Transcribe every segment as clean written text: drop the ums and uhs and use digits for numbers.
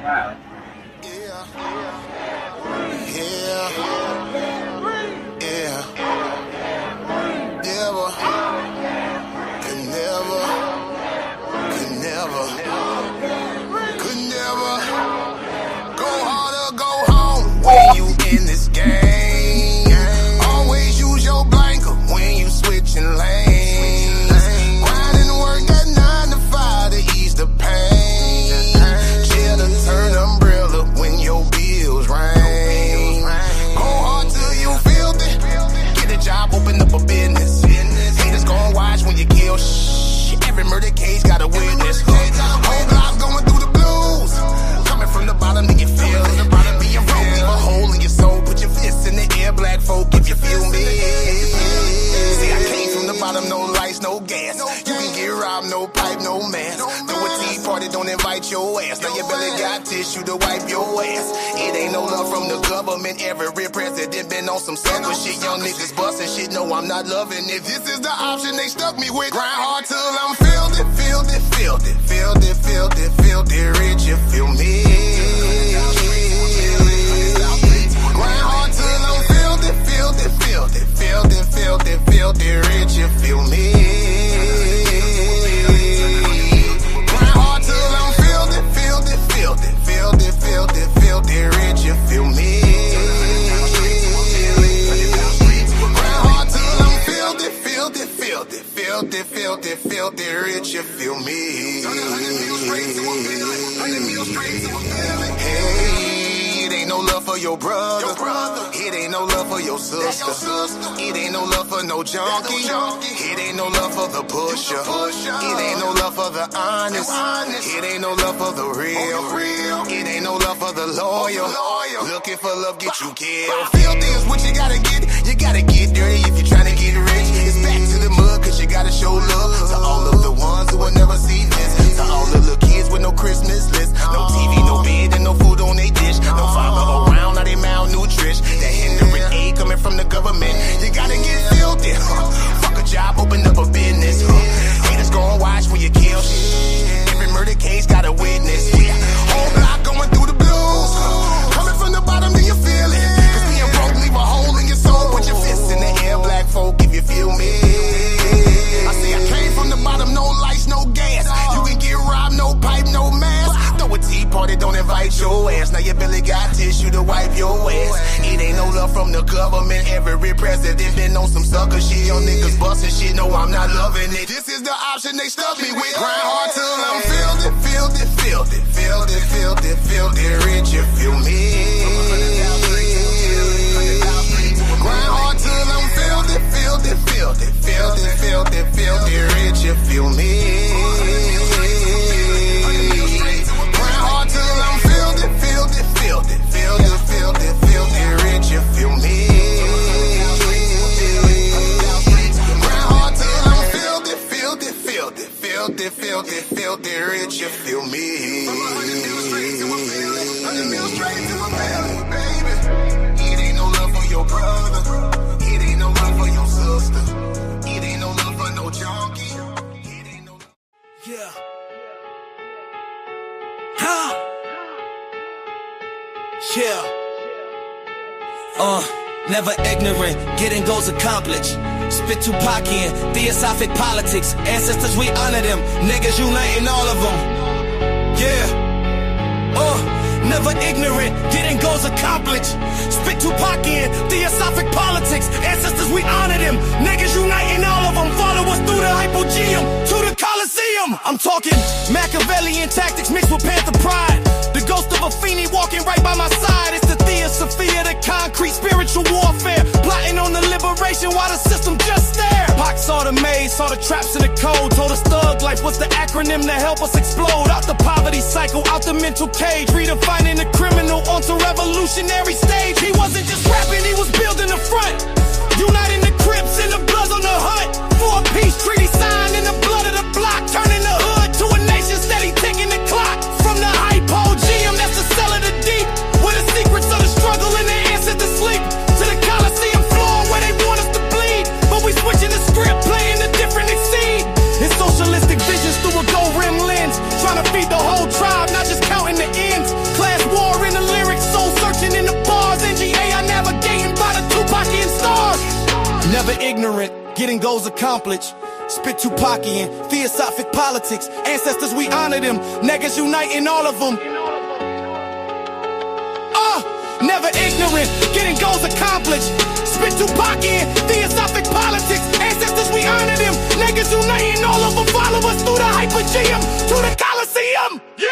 Wow. Yeah. Yeah. Yeah. Never. Could never. Could never. Could never. Go hard or go home when you in this game. Always use your blanket when you switching lanes. Grind and work that 9 to 5 to ease the pain. Chill to turn umbrella when your bills rain. Go hard till you feel it. Get a job, open up a business. Haters gon' watch when you kill shit. Every murder case got a witness. Whole block going through the blues. Coming from the bottom, then you feel it. Being broke, leave a hole in your soul. Put your fists in the air, black folk, if you feel me. See, I came from the bottom, no lights, no gas. You can get robbed, no pipe, no mask. Throw a tea party, don't invite your ass. Now your belly got tissue to wipe your ass. It ain't no love from the government. Every president been on some sucker shit. Young niggas busting shit, no, I'm not loving it. This is the option they stuck me with. Grind hard till I'm filled it, filled it, filled it, filled it, filled it, filled it, rich, you feel me? Grind hard till I'm filled it, filled it, filled it, filled it, filled it, filled it, rich, you feel me? Grind hard till I'm filled it, filled it, filled it, filled it, filled it, filled it, rich, you feel me? Grind hard till I'm filled it, filled it, filled it, filled it, filled it, filled it, rich, you feel me? Hey, it ain't no love for your brother. It ain't no love for your sister. It ain't no love for no junkie. It ain't no love for the pusher. It ain't no love for the honest. It ain't no love for the real. It ain't no love for the loyal. Looking for love, get you killed. Filthy is what you gotta get. You gotta get dirty if you're trying to get rich. It's back to the mud, cause you gotta show love to all of the ones who will never see this. To all the little kids with no Christmas list. No TV, no bed, and no food on they dish. No father around, now they malnourished. That hindering aid coming from the government. You gotta get filthy. Fuck a job, open up a business. Haters gon' watch when you kill shit. Every murder case got a witness. Whole block going through the blues. Coming from the bottom, do you feel it? Cause being broke leave a hole in your soul. Put your fists in the air, black folk, if you feel me. I say I came from the bottom, no lights, no gas. You can get robbed, no pipe, no mask. Throw a tea party, don't invite your ass. Now your belly got tissue to wipe your ass. It ain't no love from the government. Every president been on some sucker shit. Young niggas busting shit, no, I'm not loving it. This is the option they stuck me with. Grind hard till I'm filled it, filled it, filled it, filled it, filled it, filled it, rich, you feel me? Grind hard till I'm filled it, filled it, filled it, filled it, filled it, filled it, rich, you feel me? Grind hard till I'm filled it, filled it, filled it, filled it, filled it, filled it, rich, you feel me? Grind hard till I'm filled it, filled it, filled it, filled it, filled it, filled it, rich, you feel me? It ain't no love for your brother. It ain't no love for your sister. It ain't no love for no junkie. It ain't no love. Yeah. Huh. Yeah. Never ignorant, getting goals accomplished. Spit Tupac in, theosophic politics. Ancestors, we honor them. Niggas uniting all of them. Yeah. Never ignorant, getting goals accomplished. Spit Tupac in, theosophic politics. Ancestors, we honor them. Niggas uniting all of them. Follow us through the hypogeum to the Coliseum. I'm talking Machiavellian tactics mixed with Panther pride. The ghost of a fiend walking right by my side. It's the Theosophia, the concrete spiritual warfare. Plotting on the liberation while the system just stare. Pac saw the maze, saw the traps in the code. Told us thug life was the acronym to help us explode. Out the poverty cycle, out the mental cage. Redefining the criminal onto revolutionary stage. He wasn't just rapping, he was building the front. Uniting the Crips and the Bloods on the hunt. For a peace treaty signed in the blood of the block. Turning the hood to a nation steady ticking the clock. From the hypogeum, that's the cell of the deep. Where the secrets of the struggle and the answers to sleep. To the Coliseum floor where they want us to bleed. But we switching the script, playing a different exceed. In socialistic visions through a gold rim lens. Trying to feed the whole tribe, not just counting the ends. ignorant, getting goals accomplished. Spit Tupacian, theosophic politics. Ancestors, we honor them. Niggas uniting all of them. Never ignorant, getting goals accomplished. Spit Tupacian, theosophic politics. Ancestors, we honor them. Niggas uniting all of them. Follow us through the hypergeum, to the Coliseum. Yeah!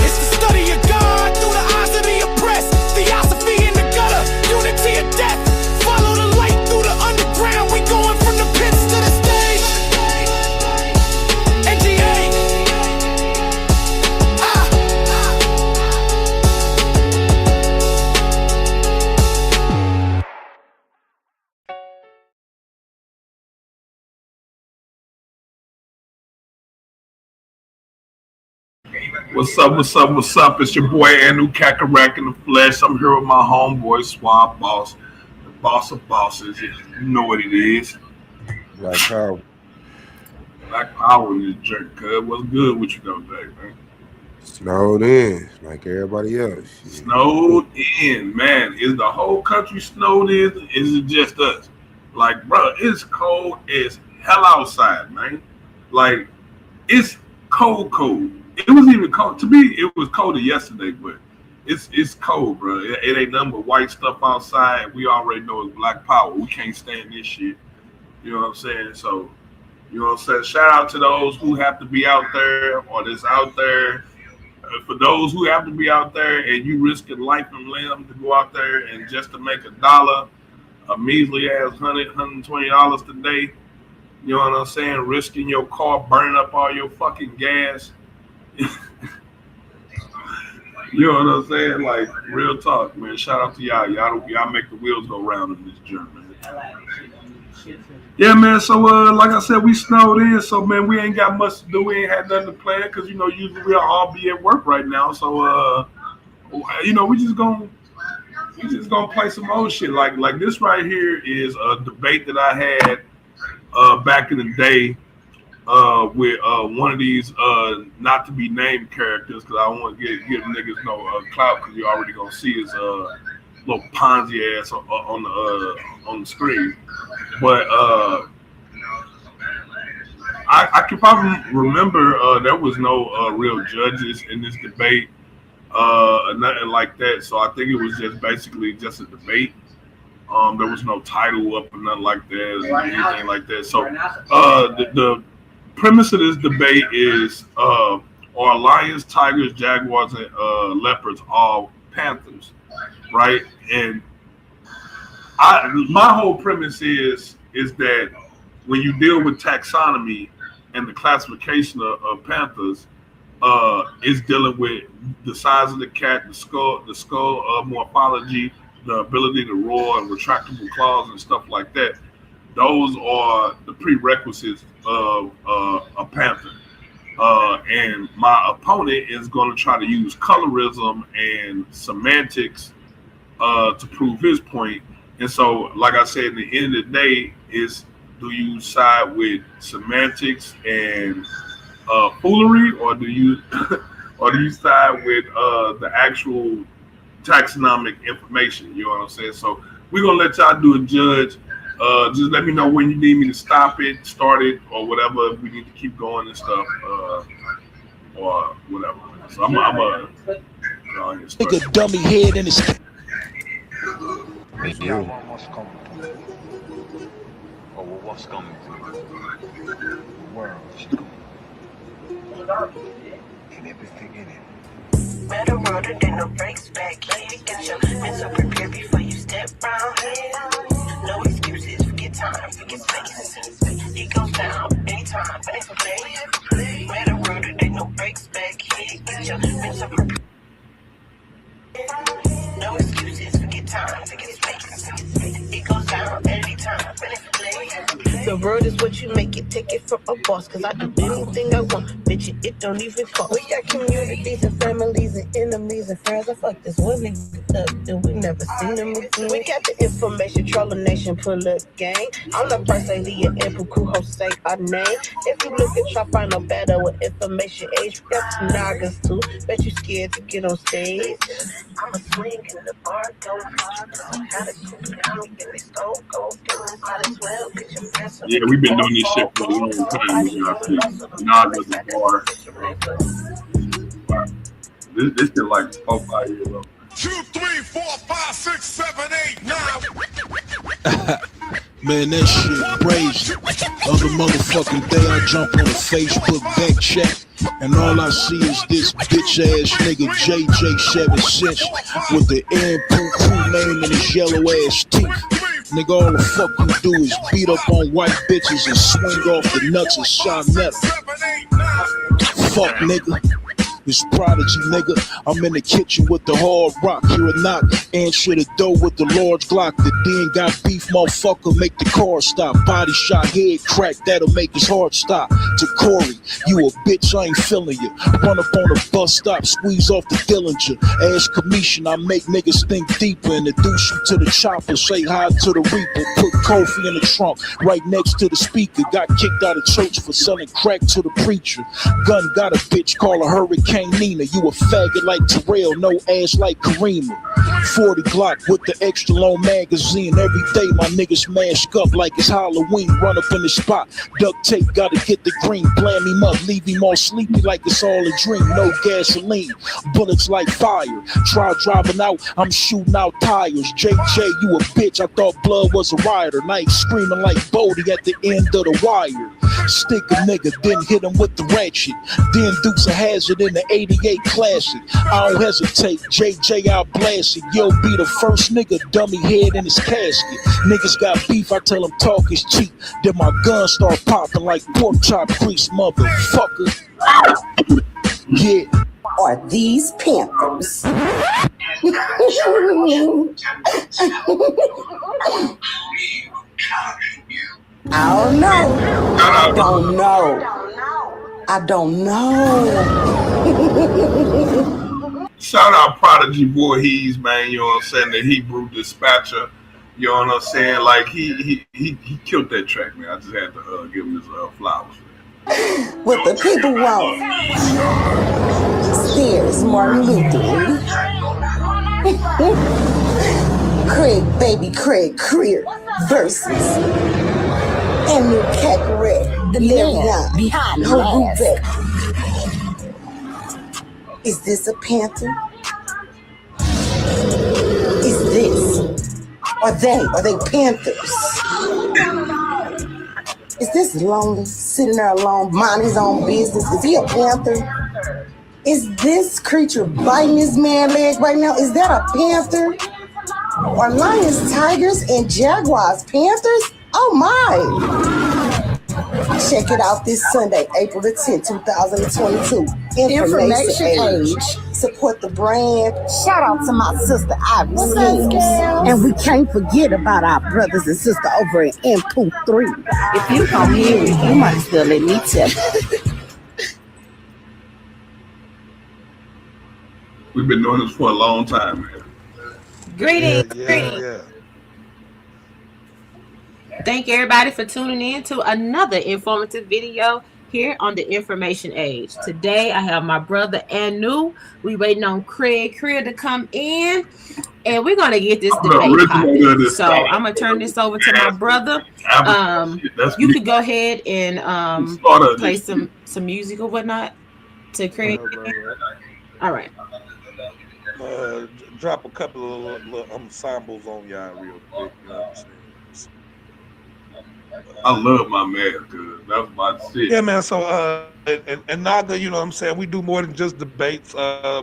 It's the study of God through the eyes of the oppressed. Theosophy in the gutter, unity of death. Follow the light through the underground. We going from the pits to the stage. NGA. What's up, what's up, what's up? It's your boy Anu Kakarак in the flesh. I'm here with my homeboy Swab Boss, the boss of bosses. You know what it is. Black Power. Black Power in this jerk, cuz. What's good with you today, man? Snowed in, like everybody else. Snowed in, man. Is the whole country snowed in? Is it just us? Like, bro, it's cold as hell outside, man. Like, it's cold. It was even cold. To me, it was colder yesterday, but it's cold, bro. It ain't nothing but white stuff outside. We already know it's Black Power. We can't stand this shit. You know what I'm saying? So, you know what I'm saying? Shout out to those who have to be out there or that's out there. For those who have to be out there and you risking life and limb to go out there and just to make $1, a measly ass $100, $120 today. You know what I'm saying? Risking your car, burning up all your fucking gas. You know what I'm saying? Like, real talk, man. Shout out to y'all. Y'all make the wheels go round in this journey, man. Yeah, man. So, like I said, we snowed in. So, man, we ain't got much to do. We ain't had nothing to plan because, you know, usually we'll all be at work right now. So, you know, we just gonna play some old shit. Like this right here is a debate that I had back in the day. With one of these not to be named characters, because I don't want to give niggas no clout, because you already gonna see his little Ponzi ass on the screen. But I can probably remember there was no real judges in this debate, nothing like that. So I think it was just basically just a debate. There was no title up or nothing like that, or anything like that. So the premise of this debate is are lions, tigers, jaguars, and leopards all panthers, right? And my whole premise is that when you deal with taxonomy and the classification of panthers, it's dealing with the size of the cat, the skull morphology, the ability to roar and retractable claws and stuff like that. Those are the prerequisites of a panther. And my opponent is going to try to use colorism and semantics to prove his point. And so, like I said, at the end of the day, is do you side with semantics and foolery, or do you side with the actual taxonomic information? You know what I'm saying? So we're gonna let y'all do a judge. Just let me know when you need me to stop it, start it, or whatever. If we need to keep going and stuff, or whatever. So I'm a nigga dummy head in his. Yeah. What's coming? Oh, well, what's coming? The world is coming. And everything in it. Better road it, ain't no breaks back here. Get your mental prepared before you step round here. No excuses, forget time, forget space. It goes down anytime, but if I play. Better road it, ain't no breaks back here. Get your mental prepared. No excuses, forget time, forget space. It goes down anytime, but if I play. The world is what you make it, take it from a boss. Cause I do anything I want, bitch, it don't even cost. We got communities and families and enemies and friends. I fuck this one nigga up, and we never seen them again. We got the information, troll a nation, pull up gang. I'm the first lady and Puku say our name. If you look at try find no better with information age, we got some noggins too. Bet you scared to get on stage. I'ma swing in the bar, go hard. Had a cool down, and they stole gold. Might as well get your best. Yeah, we've been doing this shit for a long time. You know, I think Nas was a bar. Wow. This been like 4-5 years old. 2, 3, 4, 5, 6, 7, 8, 9. Man, that shit brazen. Other motherfucking day I jump on a Facebook back chat, and all I see is this bitch ass nigga JJ 7 cents with the N Poo name in his yellow ass teeth. Nigga, all the fuck you do is beat up on white bitches and swing off the nuts of Charnetta. Fuck nigga. This Prodigy, nigga. I'm in the kitchen with the hard rock. Hear a knock, answer the door with the large Glock. The den got beef, motherfucker, make the car stop. Body shot, head crack, that'll make his heart stop. To Corey, you a bitch, I ain't feeling you. Run up on a bus stop, squeeze off the Dillinger. Ask commission, I make niggas think deeper. Introduce you to the chopper, say hi to the Reaper. Put Kofi in the trunk, right next to the speaker. Got kicked out of church for selling crack to the preacher. Gun got a bitch, call a hurricane Nina. You a faggot like Terrell, no ass like Karima. 40 Glock with the extra long magazine. Every day my niggas mask up like it's Halloween. Run up in the spot, duct tape, gotta get the green. Blam him up, leave him all sleepy like it's all a dream. No gasoline, bullets like fire. Try driving out, I'm shooting out tires. JJ, you a bitch, I thought blood was a rioter. Night screaming like Bodie at the end of the wire. Stick a nigga, then hit him with the ratchet. Then Dukes a hazard in the 88 Classic. I don't hesitate, JJ out blasted. Yo, be the first nigga dummy head in his casket. Niggas got beef, I tell them talk is cheap. Then my gun start popping like pork chop grease, motherfucker. Yeah. Are these Panthers? I don't know. I don't know. I don't know. Shout out Prodigy Voorhees, man. You know what I'm saying? The Hebrew Dispatcher. You know what I'm saying? Like he killed that track, man. I just had to give him his flowers. What the people want. There's Martin Luther. Craig, baby Craig Creer versus Emu Cacaret, the man behind the Is this a panther? Is this? Are they panthers? Is this lonely, sitting there alone, minding his own business? Is he a panther? Is this creature biting his man leg right now? Is that a panther? Are lions, tigers, and jaguars panthers? Oh my! Check it out this Sunday, April the 10th, 2022. Information Age. Support the brand. Shout out to my sister Ivy Slims. And we can't forget about our brothers and sisters over at Input 3. If you come here, you might as well let me tell you. We've been doing this for a long time, man. Greetings. Yeah. Thank everybody for tuning in to another informative video here on the Information Age. Today I have my brother Anu. We waiting on Craig Creer to come in, and we're gonna get this debate popping. So I'm gonna turn this over to my brother. You could go ahead and play some music or whatnot to Craig. All right. Drop a couple of little ensembles on y'all real quick. You know what I'm saying? I love my man, cause that's my shit. Yeah, man. So and Naga, you know what I'm saying? We do more than just debates.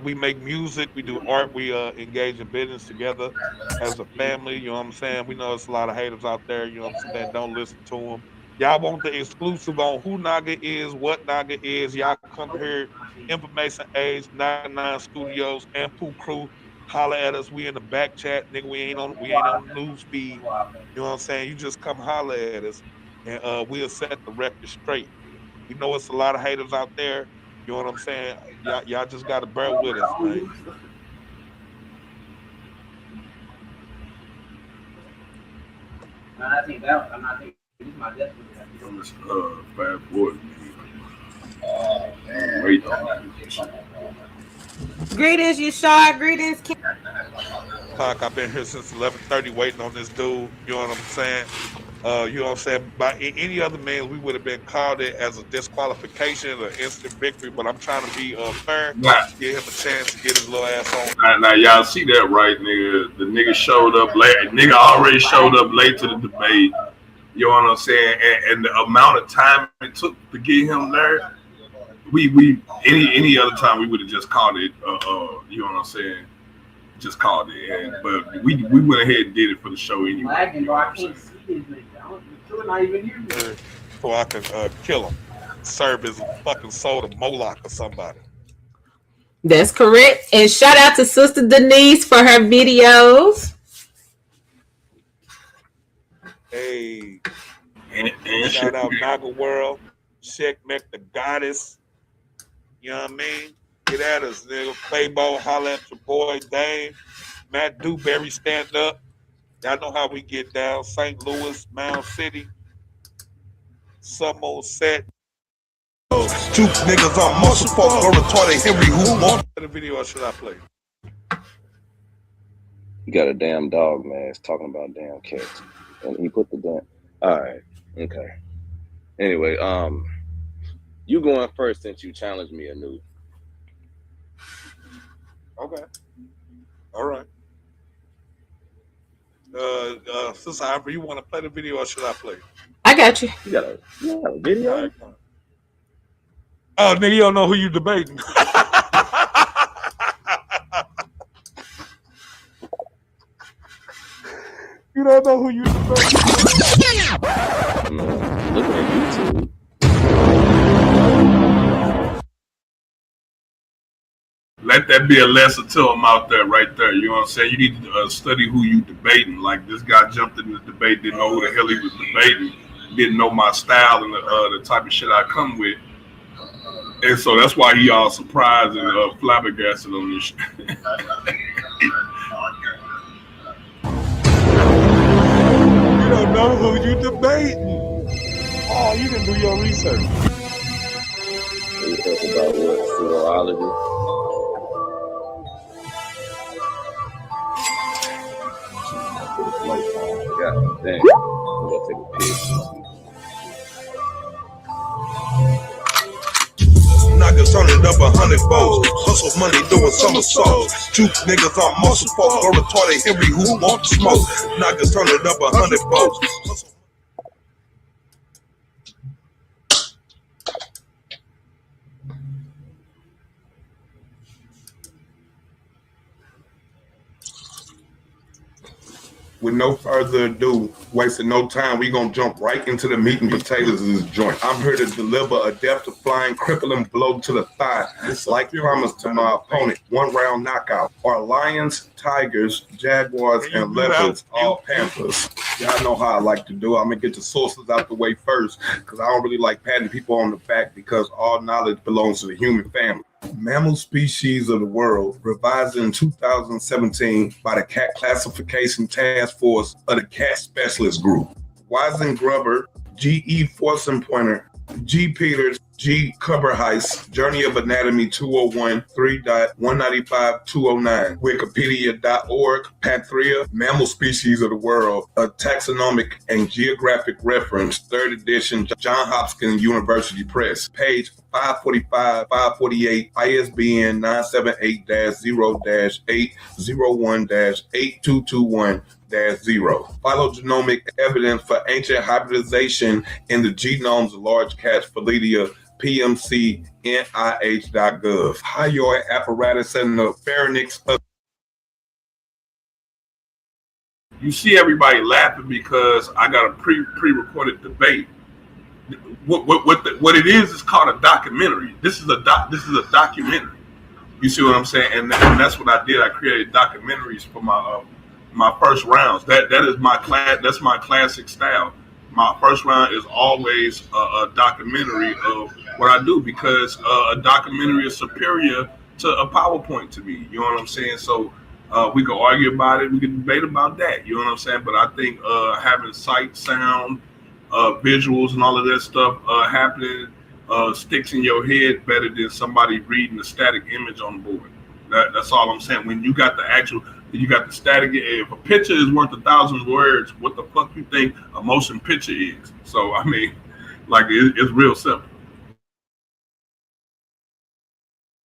We make music, we do art, we engage in business together as a family. You know what I'm saying? We know there's a lot of haters out there. You know what I'm saying? Don't listen to them. Y'all want the exclusive on who Naga is, what Naga is? Y'all come here. Information Age, 99 Studios, and Pooh Crew. Holler at us. We in the back chat, nigga. We ain't on the news feed. You know what I'm saying? You just come holler at us, and we'll set the record straight. We know it's a lot of haters out there. You know what I'm saying? Y'all just gotta bear with us, man. I think that. I'm not thinking this is my desk. Fast forward. Greetings, Yashar. Greetings, Kim. o'clock. I've been here since 11:30 waiting on this dude. You know what I'm saying? You know what I'm saying? By any other means, we would have been called it as a disqualification or instant victory. But I'm trying to be fair, Now, give him a chance to get his little ass on. now y'all see that, right, nigga? The nigga showed up late. Nigga already showed up late to the debate. You know what I'm saying? And the amount of time it took to get him there, we any other time we would have just called it. You know what I'm saying? Just called it. But we went ahead and did it for the show anyway. Lagging, bro. I can't see this nigga. You're not even here. So I can kill him. Serve his fucking soul to Moloch or somebody. That's correct. And shout out to Sister Denise for her videos. Hey. And shout out Naga World. Checkmate the Goddess. You know what I mean? Get at us, nigga. Playbo, holla at your boy Dame. Matt Dewberry, stand up. Y'all know how we get down. St. Louis, Mound City. Some on set. Juke niggas on muscle folk or retarded Henry who won't. What video should I play? You got a damn dog mask talking about damn cats. And he put the damn. Alright. Okay. Anyway, you going first since you challenged me anew. Okay. All right. Sister Ivory, you want to play the video or should I play? I got you. You got a video? Right. Oh, nigga, you don't know who you debating. You don't know who you debating. Looking at YouTube. let that be a lesson to them out there, right there. You know what I'm saying? You need to study who you debating. Like this guy jumped in the debate, didn't know who the hell he was debating, didn't know my style and the type of shit I come with. And so that's why he all surprised and flabbergasted on this shit. You don't know who you debating. Oh, you didn't do your research. You talk about what? Zoology? God damn. I'm gonna take a piss. Niggas turn it up 100 folds. Hustle money doing somersaults. Juke niggas on muscle folk or retarded Henry who won't smoke. Niggas turn it up 100 folds. With no further ado, wasting no time, we gonna jump right into the meat and potatoes of this joint. I'm here to deliver a death-defying, crippling blow to the thigh, like promised to my opponent. One round knockout. Our lions, tigers, jaguars, and leopards, all panthers. Y'all know how I like to do it. I'm gonna get the sources out the way first, because I don't really like patting people on the back, because all knowledge belongs to the human family. Mammal species of the world, revised in 2017 by the Cat Classification Task Force of the Cat Specialist Group. Weisengruber, G.E. Forsen Pointer, G. Peters, G. Kuberheis, Journey of Anatomy 201, 3.195.209, Wikipedia.org, Panthera, Mammal Species of the World, a Taxonomic and Geographic Reference, 3rd edition, John Hopkins University Press, page 545, 548, ISBN 978-0-801-8221. 0. Phylogenomic evidence for ancient hybridization in the genomes of large cats, Felidia, PMC, NIH.gov. Hyoid apparatus and the pharynx. You see everybody laughing because I got a pre-recorded debate. What it is called a documentary. This is a documentary. You see what I'm saying? And that's what I did. I created documentaries for my first rounds. That is my class. That's my classic style. My first round is always a documentary of what I do, because a documentary is superior to a PowerPoint to me. You know what I'm saying? So we can argue about it. We can debate about that. You know what I'm saying? But I think having sight, sound, visuals, and all of that stuff happening sticks in your head better than somebody reading a static image on the board. That's all I'm saying. When you got the actual, You got the static. If a picture is worth 1,000 words, what the fuck you think a motion picture is? So I mean, like it's real simple.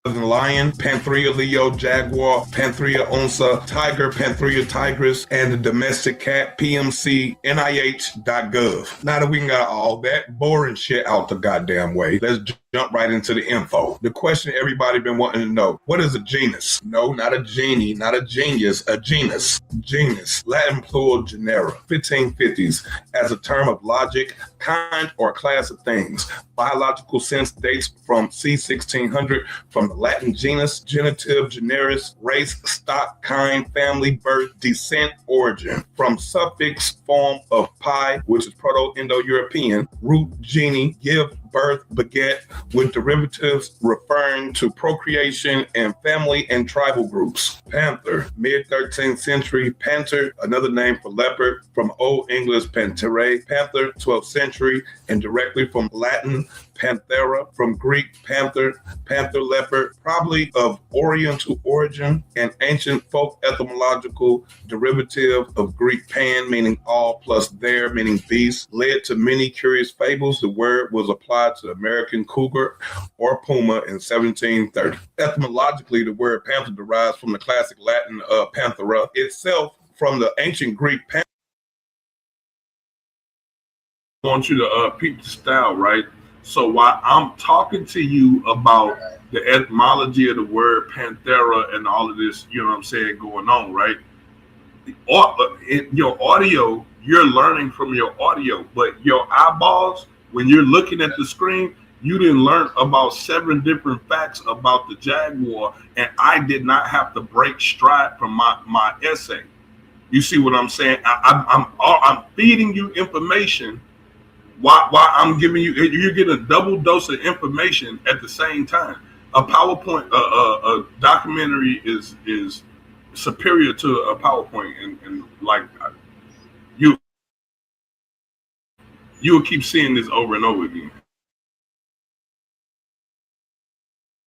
Lion, Panthera leo, jaguar, Panthera onca, tiger, Panthera tigris, and the domestic cat, PMC, NIH.gov. Now that we got all that boring shit out the goddamn way, let's jump right into the info. The question everybody been wanting to know, what is a genus? No, not a genie, not a genius, a genus. Genus, Latin plural genera, 1550s, as a term of logic, kind, or class of things. Biological sense dates from C1600 from the Latin genus, genitive, generis, race, stock, kind, family, birth, descent, origin. From suffix form of pi, which is Proto-Indo-European, root, genie, give, birth, beget, with derivatives referring to procreation and family and tribal groups. Panther, mid-13th century, panther, another name for leopard, from Old English pantere, panther, 12th century, and directly from Latin Panthera, from Greek panther, panther leopard, probably of Oriental origin, and ancient folk etymological derivative of Greek pan, meaning all, plus there, meaning beast, led to many curious fables. The word was applied to the American cougar or puma in 1730. Etymologically, the word panther derives from the classic Latin panthera itself, from the ancient Greek panther. I want you to peep the style, right? So while I'm talking to you about the etymology of the word Panthera and all of this, you know what I'm saying, going on, right? Your audio, you're learning from your audio, but your eyeballs, when you're looking at the screen, you didn't learn about 7 different facts about the jaguar, and I did not have to break stride from my essay. You see what I'm saying? I'm feeding you information. Why I'm giving you, you're getting a double dose of information at the same time. A PowerPoint, a documentary is superior to a PowerPoint, and like you will keep seeing this over and over again.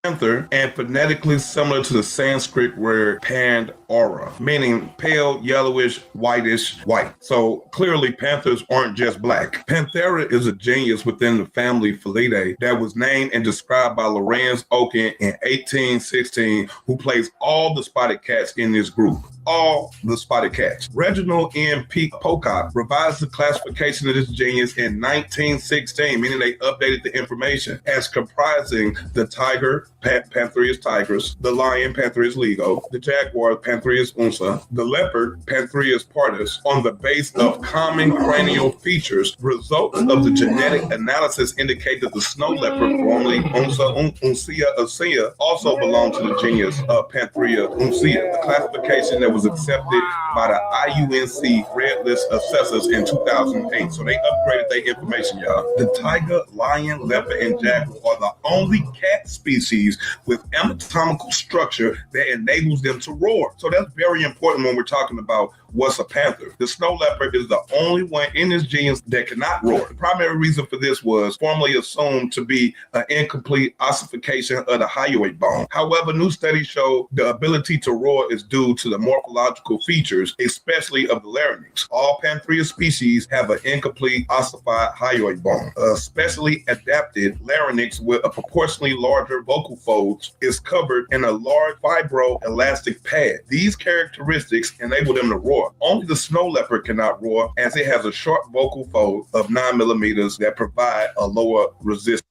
Panther, and phonetically similar to the Sanskrit word Pandora, meaning pale, yellowish, whitish, white. So clearly panthers aren't just black. Panthera is a genus within the family Felidae that was named and described by Lorenz Oken in 1816, who placed all the spotted cats in this group. All the spotted cats. Reginald N. P. Pocock revised the classification of this genus in 1916, meaning they updated the information as comprising the tiger, Panthera tigris, the lion, Panthera lego, the jaguar, Panthera onca, the leopard, Panthera pardus, on the base of common cranial features. Results of the genetic analysis indicate that the snow leopard, formerly uncea, also belonged to the genus Panthera uncea, a classification that was accepted by the IUNC Red List Assessors in 2008. So they upgraded their information, y'all. The tiger, lion, leopard, and jaguar are the only cat species with anatomical structure that enables them to roar. So that's very important when we're talking about what's a panther. The snow leopard is the only one in this genus that cannot roar. The primary reason for this was formerly assumed to be an incomplete ossification of the hyoid bone. However, new studies show the ability to roar is due to the morphological features, especially of the larynx. All Panthera species have an incomplete ossified hyoid bone. A specially adapted larynx with a proportionally larger vocal folds is covered in a large fibroelastic pad. These characteristics enable them to roar. Only the snow leopard cannot roar, as it has a short vocal fold of 9 millimeters that provide a lower resistance.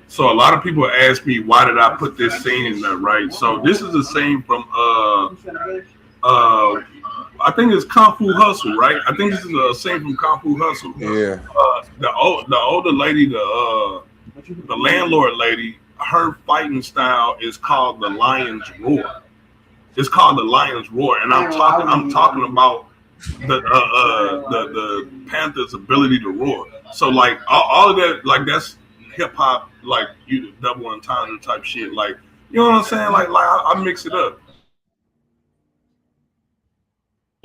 So a lot of people ask me, why did I put this scene in there, right? So this is a scene from I think it's Kung Fu Hustle, right? I think this is a scene from Kung Fu Hustle. Yeah. The older lady, the landlord lady, her fighting style is called the Lion's Roar. It's called the Lion's Roar, and I'm talking about the panther's ability to roar. So like all of that, like that's hip hop, like you double entendre type shit. Like, you know what I'm saying? Like I mix it up.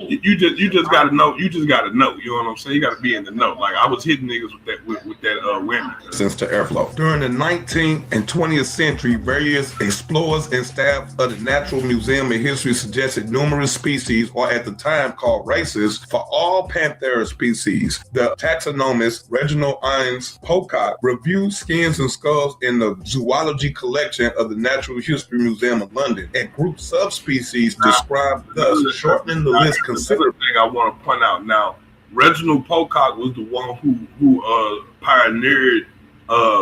You just gotta know. You just gotta know. You know what I'm saying? You gotta be in the know. Like I was hitting niggas with that women. Since to airflow. During the 19th and 20th century, various explorers and staff of the Natural Museum of History suggested numerous species, or at the time called races, for all Panthera species. The taxonomist Reginald Innes Pocock reviewed skins and skulls in the zoology collection of the Natural History Museum of London and grouped subspecies described thus, shortening the list considerably. Another thing I want to point out now, Reginald Pocock was the one who pioneered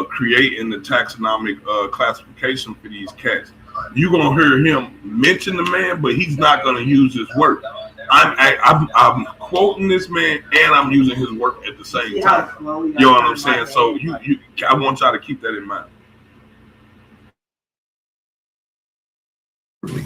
creating the taxonomic classification for these cats. You're gonna hear him mention the man, but he's not gonna use his work. I'm quoting this man and I'm using his work at the same time. You know what I'm saying? So I want y'all to keep that in mind.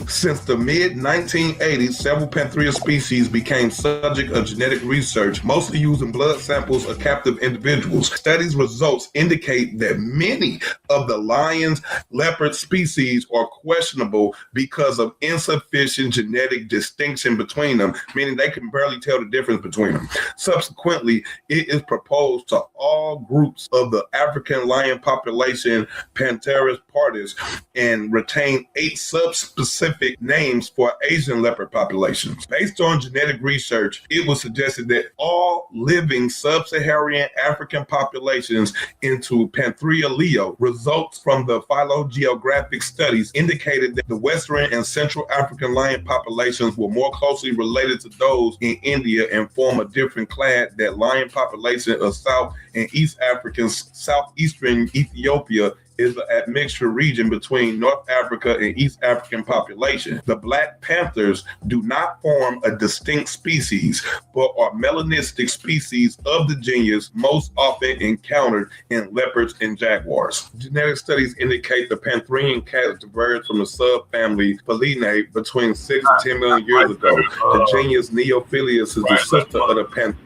Since the mid-1980s, several Panthera species became subject of genetic research, mostly using blood samples of captive individuals. Studies results indicate that many of the lions, leopard species are questionable because of insufficient genetic distinction between them, meaning they can barely tell the difference between them. Subsequently, it is proposed to all groups of the African lion population, Panthera pardus, and retain 8 subspecific names for Asian leopard populations. Based on genetic research, it was suggested that all living sub-Saharan African populations into Panthera leo. Results from the phylogeographic studies indicated that the Western and Central African lion populations were more closely related to those in India and form a different clade that lion population of South and East African, Southeastern Ethiopia is an admixture region between North Africa and East African population. The Black Panthers do not form a distinct species, but are melanistic species of the genus most often encountered in leopards and jaguars. Genetic studies indicate the Pantherian cat diverged from the subfamily Felinae between 6 to 10 million years ago. The genus Neophilius is the sister of the Panther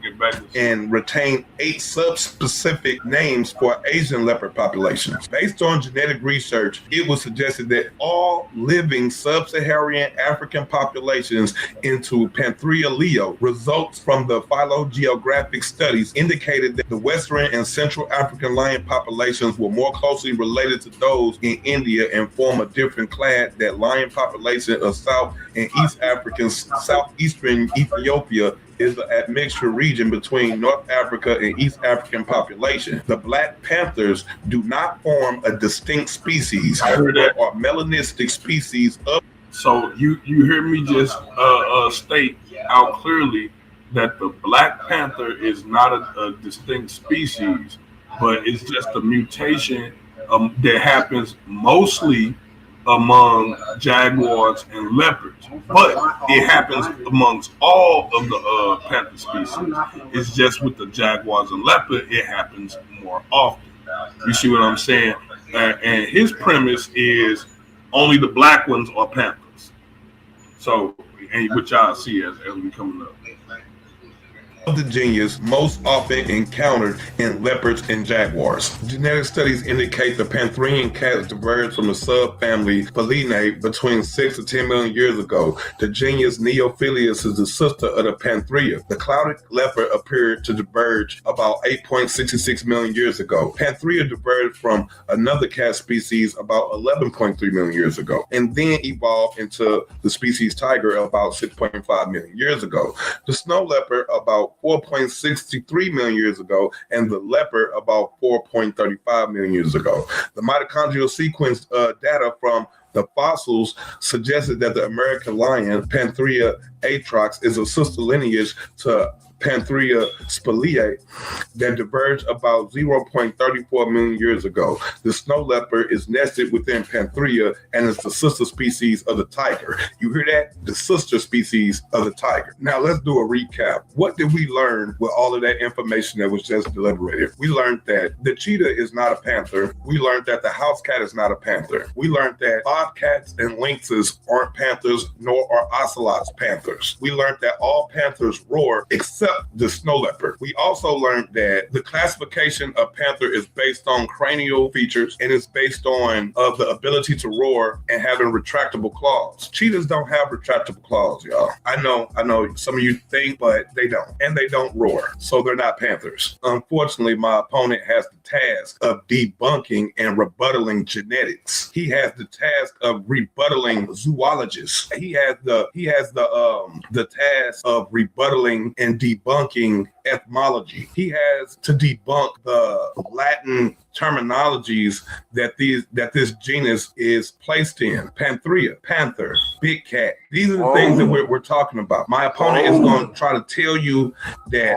and retained 8 subspecific names for Asian leopard populations. Based on genetic research, it was suggested that all living sub-Saharan African populations into Panthera leo. Results from the phylogeographic studies indicated that the Western and Central African lion populations were more closely related to those in India and form a different clade that lion population of South and East African, Southeastern Ethiopia is an admixture region between North Africa and East African population. The Black Panthers do not form a distinct species, but are melanistic species of. So you hear me just state out clearly that the Black Panther is not a distinct species, but it's just a mutation that happens mostly among jaguars and leopards, but it happens amongst all of the panther species. It's just with the jaguars and leopard, it happens more often. You see what I'm saying? And his premise is only the black ones are panthers. So, and what y'all see as we coming up. Of the genus most often encountered in leopards and jaguars. Genetic studies indicate the Pantherian cats diverged from the subfamily Felinae between 6 to 10 million years ago. The genus Neophilius is the sister of the Panthera. The clouded leopard appeared to diverge about 8.66 million years ago. Panthera diverged from another cat species about 11.3 million years ago, and then evolved into the species tiger about 6.5 million years ago. The snow leopard about 4.63 million years ago, and the leopard about 4.35 million years ago. The mitochondrial sequence data from the fossils suggested that the American lion, Panthera atrox, is a sister lineage to Panthera spelae that diverged about 0.34 million years ago. The snow leopard is nested within Panthera and is the sister species of the tiger. You hear that? The sister species of the tiger. Now let's do a recap. What did we learn with all of that information that was just deliberated? We learned that the cheetah is not a panther. We learned that the house cat is not a panther. We learned that bobcats and lynxes aren't panthers, nor are ocelots panthers. We learned that all panthers roar except except the snow leopard. We also learned that the classification of panther is based on cranial features and is based on the ability to roar and having retractable claws. Cheetahs don't have retractable claws, y'all. I know some of you think, but they don't. And they don't roar, so they're not panthers. Unfortunately, my opponent has the task of debunking and rebuttaling genetics. He has the task of rebuttaling zoologists. He has the task of rebuttaling and debunking etymology. He has to debunk the Latin terminologies that this genus is placed in. Panthera, panther, big cat. These are the things that we're talking about. My opponent is going to try to tell you that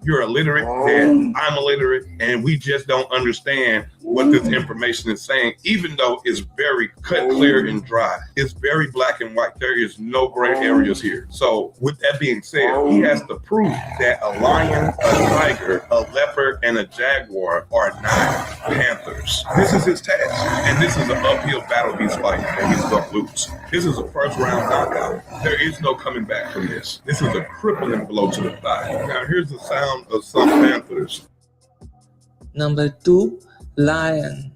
you're illiterate, that I'm illiterate, and we just don't understand what this information is saying, even though it's very cut, clear, and dry. It's very black and white. There is no gray areas here. So with that being said, he has to prove that a lion, a tiger, a leopard, and a jaguar are not panthers. This is his task, and this is an uphill battle he's fighting, and he's going to lose. This is a first round knockout. There is no coming back from this. This is a crippling blow to the thigh. Now here's the sound of some panthers. Number 2, lion.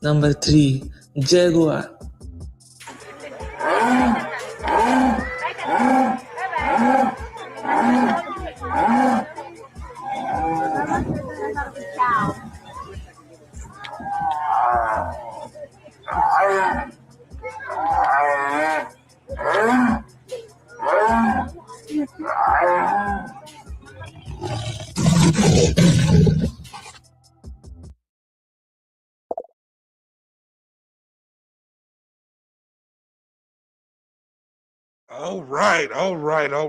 Number 3, jaguar. All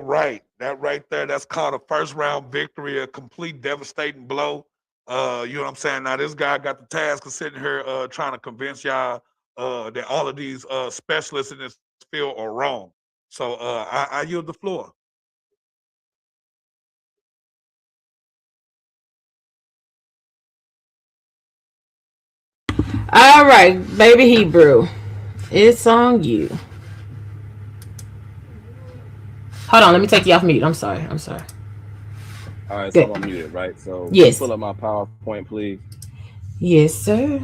right. That right there, that's called a first round victory, a complete devastating blow. You know what I'm saying? Now this guy got the task of sitting here trying to convince y'all that all of these specialists in this field are wrong. So I yield the floor. All right, baby Hebrew, it's on you. Hold on, let me take you off mute. I'm sorry. All right, Good. so I'm muted, right? So Yes. pull up my PowerPoint, please. Yes, sir.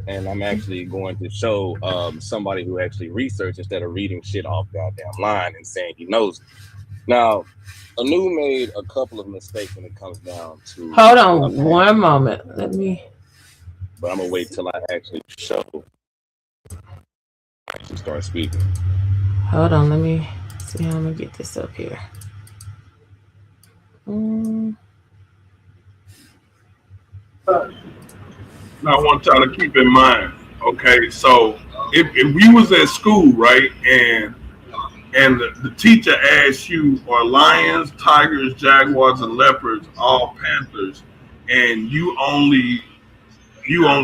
And I'm actually going to show somebody who actually researched instead of reading shit off goddamn line and saying he knows it. Now, Anu made a couple of mistakes when it comes down to. Hold on one moment. Let me. But I'm gonna wait till I actually show. Actually start speaking. Hold on. Let me see how I'm gonna get this up here. Now, I want y'all to keep in mind, okay? So if we was at school, right, and the teacher asked you, are lions, tigers, jaguars, and leopards all panthers, and you only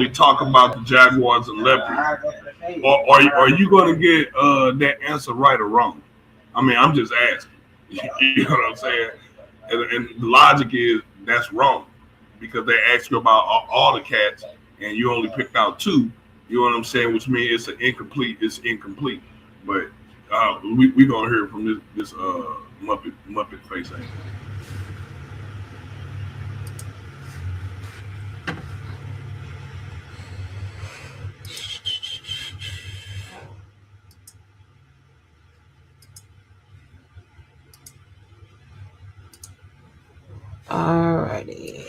talk about the jaguars and leopards, or are you going to get that answer right or wrong? I mean, I'm just asking. You know what I'm saying? And the logic is that's wrong because they asked you about all the cats and you only picked out 2. You know what I'm saying? Which means it's incomplete. It's incomplete. But we gonna hear from this Muppet face ain't. Alrighty.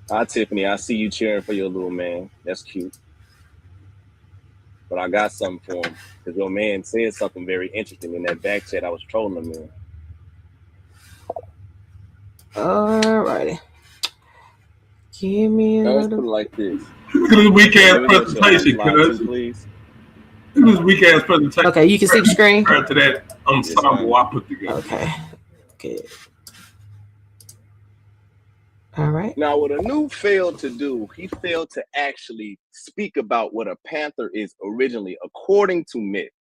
Hi, Tiffany. I see you cheering for your little man. That's cute. but I got something for him because your man said something very interesting in that back chat I was trolling him in. Alrighty. Give me a Now, let's little. put it like this. Look at this weak ass Let me go to presentation, slide cuz. 2, please. Look at this weak ass presentation. Okay, you can see the screen. Compared to that ensemble I put together. Okay. Good. All right. Now, what Anu failed to do, he failed to actually speak about what a panther is originally, according to myth.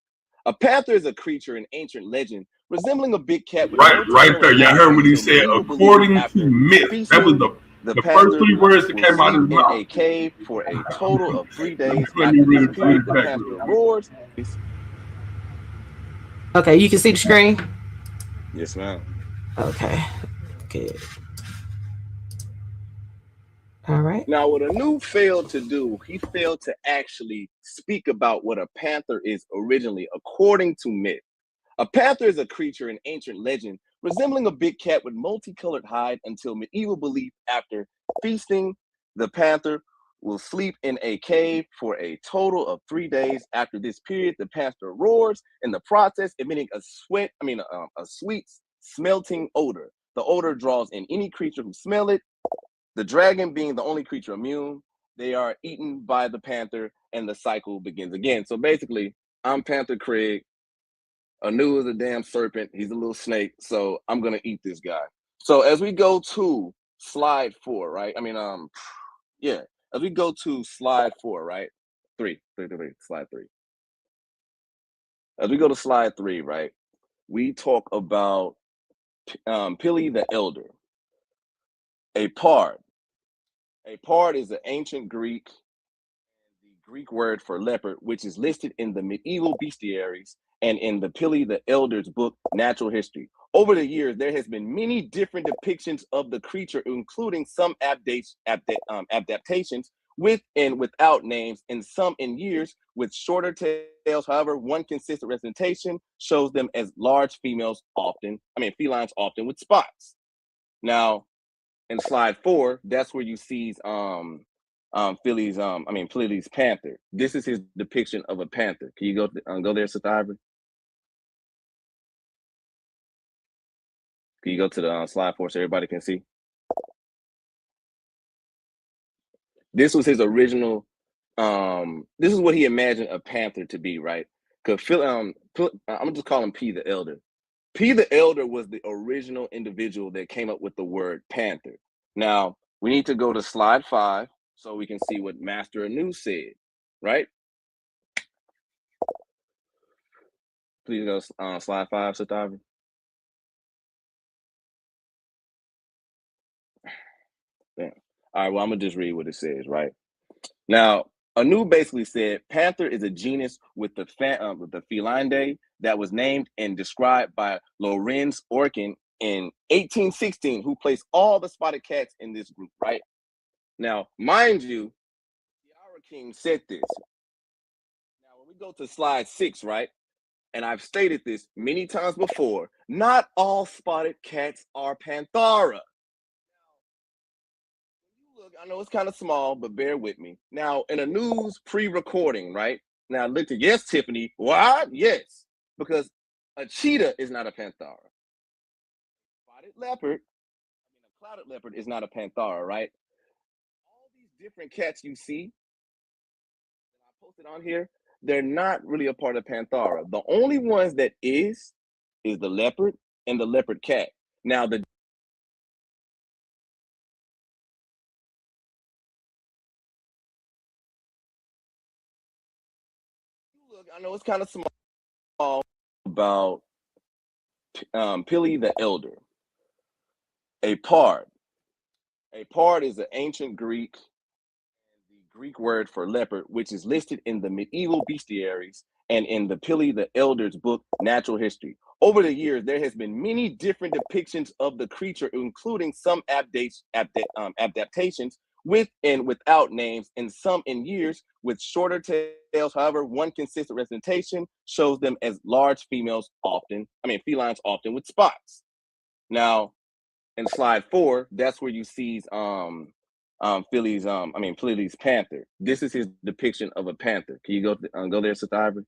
A panther is a creature in ancient legend resembling a big cat with right there. Y'all heard what he said. According to myth, that was the first 3 words that came out of his mouth. In a cave for a total of 3 days. Let me read period, it the back. panther roars. Okay, you can see the screen. Yes, ma'am. Okay. Good. All right. Now, what Anu failed to do, he failed to actually speak about what a panther is originally, according to myth. A panther is a creature in ancient legend resembling a big cat with multicolored hide until medieval belief after feasting, the panther will sleep in a cave for a total of 3 days. After this period, the panther roars in the process, emitting a sweet smelting odor. The odor draws in any creature who smell it. The dragon being the only creature immune, they are eaten by the panther and the cycle begins again. So basically, I'm Panther Craig. Anu is a damn serpent. He's a little snake. So I'm going to eat this guy. So as we go to slide 4, right? As we go to slide 4, right? Slide 3. As we go to slide 3, right? We talk about Pili the Elder, a pard. A pard is an ancient Greek word for leopard, which is listed in the medieval bestiaries and in the Pili the Elder's book, Natural History. Over the years, there has been many different depictions of the creature, including some adaptations with and without names, and some in years with shorter tails. However, one consistent representation shows them as large felines, often with spots. Now, in slide 4, that's where you see Pili's panther. This is his depiction of a panther. Can you go there, Sister Ivory? Can you go to the slide 4 so everybody can see? This was his original. This is what he imagined a panther to be, right? Because I'm gonna just call him P the Elder. P the Elder was the original individual that came up with the word panther. Now we need to go to slide 5 so we can see what Master Anu said, right? Please go slide 5, Sister Ivory. Yeah. All right, well, I'm gonna just read what it says, right? Now, Anu basically said panther is a genus with the felinae that was named and described by Lorenz Orkin in 1816, who placed all the spotted cats in this group, right? Now, mind you, Tiara King said this. Now, when we go to slide 6, right? And I've stated this many times before, not all spotted cats are Panthera. Look, I know it's kind of small, but bear with me. Now, in a news pre-recording, right? Now, look at, yes, Tiffany. What? Yes. Because a cheetah is not a Panthera. Spotted leopard, a clouded leopard is not a Panthera, right? All these different cats you see that I posted on here, they're not really a part of Panthera. The only ones that is the leopard and the leopard cat. Now, the look, I know it's kind of small about Pili the Elder, a pard. A pard is an ancient Greek word for leopard, which is listed in the medieval bestiaries and in the Pili the Elder's book, Natural History. Over the years, there has been many different depictions of the creature, including some adaptations with and without names, and some in years with shorter tails. However, one consistent representation shows them as large felines, often with spots. Now, in slide 4, that's where you see Pleiades panther. This is his depiction of a panther. Can you go there, Sister Ivory?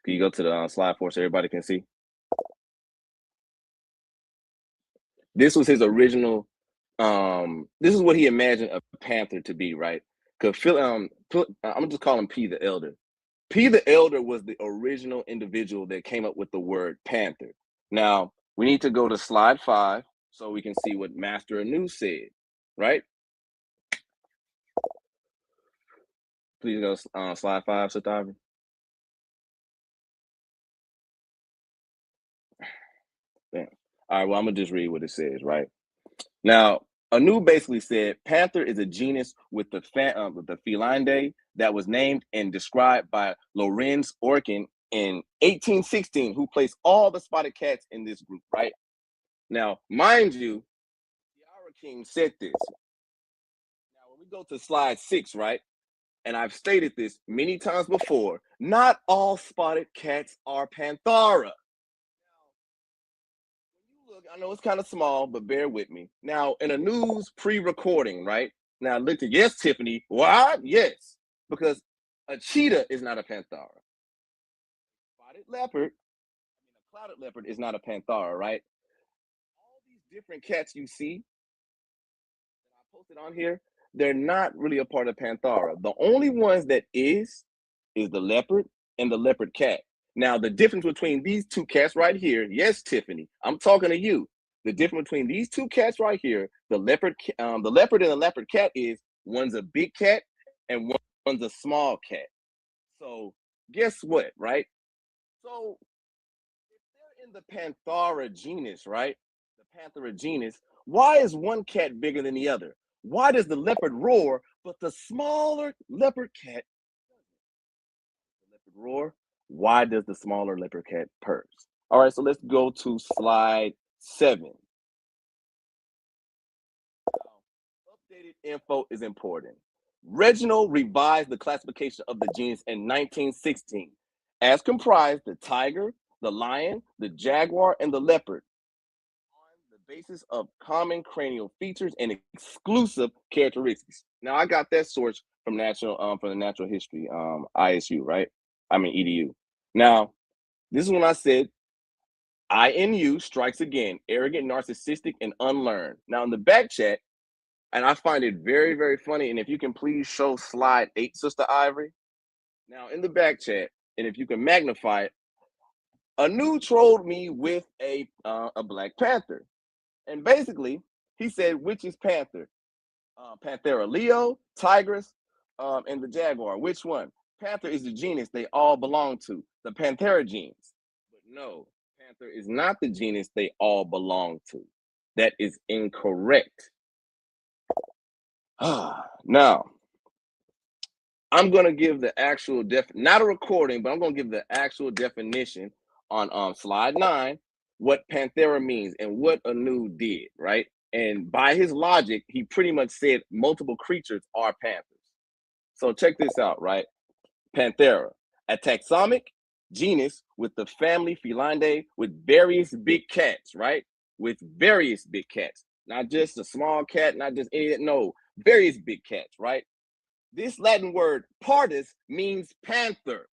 Can you go to the slide 4 so everybody can see? This was his original. This is what he imagined a panther to be, right? Because I'm gonna just call him P the Elder. P the Elder was the original individual that came up with the word panther. Now we need to go to slide 5 so we can see what Master Anu said, right? Please go slide 5, Sister Ivory. Yeah. All right, well, I'm gonna just read what it says, right? Now, Anu basically said panther is a genus with the Felidae that was named and described by Lorenz Orkin in 1816, who placed all the spotted cats in this group, right? Now, mind you, Tiara King said this. Now, when we go to slide 6, right? And I've stated this many times before, not all spotted cats are Panthera. Look, I know it's kind of small, but bear with me. Now, in a news pre-recording, right? Now, look at, yes, Tiffany. What? Yes. Because a cheetah is not a Panthera. Spotted leopard, a clouded leopard is not a Panthera, right? All these different cats you see that I posted on here, they're not really a part of Panthera. The only ones that is the leopard and the leopard cat. Now, the difference between these two cats right here, yes, Tiffany, I'm talking to you. The difference between these two cats right here, the leopard and the leopard cat is one's a big cat and one's a small cat. So guess what, right? So if they're in the Panthera genus, right? The Panthera genus, why is one cat bigger than the other? Why does the leopard roar, but the smaller leopard cat roar? Why does the smaller leopard cat purrs? All right, so let's go to slide 7. Updated info is important. Reginald revised the classification of the genus in 1916, as comprised the tiger, the lion, the jaguar, and the leopard, on the basis of common cranial features and exclusive characteristics. Now, I got that source from the Natural History ISU, right? EDU. Now, this is when I said INU strikes again, arrogant, narcissistic, and unlearned. Now, in the back chat, and I find it very, very funny, and if you can please show slide 8, Sister Ivory. Now, in the back chat, and if you can magnify it, Anu trolled me with a Black Panther. And basically, he said, which is Panther? Panthera Leo, Tigress, and the Jaguar. Which one? Panther is the genus they all belong to, the Panthera genes. But no, Panther is not the genus they all belong to. That is incorrect. Now, I'm going to give the actual not a recording, but I'm going to give the actual definition on slide 9, what Panthera means and what Anu did, right? And by his logic, he pretty much said multiple creatures are panthers. So check this out, right? Panthera, a taxonomic genus with the family Felidae with various big cats, right? With various big cats, not just a small cat, not just any, no, various big cats, right? This Latin word pardus means panther.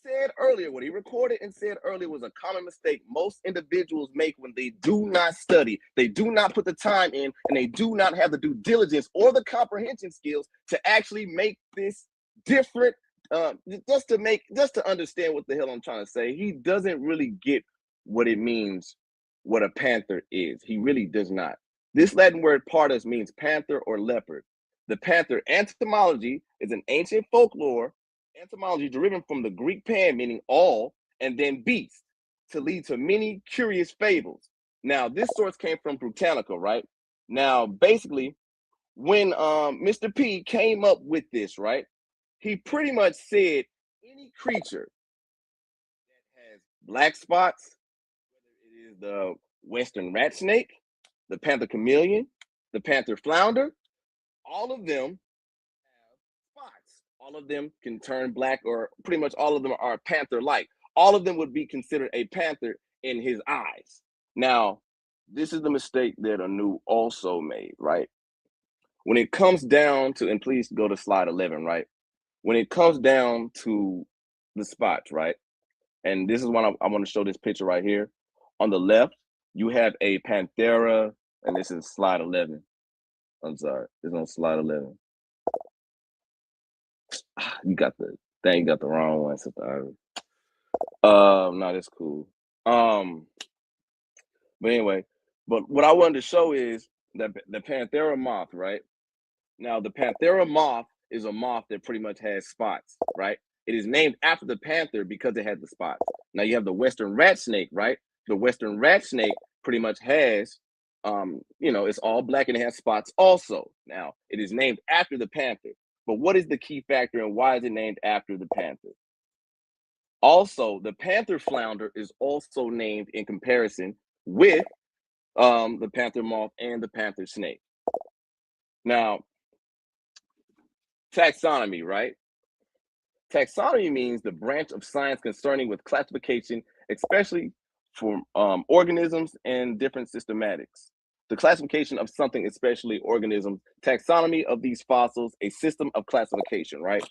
Said earlier, what he recorded and said earlier was a common mistake most individuals make when they do not study, they do not put the time in, and they do not have the due diligence or the comprehension skills to actually make this different, just to understand what the hell I'm trying to say. He doesn't really get what it means, what a panther is. He really does not. This Latin word pardus means panther or leopard. The panther etymology is an ancient folklore etymology deriving from the Greek pan, meaning all, and then beast, to lead to many curious fables. Now, this source came from Britannica, right? Now, basically, when Mr. P came up with this, right, he pretty much said any creature that has black spots, whether it is the western rat snake, the panther chameleon, the panther flounder, all of them spots. All of them can turn black, or pretty much all of them are panther-like. All of them would be considered a panther in his eyes. Now, this is the mistake that Anu also made, right? When it comes down to, and please go to slide 11, right? When it comes down to the spots, right? And this is what I want to show this picture right here. On the left, you have a Panthera, and this is slide 11. I'm sorry, it's on slide 11. You got the wrong one, Sister Ivy. No, that's cool. But anyway, but what I wanted to show is that the Panthera moth, right? Now, the Panthera moth is a moth that pretty much has spots, right? It is named after the panther because it has the spots. Now, you have the western rat snake, right? The western rat snake pretty much has, it's all black and it has spots also. Now, it is named after the panther. But what is the key factor and why is it named after the panther? Also, the panther flounder is also named in comparison with the panther moth and the panther snake. Now, taxonomy, right? Taxonomy means the branch of science concerning with classification, especially for organisms and different systematics. The classification of something, especially organisms, taxonomy of these fossils, a system of classification, right?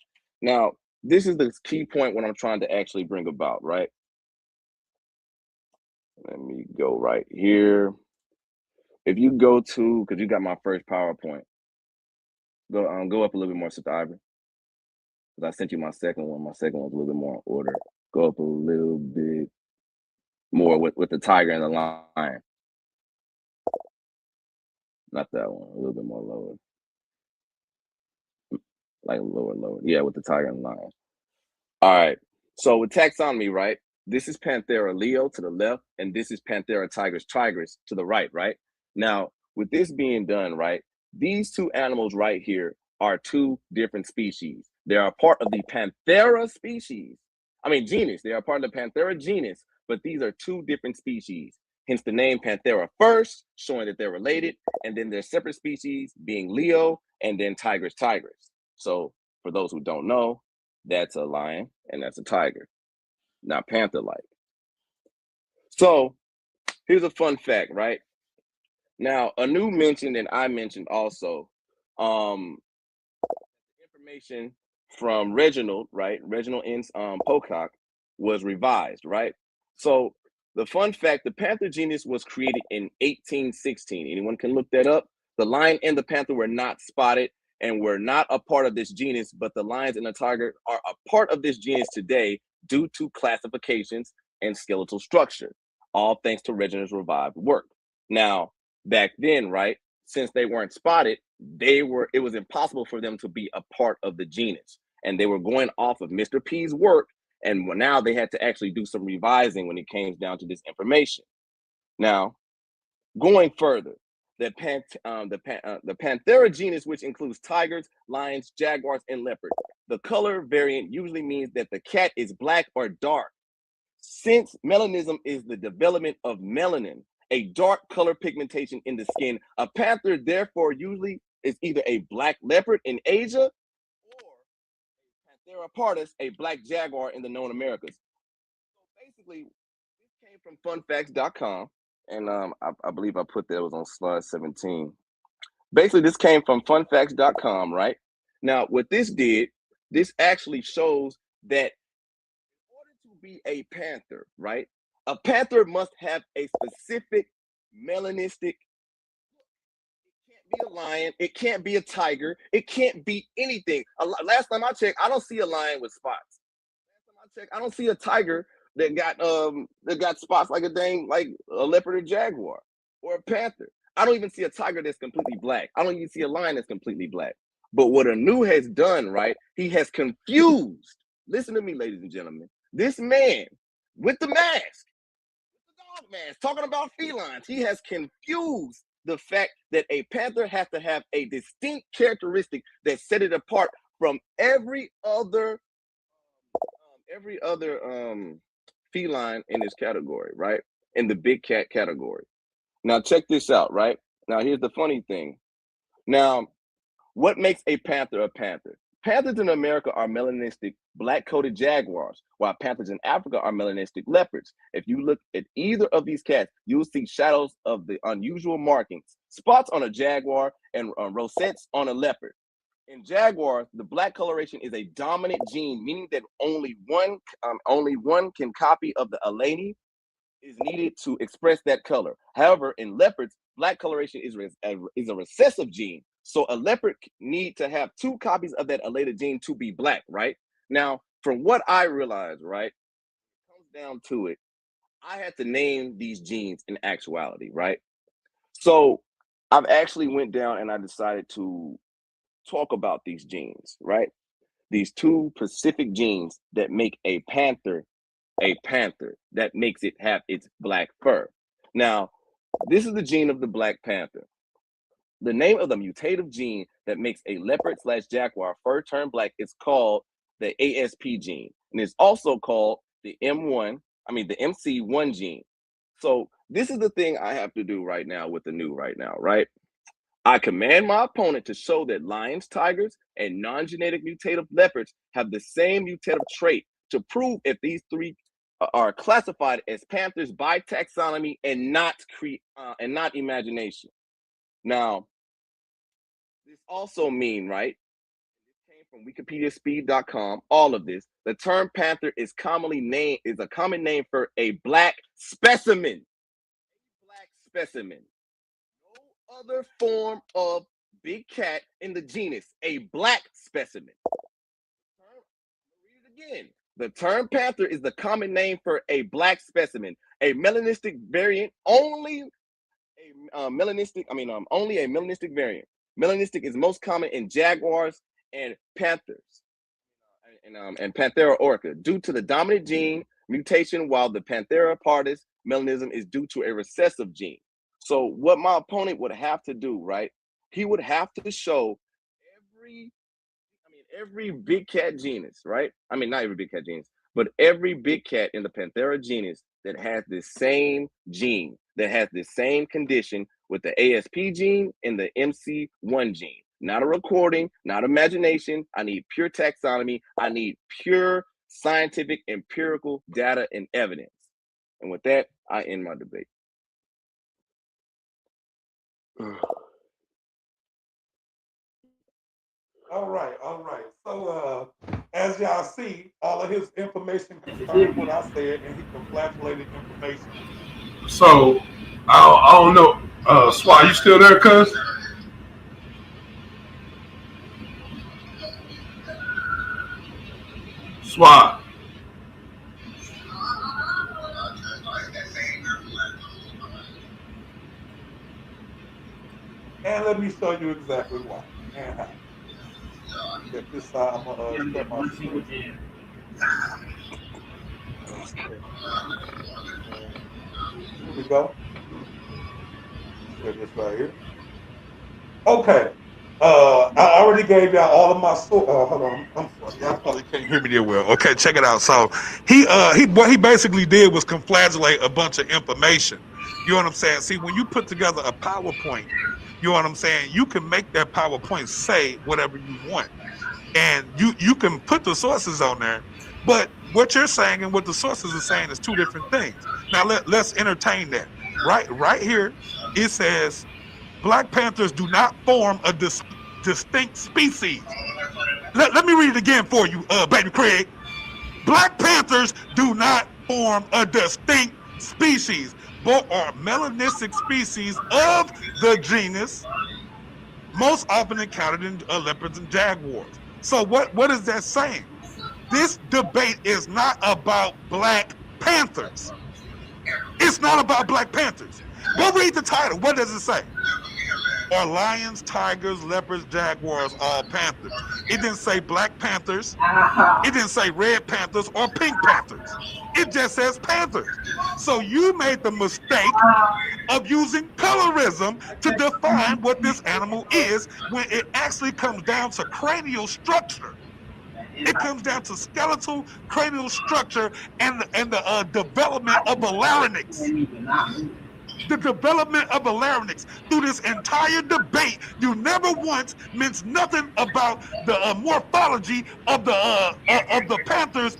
Now, this is the key point what I'm trying to actually bring about, right? Let me go right here. If you go to, because you got my first PowerPoint, go up a little bit more, Sister Ivory. Because I sent you my second one. My second one's a little bit more in order. Go up a little bit more with the tiger and the lion. Not that one. A little bit more lower. Like lower. Yeah, with the tiger and the lion. All right. So with taxonomy, right? This is Panthera leo to the left, and this is Panthera tigris to the right, right? Now, with this being done, right, these two animals right here are two different species. They are part of the Panthera genus. They are part of the Panthera genus, but these are two different species. Hence the name Panthera first, showing that they're related, and then their separate species being Leo and then tigris. So for those who don't know, that's a lion and that's a tiger, not panther-like. So here's a fun fact, right? Now, Anu mentioned and I mentioned also information from Reginald, right? Reginald N. Pocock was revised, right? So the fun fact, the panther genus was created in 1816. Anyone can look that up. The lion and the panther were not spotted and were not a part of this genus, but the lions and the tiger are a part of this genus today due to classifications and skeletal structure, all thanks to Reginald's revived work. Now, back then, right, since they weren't spotted, it was impossible for them to be a part of the genus. And they were going off of Mr. P's work, and now they had to actually do some revising when it came down to this information. Now, going further, the Panthera genus, which includes tigers, lions, jaguars, and leopards. The color variant usually means that the cat is black or dark. Since melanism is the development of melanin, a dark color pigmentation in the skin, a panther therefore usually is either a black leopard in Asia or Panthera pardus, a black jaguar in the known Americas. So basically, this came from funfacts.com, and I believe I put that was on slide 17. Basically, this came from funfacts.com, right? Now, what this did, this actually shows that in order to be a panther, right, a panther must have a specific melanistic. It can't be a lion. It can't be a tiger. It can't be anything. Last time I checked, I don't see a lion with spots. Last time I checked, I don't see a tiger that got spots like like a leopard or jaguar or a panther. I don't even see a tiger that's completely black. I don't even see a lion that's completely black. But what Anu has done, right? He has confused. Listen to me, ladies and gentlemen. This man with the mask, the dog mask, talking about felines, he has confused the fact that a panther has to have a distinct characteristic that set it apart from every other feline in this category, right? In the big cat category. Now check this out, right? Now here's the funny thing. Now, what makes a panther a panther? Panthers in America are melanistic black-coated jaguars, while panthers in Africa are melanistic leopards. If you look at either of these cats, you'll see shadows of the unusual markings, spots on a jaguar and rosettes on a leopard. In jaguars, the black coloration is a dominant gene, meaning that only one can copy of the allele is needed to express that color. However, in leopards, black coloration is a recessive gene. So a leopard need to have 2 copies of that allele gene to be black, right? Now, from what I realized, right, it comes down to it, I had to name these genes in actuality, right? So I've actually went down and I decided to talk about these genes, right? These 2 specific genes that make a panther, that makes it have its black fur. Now, this is the gene of the black panther. The name of the mutative gene that makes a leopard/jaguar fur turn black is called the ASP gene, and it's also called the MC1 gene. So this is the thing I have to do right now with the new right? I command my opponent to show that lions, tigers, and non-genetic mutative leopards have the same mutative trait to prove if these 3 are classified as panthers by taxonomy and not imagination. Now, this also mean, right? This came from WikipediaSpeed.com. All of this. The term panther is a common name for a black specimen. No other form of big cat in the genus, a black specimen. Read it again. The term panther is the common name for a black specimen, a melanistic variant, only a melanistic variant. Melanistic is most common in jaguars and panthers, and Panthera orca, due to the dominant gene mutation, while the Panthera pardus melanism is due to a recessive gene. So what my opponent would have to do, right? He would have to show every big cat genus, right? I mean, not every big cat genus, but every big cat in the Panthera genus that has the same gene, that has the same condition with the ASP gene and the MC1 gene. Not a recording, not imagination. I need pure taxonomy. I need pure scientific empirical data and evidence. And with that, I end my debate. All right. So, as y'all see, all of his information confirmed what I said, and he conflatulated information. So, I don't know. Swat, you still there, cuz? Swat. And let me show you exactly why and how. Get this side, I'm gonna share my screen. Here we go. Share this right here. Okay. I already gave y'all all of my hold on. I'm sorry. Y'all probably can't hear me that well. Okay, check it out. So what he basically did was conflagellate a bunch of information. You know what I'm saying? See, when you put together a PowerPoint, you know what I'm saying? You can make that PowerPoint say whatever you want. And you can put the sources on there, but what you're saying and what the sources are saying is 2 different things. Now let's entertain that. Right here, it says Black panthers do not form a distinct species. Let me read it again for you, baby Craig. Black panthers do not form a distinct species, but are melanistic species of the genus, most often encountered in leopards and jaguars. So what is that saying? This debate is not about Black Panthers. It's not about Black Panthers. Go read the title. What does it say? Are lions, tigers, leopards, jaguars, all panthers? It didn't say Black Panthers. It didn't say red panthers or pink panthers. It just says panthers. So you made the mistake of using colorism to define what this animal is, when it actually comes down to cranial structure. It comes down to skeletal cranial structure and the development of the larynx. the development of the larynx. Through this entire debate, you never once mentioned nothing about the morphology of the panther's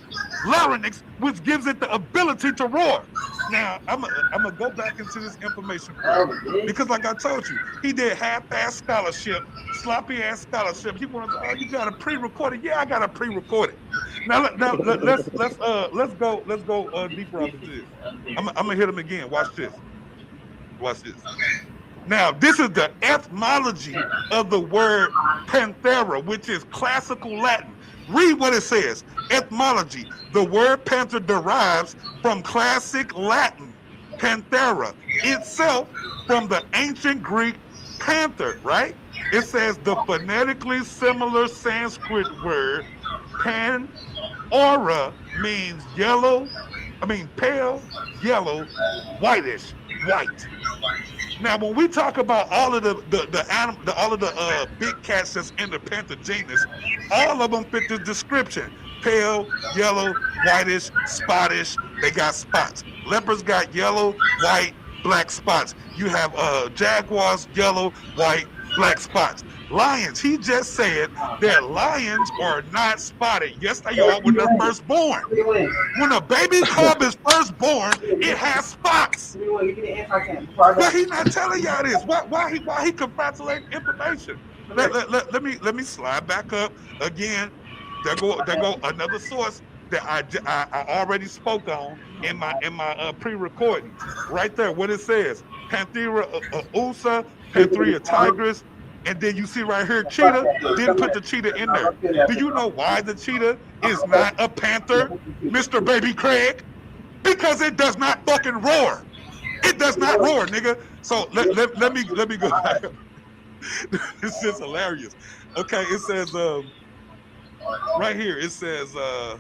larynx, which gives it the ability to roar. Now, I'm gonna go back into this information for you because, like I told you, he did half-ass scholarship, sloppy-ass scholarship. He wanted, oh, you got a pre-recorded? Yeah, I got a pre-recorded. Now, let's go deeper into this. I'm gonna hit him again. Watch this. Watch this. Now, this is the etymology of the word panthera, which is classical Latin. Read what it says. Etymology. The word panther derives from classic Latin, panthera, itself from the ancient Greek panther, right? It says the phonetically similar Sanskrit word pan-aura means pale, yellow, whitish, white. Now, when we talk about all of the big cats that's in the panther genus, all of them fit this description: pale, yellow, whitish, spottish. They got spots. Leopards got yellow, white, black spots. You have jaguars, yellow, white, black spots. Lions, he just said that lions are not spotted. Yes, they are when they're first born. When a baby cub is first born, it has spots. But he's not telling y'all this. Why he congratulating information? Let me slide back up again. There go another source that I already spoke on in my pre-recordings. Right there, what it says: Panthera usa, Panthera tigris. And then you see right here, cheetah, didn't put the cheetah in there. Do you know why the cheetah is not a panther, Mr. Baby Craig? Because it does not fucking roar. It does not roar, nigga. So let me go back. It's just hilarious. Okay, it says right here, it says the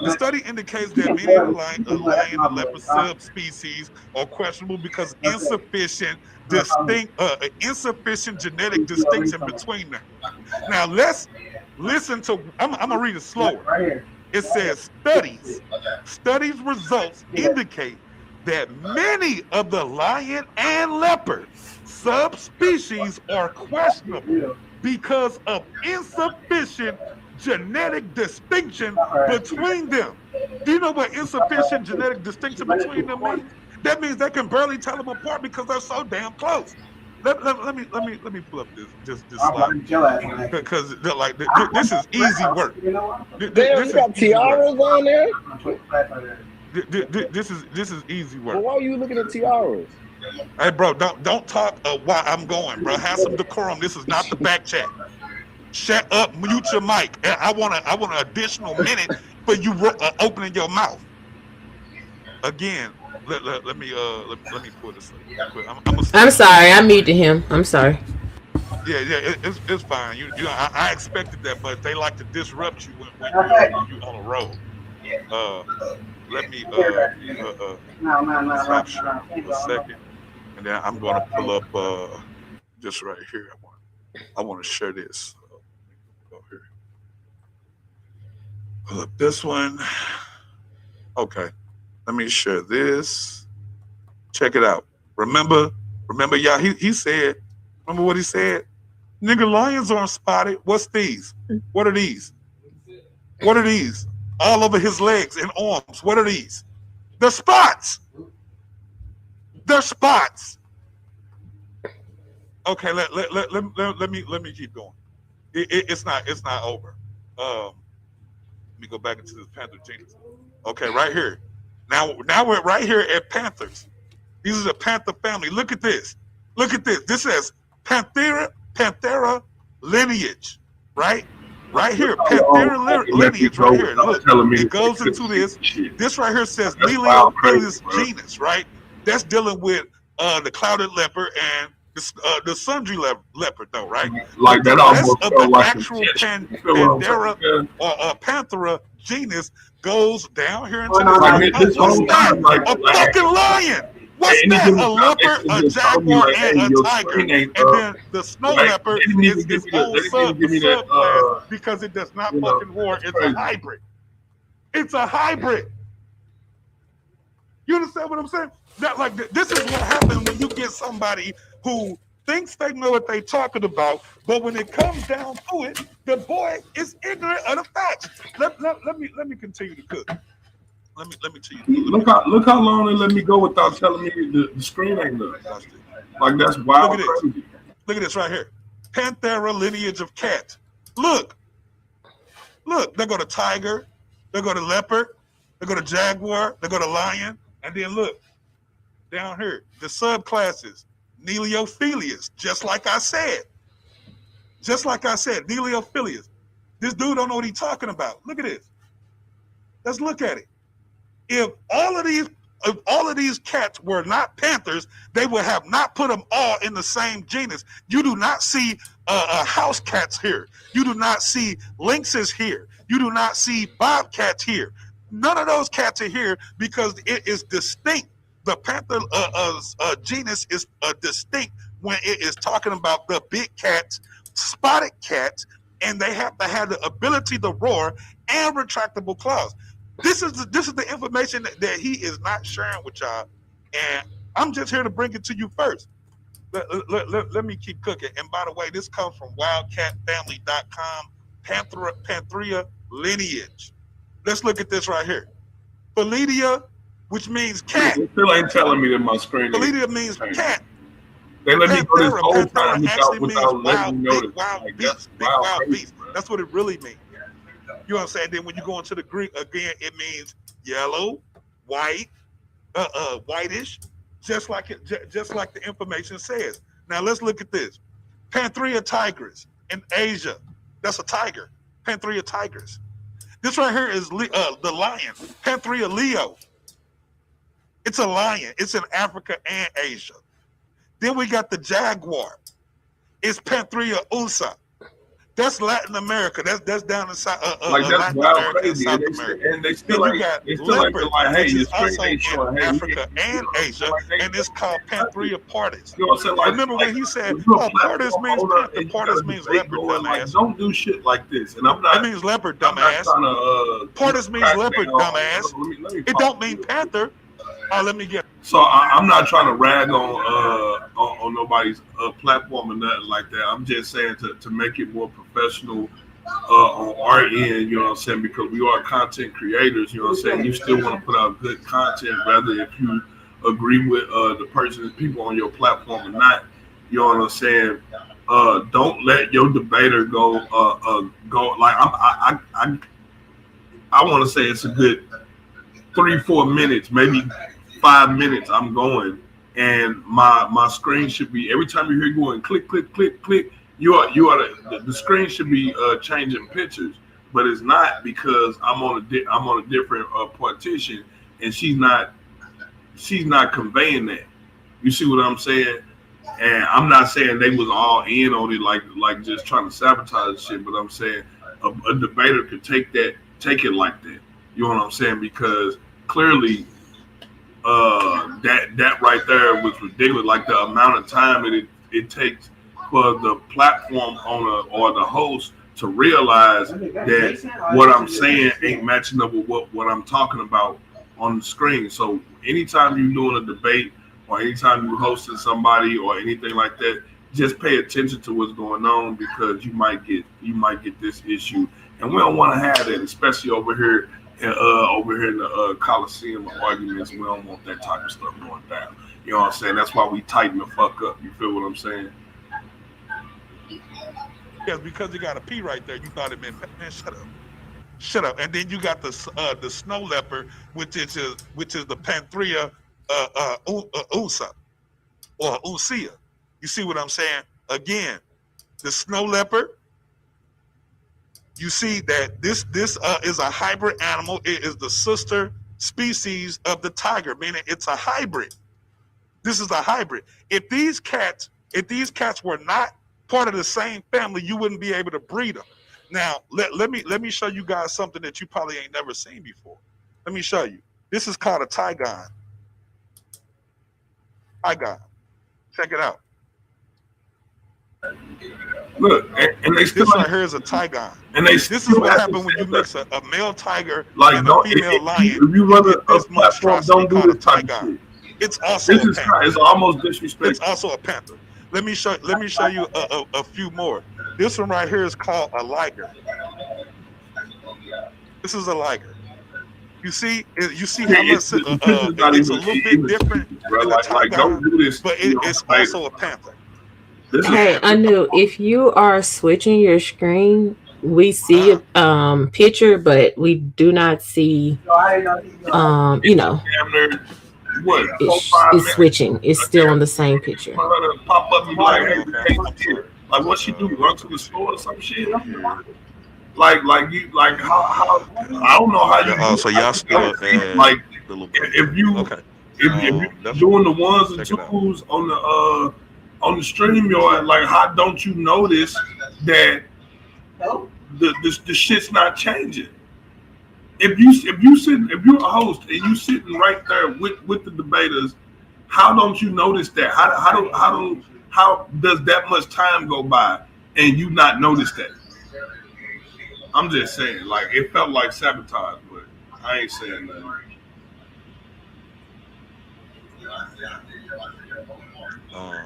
study indicates that many of the lion and leopard subspecies are questionable because insufficient genetic distinction between them. Now let's listen to. I'm gonna read it slower. It says studies results indicate that many of the lion and leopard subspecies are questionable because of insufficient genetic distinction between them. Do you know what insufficient genetic distinction between them means? That means they can barely tell them apart because they're so damn close. Let me pull up this slide because like this is easy work. Damn, you got tiaras on there. This is easy work. Well, why are you looking at tiaras? Hey, bro, don't talk while I'm going, bro. Have some decorum. This is not the back chat. Shut up, mute your mic. I want an additional minute for you opening your mouth. Again, let me pull this up. I'm sorry, I muted him. I'm sorry. Yeah, it's fine. You know, I expected that, but they like to disrupt you when you on a roll. Let me stop for a second, and then I'm gonna pull up just right here. I want to share this. Here. Pull up this one. Okay, let me share this. Check it out. Remember, y'all. He said. Remember what he said? Nigga, lions aren't spotted. What's these? What are these? What are these? All over his legs and arms. What are these? They're spots. They're spots. Okay, let me keep going. It's not over. Let me go back into this panther genus. Okay, right here. Now we're right here at panthers. These are the panther family. Look at this. Look at this. This says Panthera lineage, right? Right here, Panthera lineage, right here. Look, it goes into this. This right here says Leliopilus genus, right? That's dealing with the clouded leopard and the sundry leopard, though, right? Like that almost of the like actual Panthera or Panthera genus goes down here into this. What's that? A fucking lion. What's that? A leopard, a jaguar, and a tiger. And then the snow leopard is its own subclass because it does not fucking roar. It's a hybrid. It's a hybrid. You understand what I'm saying? This is what happens when you get somebody who thinks they know what they're talking about, but when it comes down to it, the boy is ignorant of the facts. Let me continue to cook. Let me tell you. Look how long they let me go without telling me the screen ain't up. Like that's wild. Look at this. Look at this right here. Panthera lineage of cat. Look. They go to tiger. They go to leopard. They go to jaguar. They go to lion. And then look down here, the subclasses, Neleophilius. Just like I said, Neleophilius. This dude don't know what he's talking about. Look at this. Let's look at it. If all of these cats were not panthers, they would have not put them all in the same genus. You do not see house cats here. You do not see lynxes here. You do not see bobcats here. None of those cats are here because it is distinct. The panther genus is distinct when it is talking about the big cats, spotted cats, and they have to have the ability to roar and retractable claws. This is the information that he is not sharing with y'all, and I'm just here to bring it to you first. Let me keep cooking. And by the way, this comes from wildcatfamily.com, Panthera lineage. Let's look at this right here. Felidia, which means cat. They still ain't telling me that my screen. Felidia means cat. They let me go this whole time without letting me know big wild beast. That's what it really means. You know what I'm saying? Then when you go into the Greek again, it means yellow, white, whitish, just like the information says. Now let's look at this. Panthera tigris in Asia. That's a tiger. Panthera tigris. This right here is the lion. Panthera leo. It's a lion. It's in Africa and Asia. Then we got the jaguar. It's Panthera ursa. That's Latin America. That's down in Latin America and South America. And they still ain't leopard, like, hey, which your is screen also ain't showing. in Hey, Africa and Asia, and it's called Panthera pardus. You know what I'm saying? Like, remember when he said, pardus means panther, pardus means leopard, dumbass. Like, don't do shit like this. And I'm not. That means leopard, dumbass. Pardus means leopard, dumbass. It don't mean panther. Let me get. So I'm not trying to rag on nobody's platform or nothing like that. I'm just saying to make it more professional on our end, you know what I'm saying? Because we are content creators, you know what I'm saying? You still want to put out good content, whether if you agree with the person, people on your platform or not. You know what I'm saying? Don't let your debater go like I want to say it's a good 3-4 minutes, maybe 5 minutes. I'm going, and my screen should be every time you hear going click click click click. The screen should be changing pictures, but it's not because I'm on a different partition, and she's not conveying that. You see what I'm saying? And I'm not saying they was all in on it like just trying to sabotage shit, but I'm saying a debater could take it like that. You know what I'm saying? Because clearly, that right there was ridiculous. Like the amount of time it takes for the platform owner or the host to realize that what I'm saying ain't matching up with what I'm talking about on the screen. So anytime you're doing a debate or anytime you're hosting somebody or anything like that, just pay attention to what's going on, because you might get this issue, and we don't want to have that, especially over here in the Coliseum of arguments. We don't want that type of stuff going down. You know what I'm saying? That's why we tighten the fuck up. You feel what I'm saying? Yes, because you got a P right there. You thought it meant, man, shut up. And then you got the snow leopard, which is the Panthera ursa or ursia. You see what I'm saying? Again, the snow leopard. You see that this is a hybrid animal. It is the sister species of the tiger, meaning it's a hybrid. This is a hybrid. If these cats were not part of the same family, you wouldn't be able to breed them. Now, let me show you guys something that you probably ain't never seen before. Let me show you. This is called a tigon. Tigon. Check it out. Look, and they still this right here is a tigon. And this is what happens when you mix a male tiger like and a female lion. If you run a platform, don't do this type of shit. It's also This a is panther. it's almost It's disrespectful. also a panther. Let me show you a few more. This one right here is called a liger. This is a liger. You see how much The picture's not it's a even little bit even different stupid, bro. than the Like don't Tygon, do this. but You know, it's like also a panther. this is Hey, Anu, if you are switching your screen, we see a picture, but we do not see you know, damn near what it's 4 5 minutes. switching. It's still on the same picture. For her to pop up and be like, hey, we Okay, can't I'm see it. sorry. Like what she do? Run to Let the me see. store or some shit? Here. Like you like how I don't know how Yeah, you do so how y'all you don't still see at like the little buddy if page. you Okay. if you That's doing the ones and check it out. twos on the stream yard, like how don't you notice that the shit's not changing? If you're a host and you sitting right there with the debaters, how don't you notice that? How does that much time go by and you not notice that? I'm just saying, like it felt like sabotage, but I ain't saying nothing. Um,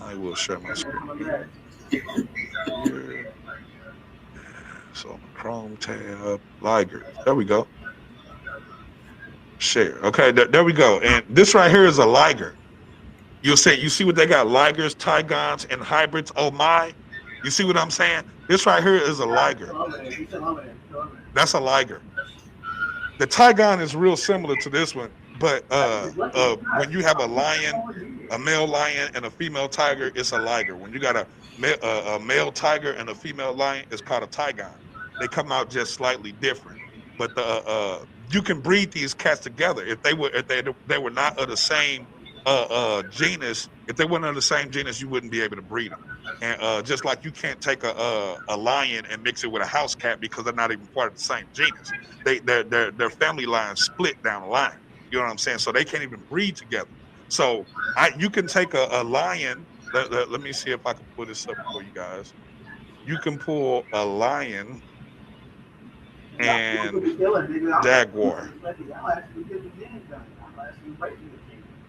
I will share my screen here. So on the Chrome tab, Ligers. There we go. Share. Okay, there we go. And this right here is a liger. You'll say, you see what they got? Ligers, Tigons, and hybrids. Oh my. You see what I'm saying? This right here is a liger. That's a liger. The Tigon is real similar to this one, but when you have a lion, a male lion, and a female tiger, it's a liger. When you got a male tiger and a female lion, it's called a Tigon. They come out just slightly different, but you can breed these cats together if they were not of the same genus. If they weren't of the same genus, you wouldn't be able to breed them. And just like you can't take a lion and mix it with a house cat because they're not even part of the same genus. Their family line split down the line. You know what I'm saying? So they can't even breed together. So you can take a lion. Let me see if I can pull this up for you guys. You can pull a lion and jaguar,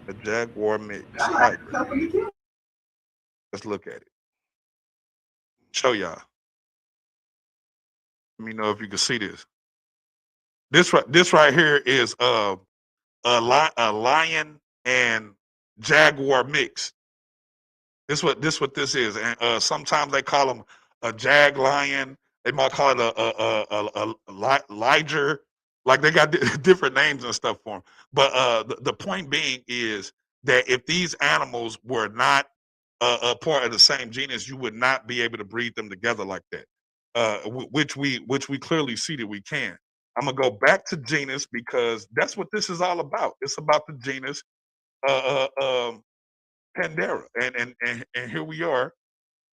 a jaguar mix hybrid. Let's look at it. Show y'all. Let me know if you can see this. This right here is a lion and jaguar mix. This what this is, and sometimes they call them a jag lion. They might call it a liger. Like they got different names and stuff for them. But the point being is that if these animals were not a part of the same genus, you would not be able to breed them together like that. Which we clearly see that we can. I'm gonna go back to genus because that's what this is all about. It's about the genus Pandera, and here we are.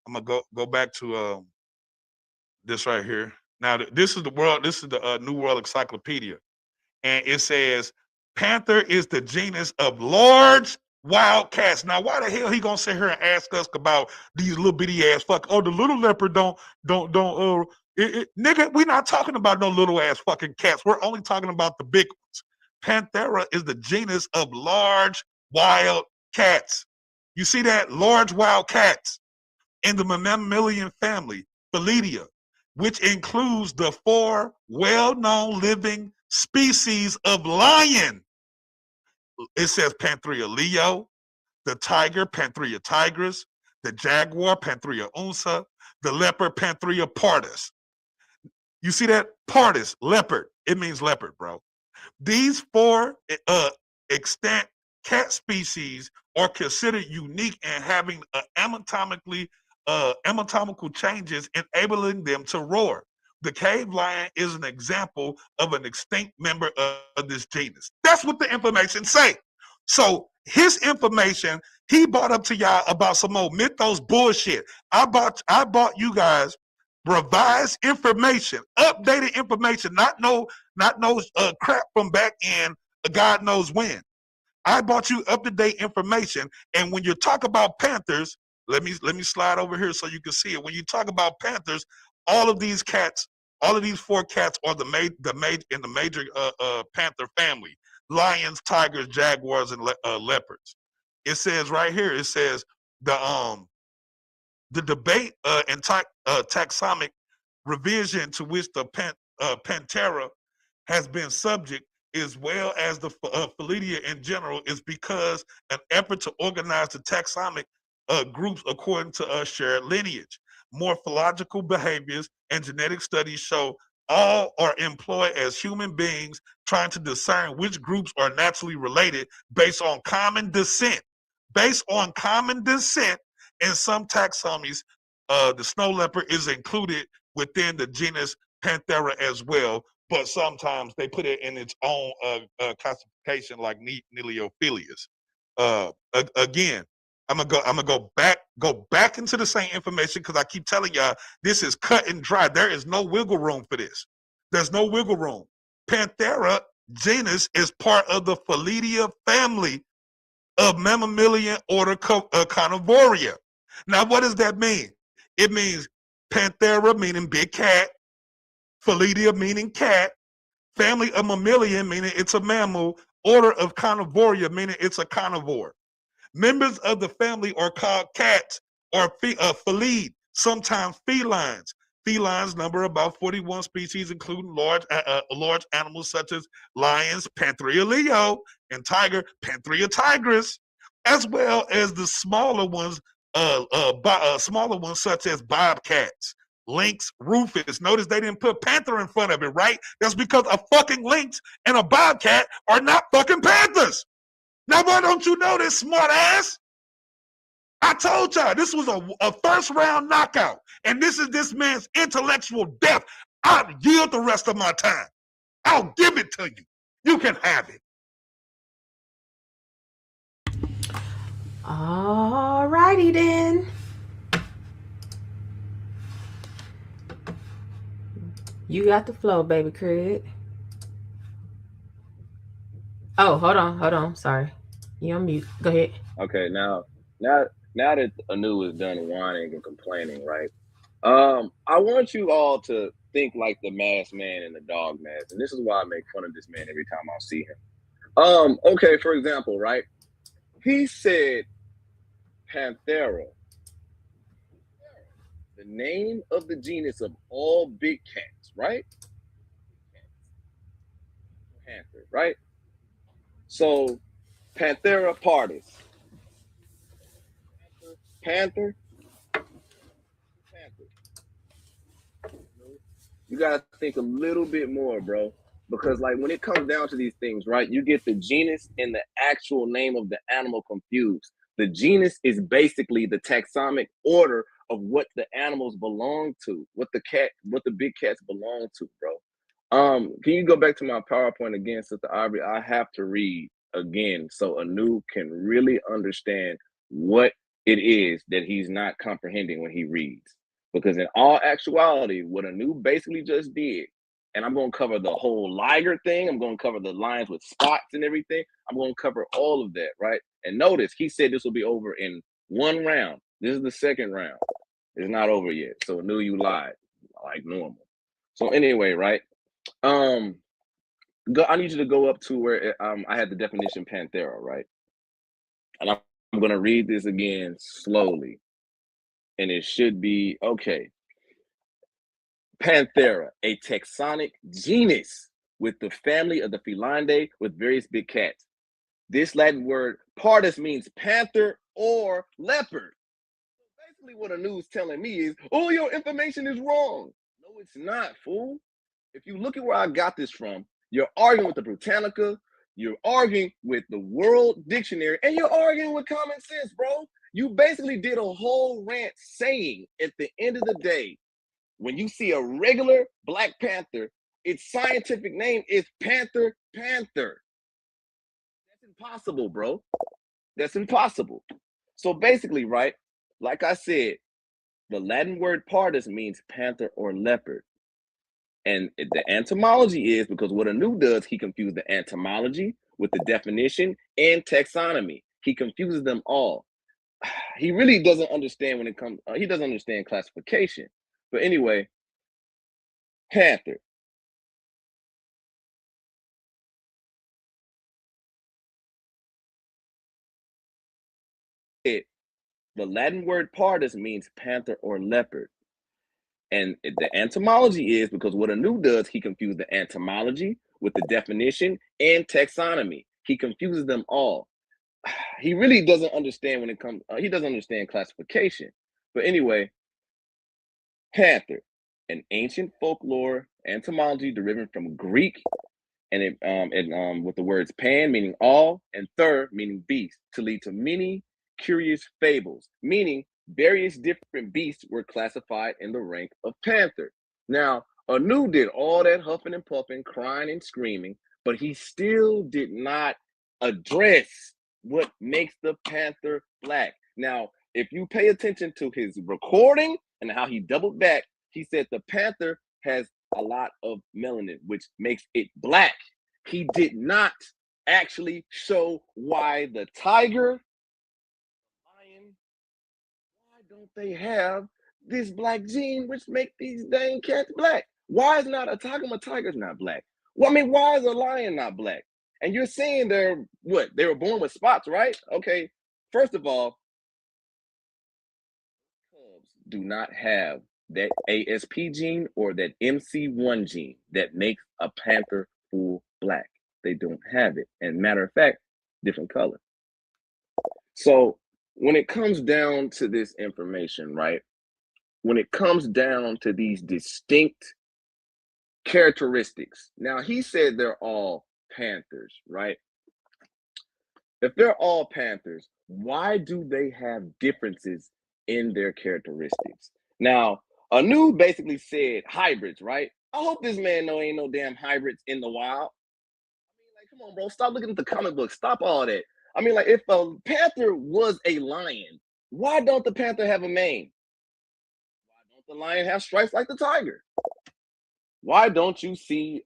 I'm gonna go back to this right here. Now this is the world. This is the New World Encyclopedia, and it says panther is the genus of large wild cats. Now, why the hell he gonna sit here and ask us about these little bitty ass fuck? Oh, the little leopard don't. Nigga, we're not talking about no little ass fucking cats. We're only talking about the big ones. Panthera is the genus of large wild cats. You see that? Large wild cats in the mammalian family, Felidae, which includes the 4 well-known living species of lion. It says Panthera leo, the tiger, Panthera tigris, the jaguar, Panthera unsa, the leopard, Panthera pardus. You see that? Pardus, leopard. It means leopard, bro. These 4 extant cat species are considered unique and having anatomical changes enabling them to roar. The cave lion is an example of an extinct member of this genus. That's what the information say. So his information he brought up to y'all about some old mythos bullshit. I bought you guys revised information, updated information, not no crap from back in God knows when. I brought you up to date information, and when you talk about panthers, let me slide over here so you can see it. When you talk about panthers, all of these cats, all of these 4 cats are the major panther family. lions, tigers, jaguars, and leopards. It says right here, it says the debate and taxonomic revision to which the Pantera has been subject, as well as the Felidae in general, is because an effort to organize the taxonomic groups according to a shared lineage. Morphological behaviors and genetic studies show all are employed as human beings trying to discern which groups are naturally related based on common descent. Based on common descent, in some taxonomies, the snow leopard is included within the genus Panthera as well, but sometimes they put it in its own classification, like Neleophilius. Again, I'm gonna go back into the same information because I keep telling y'all this is cut and dry. There is no wiggle room for this. There's no wiggle room. Panthera genus is part of the Felidae family of mammalian order Carnivoria. Now, what does that mean? It means Panthera meaning big cat, Felidae meaning cat, family of mammalian meaning it's a mammal, order of Carnivoria meaning it's a carnivore. Members of the family are called cats or felidae, sometimes felines. Felines number about 41 species, including large animals such as lions, Panthera leo, and tiger, Panthera tigris, as well as the smaller ones such as bobcats, lynx, rufus. Notice they didn't put panther in front of it, right? That's because a fucking lynx and a bobcat are not fucking panthers. Now, why don't you know this, smart ass? I told y'all this was a first round knockout, and this is this man's intellectual death. I'll yield the rest of my time. I'll give it to you. You can have it. All righty then. You got the flow, baby Craig. Oh, hold on. Sorry. You on mute. Go ahead. Okay, now that Anu is done whining and complaining, right? I want you all to think like the masked man in the dog mask, and this is why I make fun of this man every time I see him. Okay, for example, right? He said Panthera, the name of the genus of all big cats, right? Panther, right? So Panthera pardus. Panther. You gotta think a little bit more, bro. Because like when it comes down to these things, right? You get the genus and the actual name of the animal confused. The genus is basically the taxonomic order of what the animals belong to, what the big cats belong to, bro. Can you go back to my PowerPoint again, Sister Aubrey? I have to read again so Anu can really understand what it is that he's not comprehending when he reads. Because in all actuality, what Anu basically just did, and I'm going to cover the whole liger thing. I'm going to cover the lions with spots and everything. I'm going to cover all of that, right? And notice, he said this will be over in one round. This is the second round. It's not over yet. So Anu, you lied, like normal. So anyway, right? I need you to go up to where I had the definition Panthera, right? And I'm going to read this again slowly. And it should be, okay. Panthera, a taxonic genus with the family of the Felidae with various big cats. This Latin word pardus means panther or leopard. Basically what Anu is telling me is, oh, your information is wrong. No, it's not, fool. If you look at where I got this from, you're arguing with the Britannica, you're arguing with the World Dictionary, and you're arguing with common sense, bro. You basically did a whole rant saying at the end of the day, when you see a regular black panther, its scientific name is panther. That's impossible, bro. That's impossible. So basically, right, like I said, the Latin word pardus means panther or leopard. And the etymology is because what Anu does, he confused the etymology with the definition and taxonomy. He confuses them all. He really doesn't understand when it comes, he doesn't understand classification. But anyway, panther. the Latin word pardus means panther or leopard. And the etymology is because what Anu does, he confused the etymology with the definition and taxonomy. He confuses them all. He really doesn't understand when it comes, he doesn't understand classification. But anyway, panther, an ancient folklore etymology deriving from Greek, and with the words pan meaning all and thur meaning beast, to lead to many curious fables, meaning various different beasts were classified in the rank of panther. Now, Anu did all that huffing and puffing, crying and screaming, but he still did not address what makes the panther black. Now, if you pay attention to his recording and how he doubled back, he said the panther has a lot of melanin, which makes it black. He did not actually show why the tiger, lion, why don't they have this black gene which make these dang cats black? Why is not a tiger? My tiger's not black. Well, I mean, why is a lion not black? And you're saying they're what? They were born with spots, right? Okay. First of all, cubs do not have that ASP gene or that MC1 gene that makes a panther full black. They don't have it. And matter of fact, different color. So when it comes down to this information, right? When it comes down to these distinct characteristics, now he said they're all panthers, right? If they're all panthers, why do they have differences in their characteristics? Now, Anu basically said hybrids, right? I hope this man know ain't no damn hybrids in the wild. I mean, like, come on, bro. Stop looking at the comic book. Stop all that. I mean, like, if a panther was a lion, why don't the panther have a mane? Why don't the lion have stripes like the tiger? Why don't you see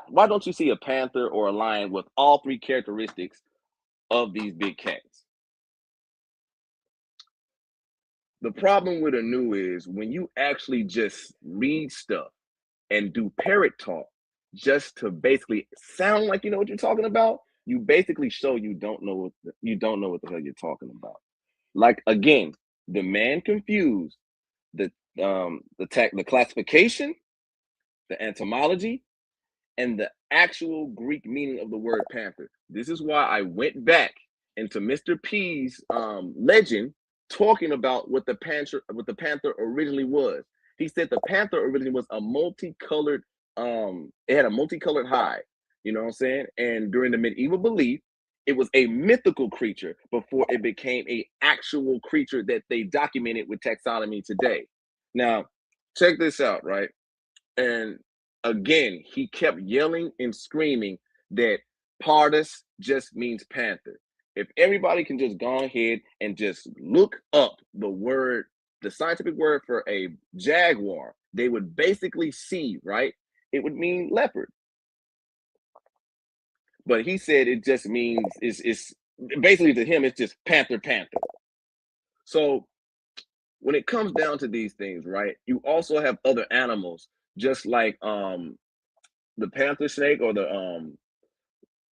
why don't you see a panther or a lion with all three characteristics of these big cats? The problem with Anu is when you actually just read stuff and do parrot talk just to basically sound like you know what you're talking about, you basically show you don't know what the hell you're talking about. Like again, the man confused the classification, the etymology, and the actual Greek meaning of the word panther. This is why I went back into Mr. P's legend, talking about what the panther originally was. He said the panther originally was a multicolored, it had a multicolored hide, you know what I'm saying? And during the medieval belief, it was a mythical creature before it became a actual creature that they documented with taxonomy today. Now, check this out, right? And again, he kept yelling and screaming that pardus just means panther. If everybody can just go ahead and just look up the scientific word for a jaguar, they would basically see, right? It would mean leopard. But he said it just means, it's basically to him, it's just panther. So when it comes down to these things, right, you also have other animals, just like the panther snake, or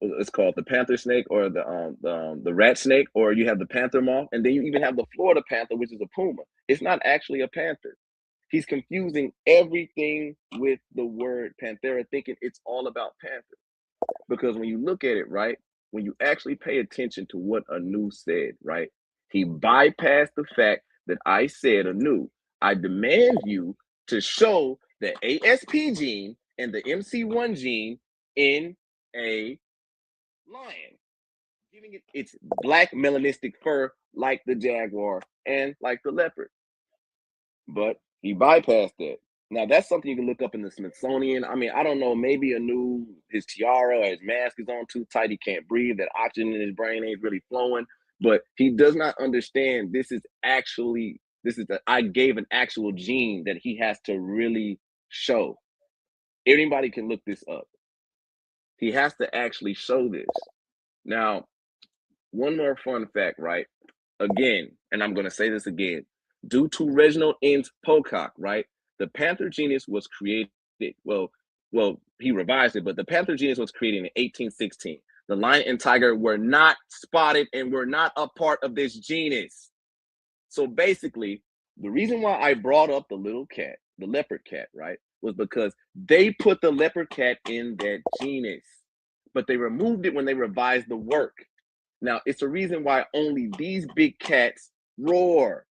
it's called the panther snake, or the rat snake, or you have the panther moth, and then you even have the Florida panther, which is a puma. It's not actually a panther. He's confusing everything with the word panthera, thinking it's all about panther. Because when you look at it, right, when you actually pay attention to what Anu said, right, he bypassed the fact that I said, Anu, I demand you to show the ASP gene and the MC1 gene in a lion, giving it its black melanistic fur like the jaguar and like the leopard. But he bypassed that. Now that's something you can look up in the Smithsonian. I mean, I don't know, maybe his tiara or his mask is on too tight, he can't breathe, that oxygen in his brain ain't really flowing, but he does not understand I gave an actual gene that he has to really show. Anybody can look this up. He has to actually show this. Now, one more fun fact, right? Again, and I'm going to say this again, due to Reginald N. Pocock, right? The panther genus was created, well, he revised it, but the panther genus was created in 1816. The lion and tiger were not spotted and were not a part of this genus. So basically, the reason why I brought up the little cat, the leopard cat, right, was because they put the leopard cat in that genus, but they removed it when they revised the work. Now, it's a reason why only these big cats roar.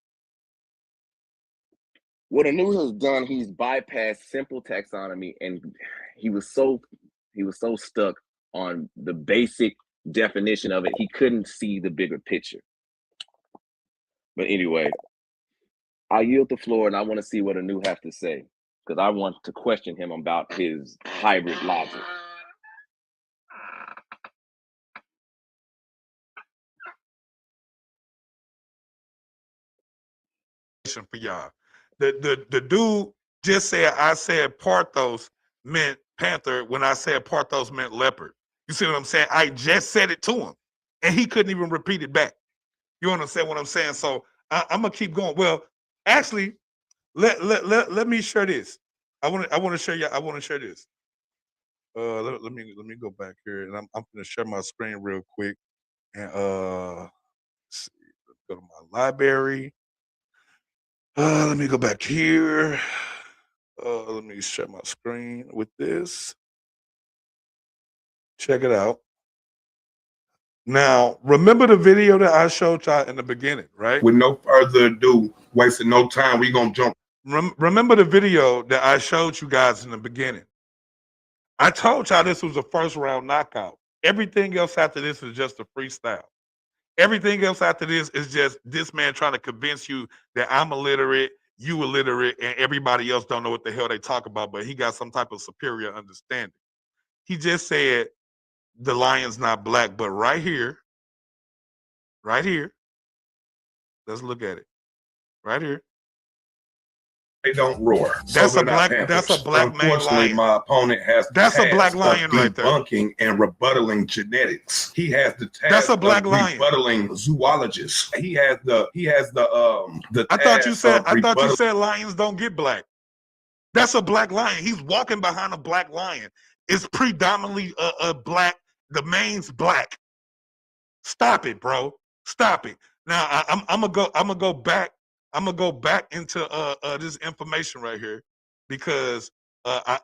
What Anu has done, he's bypassed simple taxonomy, and he was so stuck on the basic definition of it, he couldn't see the bigger picture. But anyway, I yield the floor, and I want to see what Anu has to say, because I want to question him about his hybrid logic. For y'all, the dude just said I said Parthos meant panther when I said Parthos meant leopard. You see what I'm saying? I just said it to him, and he couldn't even repeat it back. You understand what I'm saying? So I'm gonna keep going. Well, actually, let me share this. I want to share you. I want to share this. Let me go back here, and I'm gonna share my screen real quick. And let's see, let's go to my library. Let me go back here. Let me share my screen with this. Check it out. Now, remember the video that I showed y'all in the beginning, right? With no further ado, wasting no time, we gonna jump. Remember the video that I showed you guys in the beginning. I told y'all this was a first round knockout. Everything else after this is just a freestyle. Everything else after this is just this man trying to convince you that I'm illiterate, you illiterate, and everybody else don't know what the hell they talk about, but he got some type of superior understanding. He just said the lion's not black, but right here, let's look at it. Right here. They don't roar. That's a black maned lion. My opponent has that's a black lion right there. Debunking and rebuttaling genetics. He has the task that's a black of lion. Rebuttaling zoologists. He has the I thought you said lions don't get black. That's a black lion. He's walking behind a black lion. It's predominantly a black. The mane's black. Stop it, bro. Stop it. Now I'm gonna go back. I'm gonna go back into this information right here because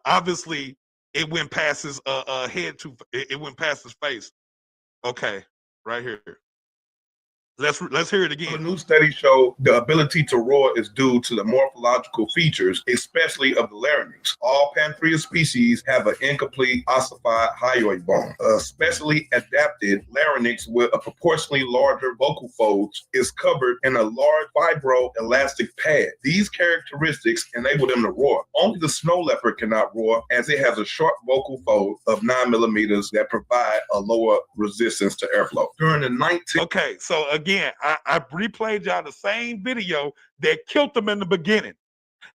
obviously it went past his head to it went past his face. Okay, right here. Let's hear it again. A new study showed the ability to roar is due to the morphological features, especially of the larynx. All Panthera species have an incomplete ossified hyoid bone. A specially adapted larynx with a proportionally larger vocal folds is covered in a large fibroelastic pad. These characteristics enable them to roar. Only the snow leopard cannot roar, as it has a short vocal fold of 9 millimeters that provide a lower resistance to airflow. During the 19th... Okay, so again, I replayed y'all the same video that killed them in the beginning.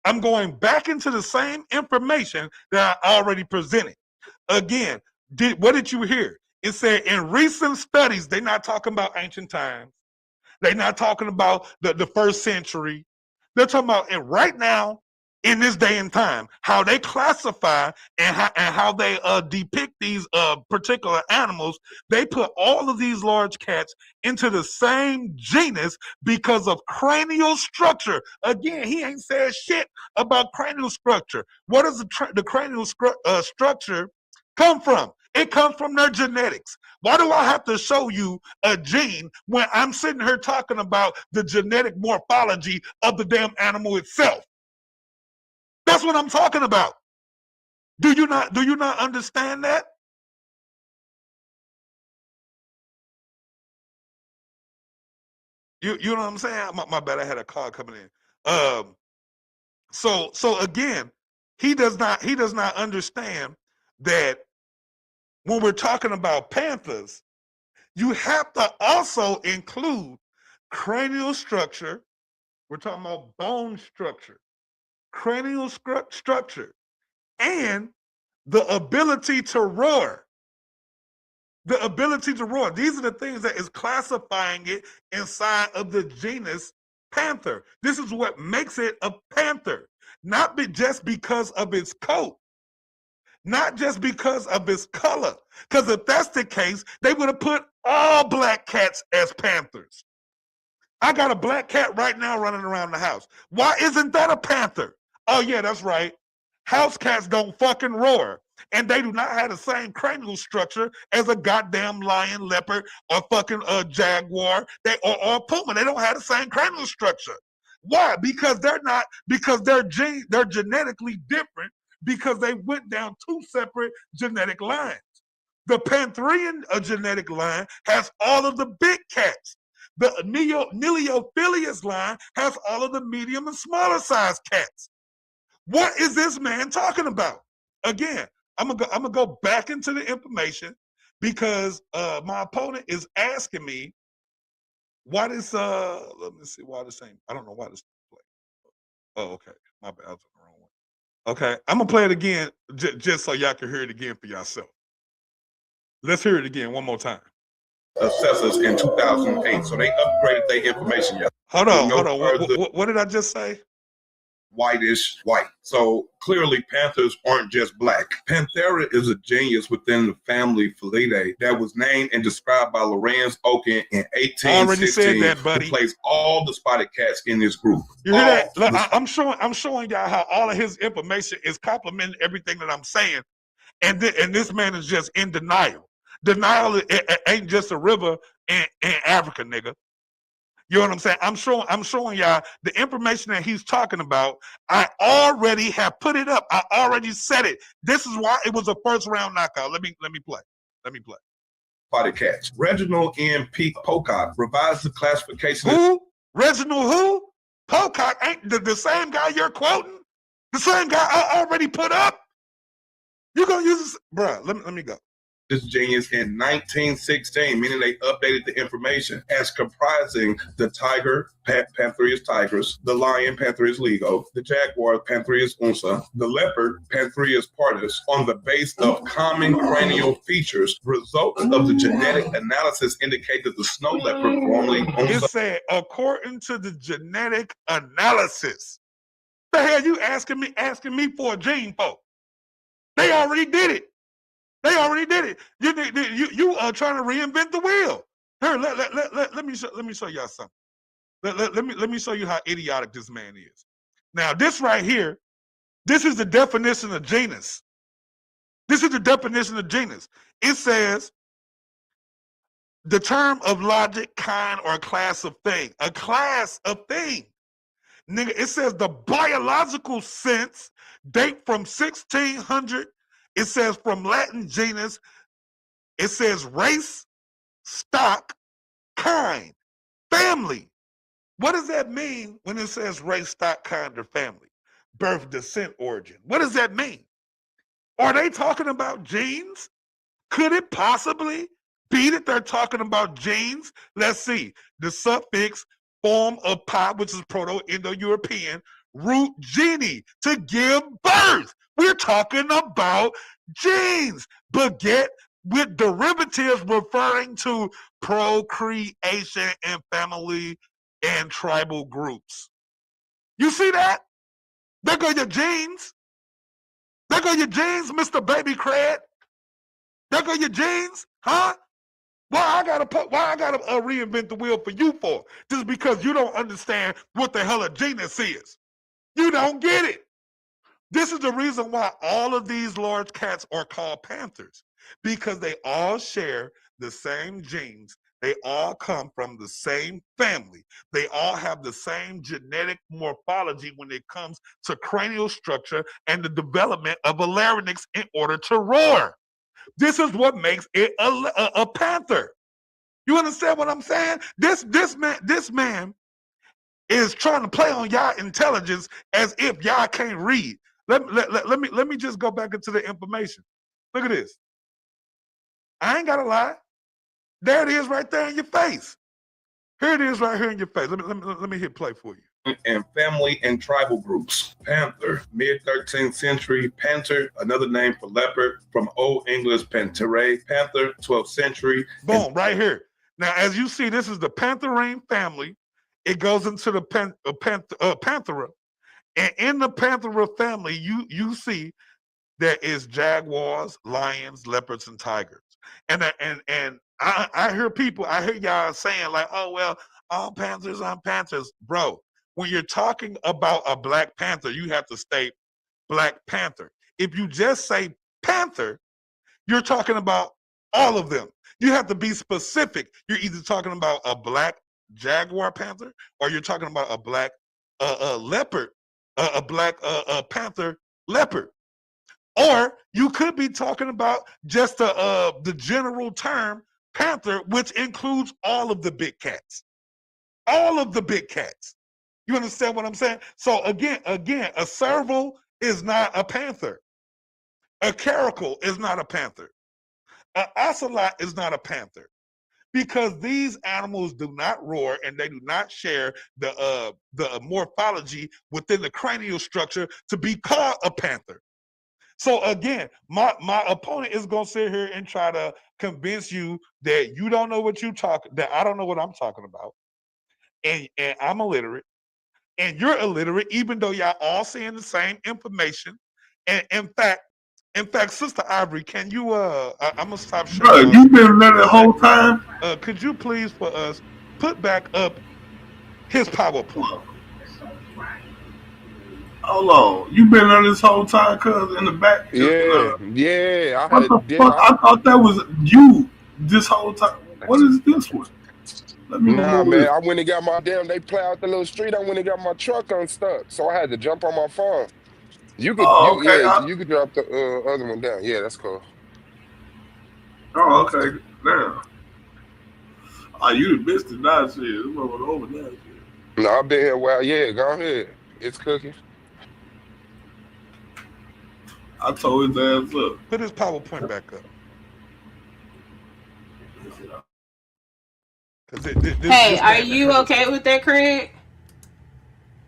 I'm going back into the same information that I already presented. Again, what did you hear? It said in recent studies, they're not talking about ancient times. They're not talking about the first century. They're talking about it right now, in this day and time, how they classify and how they depict these particular animals. They put all of these large cats into the same genus because of cranial structure. Again, he ain't said shit about cranial structure. What does the cranial structure come from? It comes from their genetics. Why do I have to show you a gene when I'm sitting here talking about the genetic morphology of the damn animal itself? That's what I'm talking about. Do you not understand that? You know what I'm saying? My bad, I had a call coming in. So again, he does not understand that when we're talking about panthers, you have to also include cranial structure. We're talking about bone structure, cranial structure, and the ability to roar. The ability to roar. These are the things that is classifying it inside of the genus panther. This is what makes it a panther, not just because of its coat. not just because of his color. Because if that's the case, they would have put all black cats as panthers. I got a black cat right now running around the house. Why isn't that a panther? Oh, yeah, that's right. House cats don't fucking roar. And they do not have the same cranial structure as a goddamn lion, leopard, or fucking jaguar or puma. They don't have the same cranial structure. Why? Because they're genetically different because they went down two separate genetic lines. The Pantherian genetic line has all of the big cats. The Neleophilius line has all of the medium and smaller sized cats. What is this man talking about? Again, I'm gonna go back into the information because my opponent is asking me why this let me see why this ain't. I don't know why this play. Oh, okay. My bad. I was on the wrong one. Okay, I'm gonna play it again just so y'all can hear it again for yourself. Let's hear it again one more time. Assessors in 2008, so they upgraded their information. Hold on. What did I just say? Whitish white. So clearly panthers aren't just black. Panthera is a genius within the family Felidae that was named and described by Lorenz Oken in 1816. Already said that, buddy. He placed all the spotted cats in this group. You hear that? Look, I'm showing y'all how all of his information is complementing everything that I'm saying. And this man is just in denial. Denial it ain't just a river in Africa, nigga. You know what I'm saying? I'm showing y'all the information that he's talking about. I already have put it up. I already said it. This is why it was a first round knockout. Let me play. Spotted cats. Reginald N. P. Pocock revised the classification. Who? Reginald who? Pocock ain't the same guy you're quoting? The same guy I already put up? You're gonna use this, bruh. Let me go. This genius in 1916, meaning they updated the information as comprising the tiger, Pantherius tigris, the lion, Pantherius ligo, the jaguar, Pantherius unsa, the leopard, Pantherius pardus, on the base of common cranial features. Results of the genetic analysis indicate that the snow leopard formerly unsa. It said, according to the genetic analysis. The hell you asking me for a gene for? They already did it. They already did it. You are trying to reinvent the wheel. Here, let me show y'all something. Let me show you how idiotic this man is. Now, this right here, this is the definition of genus. This is the definition of genus. It says the term of logic, kind, or class of thing. A class of thing. Nigga, it says the biological sense date from 1600. It says from Latin genus, it says race, stock, kind, family. What does that mean when it says race, stock, kind, or family? Birth, descent, origin. What does that mean? Are they talking about genes? Could it possibly be that they're talking about genes? Let's see. The suffix form of pi, which is Proto-Indo-European, root genie, to give birth. We're talking about genes, beget with derivatives referring to procreation and family and tribal groups. You see that? There go your genes. There go your genes, Mr. Baby Cred. There go your genes, huh? Why I gotta reinvent the wheel for you for? Just because you don't understand what the hell a genus is. You don't get it. This is the reason why all of these large cats are called panthers, because they all share the same genes. They all come from the same family. They all have the same genetic morphology when it comes to cranial structure and the development of a larynx in order to roar. This is what makes it a panther. You understand what I'm saying? This man is trying to play on y'all intelligence as if y'all can't read. Let me just go back into the information. Look at this. I ain't gotta lie. There it is right there in your face. Here it is right here in your face. Let me hit play for you. And family and tribal groups. Panther, mid-13th century. Panther, another name for leopard, from Old English pantere, panther, 12th century. Boom, right here. Now, as you see, this is the pantherine family. It goes into the Panthera. And in the Panthera family, you see there is jaguars, lions, leopards, and tigers. And I hear people, I hear y'all saying like, oh well, all panthers are panthers, bro. When you're talking about a black panther, you have to state Black Panther. If you just say panther, you're talking about all of them. You have to be specific. You're either talking about a black jaguar panther, or you're talking about a black leopard, a black panther leopard. Or you could be talking about just the general term panther, which includes all of the big cats. All of the big cats. You understand what I'm saying? So again, a serval is not a panther. A caracal is not a panther. An ocelot is not a panther, because these animals do not roar and they do not share the morphology within the cranial structure to be called a panther. So again, my opponent is gonna sit here and try to convince you that you don't know what that I don't know what I'm talking about, and I'm illiterate, and you're illiterate, even though y'all all saying the same information. And in fact, Sister Ivory, can you I'm gonna stop sharing. Bro, you been there the whole time. Could you please for us put back up his PowerPoint? Hold on, you been there this whole time, cuz in the back. Yeah. What the fuck? I thought that was you this whole time. What is this one? Let me Nah, remove man, it. I went and got my they plowed the little street. I went and got my truck unstuck, so I had to jump on my phone. You could drop the other one down. Yeah, that's cool. Oh, okay. Damn. Oh, you missed it now, shit. This one was over now, shit. No, I've been here a while. Yeah, go ahead. It's cooking. I told his ass up. Put his PowerPoint back up. Hey, are you okay with that, Craig?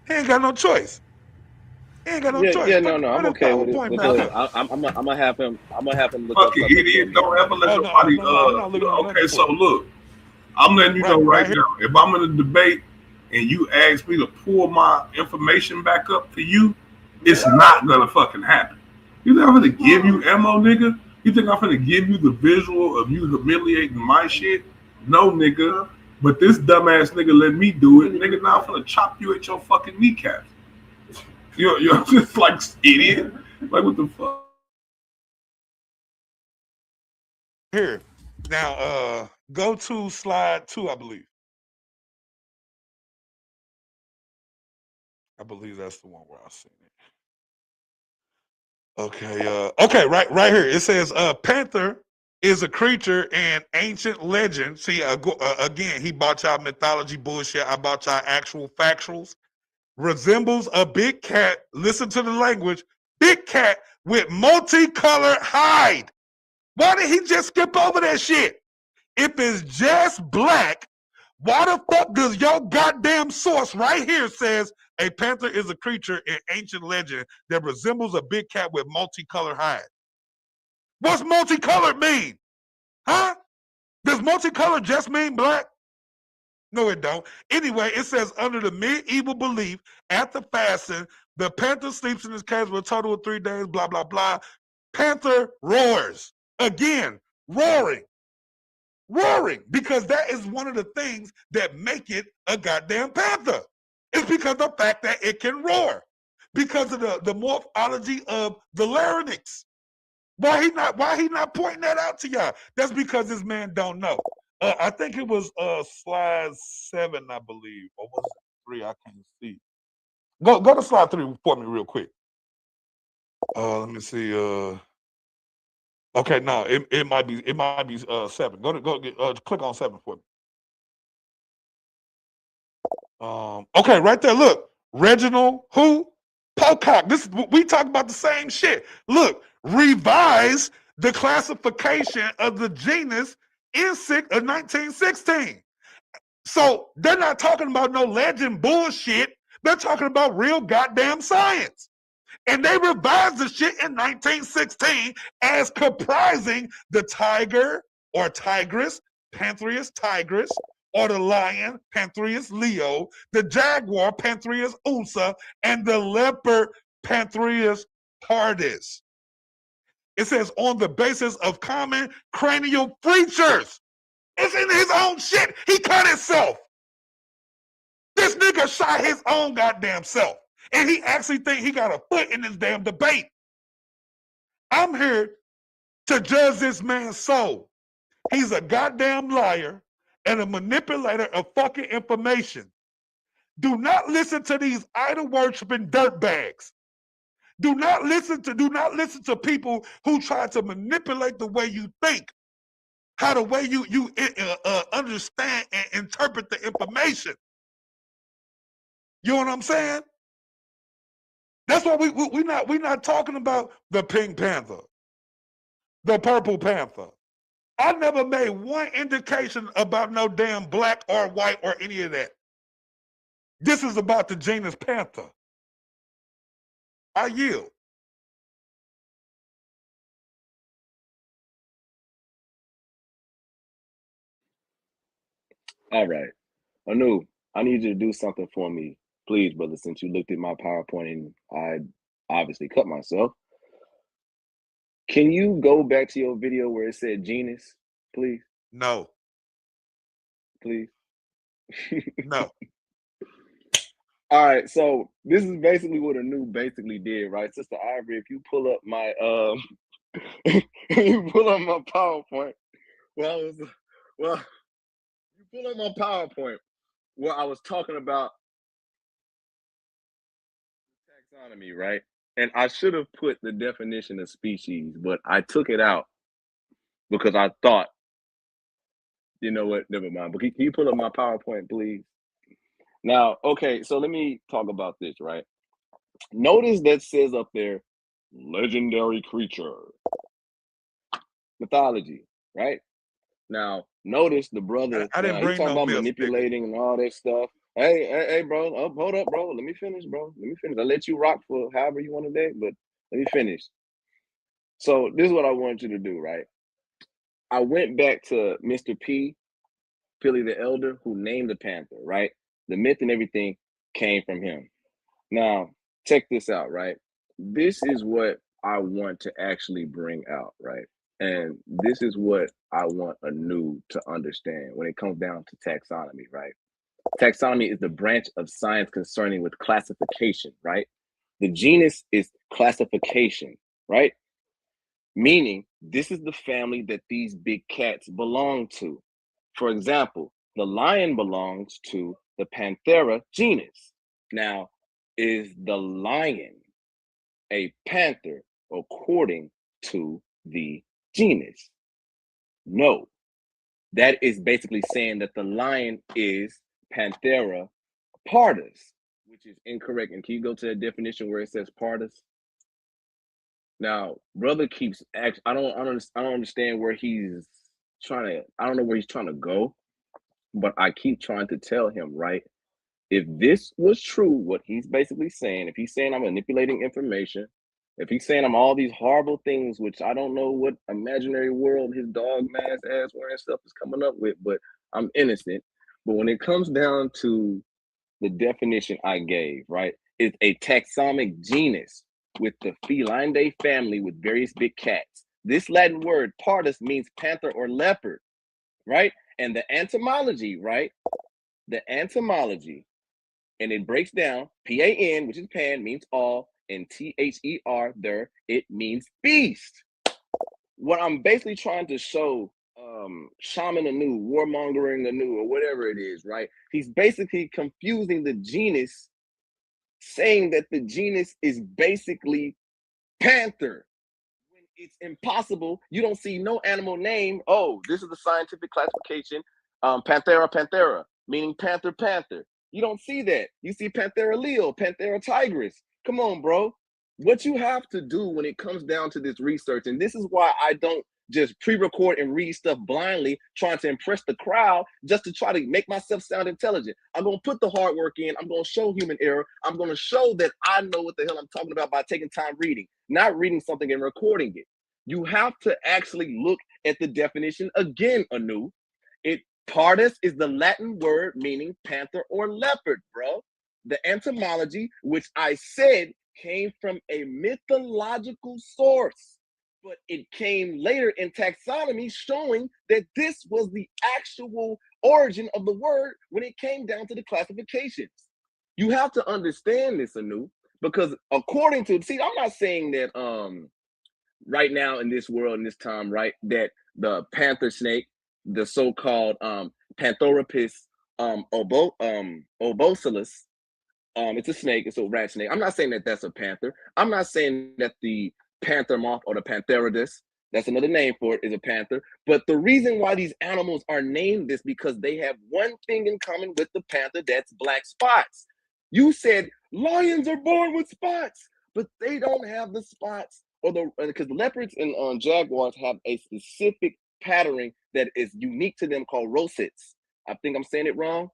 He ain't got no choice. He ain't got no choice. Yeah, no, I'm okay with it because I'm gonna have him look up Fucking something. idiot! Don't ever let nobody. Okay, so look, I'm letting you know right now. If I'm in a debate and you ask me to pull my information back up for you, it's not gonna fucking happen. You think I'm gonna give you ammo, nigga? You think I'm gonna give you the visual of you humiliating my shit? No, nigga. But this dumbass nigga let me do it. Nigga, now I'm gonna chop you at your fucking kneecaps. You're just like idiot. Like what the fuck? Here. Now go to slide 2, I believe. I believe that's the one where I seen it. Okay, right here. It says panther is a creature in ancient legend. See, again, he bought y'all mythology bullshit. I bought y'all actual factuals. Resembles a big cat. Listen to the language. Big cat with multicolored hide. Why did he just skip over that shit? If it's just black, why the fuck does your goddamn source right here says a panther is a creature in ancient legend that resembles a big cat with multicolored hide? What's multicolored mean? Huh? Does multicolored just mean black? No, it don't. Anyway, it says under the medieval belief, at the fasten, the panther sleeps in his cage for a total of 3 days, blah, blah, blah. Panther roars. Again, roaring. Roaring, because that is one of the things that make it a goddamn panther. It's because of the fact that it can roar. Because of the morphology of the larynx. Why he not pointing that out to y'all? That's because this man don't know. I think it was slide 7, I believe, or was it 3? I can't see. Go to slide 3 for me real quick. Let me see. Okay, no, it might be 7. Click on 7 for me. Okay, right there. Look, Reginald who? Pocock. We talk about the same shit. Look, revise the classification of the genus insect of 1916. So they're not talking about no legend bullshit. They're talking about real goddamn science. And they revised the shit in 1916 as comprising the tiger or tigress, Pantherius tigris, or the lion, Pantherius leo, the jaguar, Pantherius unsa, and the leopard, Pantherius pardus. It says on the basis of common cranial features. It's in his own shit. He cut himself. This nigga shot his own goddamn self. And he actually think he got a foot in this damn debate. I'm here to judge this man's soul. He's a goddamn liar and a manipulator of fucking information. Do not listen to these idol worshiping dirtbags. Do not listen to people who try to manipulate the way you think, how the way you understand and interpret the information. You know what I'm saying? That's why we not talking about the Pink Panther, the Purple Panther. I never made one indication about no damn black or white or any of that. This is about the genus Panther. I yield. All right. Anu, I need you to do something for me, please, brother, since you looked at my PowerPoint and I obviously cut myself. Can you go back to your video where it said genus, please? No. Please? No. All right, so this is basically what Anu basically did, right? Sister Ivory, if you pull up my you pull up my PowerPoint, you pull up my PowerPoint where I was talking about taxonomy, right? And I should have put the definition of species, but I took it out because I thought, you know what, never mind. But can you pull up my PowerPoint, please? Now, okay, so let me talk about this, right? Notice that says up there, legendary creature. Mythology, right? Now, notice the brother, I didn't he bring talking no about myths, manipulating and all that stuff. Hey, bro, hold up, bro. Let me finish, bro. Let me finish. I let you rock for however you want today, but let me finish. So this is what I want you to do, right? I went back to Mr. P, Billy the Elder, who named the panther, right? The myth and everything came from him. Now, check this out, right? This is what I want to actually bring out, right? And this is what I want Anu to understand when it comes down to taxonomy, right? Taxonomy is the branch of science concerning with classification, right? The genus is classification, right? Meaning this is the family that these big cats belong to. For example, the lion belongs to the Panthera genus. Now, is the lion a panther according to the genus? No. That is basically saying that the lion is Panthera pardus, which is incorrect. And can you go to the definition where it says pardus? Now, brother keeps I don't understand where he's trying to. I don't know where he's trying to go, but I keep trying to tell him, right? If this was true, what he's basically saying, if he's saying I'm manipulating information, if he's saying I'm all these horrible things, which I don't know what imaginary world his dog mask ass wearing stuff is coming up with, but I'm innocent. But when it comes down to the definition I gave, right, it's a taxonomic genus with the Felinae family with various big cats. This Latin word, pardus, means panther or leopard, right? And the etymology, right? The etymology, and it breaks down, P-A-N, which is pan, means all, and T-H-E-R, there, it means beast. What I'm basically trying to show Shaman Anu, warmongering Anu, or whatever it is, right? He's basically confusing the genus, saying that the genus is basically panther. When it's impossible, you don't see no animal name. Oh, this is the scientific classification, Panthera, meaning panther. You don't see that. You see Panthera leo, Panthera tigris. Come on, bro. What you have to do when it comes down to this research, and this is why I don't just pre-record and read stuff blindly, trying to impress the crowd just to try to make myself sound intelligent. I'm going to put the hard work in. I'm going to show human error. I'm going to show that I know what the hell I'm talking about by taking time reading, not reading something and recording it. You have to actually look at the definition again, Anu. Pardus is the Latin word meaning panther or leopard, bro. The etymology, which I said came from a mythological source. But it came later in taxonomy showing that this was the actual origin of the word when it came down to the classifications. You have to understand this, Anu, because according to, see, I'm not saying that right now in this world, in this time, right, that the panther snake, the so-called Pantheropus obosalus, it's a snake, it's a rat snake. I'm not saying that that's a panther. I'm not saying that the panther moth or the Pantherodus, that's another name for it, is a panther. But the reason why these animals are named this because they have one thing in common with the panther, that's black spots. You said lions are born with spots, but they don't have the spots, or because leopards and jaguars have a specific patterning that is unique to them called rosettes. I think I'm saying it wrong,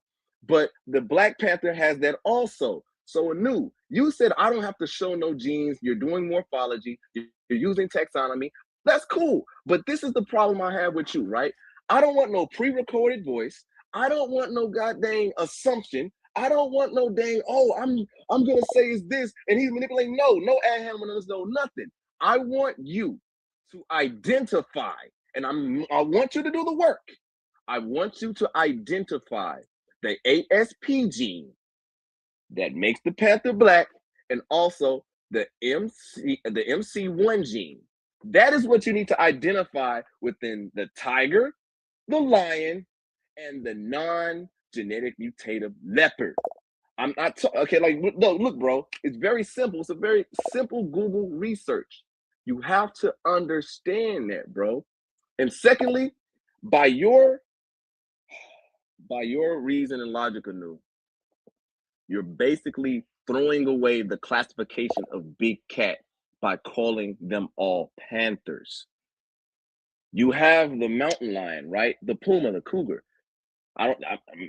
but the Black Panther has that also. So Anu, you said I don't have to show no genes. You're doing morphology. You're using taxonomy. That's cool. But this is the problem I have with you, right? I don't want no pre-recorded voice. I don't want no goddamn assumption. I don't want no dang, oh, I'm gonna say it's this, and he's manipulating. No ad hominems, no nothing. I want you to identify, and I want you to do the work. I want you to identify the ASP gene that makes the panther black, and also the MC1 gene. That is what you need to identify within the tiger, the lion, and the non-genetic mutative leopard. I'm not okay. Like, no, look, bro. It's very simple. It's a very simple Google research. You have to understand that, bro. And secondly, by your reason and logic, Anu, you're basically throwing away the classification of big cat by calling them all panthers. You have the mountain lion, right? The puma, the cougar.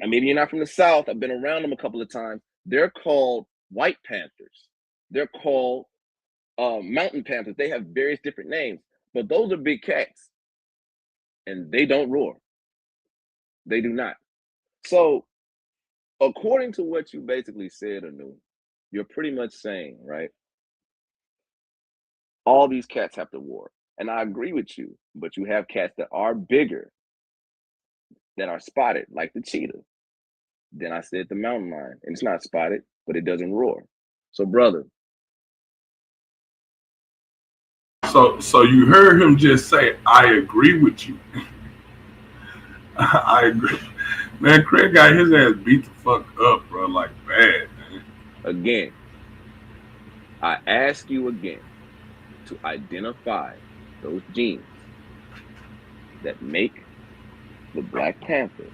Maybe you're not from the South. I've been around them a couple of times. They're called white panthers. They're called mountain panthers. They have various different names, but those are big cats, and they don't roar. They do not. So, according to what you basically said, Anu, you're pretty much saying, right? All these cats have to roar, and I agree with you. But you have cats that are bigger, that are spotted, like the cheetah. Then I said the mountain lion, and it's not spotted, but it doesn't roar. So, brother. So you heard him just say, "I agree with you." I agree, man. Craig got his ass beat the fuck up, bro, like bad, man. Again, I ask you again to identify those genes that make the Black Panther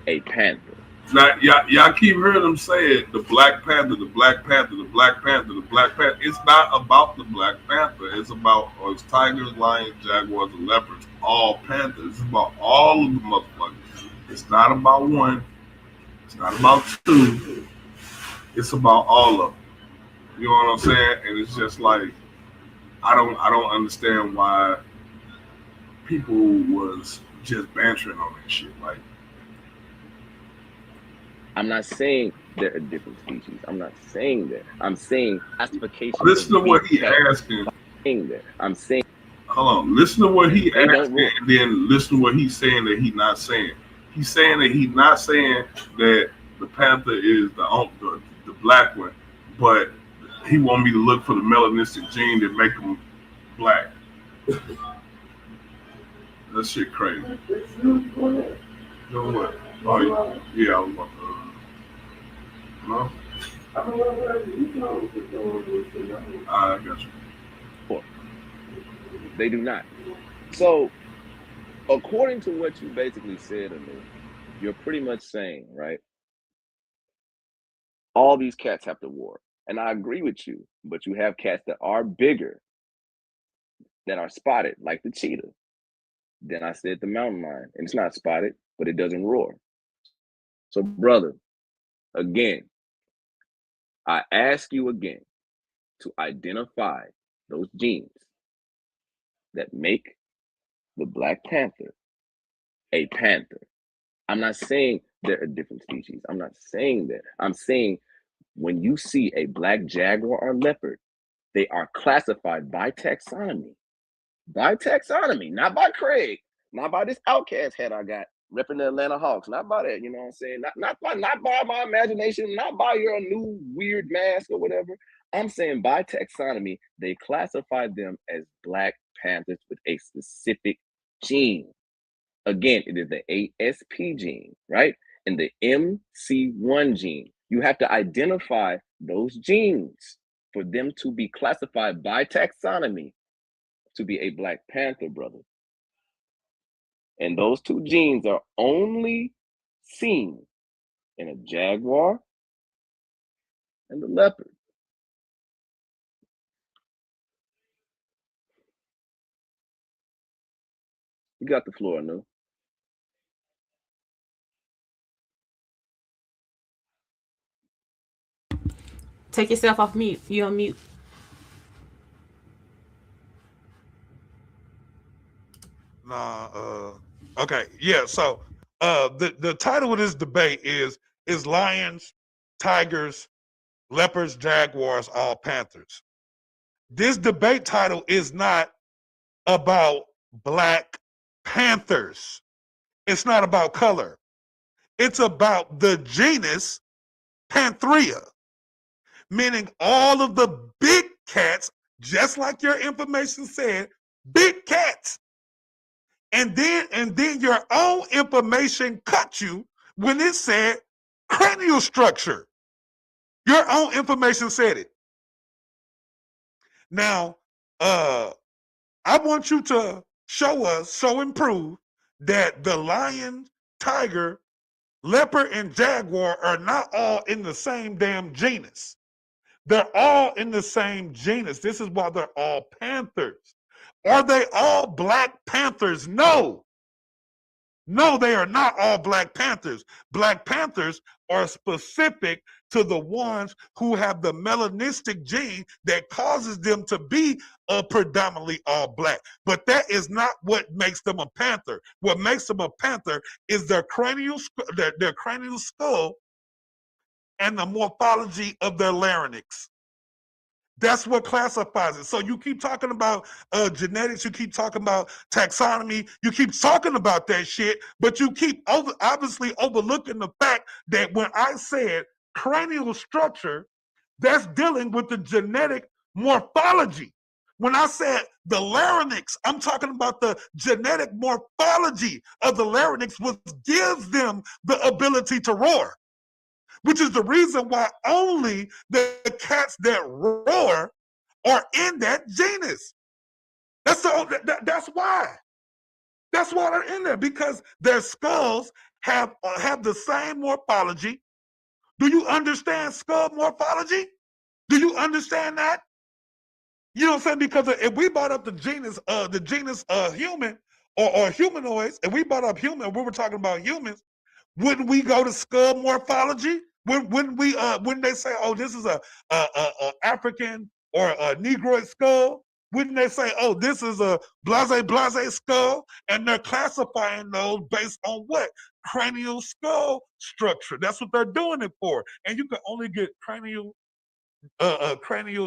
a panther. Now, y'all keep hearing them say it, the Black Panther, the Black Panther, the Black Panther, the Black Panther. It's not about the Black Panther. It's about it's tigers, lions, jaguars, and leopards, all panthers. It's about all of the motherfuckers. It's not about one. It's not about two. It's about all of them. You know what I'm saying? And it's just like I don't understand why people was just bantering on that shit. Like, I'm not saying they're a different species. I'm not saying that. I'm saying classification. Listen to what he asking. I'm saying. Hold on. Listen to what he asking, and then listen to what he's saying that he's not saying. He's saying that he's not saying that the panther is the black one, but he want me to look for the melanistic gene that make them black. That shit crazy. You know what? Oh yeah, I was about to. No. I got you. They do not. So, according to what you basically said, Anu, you're pretty much saying, right? All these cats have to roar. And I agree with you, but you have cats that are bigger, that are spotted, like the cheetah. Then I said the mountain lion, and it's not spotted, but it doesn't roar. So, brother, again, I ask you again to identify those genes that make the Black Panther a panther. I'm not saying they're a different species. I'm not saying that. I'm saying when you see a black jaguar or leopard, they are classified by taxonomy by taxonomy, not by Craig, not by this outcast hat I got repping the Atlanta Hawks, not by that, you know what I'm saying? Not by my imagination, not by your new weird mask or whatever. I'm saying by taxonomy, they classified them as Black Panthers with a specific gene. Again, it is the ASP gene, right? And the MC1 gene. You have to identify those genes for them to be classified by taxonomy to be a Black Panther, brother. And those two genes are only seen in a jaguar and a leopard. You got the floor, no? Take yourself off mute. You on mute. Okay, yeah. So the title of this debate is lions, tigers, leopards, jaguars, all panthers. This debate title is not about Black Panthers. It's not about color. It's about the genus Panthera, meaning all of the big cats, just like your information said, big cats. And then your own information cut you when it said cranial structure. Your own information said it. Now, I want you to show and prove that the lion, tiger, leopard, and jaguar are not all in the same damn genus. They're all in the same genus. This is why they're all panthers. Are they all Black Panthers? No. No, they are not all Black Panthers. Black Panthers are specific to the ones who have the melanistic gene that causes them to be predominantly all Black. But that is not what makes them a panther. What makes them a panther is their cranial skull and the morphology of their larynx. That's what classifies it. So you keep talking about genetics, you keep talking about taxonomy, you keep talking about that shit, but you keep obviously overlooking the fact that when I said cranial structure, that's dealing with the genetic morphology. When I said the larynx, I'm talking about the genetic morphology of the larynx, which gives them the ability to roar. Which is the reason why only the cats that roar are in that genus. That's why. That's why they're in there, because their skulls have the same morphology. Do you understand skull morphology? Do you understand that? You know what I'm saying? Because if we brought up the genus human or humanoids, if we brought up human, we were talking about humans, wouldn't we go to skull morphology? When they say, oh, this is a African or a Negroid skull, wouldn't they say, oh, this is a blase skull? And they're classifying those based on what? Cranial skull structure. That's what they're doing it for. And you can only get cranial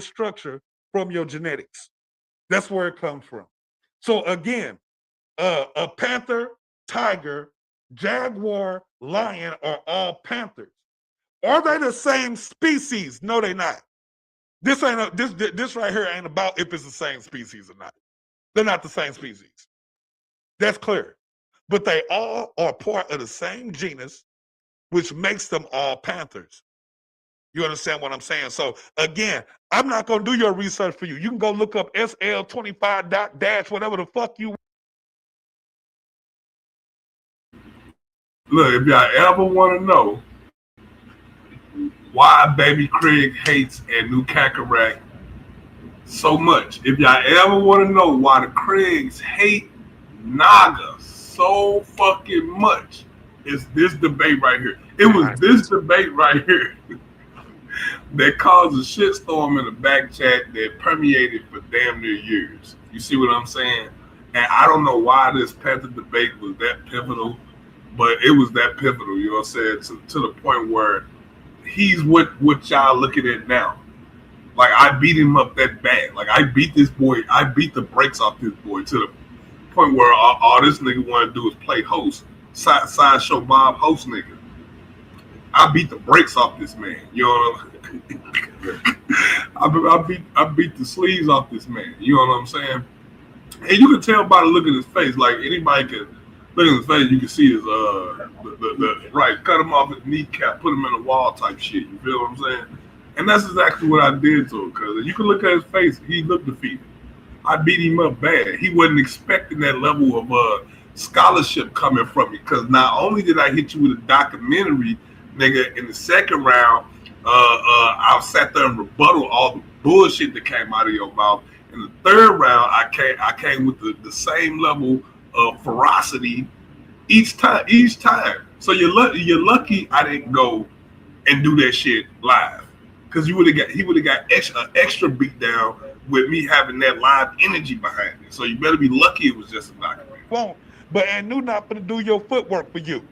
structure from your genetics. That's where it comes from. So again, a panther, tiger, jaguar, lion are all panthers. Are they the same species? No, they're not. This right here ain't about if it's the same species or not. They're not the same species. That's clear. But they all are part of the same genus, which makes them all panthers. You understand what I'm saying? So again, I'm not gonna do your research for you. You can go look up SL25 whatever the fuck you. Look, if y'all ever want to know why Baby Craig hates Anu Kakarot so much, if y'all ever want to know why the Craigs hate Naga so fucking much, it's this debate right here. It was this debate right here that caused a shitstorm in the back chat that permeated for damn near years. You see what I'm saying? And I don't know why this Panther debate was that pivotal, but it was that pivotal, you know what I'm saying, to the point where he's what y'all looking at now. Like I beat him up that bad. Like I beat this boy. I beat the brakes off this boy to the point where all this nigga want to do is play host, sideshow Bob host nigga. I beat the brakes off this man. You know what I beat the sleeves off this man. You know what I'm saying? And you can tell by the look at his face. Like anybody can look at his face, you can see his the right. Cut him off his kneecap, put him in a wall type shit. You feel what I'm saying? And that's exactly what I did to him. Because you can look at his face, he looked defeated. I beat him up bad. He wasn't expecting that level of scholarship coming from me. Because not only did I hit you with a documentary, nigga, in the second round, I sat there and rebuttal all the bullshit that came out of your mouth. In the third round, I came with the same level of ferocity each time. So you're lucky I didn't go and do that shit live, because he would have got extra beat down with me having that live energy behind it. So you better be lucky it was just a documentary. Won't, but and knew not gonna do your footwork for you.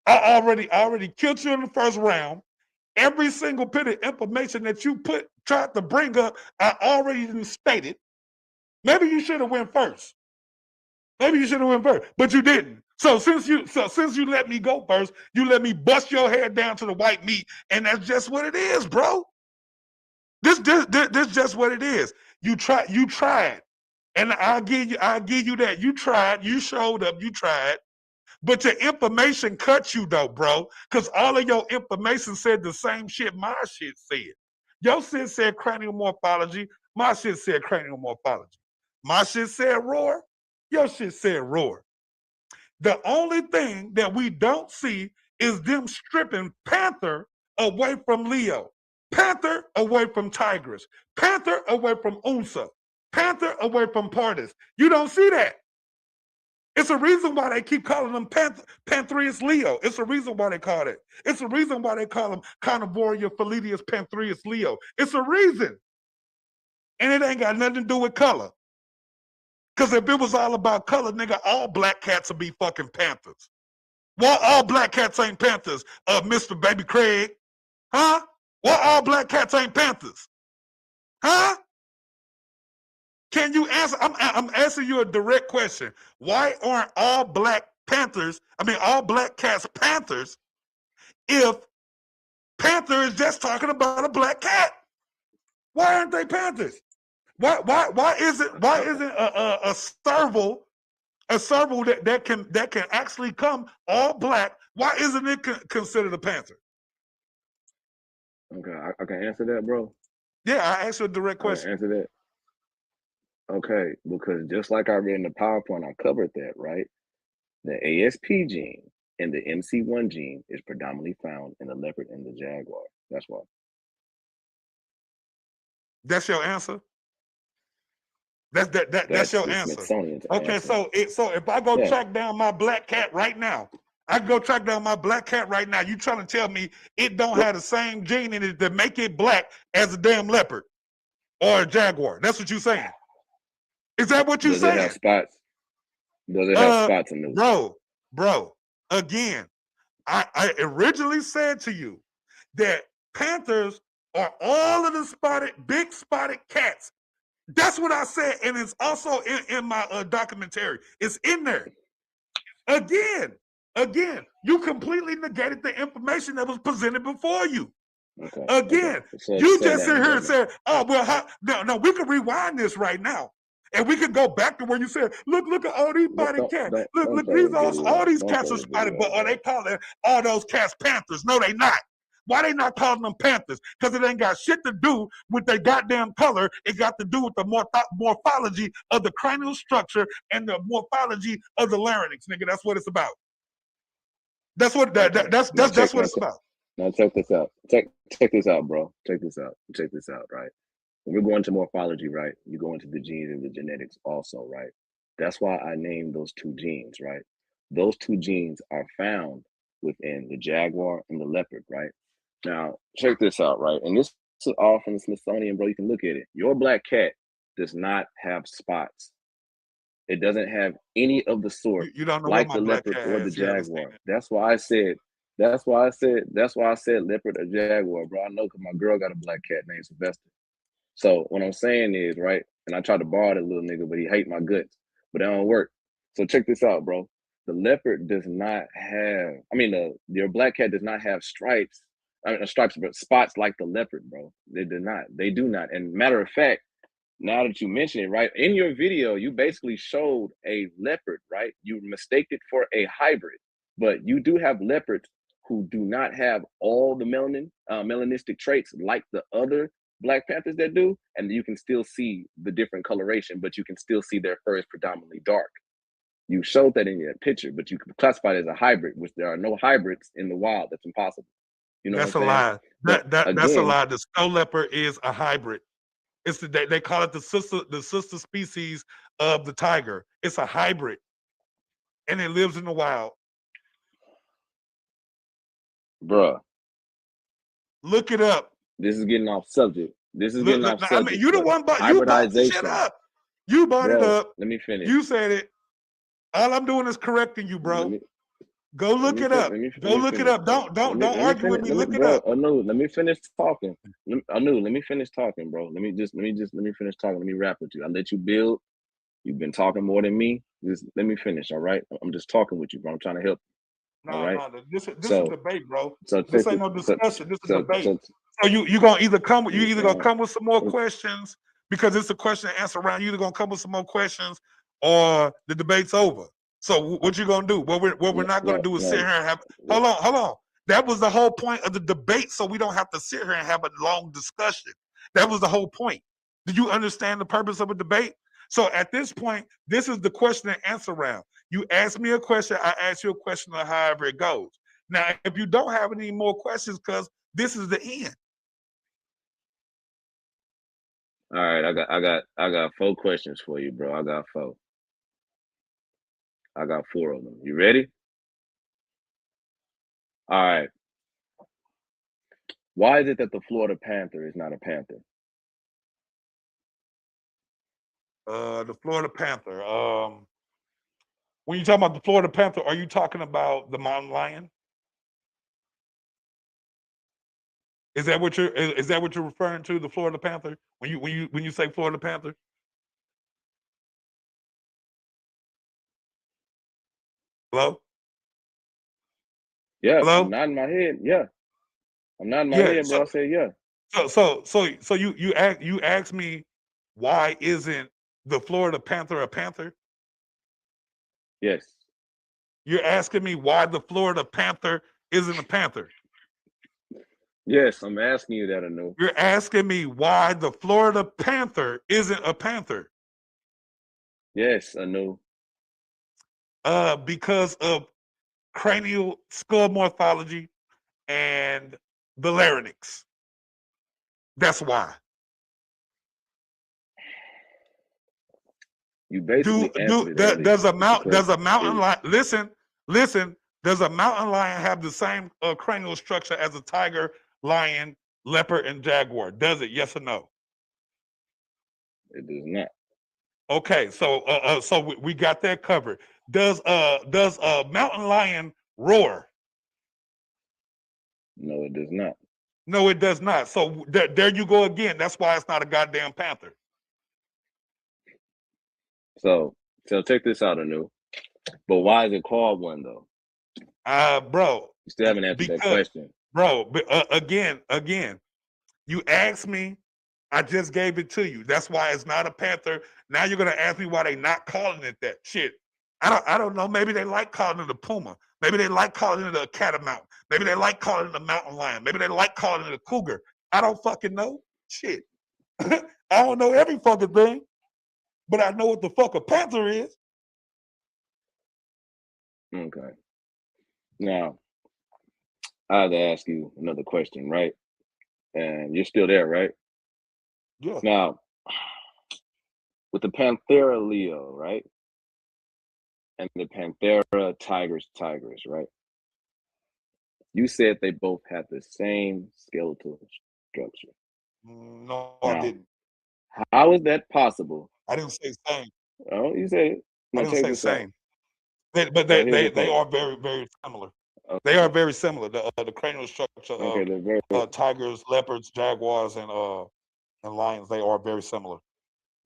I already killed you in the first round. Every single bit of information that you tried to bring up, I already stated. Maybe you should have went first. But you didn't. So since you let me go first, you let me bust your head down to the white meat, and that's just what it is, bro. This just what it is. You tried, and I'll give you that. You tried. You showed up. You tried. But your information cut you though, bro, because all of your information said the same shit my shit said. Your shit said cranial morphology. My shit said cranial morphology. My shit said roar. Your shit said roar. The only thing that we don't see is them stripping Panther away from Leo, Panther away from Tigress, Panther away from Unsa, Panther away from Partis. You don't see that. It's a reason why they keep calling them Panthreus Leo. It's a reason why they call it. It's a reason why they call them Carnivoria Philetius Panthreus Leo. It's a reason. And it ain't got nothing to do with color. Because if it was all about color, nigga, all black cats would be fucking Panthers. Why all black cats ain't Panthers, Mr. Baby Craig? Huh? Why all black cats ain't Panthers? Huh? Can you answer? I'm asking you a direct question. Why aren't all black Panthers, all black cats Panthers, if Panther is just talking about a black cat? Why aren't they Panthers? Why isn't a serval that can actually come all black? Why isn't it considered a Panther? Okay, I can answer that, bro. Yeah, I asked you a direct question. I can answer that. Okay, because just like I read in the PowerPoint, I covered that, right? The ASP gene and the MC1 gene is predominantly found in the leopard and the jaguar. That's why. That's your answer? That's your answer. Okay, answer. So if I go track down my black cat right now, I can go track down my black cat right now. You trying to tell me it don't have the same gene in it to make it black as a damn leopard or a jaguar? That's what you're saying. Is that what you're saying? Does it have spots? Does it have spots in those? Bro, again, I originally said to you that Panthers are all of the big spotted cats. That's what I said, and it's also in my documentary. It's in there. Again, you completely negated the information that was presented before you. Okay, again, okay. You just sit here and said, "Oh well, no, we can rewind this right now, and we can go back to where you said, look at all these spotted cats. Look, all these cats are spotted, but are they calling all those cats Panthers? No, they not. Why they not calling them Panthers? Because it ain't got shit to do with their goddamn color. It got to do with the morphology of the cranial structure and the morphology of the larynx, nigga. That's what it's about. That's what that's what it's about. Now check this out. Check this out, bro. Check this out, right? When we're going to morphology, right? You go into the genes and the genetics also, right? That's why I named those two genes, right? Those two genes are found within the jaguar and the leopard, right? Now, check this out, right? And this is all from the Smithsonian, bro. You can look at it. Your black cat does not have spots. It doesn't have any of the sort you don't know like the leopard or the jaguar. That's why I said leopard or jaguar, bro. I know because my girl got a black cat named Sylvester. So what I'm saying is, right, and I tried to borrow that little nigga, but he hate my guts, but it don't work. So check this out, bro. The leopard does not have, your black cat does not have stripes, stripes, but spots like the leopard, bro. They do not. They do not. And matter of fact, now that you mention it, right, in your video, you basically showed a leopard, right? You mistaked it for a hybrid, but you do have leopards who do not have all the melanistic traits like the other Black Panthers that do, and you can still see the different coloration, but you can still see their fur is predominantly dark. You showed that in your picture, but you can classify it as a hybrid, which there are no hybrids in the wild. That's impossible. You know That's what a I'm saying? lie. But That's a again, lie. The snow leopard is a hybrid. It's they call it the sister species of the tiger. It's a hybrid, and it lives in the wild. bruh, Look it up. this is getting off subject. This is getting off I subject. mean, you the one, but you brought the shit up. You brought it up. Let me finish. You said it. All I'm doing is correcting you, bro. Go look it up. Go look it up. Don't argue with me. Look it up. Anu, let me finish talking. Anu, let me finish talking, bro. Let me finish talking. Let me rap with you. I let you build. You've been talking more than me. Just let me finish, all right? I'm just talking with you, bro. I'm trying to help you. All right. This is debate, bro. So this ain't no discussion. This is debate. So you gonna either come with gonna come with some more questions because it's a question and answer round. You either gonna come with some more questions or the debate's over. So what you gonna do? What we're not gonna do is sit here and have hold on. That was the whole point of the debate, so we don't have to sit here and have a long discussion. That was the whole point. Do you understand the purpose of a debate? So at this point, this is the question and answer round. You ask me a question, I ask you a question, or however it goes. Now, if you don't have any more questions, because this is the end. All right, I got 4 questions for you, bro. I got 4. I got 4 of them. You ready? All right. Why is it that the Florida Panther is not a panther? The Florida Panther. When you talk about the Florida Panther, are you talking about the mountain lion? Is that what you're referring to? The Florida Panther? When you say Florida Panther? Hello? Yeah, hello? I'm nodding my head. Yeah, I'm nodding my head, bro. I said yeah. So you asked me why isn't the Florida Panther a panther? Yes. You're asking me why the Florida Panther isn't a panther? Yes, I'm asking you that, Anu. You're asking me why the Florida Panther isn't a panther? Yes, Anu. Because of cranial skull morphology and the larynx. That's why. You basically answered it does a mountain lion listen? Does a mountain lion have the same cranial structure as a tiger, lion, leopard, and jaguar? Does it? Yes or no? It does not. Okay, so we got that covered. Does a mountain lion roar? No, it does not. No, it does not. So there you go again. That's why it's not a goddamn panther. So check this out, Anu. But why is it called one though? Bro. You still haven't answered that question. Bro, but again, you asked me, I just gave it to you. That's why it's not a panther. Now you're gonna ask me why they not calling it that. Shit. I don't know. Maybe they like calling it a puma. Maybe they like calling it a catamount. Maybe they like calling it a mountain lion. Maybe they like calling it a cougar. I don't fucking know. Shit. I don't know every fucking thing, but I know what the fuck a panther is. Okay. Now, I have to ask you another question, right? And you're still there, right? Yeah. Now, with the Panthera Leo, right? And the Panthera Tigris, right? You said they both have the same skeletal structure. No, now, I didn't. How is that possible? I didn't say same. Oh, you said it. I didn't say same. But they are very, very similar. Okay. They are very similar. The cranial structure of tigers, leopards, jaguars, and and lions, they are very similar.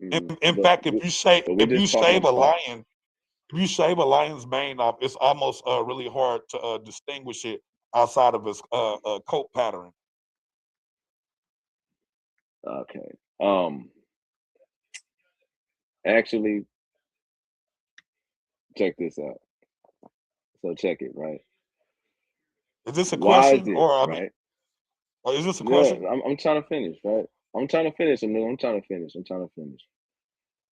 Mm-hmm. In fact, if you shave a about... lion, if you shave a lion's mane off, it's almost really hard to distinguish it outside of its coat pattern. Okay. Actually, check this out. So check it, right? Is this a Why question, is it, or I mean, right? or is this a Yeah, question? I'm trying to finish, right? I'm trying to finish. I'm trying to finish.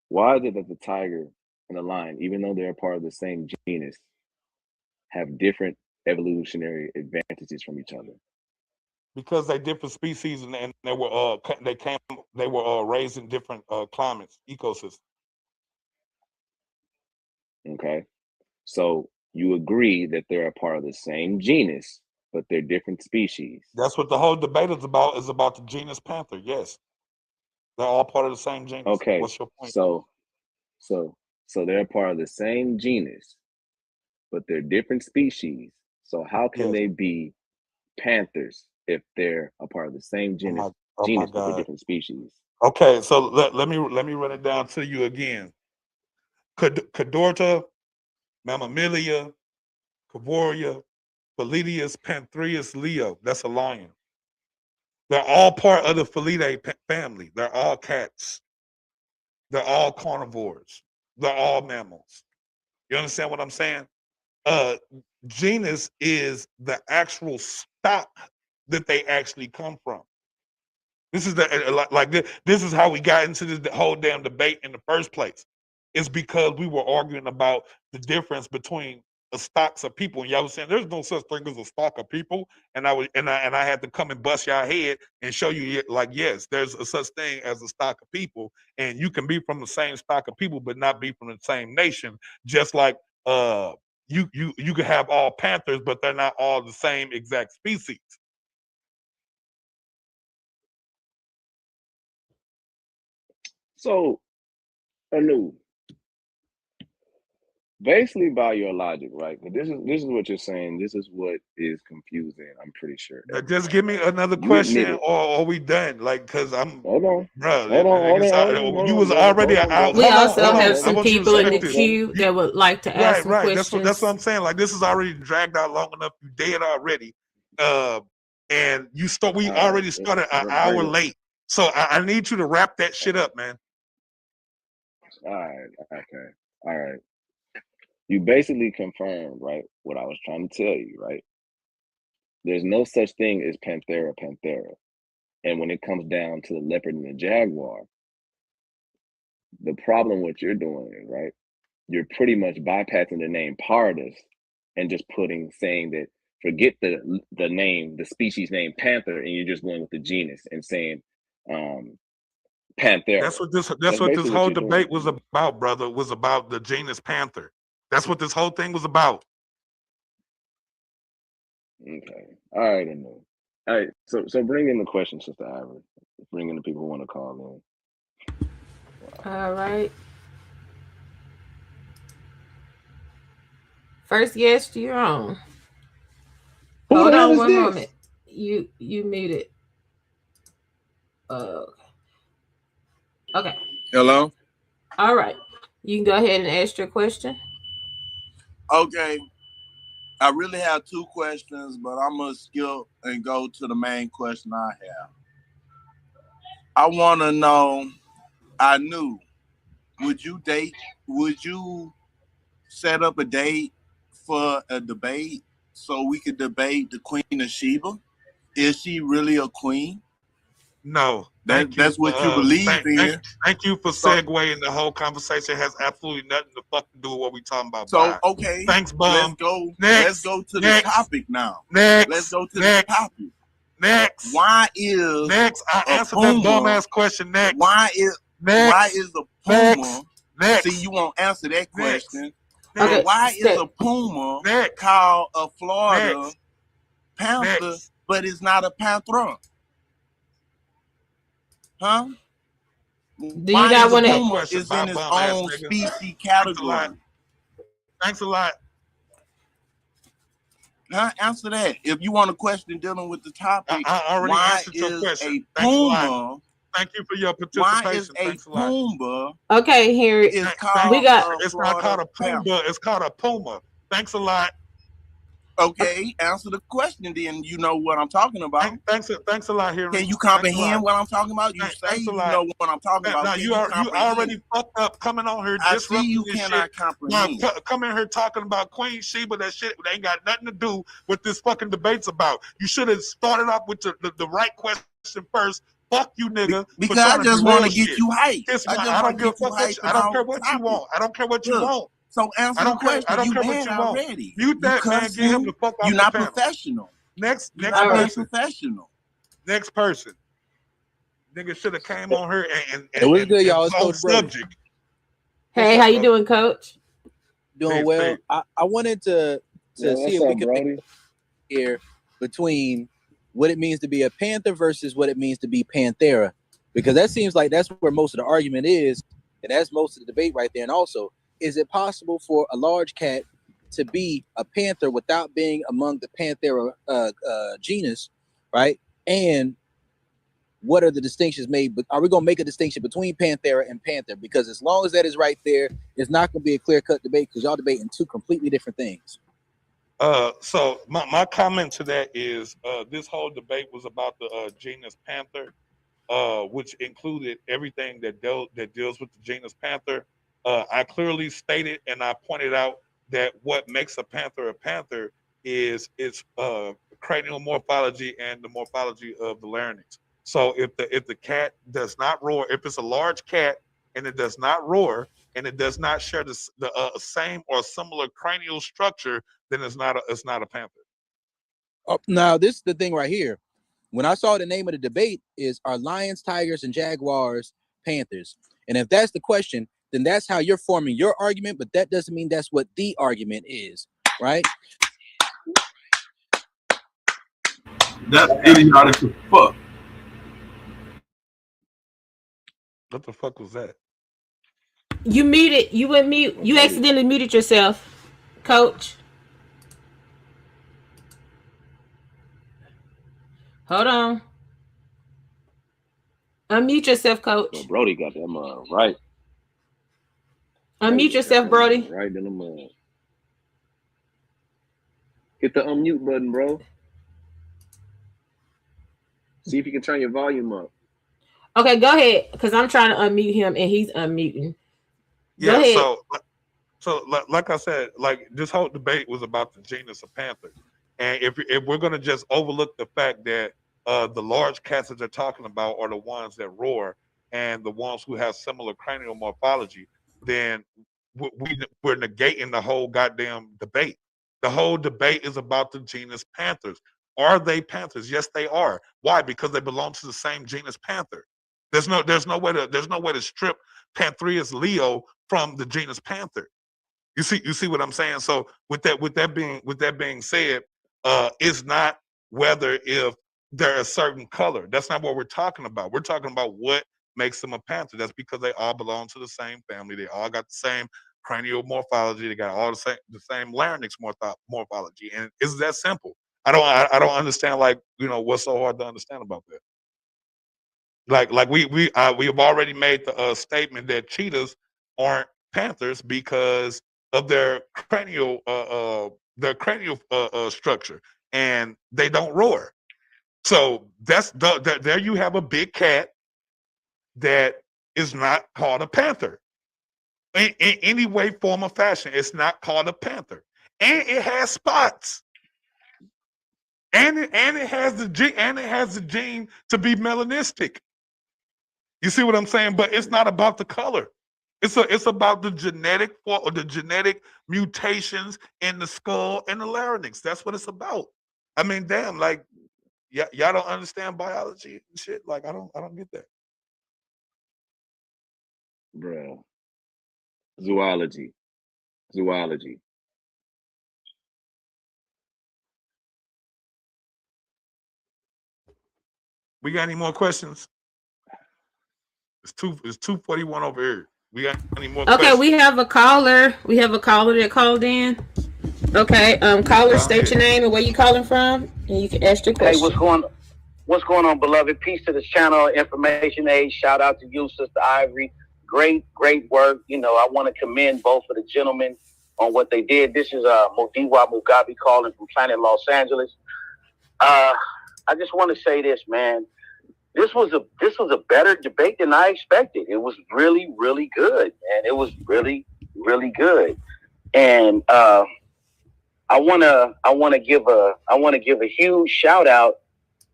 Why is it that the tiger and the lion, even though they're part of the same genus, have different evolutionary advantages from each other? Because they different species, and they were raised in different climates, ecosystems. Okay, so you agree that they're a part of the same genus, but they're different species. That's what the whole debate is about the genus Panther. Yes, they're all part of the same genus. Okay, What's your point? So they're part of the same genus, but they're different species. So how can they be panthers if they're a part of the same genus, oh my but they're God. different species? Okay, so let me run it down to you again. Cadorta, Mammalia, Cavoria, Felidius, Panthreus, Leo. That's a lion. They're all part of the Felidae family. They're all cats. They're all carnivores. They're all mammals. You understand what I'm saying? Genus is the actual stock that they actually come from. This is this is how we got into this whole damn debate in the first place. It's because we were arguing about the difference between the stocks of people, and y'all was saying there's no such thing as a stock of people, and I had to come and bust y'all head and show you like, yes, there's a such thing as a stock of people, and you can be from the same stock of people but not be from the same nation. Just like you can have all panthers, but they're not all the same exact species. So, Anu, basically by your logic, right? But this is what you're saying. This is what is confusing. I'm pretty sure. Just give me another question, or are we done? Like, cause I'm, hold on, bro. hold You was on, already out. We also have I some want you to people in the respect this. queue that would like to ask some Right. questions. That's what I'm saying. Like, this is already dragged out long enough. You dead already, and we already started an hour late. So I need you to wrap that shit up, man. All right. Okay. All right. You basically confirmed, right, what I was trying to tell you, right? There's no such thing as Panthera. And when it comes down to the leopard and the jaguar, the problem what you're doing is, right, you're pretty much bypassing the name Pardus and just saying that forget the name, the species name Panther, and you're just going with the genus and saying Panthera. That's what this whole debate was about, brother. Was about the genus Panther. That's what this whole thing was about. Okay. All right, I know. All right. So bring in the question, Sister Ivory. Bring in the people who want to call in. Wow. All right. First guest, you're on. Hold on one moment. You muted. Okay. Hello? All right. You can go ahead and ask your question. Okay. I really have two questions, but I'm going to skip and go to the main question I have. I want to know, would you set up a date for a debate so we could debate the Queen of Sheba? Is she really a queen? No. That's what you believe in. Thank you for segueing. The whole conversation has absolutely nothing to fucking do with what we talking about. So, okay. Thanks, Bum. Let's go to the topic now. Let's go to the topic. Next. Why is I answered that dumb ass question next. Why is a puma? Next. See, you won't answer that question. Okay. Why is a puma called a Florida panther, but it's not a panthera? Huh? Do you not want to? Is in its own species category. Thanks a lot. Huh? Answer that. If you want a question dealing with the topic, I already why answered your is question. a puma Thank you for your Why participation. is a Thanks a lot. Pumbaa Okay, here is called we got. It's not called a Pumbaa. It's called a Puma. Thanks a lot. Okay, answer the question, then you know what I'm talking about. Thanks a lot, Henry. Can you comprehend what I'm talking about? You say you know what I'm talking about. Now you already fucked up coming on here. I see you cannot comprehend. Come in here talking about Queen Sheba. That shit ain't got nothing to do with this fucking debate's about. You should have started off with the right question first. Fuck you, nigga. Because I just want to get you hyped. I don't give a fuck what I don't care what you want. I don't care what you want. So answer the question. I don't care what you want. Already. Mute that man. Get him the fuck off You're the not panel. professional. Next person. Professional. Next person. Nigga should have came on here and what's good, y'all? It's Coach subject. Hey, how you doing, Coach? Doing well. I wanted to see if we could make here between what it means to be a Panther versus what it means to be Panthera, because that seems like that's where most of the argument is, and that's most of the debate right there. And also, is it possible for a large cat to be a panther without being among the Panthera genus, right? And what are the distinctions made? But are we going to make a distinction between Panthera and Panther? Because as long as that is right there, it's not going to be a clear-cut debate because y'all debating two completely different things. So my comment to that is this whole debate was about the genus Panther, which included everything that deals with the genus Panther. I clearly stated and I pointed out that what makes a panther is its cranial morphology and the morphology of the larynx. So if the cat does not roar, if it's a large cat and it does not roar and it does not share the same or similar cranial structure, then it's not a panther. Now this is the thing right here. When I saw the name of the debate is are lions, tigers, and jaguars panthers? And if that's the question, then that's how you're forming your argument, but that doesn't mean that's what the argument is, right? That's idiotic as fuck. What the fuck was that? You muted. You went mute. You accidentally muted yourself, Coach. Hold on. Unmute yourself, Coach. So Brody got them right. Unmute yourself, Brody. Right in the mud. Hit the unmute button, bro. See if you can turn your volume up. Okay, go ahead, because I'm trying to unmute him and he's unmuting. Go ahead. So like I said, like this whole debate was about the genus of panther, and if we're gonna just overlook the fact that the large cats that they're talking about are the ones that roar and the ones who have similar cranial morphology, then we're negating the whole goddamn debate. The whole debate is about the genus panthers. Are they panthers? Yes, they are. Why? Because they belong to the same genus panther. There's no way to strip Panthreus leo from the genus panther. You see what I'm saying? So with that being said, it's not whether if they're a certain color. That's not what we're talking about. We're talking about what makes them a panther. That's because they all belong to the same family. They all got the same cranial morphology. They got all the same larynx morphology, and it's that simple. I don't understand what's so hard to understand about that. Like we have already made the statement that cheetahs aren't panthers because of their cranial structure, and they don't roar. So there you have a big cat that is not called a panther in any way, form, or fashion. It's not called a panther, and it has spots, and it has the gene to be melanistic. You see what I'm saying? But it's not about the color. It's about the genetic or the genetic mutations in the skull and the larynx. That's what it's about. I mean, damn, like y'all don't understand biology and shit. Like I don't get that. Bro. Zoology. We got any more questions? It's 2:41 over here. We got any more questions? Okay, we have a caller. We have a caller that called in. Okay, caller, state your name and where you calling from, and you can ask your question. Hey, What's going on, beloved? Peace to this channel, Information Age. Shout out to you, Sister Ivory. Great work. You know, I want to commend both of the gentlemen on what they did. This is Modiwa Mugabe calling from Planet Los Angeles. I just want to say this, man. This was a better debate than I expected. It was really, really good, and it was really, really good. And I wanna give a huge shout out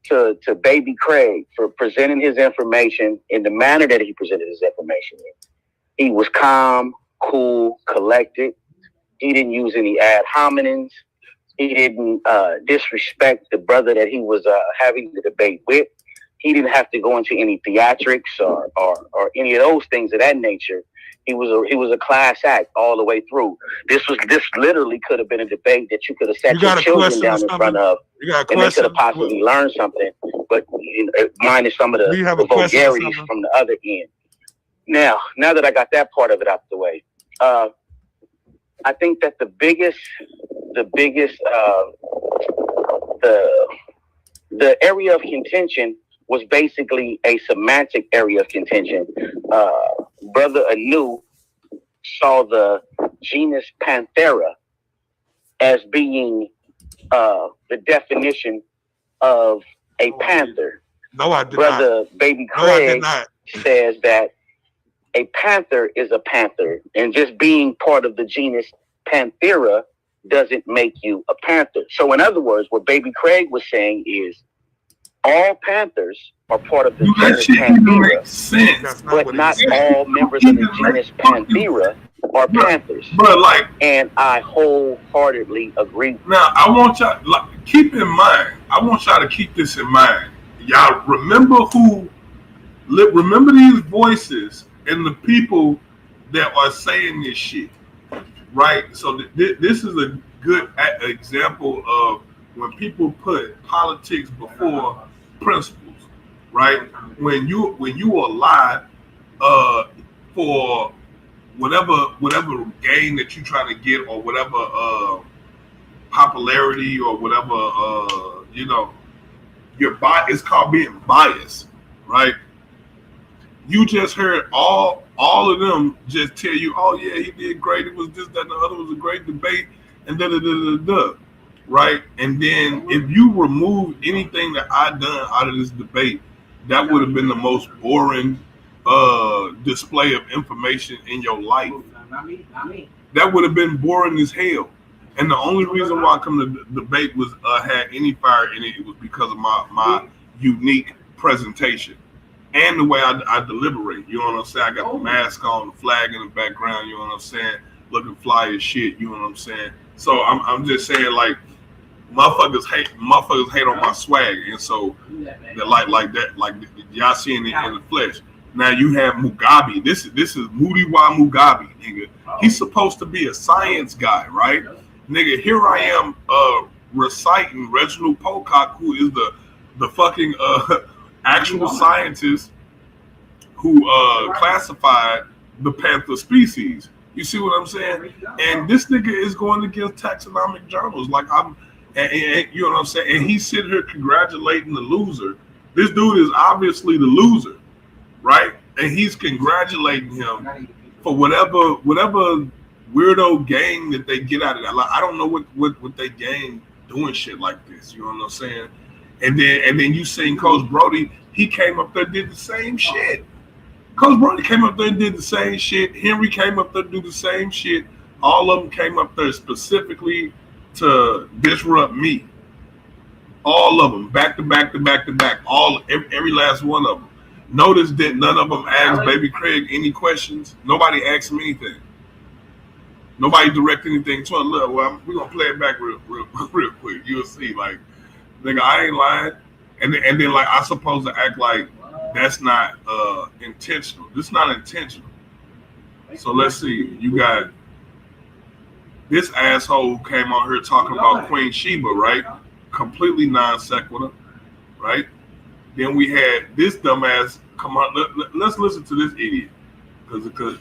to Baby Craig for presenting his information in the manner that he presented his information in. He was calm, cool, collected. He didn't use any ad hominems. He didn't disrespect the brother that he was having the debate with. He didn't have to go into any theatrics or any of those things of that nature. He was a class act all the way through. This literally could have been a debate that you could have sat your children down in front of, and they could have possibly learned something. But minus some of the vulgarities from the other end. Now that I got that part of it out the way, I think that the biggest the area of contention was basically a semantic area of contention. Brother Anu saw the genus Panthera as being the definition of a panther. No, I did Brother not. Baby No, I did Craig not. says that a panther is a panther, and just being part of the genus Panthera doesn't make you a panther. So in other words, what Baby Craig was saying is all panthers are part of the genus Panthera, but not all members of the genus Panthera are panthers. But and I wholeheartedly agree. Now I want y'all keep in mind. I want y'all to keep this in mind. Y'all remember these voices and the people that are saying this shit, right? So this is a good example of when people put politics before principles, right? When you are lied for whatever gain that you're trying to get, or whatever popularity, or whatever it's called being biased, right? You just heard all of them just tell you, oh yeah, he did great, it was this, that, and the other, was a great debate, and da. Right? And then if you remove anything that I done out of this debate, that would have been the most boring display of information in your life. That would have been boring as hell. And the only reason why I come to the debate was had any fire in it, it was because of my unique presentation and the way I deliberate. You know what I'm saying? I got the mask on, the flag in the background. You know what I'm saying? Looking fly as shit. You know what I'm saying? So I'm just saying, like, motherfuckers hate on my swag, and so they like that, like y'all seeing it in the flesh. Now you have Mugabe. This is Modiwa Mugabe, nigga. He's supposed to be a science guy, right? Nigga, here I am reciting Reginald Pocock, who is the fucking actual scientist who classified the panther species. You see what I'm saying? And this nigga is going against taxonomic journals. Like and you know what I'm saying? And he's sitting here congratulating the loser. This dude is obviously the loser, right? And he's congratulating him for whatever weirdo gain that they get out of that. Like, I don't know what they gain doing shit like this. You know what I'm saying? And then you seen Coach Brody. He came up there, did the same shit. Coach Brody came up there and did the same shit. Henry came up there to do the same shit. All of them came up there specifically to disrupt me. All of them, back to back to back to back. Every last one of them. Notice that none of them asked Baby Craig any questions. Nobody asked him anything. Nobody directed anything to him. Look, well, we're gonna play it back real quick. You'll see, like, nigga, I ain't lying. And then like I supposed to act like that's not intentional. This is not intentional. So let's see. You got this asshole who came on here talking about Queen Sheba, right? Completely non sequitur, right? Then we had this dumbass come on. Let's listen to this idiot, because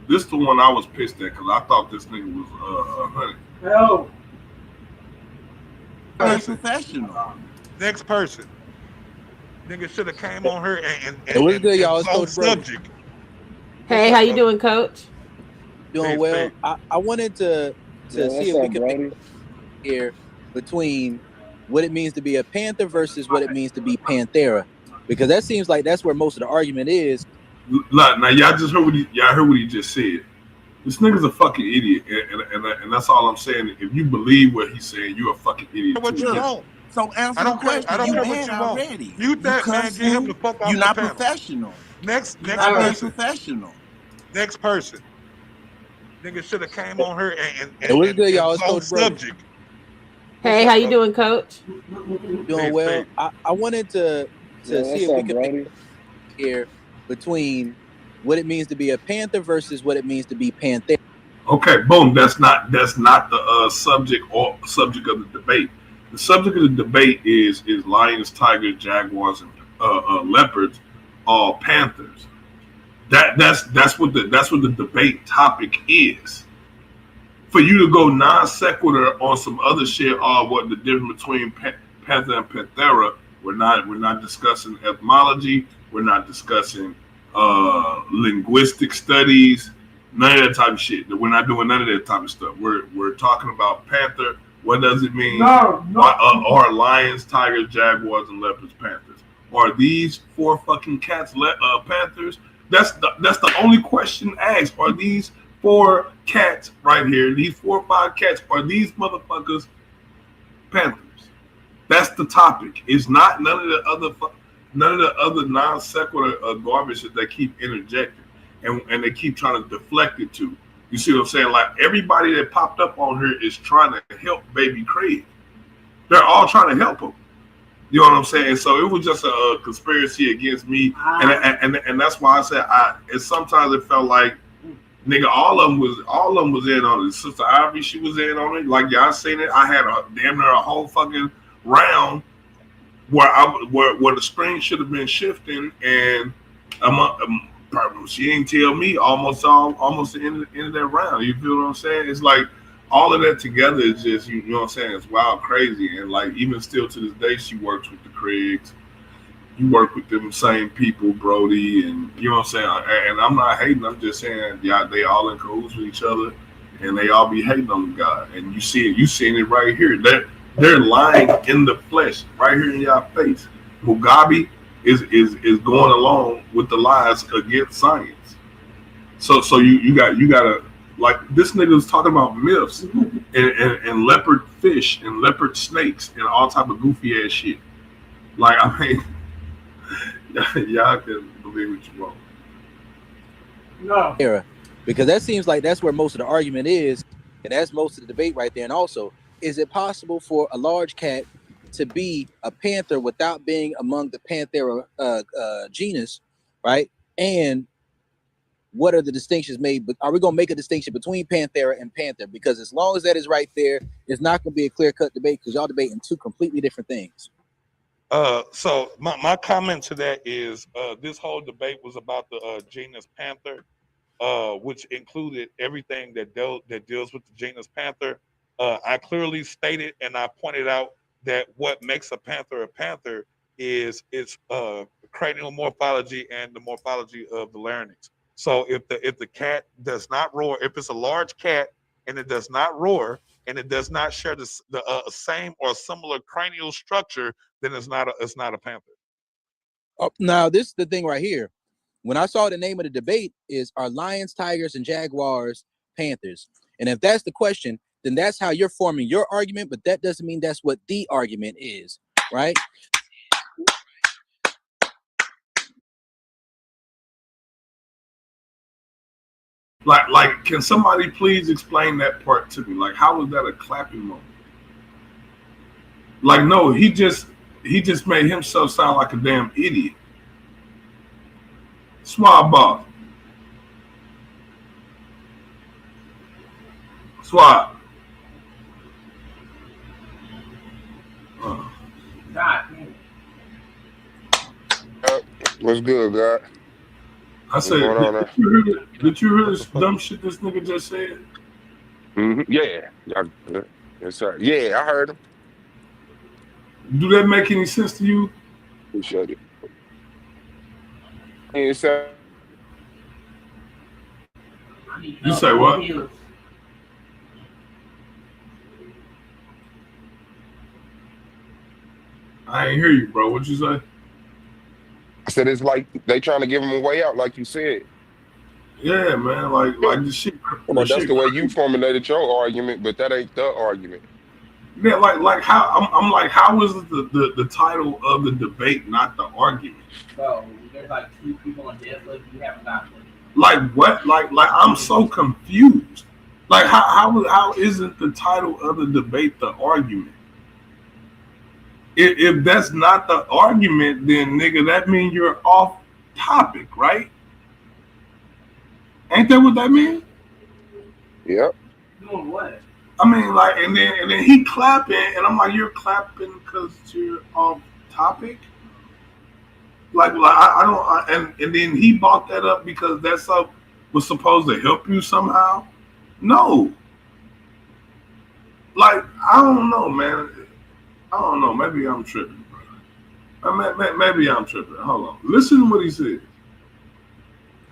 this is the one I was pissed at, because I thought this nigga was 100. No. Professional. Next person. Nigga should have came on her It was good, y'all. It's on Coach Brody. subject. Hey, how you doing, Coach? Doing well. I wanted to see if we could make here between what it means to be a Panther versus what it means to be Panthera, because that seems like that's where most of the argument is. Now y'all just heard what he just said. This nigga's a fucking idiot, and that's all I'm saying. If you believe what he's saying, you're a fucking idiot. What you want? So answer the question. I don't care what you want. Already. Mute that man. Get him the fuck off You're the not panel. professional. Next person. Professional. Next person. Nigga should have came on her It was good, y'all. It's on Coach Brody. subject. Hey, how you doing, Coach? Doing well. I wanted to see if we could make here between what it means to be a Panther versus what it means to be Panthera. Okay, boom. That's not the subject of the debate. The subject of the debate is lions, tigers, jaguars, and leopards, all panthers. That's what the debate topic is. For you to go non sequitur on some other shit, what the difference between panther and panthera? We're not discussing etymology. We're not discussing linguistic studies. None of that type of shit. We're not doing none of that type of stuff. We're talking about panther. What does it mean? Are lions, tigers, jaguars, and leopards panthers? Are these 4 fucking cats panthers? That's the only question asked. Are these 4 cats right here? These 4 or 5 cats. Are these motherfuckers panthers? That's the topic. It's not none of the other non sequitur garbage that they keep interjecting and they keep trying to deflect it to. You see what I'm saying? Like everybody that popped up on here is trying to help Baby Craig. They're all trying to help him. You know what I'm saying? So it was just a conspiracy against me, and that's why I said sometimes it felt like nigga all of them was in on it. Sister Ivy, she was in on it. Like y'all seen it. I had damn near a whole fucking round where the screen should have been shifting, and she ain't tell me almost the end of that round. You feel what I'm saying? It's like all of that together is just, you know what I'm saying, it's wild crazy. And like even still to this day she works with the Craigs. You work with them same people, Brody, and you know what I'm saying? And I'm not hating, I'm just saying they all in cahoots with each other and they all be hating on the guy. And you seeing it right here. They're lying in the flesh right here in y'all face. Mugabe is going along with the lies against science. So you gotta, like, this nigga was talking about myths and leopard fish and leopard snakes and all type of goofy ass shit. Like, I mean, y'all can believe what you want. No. Because that seems like that's where most of the argument is, and that's most of the debate right there. And also, is it possible for a large cat to be a panther without being among the Panthera genus, right? And what are the distinctions made? But are we going to make a distinction between Panthera and Panther? Because as long as that is right there, it's not going to be a clear-cut debate because y'all debating 2 completely different things. So my comment to that is this whole debate was about the genus Panther, which included everything that deals with the genus Panther. I clearly stated and I pointed out that what makes a panther is its cranial morphology and the morphology of the larynx. So if the cat does not roar, if it's a large cat and it does not roar and it does not share the same or similar cranial structure, then it's not a panther. Now this is the thing right here. When I saw the name of the debate is are lions, tigers, and jaguars panthers? And if that's the question, then that's how you're forming your argument, but that doesn't mean that's what the argument is, right? Like, can somebody please explain that part to me? Like, how was that a clapping moment? Like, no, he just made himself sound like a damn idiot. Swab boss. Swab. God. What's good, God? I said, did you hear this dumb shit this nigga just said? Mm-hmm. Yeah. Yes, sir. Yeah, I heard him. Do that make any sense to you? Appreciate it. And so, You say what? I ain't hear you, bro. What you say? I said it's like they trying to give him a way out, like you said. Yeah, man. Like the shit. Well, that's the way you formulated your argument, but that ain't the argument. Yeah, like how I'm like, how is the title of the debate not the argument? Bro, there's like 2 people on Netflix. You haven't got one. Like what? Like I'm so confused. Like how isn't the title of the debate the argument? If that's not the argument, then nigga, that means you're off topic, right? Ain't that what that means? Yep. Doing what? I mean, like, and then he clapping, and I'm like, you're clapping because you're off topic. Like I don't, and then he brought that up because that stuff was supposed to help you somehow. No, like I don't know, man. I don't know. Maybe I'm tripping. Maybe I'm tripping. Hold on. Listen to what he said.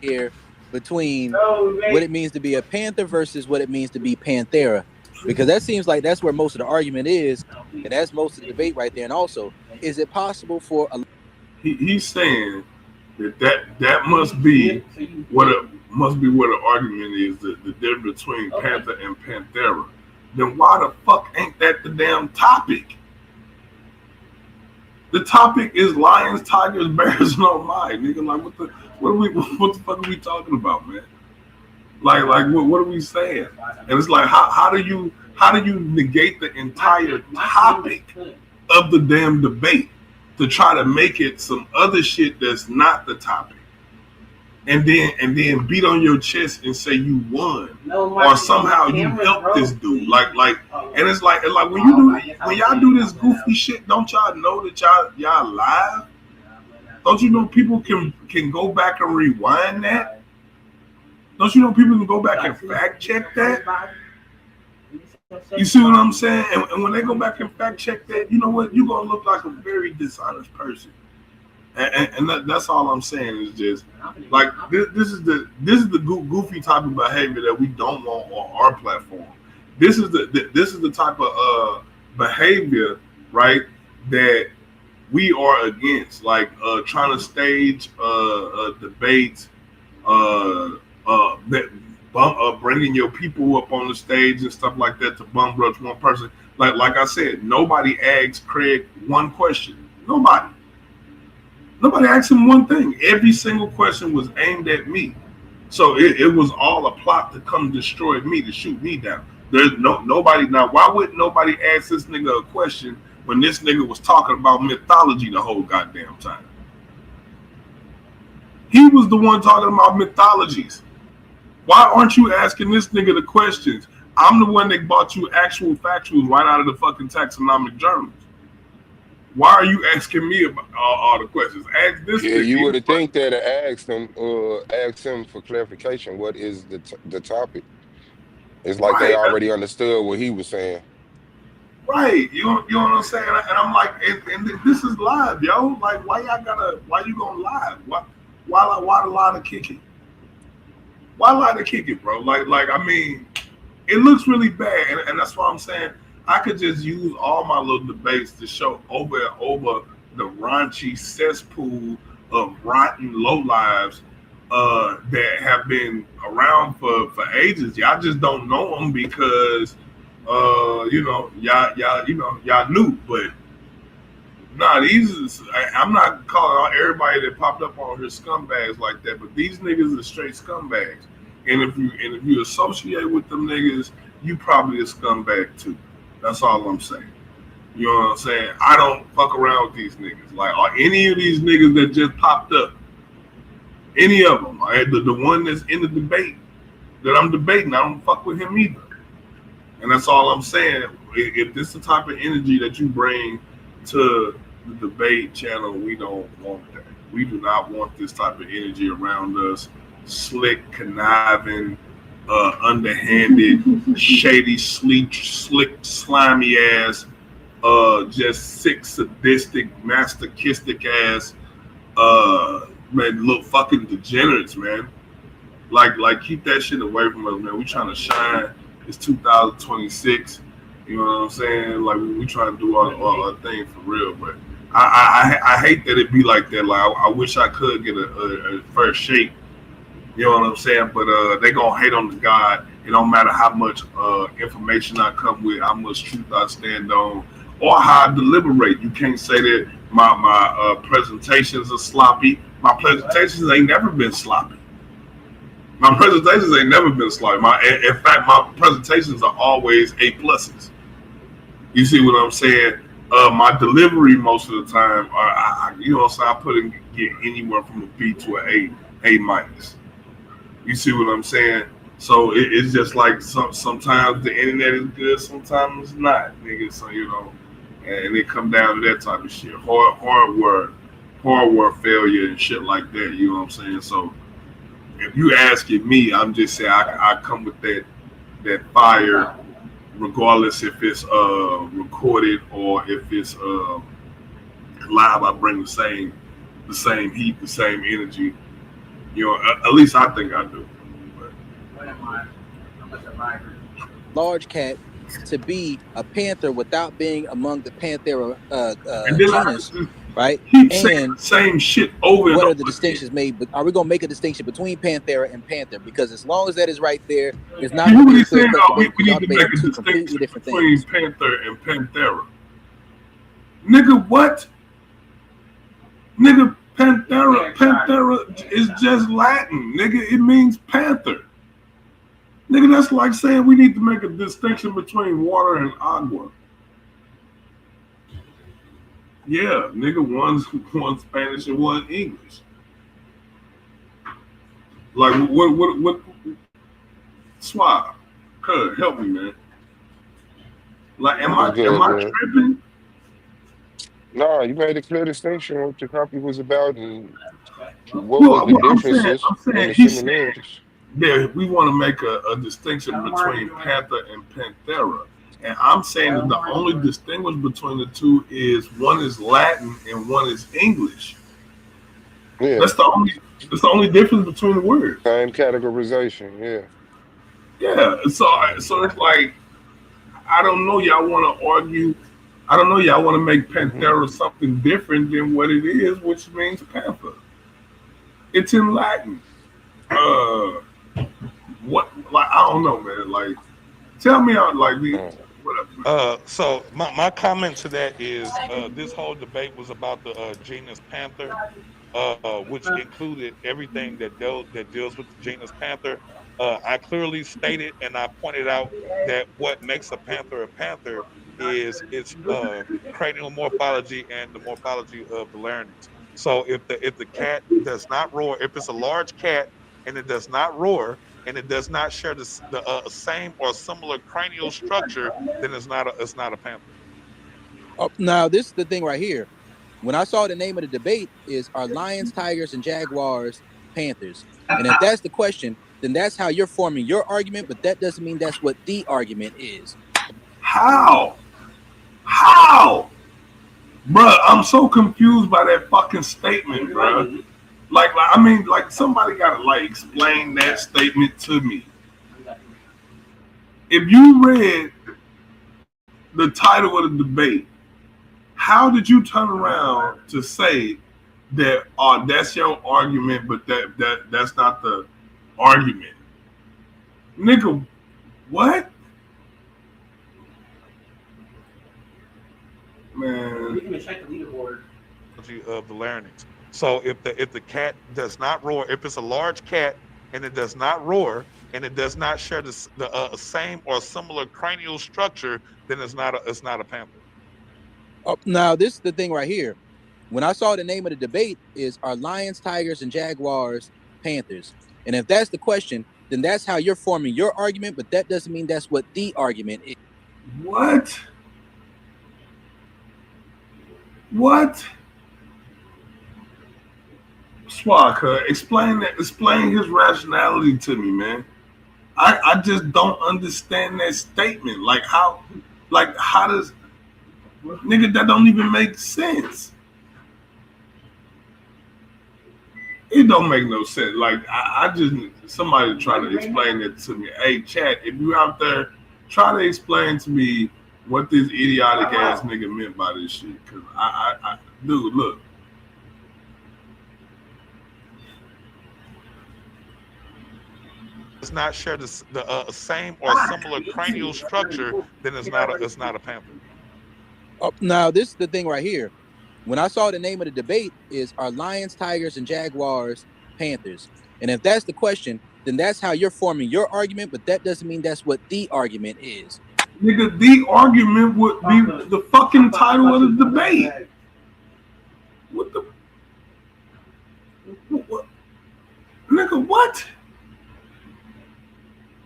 Here between what it means to be a Panther versus what it means to be Panthera, because that seems like that's where most of the argument is, and that's most of the debate right there. And also, is it possible for a He's saying that must be what the argument is, the difference between Panther and Panthera. Then why the fuck ain't that the damn topic? The topic is lions, tigers, bears, and all mine, nigga. Like what the fuck are we talking about, man? Like what are we saying? And it's like how do you negate the entire topic of the damn debate to try to make it some other shit that's not the topic, and then beat on your chest and say you won, or somehow you helped this dude, like, and it's like when y'all do this goofy shit, don't y'all know that y'all live? Don't you know people can go back and rewind that? Don't you know people can go back and fact check that? You see what I'm saying? And when they go back and fact check that, you know what? You're gonna look like a very dishonest person. And that's all I'm saying is just like this is the goofy type of behavior that we don't want on our platform. This is the type of behavior, right, that we are against, like trying to stage debates, bringing your people up on the stage and stuff like that to bum rush one person. Like I said, nobody asked Craig one question. Nobody asked him one thing. Every single question was aimed at me. So it was all a plot to come destroy me, to shoot me down. There's nobody. Now, why would nobody ask this nigga a question when this nigga was talking about mythology the whole goddamn time? He was the one talking about mythologies. Why aren't you asking this nigga the questions? I'm the one that bought you actual factuals right out of the fucking taxonomic journals. Why are you asking me about all the questions? Ask this. Yeah, you would have think that asked him for clarification. What is the topic? It's like they already understood what he was saying. Right, you know what I'm saying? And I'm like, and this is live, yo. Like, why you gonna live? Why the line of kicking? Why lie to kick it, bro? Like I mean, it looks really bad, and that's why I'm saying I could just use all my little debates to show over and over the raunchy cesspool of rotten lowlives that have been around for ages. Y'all just don't know them because y'all knew, but nah, I'm not calling out everybody that popped up on here scumbags like that, but these niggas are straight scumbags. And if you associate with them niggas, you probably a scumbag too. That's all I'm saying. You know what I'm saying? I don't fuck around with these niggas. Like, are any of these niggas that just popped up, any of them, the one that's in the debate that I'm debating, I don't fuck with him either. And that's all I'm saying. If this is the type of energy that you bring to the debate channel, we don't want that. We do not want this type of energy around us. Slick, conniving, underhanded, shady, slick, slimy ass just sick, sadistic, masochistic ass man, look fucking degenerates, man. Like keep that shit away from us, man. We trying to shine. It's 2026. You know what I'm saying? Like we trying to do all our thing for real, but I hate that it be like that. Like I wish I could get a first shape. You know what I'm saying? But they gonna hate on the God. It don't matter how much information I come with, how much truth I stand on, or how I deliberate. You can't say that my presentations are sloppy. My presentations ain't never been sloppy. My presentations ain't never been sloppy. In fact, my presentations are always A pluses. You see what I'm saying? My delivery most of the time, you know, so I put in get anywhere from a B to an A minus. You see what I'm saying? So it's just like sometimes the internet is good, sometimes it's not, nigga. So you know, and it come down to that type of shit, hardware failure and shit like that. You know what I'm saying? So if you asking me, I'm just saying I come with that fire, regardless if it's recorded or if it's live. I bring the same heat, the same energy. You know, at least I think I do. Large cat to be a panther without being among the Panthera genus, right? And same shit over. What are the distinctions made? But are we gonna make a distinction between Panthera and Panther? Because as long as that is right there, it's not going to be a clear cut debate. We need to make a distinction between Panther and Panthera. Nigga, what? Nigga, Panthera is just Latin. Nigga, it means panther. Nigga, that's like saying we need to make a distinction between water and agua. Yeah, nigga, one's Spanish and one English. Like what Swab, help me, man. Like am I tripping? No, you made a clear distinction what the copy was about and what was the differences and the similarities. Yeah, we want to make a distinction between Panther and Panthera. And I'm saying that the only distinction between the two is one is Latin and one is English. Yeah. That's the only difference between the words. Same categorization, yeah. Yeah. So it's like I don't know, y'all want to argue. I don't know, y'all want to make Panthera something different than what it is, which means panther. It's in Latin. What? Like I don't know, man. Like, tell me out, like whatever. So my comment to that is this whole debate was about the genus Panther, which included everything that deals with the genus Panther. I clearly stated and I pointed out that what makes a panther is its cranial morphology and the morphology of the larynx. So if the cat does not roar, if it's a large cat and it does not roar and it does not share the same or similar cranial structure, then it's not a panther. Oh, now this is the thing right here. When I saw the name of the debate is are lions, tigers, and jaguars panthers? And if that's the question, then that's how you're forming your argument, but that doesn't mean that's what the argument is. How? Bruh, I'm so confused by that fucking statement, bruh. Like I mean, like somebody gotta like explain that statement to me. If you read the title of the debate, how did you turn around to say that that's your argument, but that's not the argument? Nigga, what? Man. We can even check the leaderboard. Of the larynx. So if the cat does not roar, if it's a large cat and it does not roar and it does not share the same or similar cranial structure, then it's not a panther. Oh, now this is the thing right here. When I saw the name of the debate is are lions, tigers, and jaguars panthers? And if that's the question, then that's how you're forming your argument, but that doesn't mean that's what the argument is. What? Swaka, explain his rationality to me, man. I just don't understand that statement. Like how does Nigga, that don't even make sense. It don't make no sense. Like I just somebody try to explain it to me. Hey, chat, if you out there, try to explain to me what this idiotic ass nigga meant by this shit. Cause dude, look. Does not share the same or similar cranial structure, then it's not a panther. Now this is the thing right here. When I saw the name of the debate is are lions, tigers, and jaguars panthers? And if that's the question, then that's how you're forming your argument, but that doesn't mean that's what the argument is. Nigga, the argument would be the fucking title of the debate. What the? What? Nigga, what?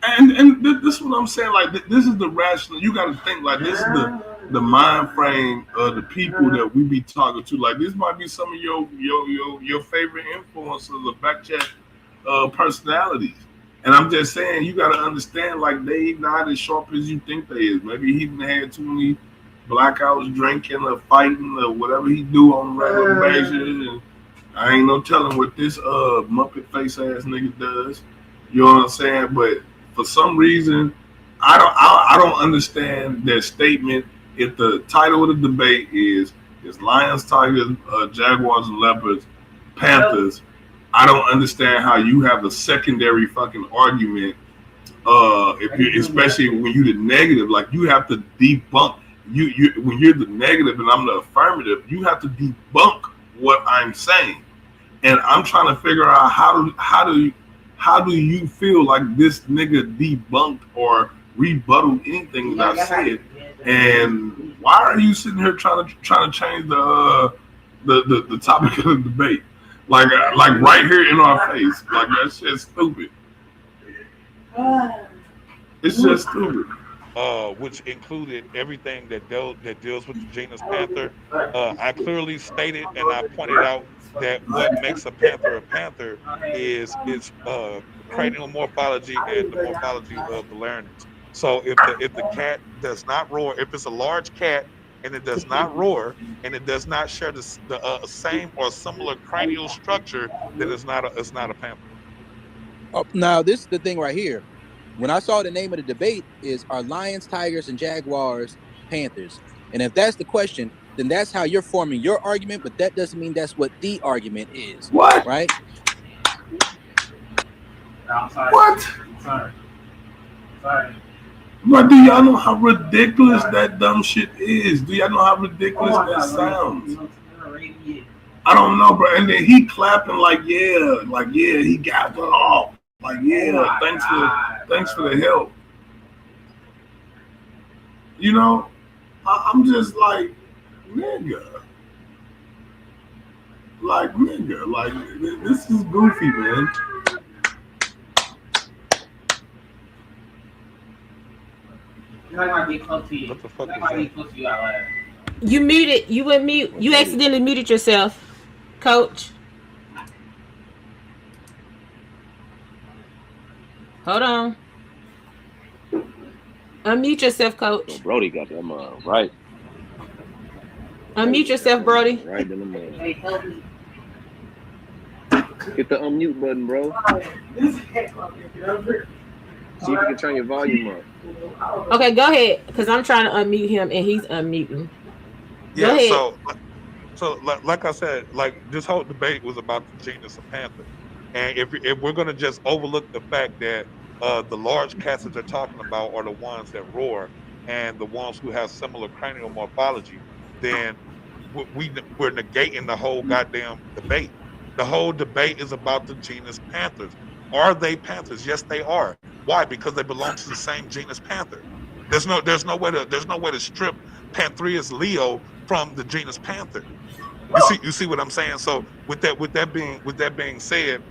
And this is what I'm saying. Like this is the rational. You got to think like this is the mind frame of the people that we be talking to. Like this might be some of your favorite influencers or back chat personalities. And I'm just saying you got to understand like they not as sharp as you think they is. Maybe he had too many blackouts, drinking or fighting or whatever he do on a regular basis. And I ain't no telling what this muppet face ass nigga does. You know what I'm saying? But for some reason, I don't understand their statement. If the title of the debate is lions, tigers, jaguars, and leopards, panthers, I don't understand how you have a secondary fucking argument. If you, especially when you're the negative, like you have to debunk. You when you're the negative and I'm the affirmative, you have to debunk what I'm saying. And I'm trying to figure out how do you feel like this nigga debunked or rebutted anything that I said? And why are you sitting here trying to change the topic of the debate? Like right here in our face. Like that shit's stupid. It's just stupid. Which included everything that deals with the genus panther. I clearly stated and I pointed out that what makes a panther is its cranial morphology and the morphology of the larynx. So if the cat does not roar, if it's a large cat and it does not roar and it does not share the same or similar cranial structure, then it's not a panther. Now this is the thing right here. When I saw the name of the debate is are lions, tigers, and jaguars panthers? And if that's the question, then that's how you're forming your argument, but that doesn't mean that's what the argument is. What? Right? What? Sorry. But do y'all know how ridiculous that dumb shit is? Do y'all know how ridiculous that sounds? I don't know, bro. And then he clapping like yeah, he got one off. Like yeah, thanks for the help. You know, I'm just like nigga, like this is goofy, man. What the fuck is that? You muted. You went mute. You accidentally muted yourself, Coach. Hold on. Unmute yourself, Coach. So Brody got them right. Unmute yourself, Brody. Right in the middle. Hit the unmute button, bro. See if you can turn your volume up. Okay, go ahead, because I'm trying to unmute him and he's unmuting. Yeah, go ahead. So like I said, like this whole debate was about the genus of panther. And if we're going to just overlook the fact that the large cats that they're talking about are the ones that roar and the ones who have similar cranial morphology, then we're negating the whole goddamn debate. The whole debate is about the genus panthers. Are they panthers? Yes, they are. Why? Because they belong to the same genus panther. There's no way to strip Panthreus leo from the genus panther. You see what I'm saying? So with that being said,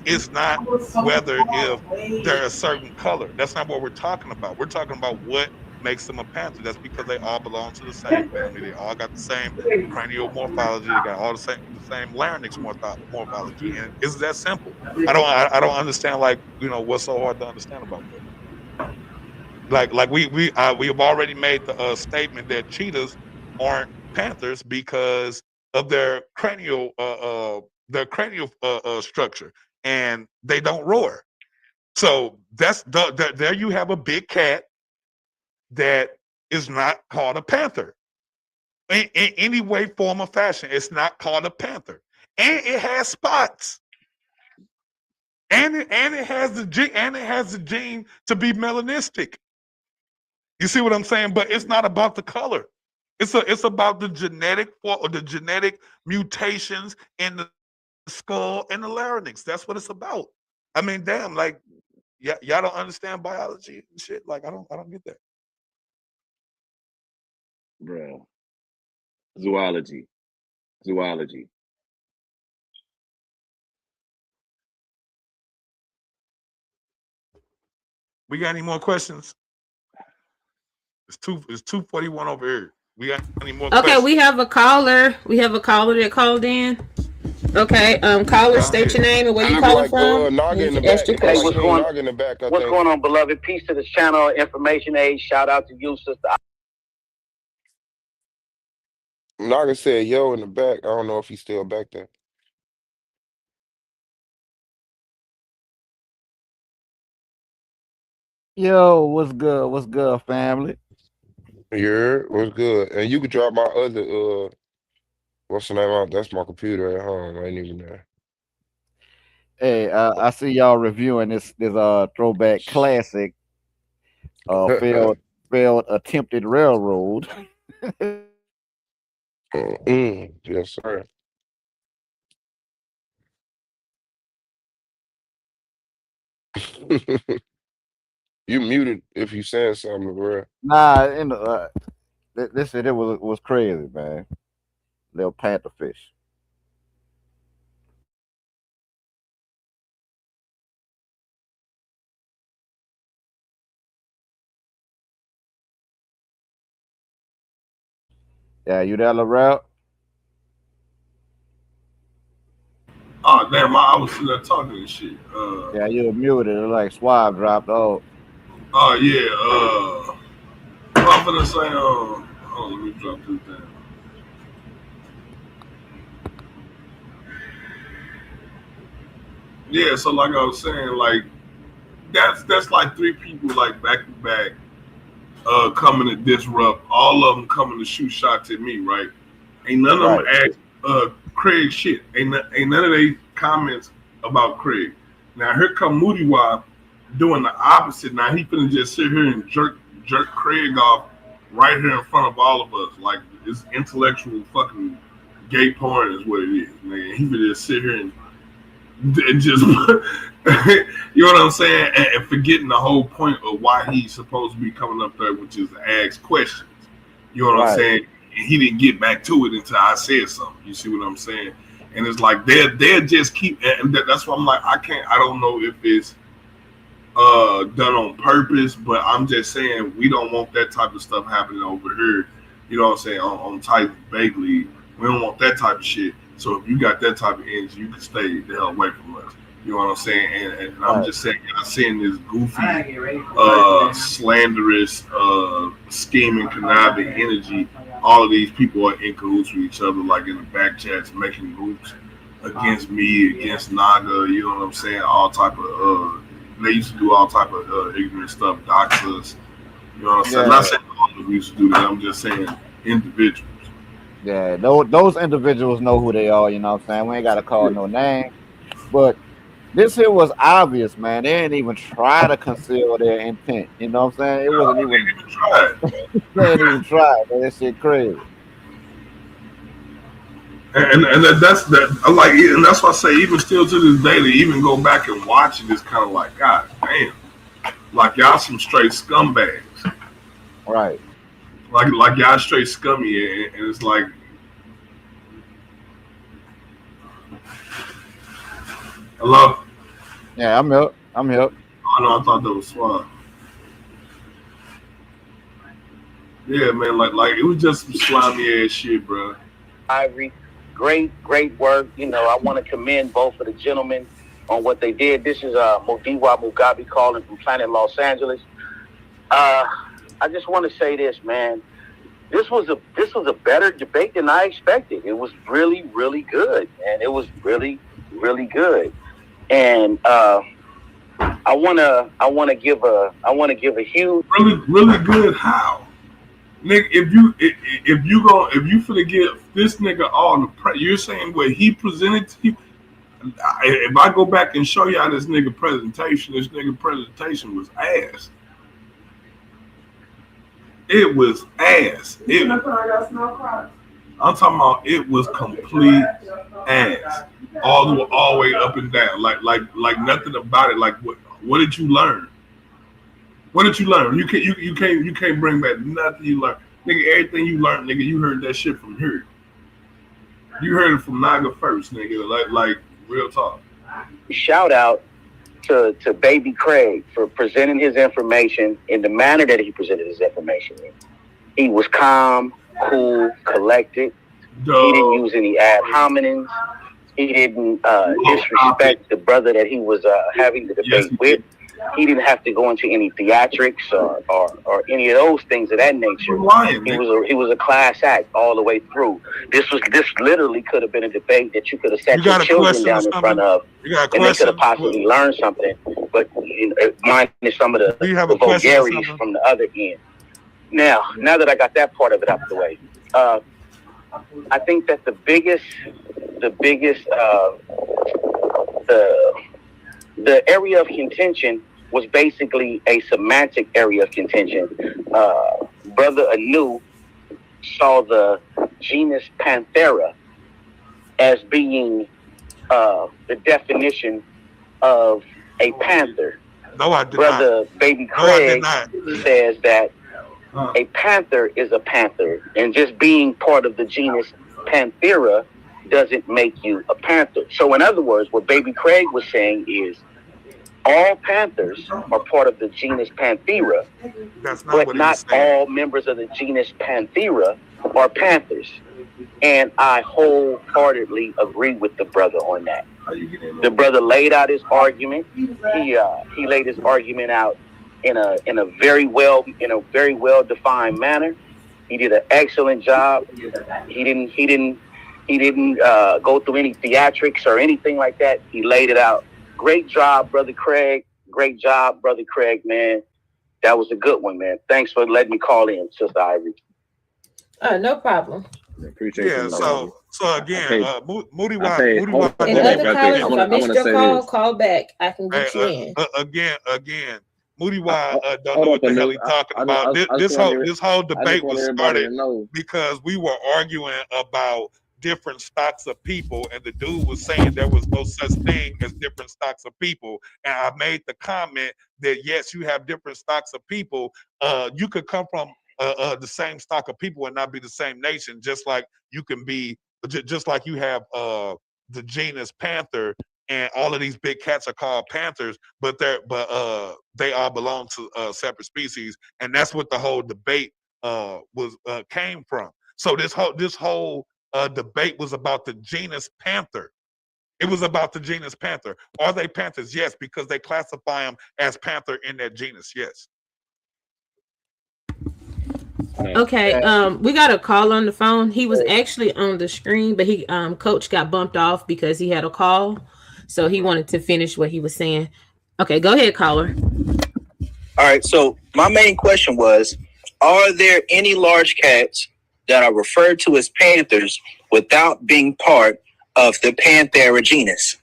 it's not whether if they're a certain color. That's not what we're talking about. We're talking about what makes them a panther. That's because they all belong to the same family. They all got the same cranial morphology. They got all the same larynx morphology, and it's that simple. I don't understand what's so hard to understand about that. Like we have already made the statement that cheetahs aren't panthers because of their cranial structure, and they don't roar. So that's there you have a big cat that is not called a panther in any way, form, or fashion. It's not called a panther, and it has spots, and it has the gene to be melanistic. You see what I'm saying? But it's not about the color. It's about the genetic mutations in the skull and the larynx. That's what it's about. I mean, damn, like y'all don't understand biology and shit. Like I don't get that. Bro. Zoology. We got any more questions? It's 2:41 over here. We got any more questions? Okay, we have a caller. We have a caller that called in. Okay, caller, state your name and where you calling from. Naga in the Ask back. your question. What's going on, beloved? Peace to the channel, Information Age. Shout out to you, sister. Naga said yo in the back. I don't know if he's still back there. Yo, what's good? What's good, family? Yeah, what's good? And you could drop my other what's the name out? That's my computer at home. I ain't even there. Hey, I see y'all reviewing this throwback classic, failed attempted railroad. Yes, sir. You muted if you saying something, bro. Nah, this shit it was crazy, man. Little pantherfish. Yeah, you there, Larell? Oh damn, I was sitting there talking and shit. Yeah, you were muted. It like Swab dropped off. Oh yeah, I'm gonna say hold on, let me drop this down. Yeah, so like I was saying, like that's like three people like back to back coming to disrupt, all of them coming to shoot shots at me, right? Ain't none of them asked Craig shit. Ain't none of they comments about Craig. Now here come Moody Wop doing the opposite. Now he finna just sit here and jerk Craig off right here in front of all of us. Like it's intellectual fucking gay porn is what it is, man. He finna just sit here and just you know what I'm saying, and forgetting the whole point of why he's supposed to be coming up there, which is to ask questions. You know what I'm saying? And he didn't get back to it until I said something. You see what I'm saying? And it's like they'll just keep, and that's why I'm like I don't know if it's done on purpose, but I'm just saying we don't want that type of stuff happening over here. You know what I'm saying? On Titan Bagley, we don't want that type of shit. So if you got that type of energy, you can stay the hell away from us. You know what I'm saying? And I'm just saying, I'm seeing this goofy, slanderous, scheming, conniving energy. All of these people are in cahoots with each other, like in the back chats, making groups against me, against Naga. You know what I'm saying? All type of they used to do all type of ignorant stuff, doxers. You know what I'm saying? Not saying all of them used to do that. I'm just saying individuals. Yeah, those individuals know who they are, you know what I'm saying? We ain't got to call no name. But this here was obvious, man. They didn't even try to conceal their intent. You know what I'm saying? It wasn't even tried. They didn't even try. Man. That shit crazy. And that's like, and that's why I say, even still to this day, to even go back and watch it is kind of like, God damn, like y'all some straight scumbags, right? Like y'all straight scummy, and it's like, hello. Yeah, I'm here. Oh no, I thought that was Swab. Yeah, man, like it was just some slimy ass shit, bro. Ivory, great work. You know, I want to commend both of the gentlemen on what they did. This is Modiwa Mugabe calling from Planet Los Angeles. I just want to say this, man. this was a better debate than I expected. It was really, really good, and it was really, really good. And I wanna give a huge really good. How, nigga? If you finna give this nigga all the you're saying what he presented to you. If I go back and show y'all this nigga presentation was ass. It was ass. I'm talking about it was complete ass, all the way up and down. Like nothing about it. Like what did you learn? What did you learn? You can't bring back nothing you learned, nigga. Everything you learned, nigga, you heard that shit from here. You heard it from Naga first, nigga. Like real talk. Shout out to Baby Craig for presenting his information in the manner that he presented his information in. He was calm, cool, collected. He didn't use any ad hominems. He didn't disrespect the brother that he was having the debate with. He didn't have to go into any theatrics or any of those things of that nature. He was a class act all the way through. This literally could have been a debate that you could have set your children down in front of, and they could have possibly learned something. But minus some of the vulgarities from the other end. Now that I got that part of it out of the way, I think that the biggest the area of contention was basically a semantic area of contention. Brother Anu saw the genus Panthera as being the definition of a panther. No, I did Brother not. Baby Craig says that a panther is a panther, and just being part of the genus Panthera doesn't make you a panther. So in other words, what Baby Craig was saying is all panthers are part of the genus Panthera, but not all members of the genus Panthera are panthers. And I wholeheartedly agree with the brother on that. The brother laid out his argument. He laid his argument out in a very well defined manner. He did an excellent job. He didn't go through any theatrics or anything like that. He laid it out. Great job, Brother Craig. Great job, Brother Craig, man. That was a good one, man. Thanks for letting me call in, Sister Ivory. No problem. Appreciate yeah, you. So again, Moody And other callers, if I missed your call, call back. I can get you in. Again, Moody don't know what the hell he's talking about. This whole debate was started because we were arguing about different stocks of people, and the dude was saying there was no such thing as different stocks of people. And I made the comment that yes, you have different stocks of people. You could come from the same stock of people and not be the same nation, just like you can be, just like you have the genus Panther, and all of these big cats are called panthers, but they all belong to separate species, and that's what the whole debate came from. So this whole debate was about the genus Panther. It was about the genus Panther. Are they panthers? Yes, because they classify them as panther in that genus. Yes. Okay, we got a call on the phone. He was actually on the screen, but he coach got bumped off because he had a call, so he wanted to finish what he was saying. Okay, go ahead, caller. All right, so my main question was, are there any large cats that are referred to as panthers without being part of the Panthera genus?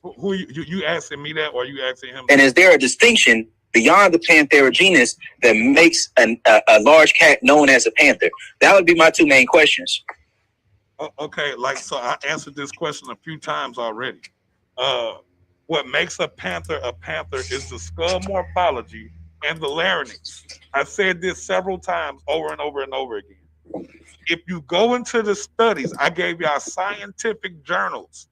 Who you asking me that, or you asking him? And is there a distinction beyond the Panthera genus that makes a large cat known as a panther? That would be my two main questions. Okay, so I answered this question a few times already. What makes a panther is the skull morphology and the larynx. I've said this several times over and over and over again. If you go into the studies, I gave y'all scientific journals.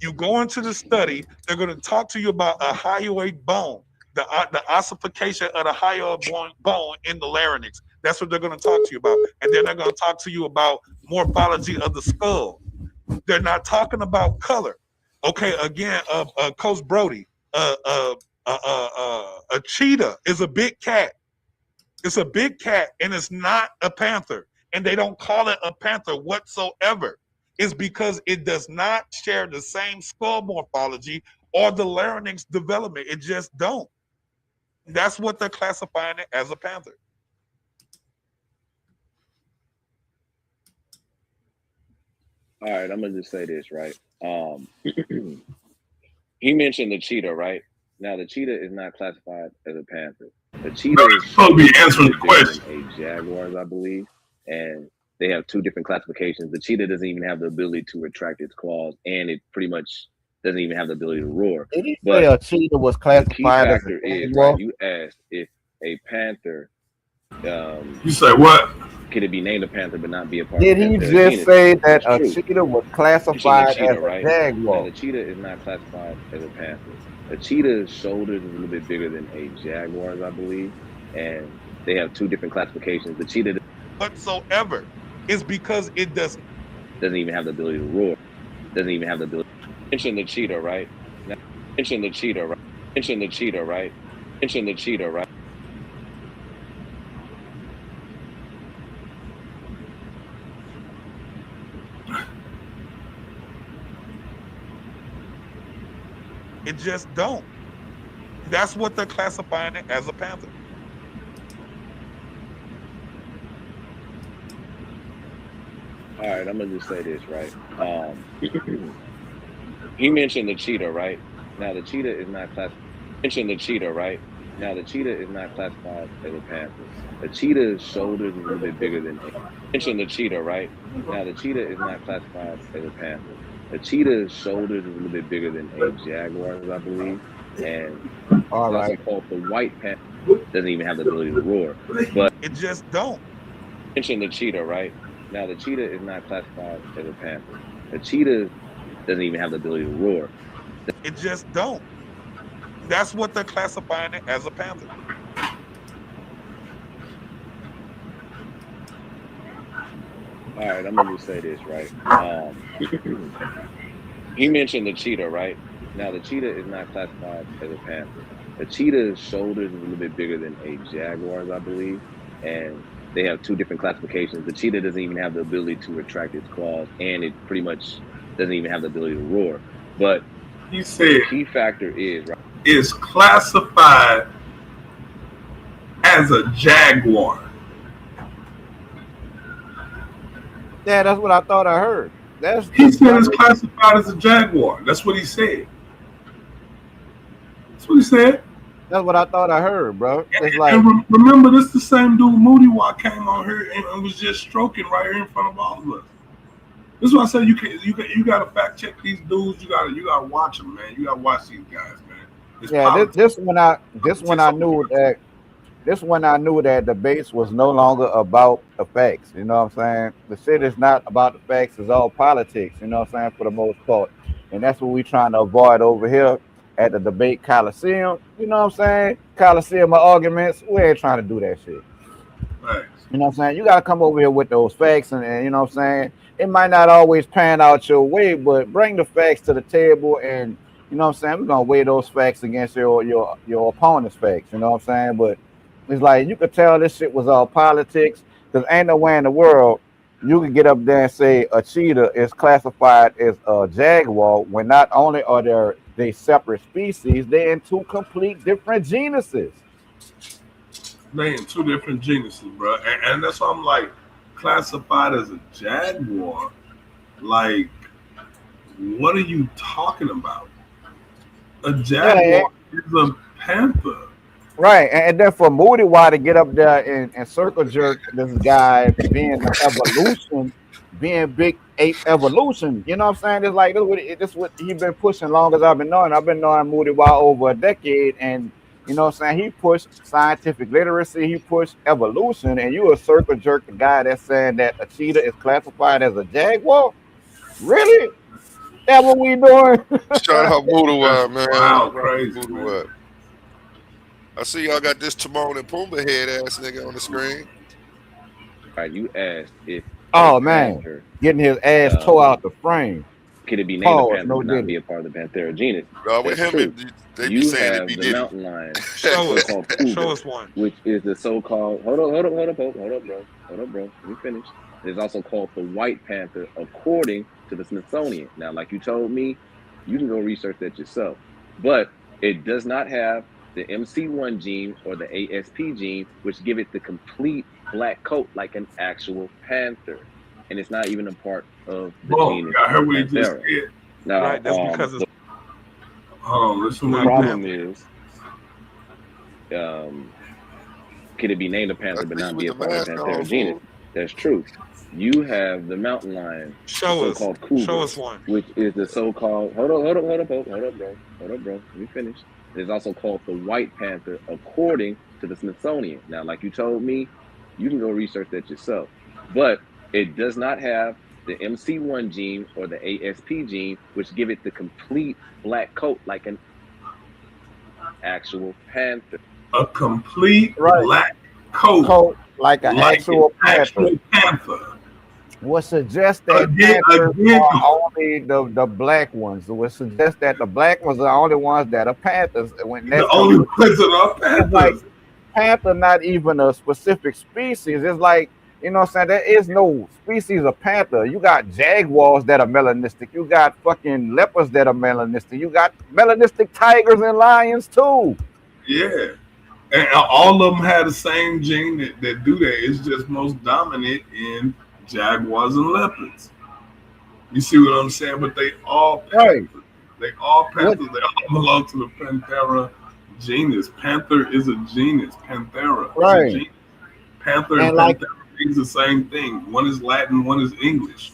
You go into the study, they're going to talk to you about a hyoid bone, the ossification of the hyoid bone in the larynx. That's what they're going to talk to you about. And then they're going to talk to you about morphology of the skull. They're not talking about color. Okay, again, Coach Brody, a cheetah is a big cat. It's a big cat, and it's not a panther. And they don't call it a panther whatsoever. It's because it does not share the same skull morphology or the larynx development. It just don't. That's what they're classifying it as a panther. All right, I'm gonna just say this, right? He mentioned the cheetah, right? Now the cheetah is not classified as a panther. The cheetah is supposed to be answering the question. A jaguars, I believe, and they have two different classifications. The cheetah doesn't even have the ability to retract its claws, and it pretty much doesn't even have the ability to roar. Did he say a cheetah was classified as a factor is jaguar? right. You asked if a panther. You say what? Could it be named a panther but not be a part Did of he the just genus? say that That's a true. cheetah was Mention classified the cheetah, as a right? jaguar? Now the cheetah is not classified as a panther. A cheetah's shoulders is a little bit bigger than a jaguar's, I believe, and they have two different classifications. The cheetah whatsoever is because it doesn't even have the ability to roar. Doesn't even have the ability. Mention the cheetah, right? Now, mention the cheetah, right? Mention the cheetah, right? Mention the cheetah, right? It just don't. That's what they're classifying it as a panther. All right, I'm gonna just say this, right? He mentioned the cheetah, right? Now the cheetah is not classified. Mentioned the cheetah, right? Now the cheetah is not classified as a panther. A cheetah's shoulders is a little bit bigger than mentioned the cheetah, right? Now the cheetah is not classified as a panther. A cheetah's shoulders is a little bit bigger than a jaguar's, I believe, and it's also called the white panther. Doesn't even have the ability to roar, but it just don't. Mention the cheetah, right? Now the cheetah is not classified as a panther. A cheetah doesn't even have the ability to roar. It just don't. That's what they're classifying it as a panther. All right, I'm gonna just say this, right? He mentioned the cheetah, right? Now the cheetah is not classified as a panther. A cheetah's shoulders is a little bit bigger than a jaguar's, I believe, and they have two different classifications. The cheetah doesn't even have the ability to retract its claws, and it pretty much doesn't even have the ability to roar. But he said the key factor is right. Is classified as a jaguar. Yeah, that's what I thought I heard. He said it's classified as a jaguar. That's what he said. That's what he said. That's what I thought I heard, bro. It's and remember, this is the same dude Moody Watt came on here and was just stroking right here in front of all of us. This is why I said you gotta fact check these dudes. You gotta watch them, man. You gotta watch these guys, man. This when I knew that debates was no longer about the facts. You know what I'm saying? The shit is not about the facts. It's all politics. You know what I'm saying? For the most part, and that's what we trying to avoid over here at the debate Coliseum. You know what I'm saying? Coliseum of arguments. We ain't trying to do that shit. Right. You know what I'm saying? You got to come over here with those facts, and you know what I'm saying? It might not always pan out your way, but bring the facts to the table, and you know what I'm saying? We're gonna weigh those facts against your opponent's facts. You know what I'm saying? But it's like you could tell this shit was all politics, because ain't no way in the world you can get up there and say a cheetah is classified as a jaguar when not only are they separate species, they're in two complete different genuses. They in two different genuses, bro, and that's why I'm like, classified as a jaguar. Like, what are you talking about? A jaguar is a panther. Right, and then for Moody Watt to get up there and circle jerk this guy being the evolution, being big ape evolution, you know what I'm saying? It's like this what he been pushing long as I've been knowing. I've been knowing Moody Watt over a decade, and you know what I'm saying? He pushed scientific literacy, he pushed evolution, and you a circle jerk the guy that's saying that a cheetah is classified as a jaguar? Really? That what we doing? Shout out Moody Watt, man. Wow, crazy, Moody Watt. I see y'all got this Timon and Pumbaa head ass nigga on the screen. All right, you asked if man, getting his ass tore out the frame. Could it be named a panther no but not diddy. be a part of the Panthera genus? With That's him, true. they be You saying it have be the Diddy. mountain lion, the Show us. so-called cougar, Show us one. which is the so-called hold up, bro. Let me finish. It is also called the white panther, according to the Smithsonian. Now, like you told me, you can go research that yourself, but it does not have the MC1 gene or the ASP gene, which give it the complete black coat like an actual panther, and it's not even a part of the genus I heard what he just Panthera. said. Now, Right, that's because it's listen the what problem is, could it be named a panther but not be a part of the Panthera genus? That's true. You have the mountain lion, show the us. so-called cougar, Show us one. which is the so-called hold up, bro. Let me finish. It is also called the white panther, according to the Smithsonian. Now, like you told me, you can go research that yourself, but it does not have the MC1 gene or the ASP gene, which give it the complete black coat like an actual panther. A complete black coat like an actual panther. Would suggest that panthers are only the black ones. It would suggest that the black ones are the only ones that are panthers. When that's the only ones that are panthers. It's like panther, not even a specific species. It's like, you know what I'm saying? There is no species of panther. You got jaguars that are melanistic. You got fucking leopards that are melanistic. You got melanistic tigers and lions too. Yeah. And all of them have the same gene that do that. It's just most dominant in jaguars and leopards. You see what I'm saying? But they all panthers. They all panthers. They all belong to the Panthera genus. Panther is a genus. Panthera is a genus. Panther and Panthera means the same thing. One is Latin, one is English.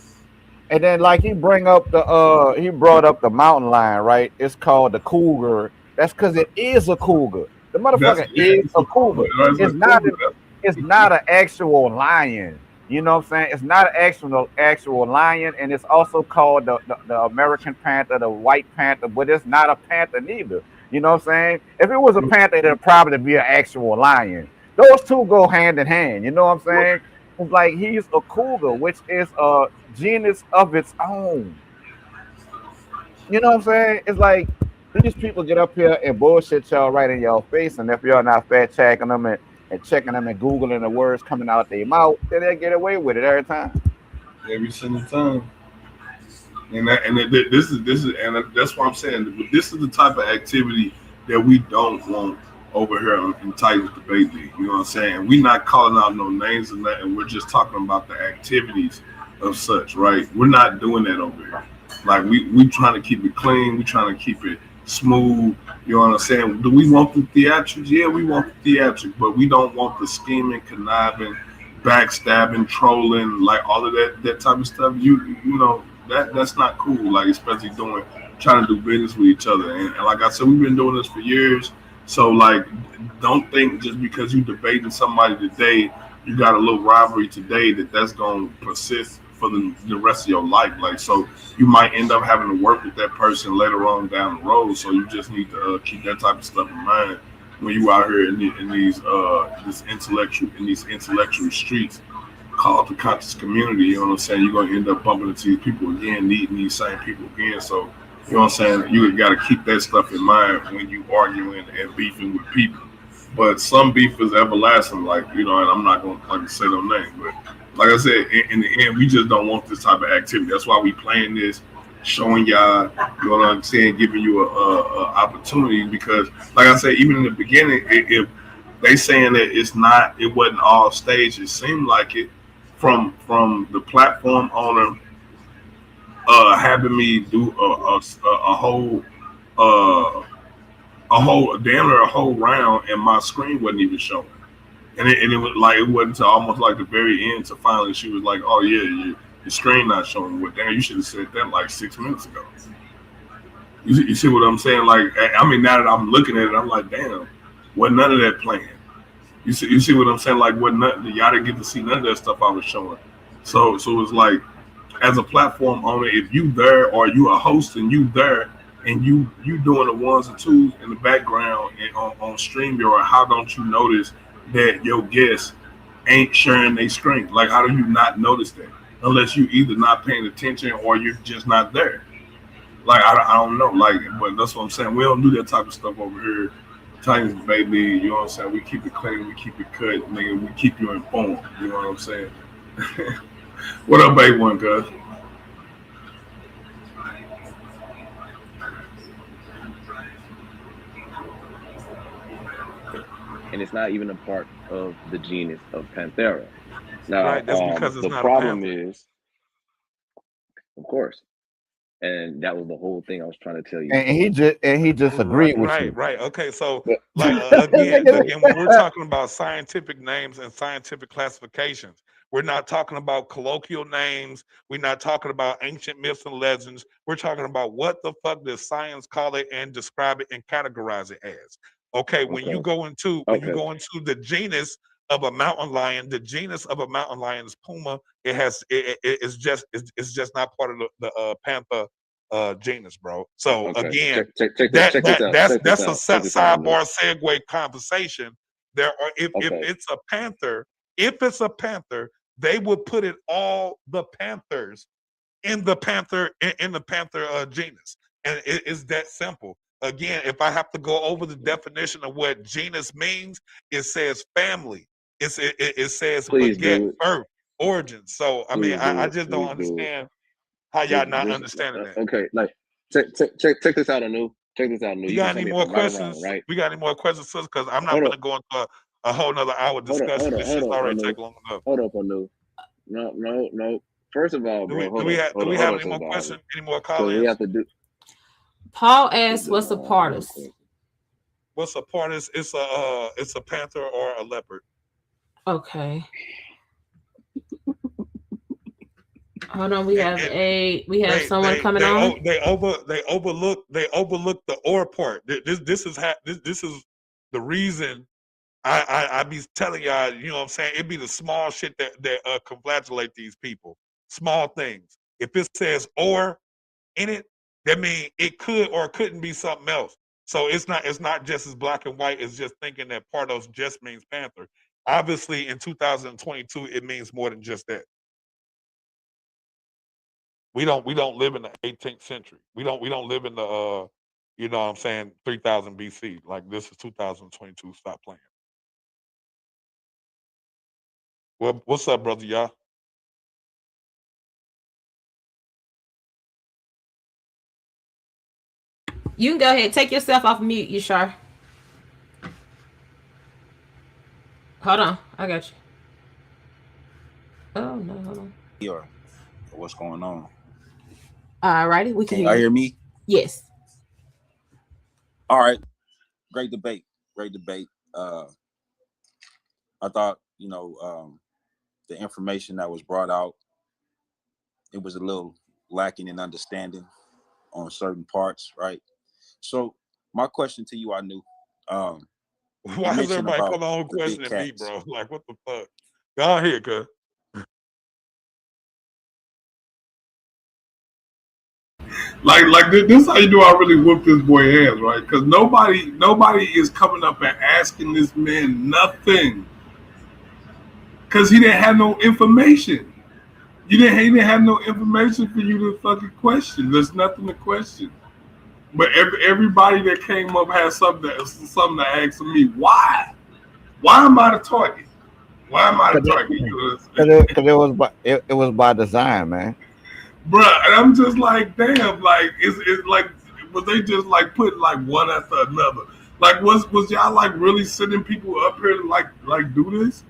And then like he brought up the mountain lion, right? It's called the cougar. That's because it is a cougar. The motherfucker is a cougar. It's not an actual lion. You know what I'm saying? It's not an actual lion, and it's also called the American panther, the white panther, but it's not a panther neither. You know what I'm saying? If it was a panther, it'd probably be an actual lion. Those two go hand in hand. You know what I'm saying? It's like he's a cougar, which is a genus of its own. You know what I'm saying? It's like these people get up here and bullshit y'all right in your face, and if y'all not fact checking them and checking them and Googling the words coming out their mouth, then they get away with it every time. Every single time. And this is and that's what I'm saying. This is the type of activity that we don't want over here in Titans Debate League. You know what I'm saying? We're not calling out no names and that, and we're just talking about the activities of such, right? We're not doing that over here. Like we trying to keep it clean. We trying to keep it smooth. You know what I'm saying? Do we want the theatrics? Yeah, we want the theatrics, but we don't want the scheming, conniving, backstabbing, trolling, like all of that type of stuff. You know that's not cool. Like especially trying to do business with each other. And like I said, we've been doing this for years. So like, don't think just because you debating somebody today, you got a little rivalry today that's gonna persist for the rest of your life. Like, so you might end up having to work with that person later on down the road. So you just need to keep that type of stuff in mind when you out here in these intellectual streets called the conscious community. You know what I'm saying? You're gonna end up bumping into these people again, needing these same people again. So you know what I'm saying? You got to keep that stuff in mind when you arguing and beefing with people. But some beef is everlasting, like, you know, and I'm not going to say no name, but like I said, in the end, we just don't want this type of activity. That's why we playing this, showing y'all, you know what I'm saying, giving you a opportunity, because like I said, even in the beginning, if they saying that it wasn't all staged, it seemed like it from the platform owner having me do a whole round, and my screen wasn't even showing. And it was like, it wasn't until almost like the very end to finally she was like, "Oh yeah, your screen not showing." Well, damn, you should have said that like 6 minutes ago. You see what I'm saying? Like, I mean, now that I'm looking at it, I'm like, damn, wasn't none of that playing. You see what I'm saying? Like, wasn't nothing, y'all didn't get to see none of that stuff I was showing. So it was like, as a platform owner, if you there or you a host and you there and you doing the ones and twos in the background and on StreamYard, how don't you notice that your guests ain't sharing their screen? Like, how do you not notice that? Unless you either not paying attention or you're just not there. Like I don't know, like, but that's what I'm saying. We don't do that type of stuff over here. Titans, baby, you know what I'm saying? We keep it clean, we keep it cut, nigga. We keep you informed. You know what I'm saying? What up, baby one, cuz? And it's not even a part of the genus of Panthera. Now, right, that's because it's the not a problem panther. is, of course, and that was the whole thing I was trying to tell you. And he just agreed with you. Right. Okay, so But, like again, when we're talking about scientific names and scientific classifications, we're not talking about colloquial names. We're not talking about ancient myths and legends. We're talking about what the fuck does science call it and describe it and categorize it as. Okay, when you go into the genus of a mountain lion, the genus of a mountain lion is puma. It's just not part of the panther genus, bro. So okay, again, check this out. that's Check this a out. Check this out, sidebar segue conversation. There are if it's a panther, they would put it all the panthers in the panther genus, and it's that simple. Again, if I have to go over the definition of what genus means, it says family. It says beget, birth, origin. So I mean, I just don't understand how y'all not understanding that. Okay, like check this out, Anu. Check this out, Anu. You You can got tell any me if more I'm right or wrong, questions? right? We got any more questions, sis? Because I'm not going to go into a whole nother hour discussion. This shit's already taken long enough. Hold up, Anu. No. First of all, bro, do we have any more questions? Any more call-ins? We have to do. Paul asks, "What's a pardus?" What's a pardus? It's a panther or a leopard. Okay. Hold on, we have someone coming on. They overlook the or part. This is the reason I be telling y'all. You know what I'm saying? It be the small shit that congratulate these people. Small things. If it says or in it, that means it could or couldn't be something else. So it's not just as black and white. It's just thinking that pardos just means panther. Obviously, in 2022, it means more than just that. We don't live in the 18th century. We don't live in the you know what I'm saying, 3000 BC. Like, this is 2022. Stop playing. Well, what's up, brother? Y'all? You can go ahead. Take yourself off mute, Yashar. Hold on. I got you. Oh, no. Hold on. Or what's going on? All righty. We can y'all hear me? Yes. All right. Great debate. I thought, the information that was brought out, it was a little lacking in understanding on certain parts, right? So my question to you, why is everybody coming on questioning me, bro? Like, what the fuck? Go ahead, cuz. Like this how you do I really whoop this boy ass, right? Because nobody is coming up and asking this man nothing. Because he didn't have no information. He didn't have no information for you to fucking question. There's nothing to question. But everybody that came up had something to ask me. Why? Why am I the target? Why am I the target? Because it was by design, man. Bruh, and I'm just like, damn, like it's like, was they just like putting like one after another? Like, was y'all like really sending people up here to like do this?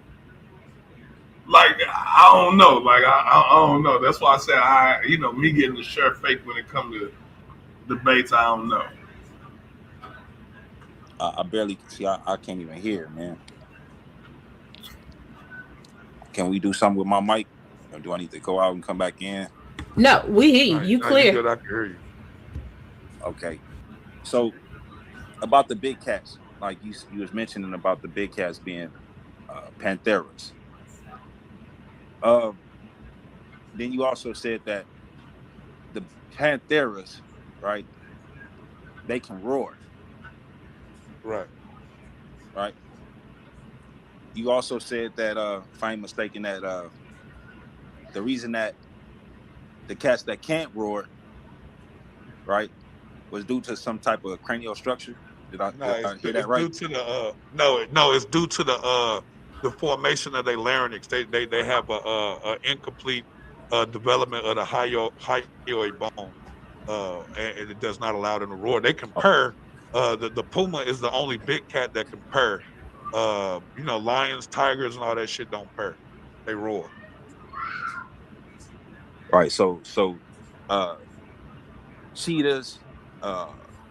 Like, I don't know. Like, I don't know. That's why I said me getting the shirt fake when it comes to debates. I don't know. I barely see. I can't even hear, man. Can we do something with my mic, or do I need to go out and come back in? No, we hear you. You clear. Good, I can hear you. Okay. So about the big cats, like you was mentioning about the big cats being pantheras. Then you also said that the pantheras, right? They can roar. Right. Right. You also said that, if I'm mistaken, that the reason that the cats that can't roar right, was due to some type of cranial structure. Did I No, hear that it's right? due to the it's due to the formation of their larynx. They have a incomplete development of the hyoid bone, and it does not allow them to roar. They can purr. The puma is the only big cat that can purr. Lions, tigers, and all that shit don't purr. They roar. Right. So cheetahs,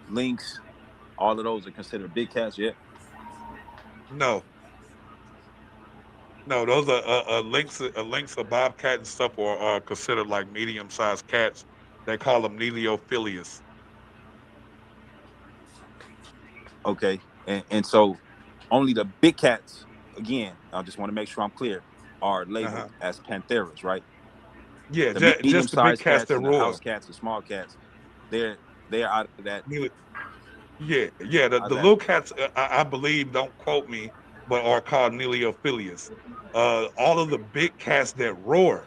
lynx, all of those are considered big cats. Yeah. No, those are lynx, a bobcat and stuff are considered like medium-sized cats. They call them Neleophilius. Okay. And so only the big cats, again, I just want to make sure I'm clear, are labeled as pantheras, right? Yeah, The just the big medium-sized cats cats that and the house roar. cats, the small cats, they're out of that. Yeah. The little cats, I believe, don't quote me, but are called Neleophilius. All of the big cats that roar,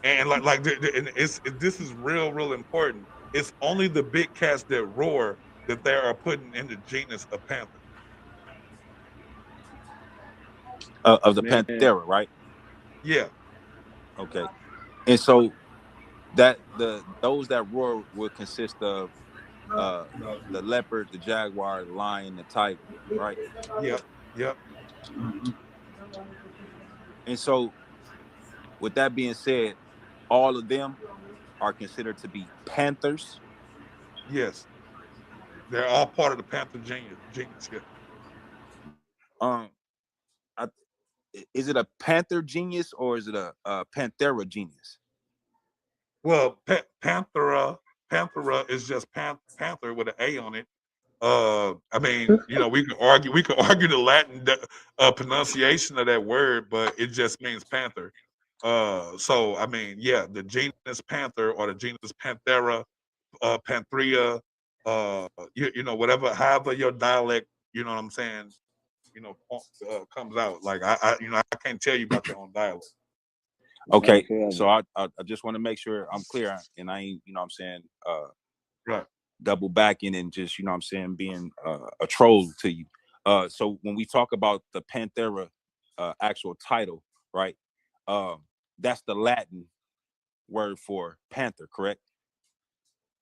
and this is real important. It's only the big cats that roar that they are putting in the genus of panther. Of the panthera, right? Yeah. Okay. And so that those that roar would consist of the leopard, the jaguar, the lion, the tiger, right? Yep. And so with that being said, all of them are considered to be panthers. Yes. They're all part of the panther genus. Yeah. Um, is it a panther genius or is it a panthera genius? Well, Panthera is just panther with an A on it. I mean, we could argue the Latin pronunciation of that word, but it just means panther. So I mean, yeah, the genus panther or the genus Panthera, Panthria, whatever, however your dialect, you know what I'm saying, comes out. Like I can't tell you about your own dialect. Okay, so I just want to make sure I'm clear, and I ain't, what I'm saying, right, double backing and just, what I'm saying, being a troll to you. So when we talk about the Panthera actual title, right? That's the Latin word for panther, correct?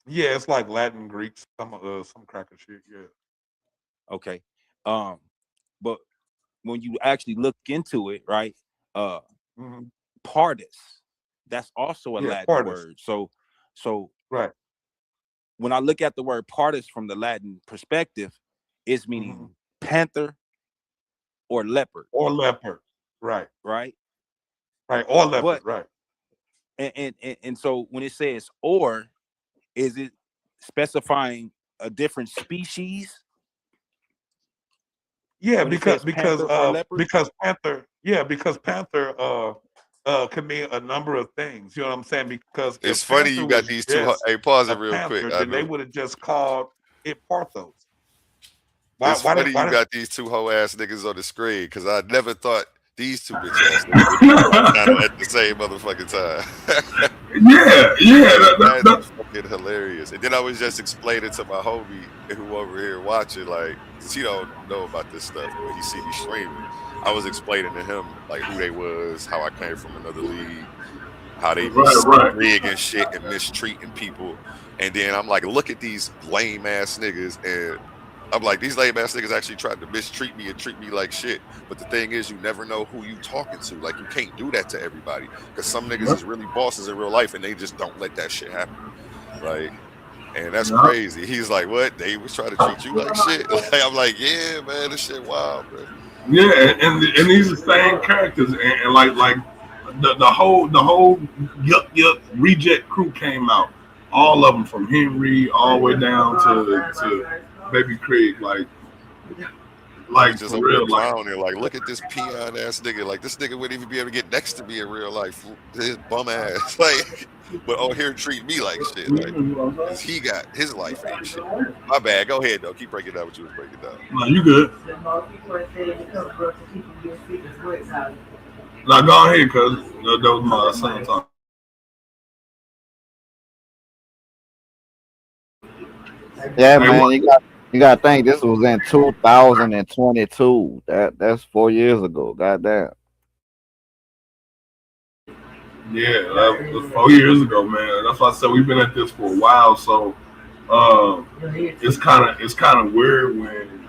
Yeah, it's like Latin, Greek, some cracker shit. Yeah. Okay. But when you actually look into it, right? Pardus, that's also a Latin pardus. word. So right. When I look at the word pardus from the Latin perspective, it's meaning panther or leopard. Right. Right. Right. Or leopard. Right. And so when it says or, is it specifying a different species? Yeah, when because panther can mean a number of things. You know what I'm saying? Because it's if funny panther you got was these two. just Hey, pause it a real quick. panther, I then they know. would have just called it Parthos. It's funny you got these two hoe ass niggas on the screen because I never thought these two bitch ass niggas would be on my channel at the same motherfucking time. That's fucking hilarious. And then I was just explaining to my homie who over here watching, like, cause he don't know about this stuff, but he see me streaming. I was explaining to him like who they was, how I came from another league, how they be rigging shit and mistreating people. And then I'm like, look at these lame ass niggas, and I'm like, these lame ass niggas actually tried to mistreat me and treat me like shit. But the thing is, you never know who you talking to. Like, you can't do that to everybody because some niggas is really bosses in real life and they just don't let that shit happen. Like, and that's crazy. He's like, what? They was trying to treat you like shit? Like, I'm like, yeah, man, this shit wild, bro. Yeah, and these are the same characters, and like the whole yuck reject crew came out. All of them, from Henry all the way down to Baby Craig, like Niggas just for over there real, like. clowning, like, look at this peon ass nigga. Like, this nigga wouldn't even be able to get next to me in real life. His bum ass, like, but oh, here treat me like shit, like, cause he got his life ain't shit. My bad. Go ahead though. Keep breaking down what you was breaking down. No, you good. Now go ahead, cause that was my son talking. Yeah, man, you got to think this was in 2022. That's 4 years ago. Goddamn. Yeah, that was 4 years ago, man. That's why I said we've been at this for a while. So it's kind of weird when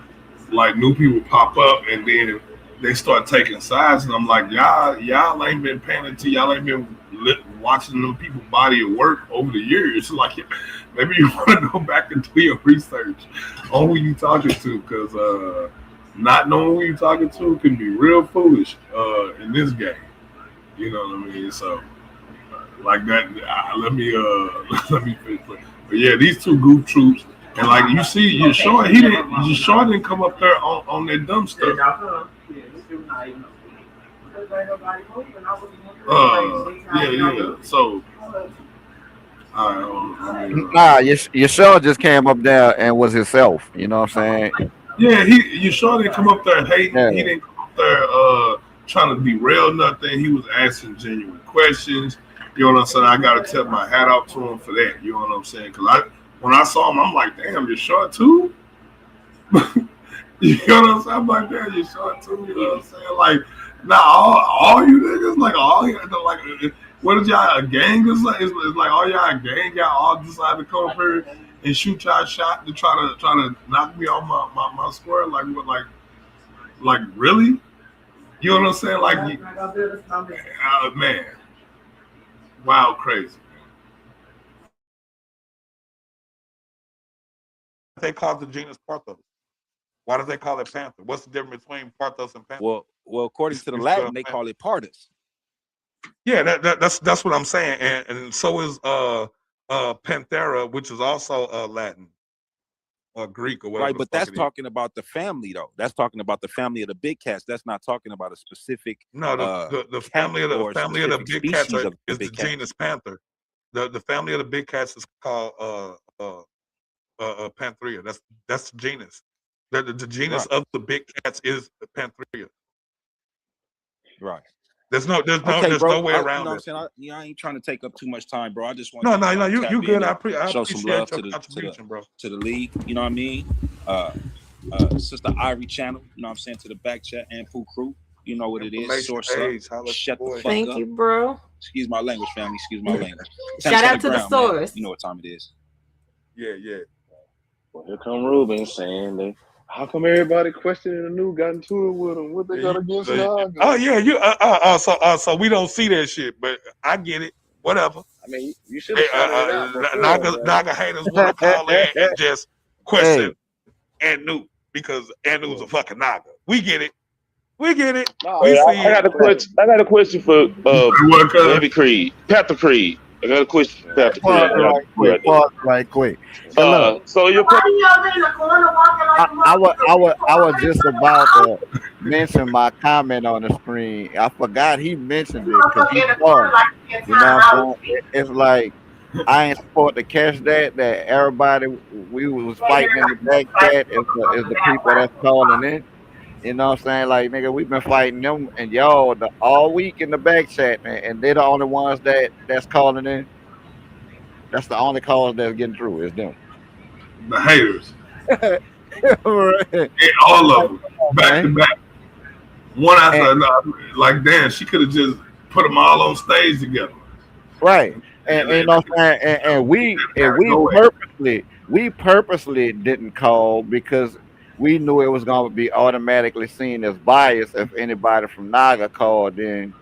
like new people pop up and then they start taking sides, and I'm like, y'all ain't been paying attention. Y'all ain't been watching them people body of work over the years. Like maybe you want to go back and do your research on who you talking to, because not knowing who you talking to can be real foolish in this game. You know what I mean? So like that. Let me let me finish. But yeah, these two goof troops, and like you see, you're sure didn't come up there on that dumb stuff. Yeah. So, Nah, your show just came up there and was himself. You know what I'm saying? yeah, you sure didn't come up there hating. Yeah. He didn't come up there trying to derail nothing. He was asking genuine questions. You know what I'm saying? I gotta tip my hat out to him for that. You know what I'm saying? Because when I saw him, I'm like, damn, you're short too. You know what I'm saying? I'm like, damn, you're short too. You know what I'm saying? Like, nah, all you niggas, like all you like, what is y'all a gang? It's like all y'all a gang. Y'all all decided to come up here and shoot y'all shot to try to knock me off my square. Like what? Like really? You know what I'm saying? Like, man, wild, crazy. They call the genus Parthos. Why do they call it panther? What's the difference between Parthos and panther? Well, according to the Latin, they call it Pardus. Yeah, that's what I'm saying, and so is Panthera, which is also Latin or Greek or whatever. Right, but that's talking about the family though. That's talking about the family of the big cats. That's not talking about a specific. No, the family of the big cats is the genus Panther. The family of the big cats is called Panthera. That's the genus. The genus of the big cats is Panthera. Right. There's no way around it. You know what I'm saying? I ain't trying to take up too much time, bro. I just want no, you good. I show some love appreciate your contribution, bro. To the league. You know what I mean? Sister Ivory channel. You know what I'm saying? To the back chat and Pooh crew. You know what it is. Source up. Shut the fuck up. Thank you, bro. Excuse my language, family. Excuse my language. Shout out to the source. You know what time it is. Yeah. Well, here come Ruben saying that. How come everybody questioning the new got into it with them? What they got against Naga? Oh yeah, you so we don't see that shit, but I get it. Whatever. I mean, you should have Naga haters want to call in and just question Anu because Anu's a fucking Naga. We get it. We got a question for Heavy Creed, Panther Creed. I got a question for Panther Creed. Right quick. So you're I was just about to mention my comment on the screen. I forgot he mentioned it because he was. You know what I'm saying? It's like I ain't support to catch that everybody we was fighting in the back chat is the people that's calling in. You know what I'm saying? Like, nigga, we've been fighting them and y'all all week in the back chat, and they're the only ones that's calling in. That's the only call that's getting through is them. The haters. Right. And all of them. Back to back. One after another. Like, damn, she could have just put them all on stage together. Right. And you know what I'm saying? And we purposely didn't call because we knew it was going to be automatically seen as bias if anybody from Naga called in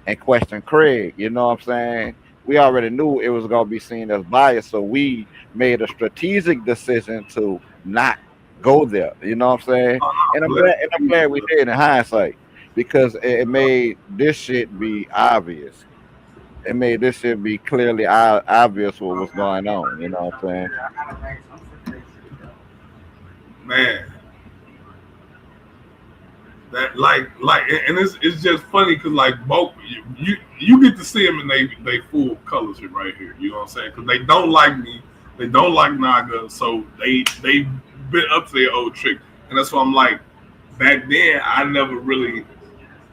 and questioned Craig. You know what I'm saying? We already knew it was going to be seen as bias, so we made a strategic decision to not go there. You know what I'm saying? And I'm glad we did in hindsight because it made this shit be obvious. It made this shit be clearly obvious what was going on. You know what I'm saying? Man. That and it's just funny because like both you get to see them in they full colors right here. You know what I'm saying? Because they don't like me, they don't like Naga, so they been up to their old trick, and that's why I'm like, back then I never really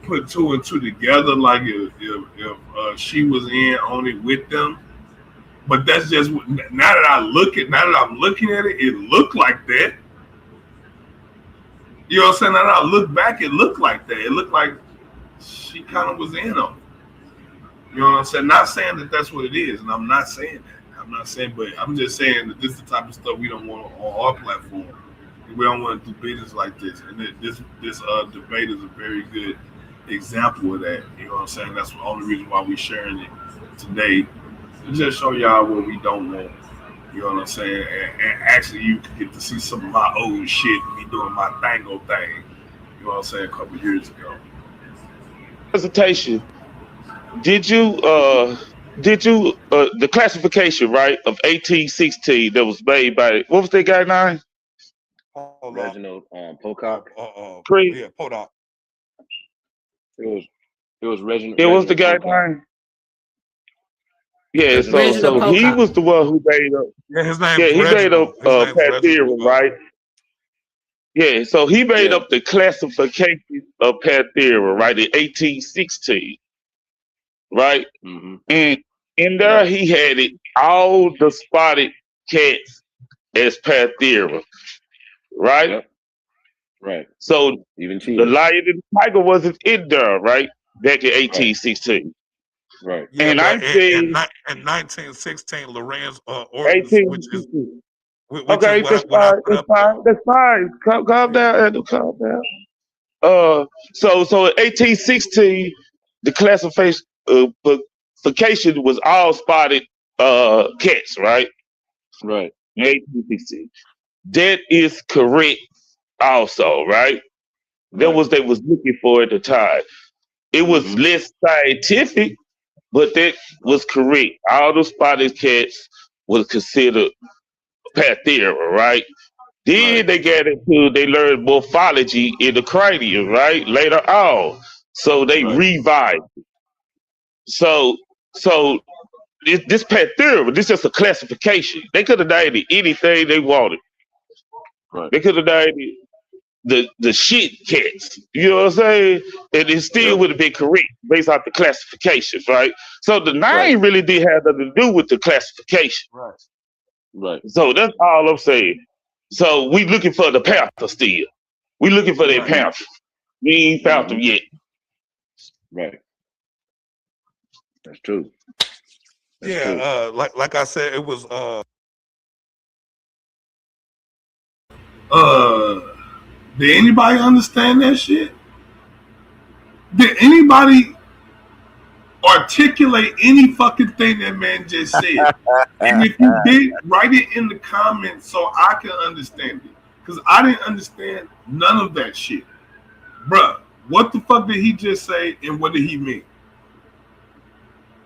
put two and two together. Like if she was in on it with them, But that's just now that I'm looking at it, it looked like that. You know what I'm saying? Now that I look back, it looked like that. It looked like she kind of was in on it. You know what I'm saying? Not saying that that's what it is, and I'm not saying that. I'm not saying, but I'm just saying that this is the type of stuff we don't want on our platform. We don't want to do business like this, and this debate is a very good example of that. You know what I'm saying? That's the only reason why we sharing it today, to just show y'all what we don't want. You know what I'm saying? And actually, you can get to see some of my old shit, me doing my tango thing. You know what I'm saying? A couple years ago. Presentation. Did you the classification, right, of 1816 that was made by, what was that guy name? Reginald Pocock. Yeah, Pocock. It was Reginald. It was the guy Pocock. name. Yeah, Reginald so he was the one who made up. Yeah, his name's Yeah, he made up Reginald. Panthera, right? Yeah, so he made up the classification of Panthera, right, in 1816, right? Mm-hmm. And in there he had it all the spotted cats as Panthera, right? Yep. Right. So even the lion and the tiger wasn't in there, right? Back in 1816. Right. Yeah, And but I say in 1916, Lorenz Orton's, which is 1816. what Okay, that's I fine. put That's up fine. That's fine. Calm down, Andrew. Calm down. So in 1816, the classification was all spotted cats, right? Right. In 1816. That is correct also, right? That was they was looking for at the time. It was less scientific, but that was correct. All the spotted cats was considered Panthera, right? Then they got into, they learned morphology in the cranium, right? Later on. So they revived it. So this Panthera, this is just a classification. They could have named it anything they wanted. Right. They could have named it the shit cats. You know what I'm saying? And it still would have been correct based off the classifications, right? So the name really did have nothing to do with the classification. Right. So that's all I'm saying. So we looking for the panther still. We looking for that panther. We ain't found them yet. Right. That's true. Yeah, like I said, it was Did anybody understand that shit? Did anybody articulate any fucking thing that man just said? And if you did, write it in the comments so I can understand it. Because I didn't understand none of that shit. Bruh, what the fuck did he just say and what did he mean?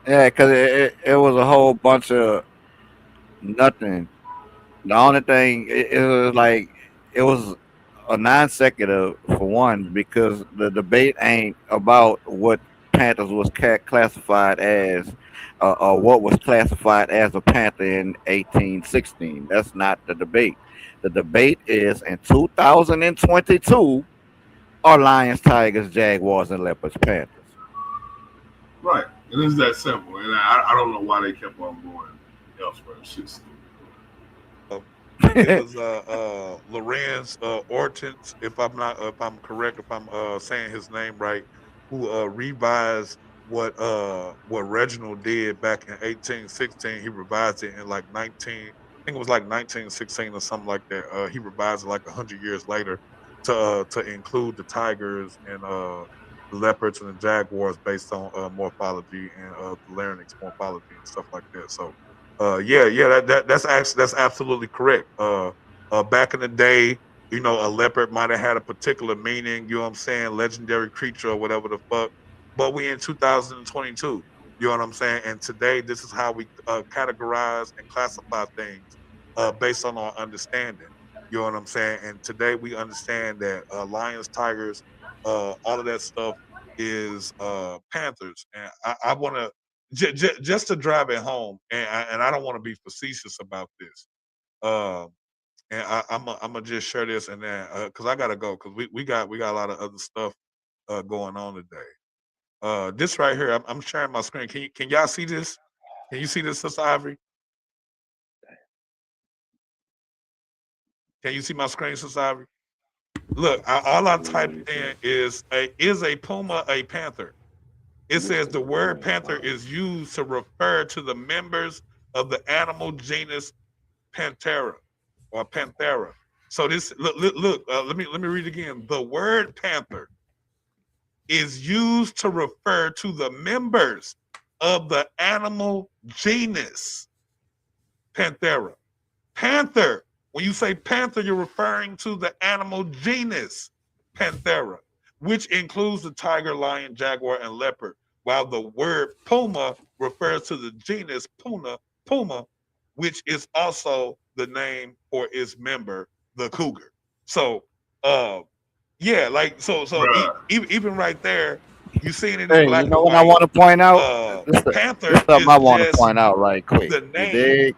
Yeah, because it was a whole bunch of nothing. The only thing, it was like, it was a non sequitur for one, because the debate ain't about what Panthers was classified as, or what was classified as a Panther in 1816. That's not the debate. The debate is in 2022, are lions, tigers, jaguars, and leopards Panthers? Right. And it's that simple. And I don't know why they kept on going elsewhere. Shit's stupid. it was Lorenz Ortons, if I'm correct, if I'm saying his name right, who revised what Reginald did back in 1816. He revised it in like 19, I think it was like 1916 or something like that. He revised it like 100 years later to include the tigers and the leopards and the jaguars based on morphology and the larynx morphology and stuff like that. So yeah, that's absolutely correct. Back in the day, a leopard might have had a particular meaning. You know what I'm saying? Legendary creature or whatever the fuck. But we in 2022. You know what I'm saying? And today, this is how we categorize and classify things based on our understanding. You know what I'm saying? And today we understand that lions, tigers, all of that stuff is panthers. And I want to just to drive it home, and I don't want to be facetious about this. And I'm gonna just share this, and then because I gotta go, because we got a lot of other stuff going on today. This right here, I'm sharing my screen. Can y'all see this? Can you see this, Sister Ivory? Can you see my screen, Sasabi? Look, all I typed in is a puma a panther? It says the word panther is used to refer to the members of the animal genus Panthera or Panthera. So this look let me read it again. The word panther is used to refer to the members of the animal genus Panthera. Panther. When you say panther, you're referring to the animal genus Panthera, which includes the tiger, lion, jaguar, and leopard, while the word puma refers to the genus puma, which is also the name for its member, the cougar. So, yeah, like even right there, you see it in Hey, black you know and what I white. want to point out? This Panther something I is want to just point out right quick. the You name. dig?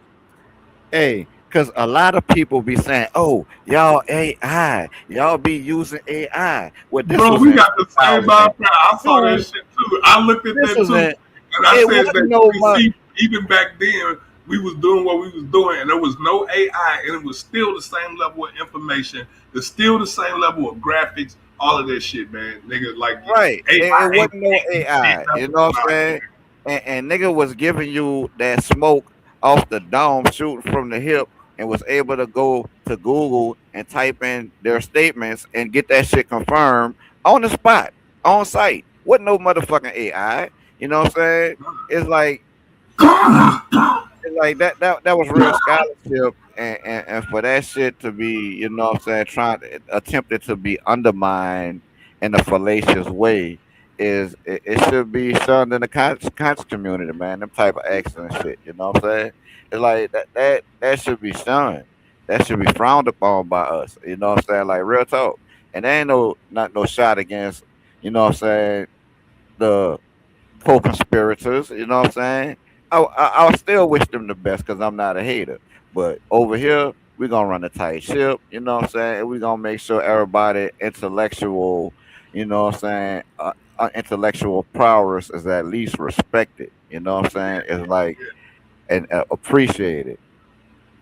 Hey, because a lot of people be saying, "Oh, y'all AI, y'all be using AI." Well, this Bro, was we in got the same mind. I saw that 2002. shit too. I looked at This that was too, in. and I It said wasn't that no you can much. see even back then we was doing what we was doing, and there was no AI, and it was still the same level of information. There's still the same level of graphics, all of that shit, man. Nigga, like Right. AI It ain't wasn't no shit AI. You nothing know what I'm about it. saying? And nigga was giving you that smoke off the dome, shooting from the hip, and was able to go to Google and type in their statements and get that shit confirmed on the spot, on site. Wasn't no motherfucking AI. You know what I'm saying? It's like that was real scholarship, and for that shit to be, you know what I'm saying, trying attempted to be undermined in a fallacious way it should be shunned in the conscious community, man. Them type of acts and shit, you know what I'm saying? It's like that should be shunned. That should be frowned upon by us. You know what I'm saying? Like real talk. And there ain't not no shot against, you know what I'm saying, the co-conspirators. You know what I'm saying? I'll still wish them the best because I'm not a hater. But over here, we're gonna run a tight ship. You know what I'm saying? And we're gonna make sure everybody intellectual, you know what I'm saying, intellectual prowess is at least respected. You know what I'm saying? It's like and appreciated.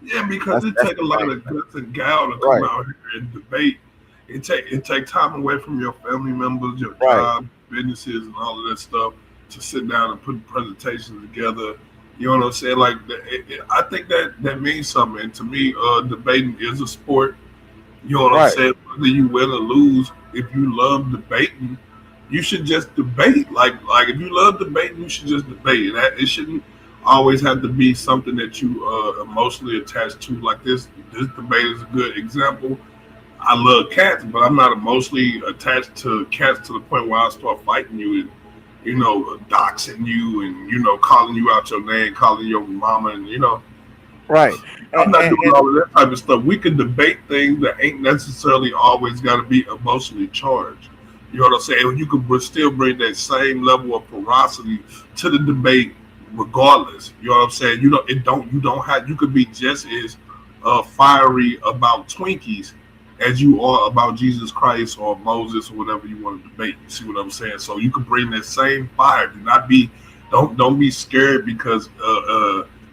Yeah, because it That's take a the lot thing, of guts and gal to come right? out here and debate. It take time away from your family members, your Right. job, businesses, and all of that stuff to sit down and put presentations together. You know what I'm saying? Like, I think that means something. And to me, debating is a sport. You know what I'm Right. saying? Whether you win or lose, if you love debating, you should just debate. Like if you love debating, you should just debate. That it shouldn't always have to be something that you emotionally attached to. Like this debate is a good example. I love cats, but I'm not emotionally attached to cats to the point where I start fighting you and doxing you and calling you out your name, calling your mama, and Right. I'm not doing And all of that type of stuff. We can debate things that ain't necessarily always got to be emotionally charged. You know what I'm saying? You could still bring that same level of ferocity to the debate, regardless. You know what I'm saying? You don't have. You could be just as fiery about Twinkies as you are about Jesus Christ or Moses or whatever you want to debate. You see what I'm saying? So you could bring that same fire. Do not be, don't be scared because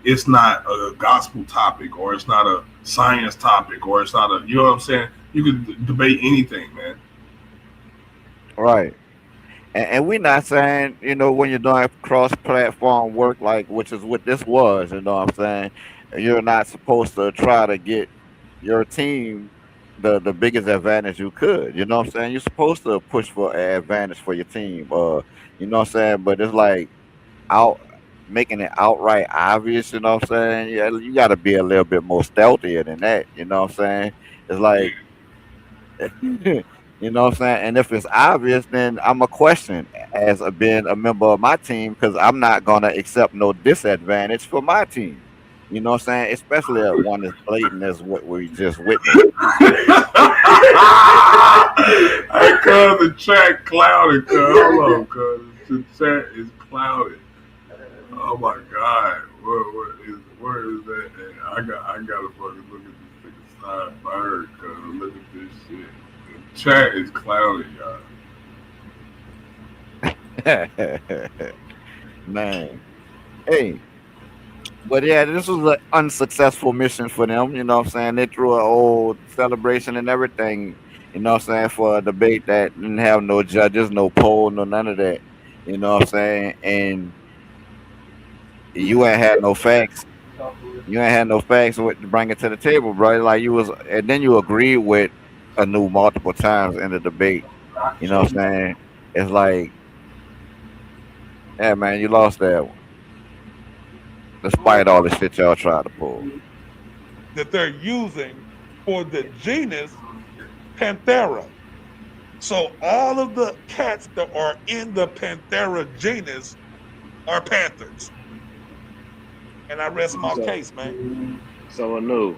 it's not a gospel topic or it's not a science topic or it's not a, you know what I'm saying? You can debate anything, man. right. And we're not saying, when you're doing cross-platform work, like which is what this was, you know what I'm saying? You're not supposed to try to get your team the biggest advantage you could. You know what I'm saying? You're supposed to push for an advantage for your team. You know what I'm saying? But it's like out making it outright obvious, you know what I'm saying? Yeah, you gotta be a little bit more stealthier than that, you know what I'm saying? It's Yeah. like you know what I'm saying? And if it's obvious, then I'm a question as being a member of my team because I'm not gonna accept no disadvantage for my team. You know what I'm saying? Especially one as blatant as what we just witnessed. Hey, cuz the chat clouded, cuz. Hold on, cuz. The chat is clouded. Oh my god. Where is that at? I gotta fucking look at this nigga side bird, cuz. Look at this shit. The chat is clouded, y'all. Man. Hey, But yeah, this was an unsuccessful mission for them. You know what I'm saying? They threw an old celebration and everything. You know what I'm saying? For a debate that didn't have no judges, no poll, no none of that. You know what I'm saying? And you ain't had no facts. You ain't had no facts to bring it to the table, bro. Like you was, and then you agreed with Anu multiple times in the debate. You know what I'm saying? It's like, yeah, man, you lost that one, despite all the shit y'all tried to pull. That they're using for the genus Panthera. So all of the cats that are in the Panthera genus are panthers. And I rest my case, man. So Anu,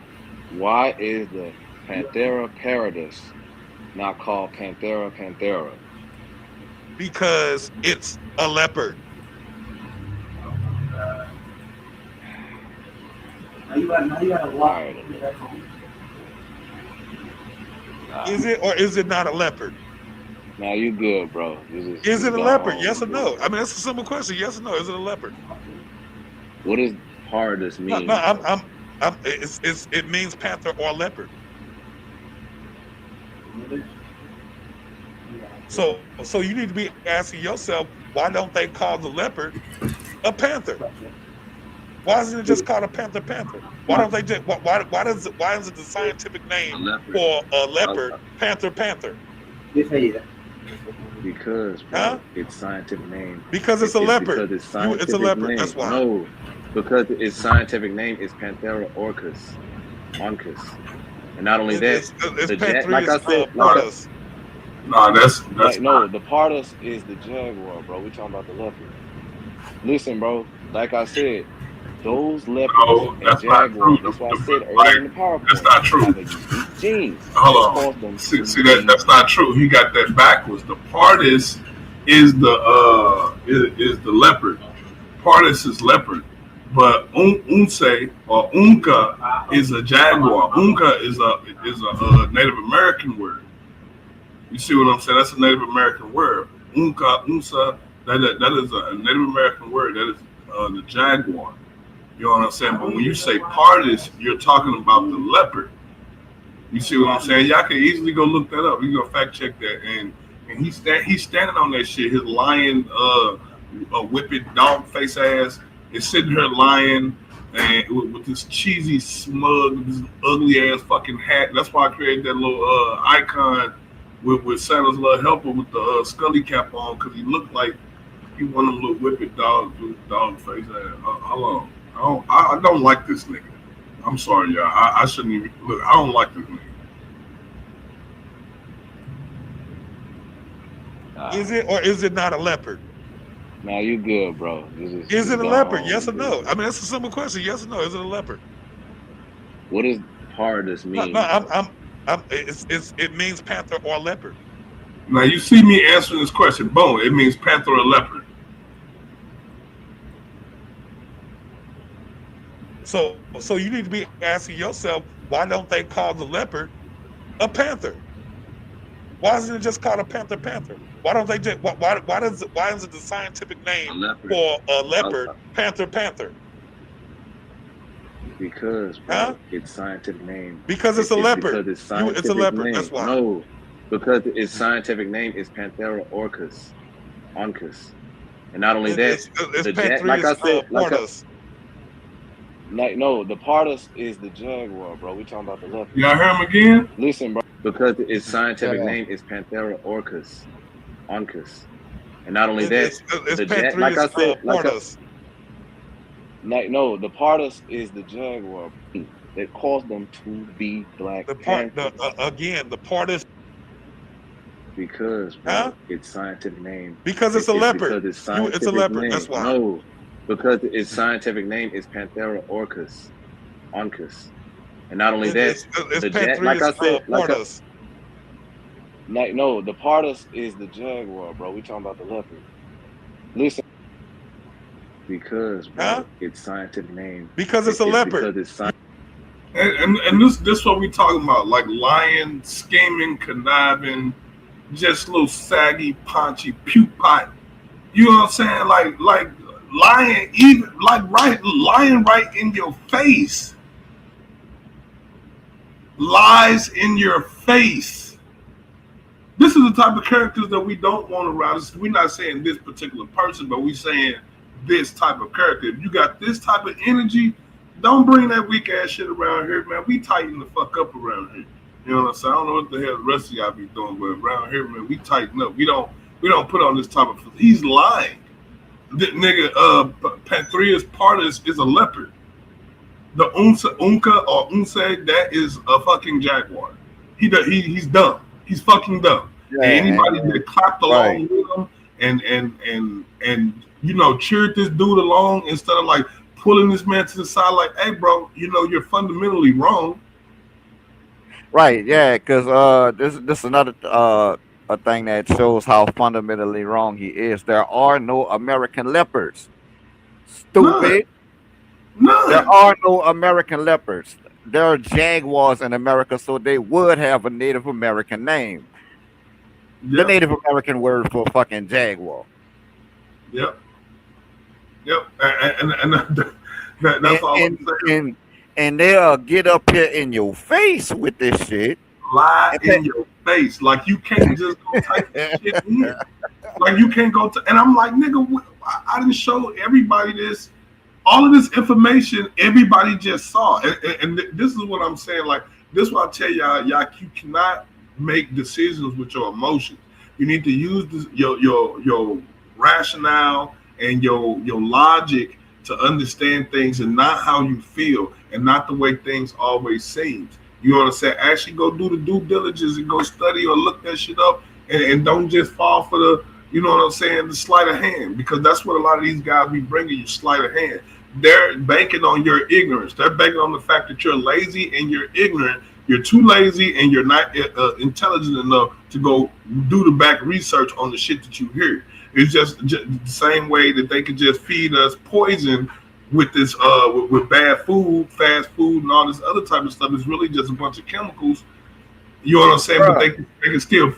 why is the Panthera paradis not called Panthera panthera? Because it's a leopard. Is it or is it not a leopard? Now you good, bro. Is it a leopard? Yes or no? I mean, that's a simple question. Yes or no? Is it a leopard? What does paradis mean? No, it means panther or leopard. So you need to be asking yourself, why don't they call the leopard a panther? Why isn't it just called a panther panther? Why don't they just why is it the scientific name for a leopard panther panther? Because its scientific name. Because it's a leopard. Because it's a leopard. Name. That's why. No, because its scientific name is Panthera orcus, and not only that, like I said, that's no. The pardus is the jaguar, bro. We talking about the leopard. Listen, bro. Like I said, those leopards and jaguars. That's why I said earlier in the PowerPoint. That's not true. Have a unique gene. Hold on. See that's not true. He got that backwards. The pardus is the leopard. Pardus is leopard, but unse or unca is a jaguar. Unca is a Native American word. You see what I'm saying? That's a Native American word. Unca, unsa. That is a Native American word. That is the jaguar. You know what I'm saying? But when you say pardus, you're talking about the leopard. You see what I'm saying? Y'all can easily go look that up. You go fact check that, and he's standing on that shit. His lion, whipping dog face ass is sitting here lying, and with this cheesy smug, this ugly ass fucking hat. That's why I created that little icon with Santa's little helper with the Scully cap on, because he looked like he one of them little whipping dogs with dog face ass. Hold on. I don't like this nigga. I'm sorry, y'all. I shouldn't even look. I don't like this nigga. Is it or is it not a leopard? Now you good, bro. Is it a leopard? Yes or no? I mean, that's a simple question. Yes or no? Is it a leopard? What does pardus mean? It means panther or leopard. Now you see me answering this question, Bone. It means panther or leopard. So you need to be asking yourself, why don't they call the leopard a panther? Why isn't it just called a panther panther? Why don't they just why is it the scientific name for a leopard panther panther? Because its scientific name. Because it's a leopard. Because it's a leopard. Name. That's why. No, because its scientific name is Panthera orcus, and not only that, like I said, no, the pardus is the jaguar, bro. We talking about the leopard. Y'all hear him again? Listen, bro, because its scientific name is Panthera orcus, and not only that, like I said, no, the pardus is the jaguar that caused them to be black. The pardus. Because its scientific name. Because it's a leopard. It's a leopard. Name. That's why. No, because its scientific name is Panthera orcus, and not only that, like I said, no, the pardus is the jaguar, bro. We talking about the leopard. Listen, because its scientific name. Because it's a leopard. And this what we talking about, like lying, scheming, conniving, just little saggy, paunchy, puke pot. You know what I'm saying? Like lying, even lying right in your face, lies in your face. This is the type of characters that we don't want around us. We're not saying this particular person, but we're saying this type of character. If you got this type of energy, don't bring that weak ass shit around here, man. We tighten the fuck up around here. You know what I'm saying? I don't know what the hell the rest of y'all be doing, but around here, man, we tighten up. We don't put on this type of. He's lying. The nigga, Panthrius partus is a leopard. The Unca or Unse, that is a fucking jaguar. He's dumb. He's fucking dumb. Yeah, and anybody that clapped along with him and cheered this dude along instead of like pulling this man to the side, like, hey, bro, you're fundamentally wrong. Right, yeah, because this is another a thing that shows how fundamentally wrong he is. There are no American leopards. Stupid. None. There are no American leopards. There are jaguars in America, so they would have a Native American name. Yep. The Native American word for fucking jaguar. Yep. And that's all I'm saying. And they'll get up here in your face with this shit. Lie in your face. Like you can't just go type this shit in. Like you can't go to, and I'm like, nigga, I didn't show everybody this. All of this information, everybody just saw. And this is what I'm saying. Like, this is what I tell y'all, you cannot make decisions with your emotions. You need to use your rationale and your logic to understand things and not how you feel and not the way things always seem. You know what I'm saying? Actually go do the due diligence and go study or look that shit up and don't just fall for the, you know what I'm saying, the sleight of hand, because that's what a lot of these guys be bringing you, sleight of hand. They're banking on your ignorance. They're banking on the fact that you're lazy and you're ignorant. You're too lazy and you're not intelligent enough to go do the back research on the shit that you hear. It's just the same way that they could just feed us poison with this with bad food, fast food, and all this other type of stuff. It's really just a bunch of chemicals. You know what I'm saying? But they can still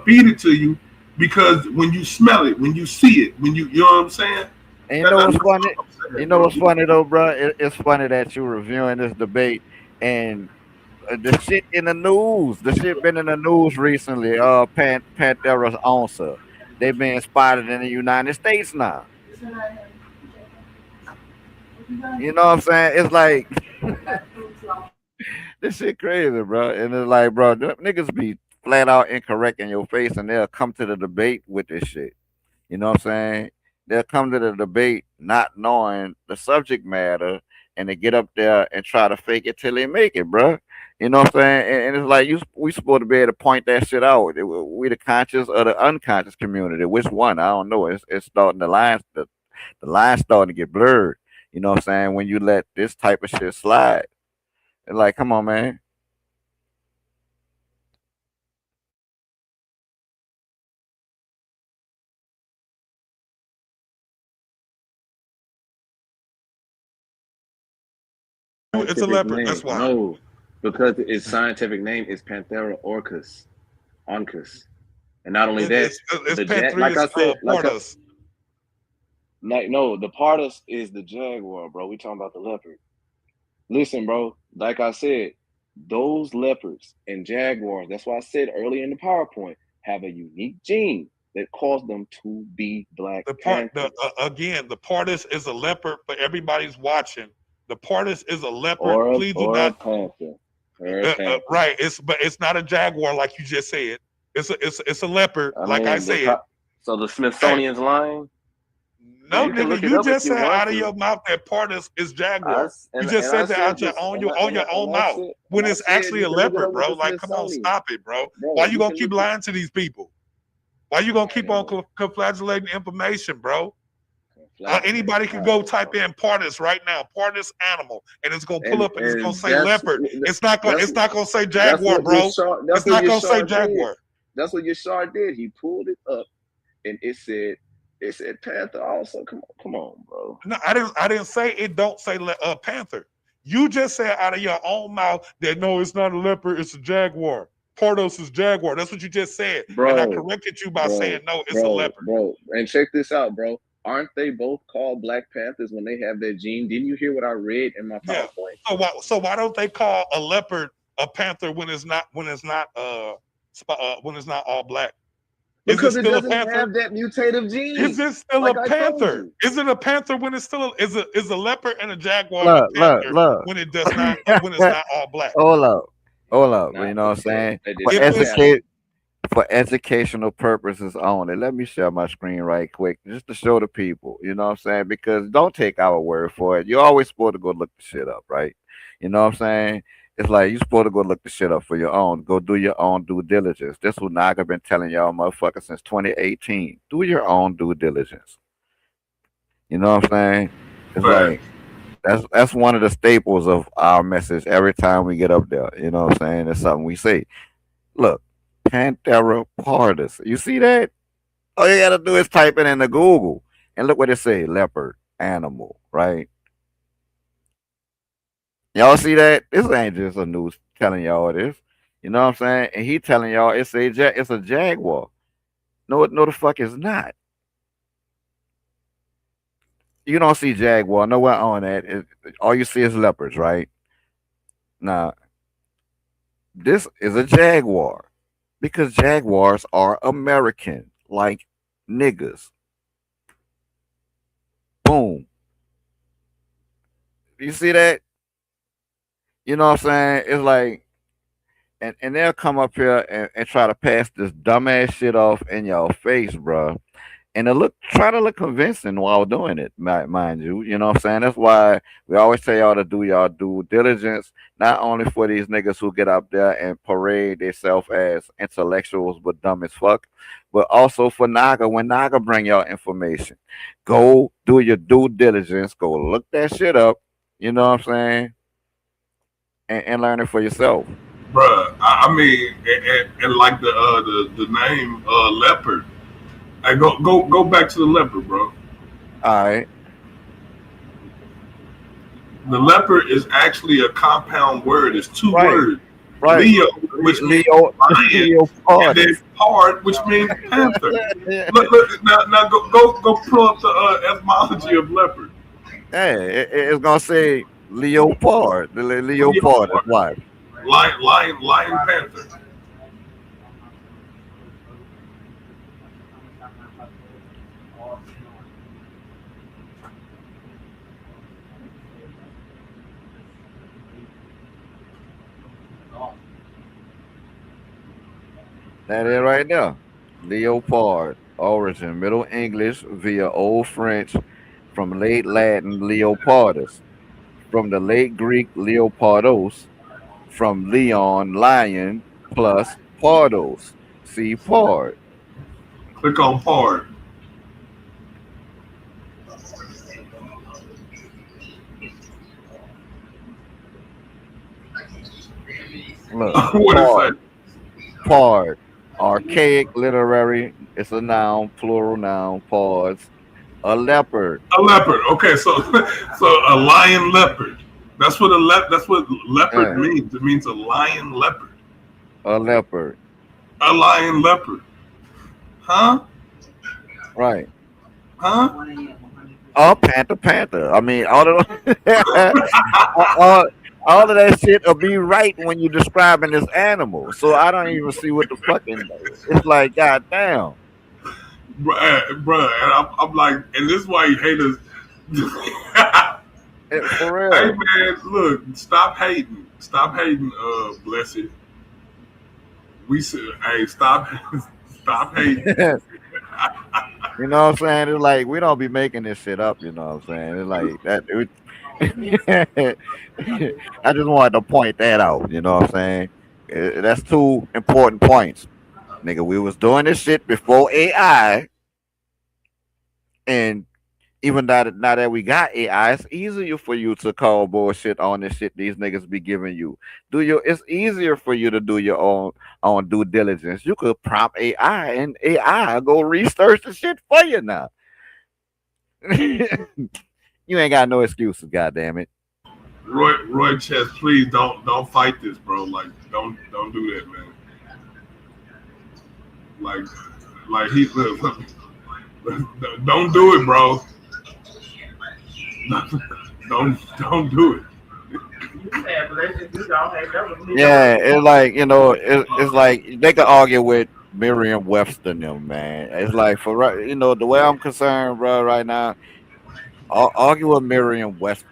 feed it to you because when you smell it, when you see it, when you know what I'm saying? And you know what's funny? You know what's funny though, bro? It's funny that you're reviewing this debate and the shit in the news. The shit been in the news recently. Panthera's onsa. They've been spotted in the United States now. You know what I'm saying? It's like this shit crazy, bro. And it's like, bro, niggas be flat out incorrect in your face, and they'll come to the debate with this shit. You know what I'm saying? They'll come to the debate not knowing the subject matter, and they get up there and try to fake it till they make it, bro. You know what I'm saying? And it's like we supposed to be able to point that shit out. We the conscious or the unconscious community. Which one? I don't know. It's starting the lines starting to get blurred. You know what I'm saying? When you let this type of shit slide, it's like, come on, man. It's a leopard. That's why. No, because its scientific name is Panthera orcus, oncus, and not only that, it's like I said, partus. No, the partus is the jaguar, bro. We talking about the leopard. Listen, bro. Like I said, those leopards and jaguars. That's why I said earlier in the PowerPoint have a unique gene that caused them to be black. Again, the partus is a leopard. For everybody's watching. The partus is a leopard. Please do not. Panther. Right. It's not a jaguar like you just said. It's a leopard. I said. So the Smithsonian's lying. No, nigga, you just said out of your mouth that partus is jaguar. You just said that out your own mouth when it's actually a leopard, bro. Like, come on, stop it, bro. Why you gonna keep lying to these people? Why you gonna keep on conflagellating information, bro? Anybody can go type in partus right now, partus animal, and it's gonna pull up and it's gonna say leopard. It's not gonna say jaguar, bro. It's not gonna say jaguar. That's what Yashar did. He pulled it up, and it said panther. Also, come on, bro. No, I didn't say it. Don't say panther. You just said out of your own mouth that no, it's not a leopard. It's a jaguar. Partus is jaguar. That's what you just said, bro. And I corrected you by saying no, it's a leopard, bro. And check this out, bro. aren't they both called Black Panthers when they have their gene? Didn't you hear what I read in my Yeah. PowerPoint? So why don't they call a leopard a panther when it's not all black? Is it Because it still a doesn't panther? have that mutative gene. Is it still like a I told panther? you. Is it a panther when it's still is a leopard and a jaguar a panther Look. when it does not when it's not all black? Hold up. Nah, You know what I'm saying? they For did not have it. for educational purposes only. Let me share my screen right quick just to show the people, you know what I'm saying? Because don't take our word for it. You're always supposed to go look the shit up, right? You know what I'm saying? It's like you're supposed to go look the shit up for your own. Go do your own due diligence. This is what Naga been telling y'all motherfuckers since 2018. Do your own due diligence. You know what I'm saying? It's like that's one of the staples of our message every time we get up there. You know what I'm saying? It's something we say. Look, Panthera pardus. You see that? All you gotta do is type it into Google and look what it say: leopard, animal, right? Y'all see that? This ain't just a news telling y'all this. You know what I'm saying? And he telling y'all it's a jaguar. No, the fuck is not. You don't see jaguar nowhere on that. All you see is leopards, right? Now, this is a jaguar because jaguars are American, like niggas. Boom. You see that? You know what I'm saying? It's like, and they'll come up here and try to pass this dumbass shit off in your face, bro. And try to look convincing while doing it, mind you. You know what I'm saying? That's why we always tell y'all to do y'all due diligence, not only for these niggas who get up there and parade themselves as intellectuals but dumb as fuck, but also for Naga when Naga bring y'all information. Go do your due diligence, go look that shit up, you know what I'm saying? And learn it for yourself. Bruh. I mean, and like the name leopard. I go back to the leopard, bro. All right. The leopard is actually a compound word. It's two words. Right. Leo, which means lion, and then pard, which means panther. Look, now go pull up the etymology of leopard. Hey, it's gonna say leopard. The leopard is what? Lion, panther. That is right there. Leopard. Origin Middle English via Old French from late Latin leopardus. From the late Greek leopardos. From Leon lion plus pardos. See pard. Click on pard. Look. What is that? Pard. Archaic literary. It's a noun, plural noun, pards. A leopard. A leopard. Okay, so a lion leopard. That's what leopard means. It means a lion leopard. A leopard. A lion leopard. Huh? Right. Huh? Oh, panther. I mean, all of that shit will be right when you're describing this animal. So I don't even see what the fucking. It's like, goddamn. Bruh, and I'm like, and this is why you hate us. For real. Hey man, look, stop hating. Bless it. We said, hey, stop hating. You know what I'm saying? It's like we don't be making this shit up. You know what I'm saying? It's like that. I just wanted to point that out. You know what I'm saying? That's two important points, nigga. We was doing this shit before AI, and even now that we got AI, it's easier for you to call bullshit on this shit these niggas be giving you. It's easier for you to do your own due diligence. You could prompt AI and AI go research the shit for you now. You ain't got no excuses, goddamn it. Roy Chess, please don't fight this, bro. Like don't do that, man. Like he Don't do it, bro. Don't do it. You said blessings you don't have. That was me. That was Yeah, it's like it's like they could argue with Merriam-Webster and them, man. It's like for right, the way I'm concerned, bro, right now, argue with Merriam-Webster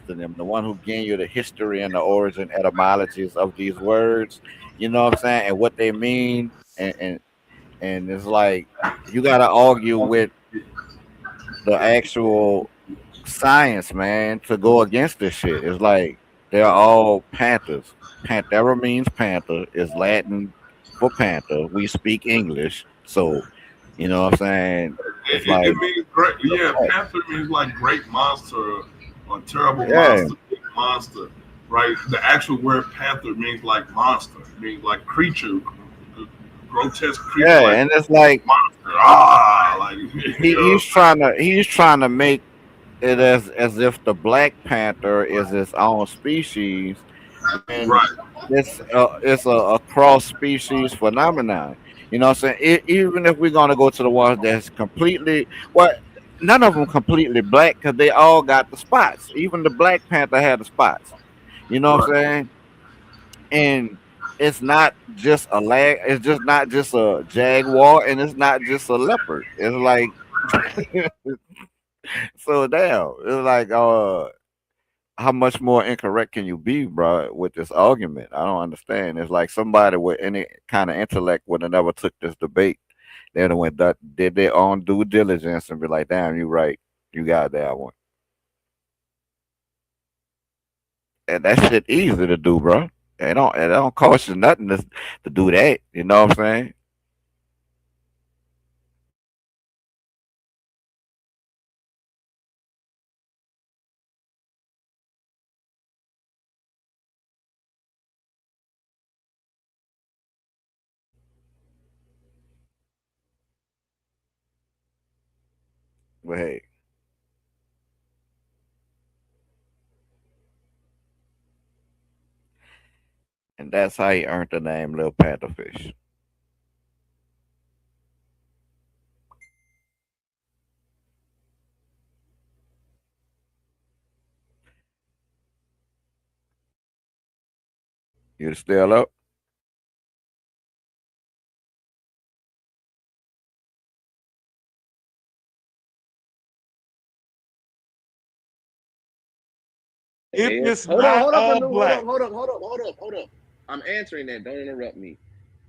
and them, the one who gave you the history and the origin etymologies of these words. You know what I'm saying, and what they mean, and it's like you got to argue with the actual science, man, to go against this shit. It's like they're all panthers. Panthera means panther, is Latin for panther. We speak English, so you know what I'm saying. It's It like, means great. Yeah, panther means like great monster or terrible yeah, monster, big monster, right? The actual word panther means like monster. It means like creature, grotesque creature, yeah, like and it's like monster. Ah, like he's trying to make it as if the Black Panther is its own species when right. it's a cross species phenomenon. You know what I'm saying? Even if we're gonna go to the ones that's completely well, none of them completely black because they all got the spots. Even the Black Panther had the spots. You know what I'm Right. saying? And it's not just a lag. It's just not just a jaguar, and it's not just a leopard. It's like so damn. It's like how much more incorrect can you be, bro, with this argument? I don't understand. It's like somebody with any kind of intellect would have never took this debate. They'd have went that did their own due diligence and be like, damn, you right. You got that one. And that shit easy to do, bro. It don't cost you nothing to do that. You know what I'm saying? But hey, and that's how he earned the name Lil Pantherfish. You still up? If it's Hold on, not hold up, all Anu, hold black. up, hold up, hold up, hold up, hold up. I'm answering that. Don't interrupt me.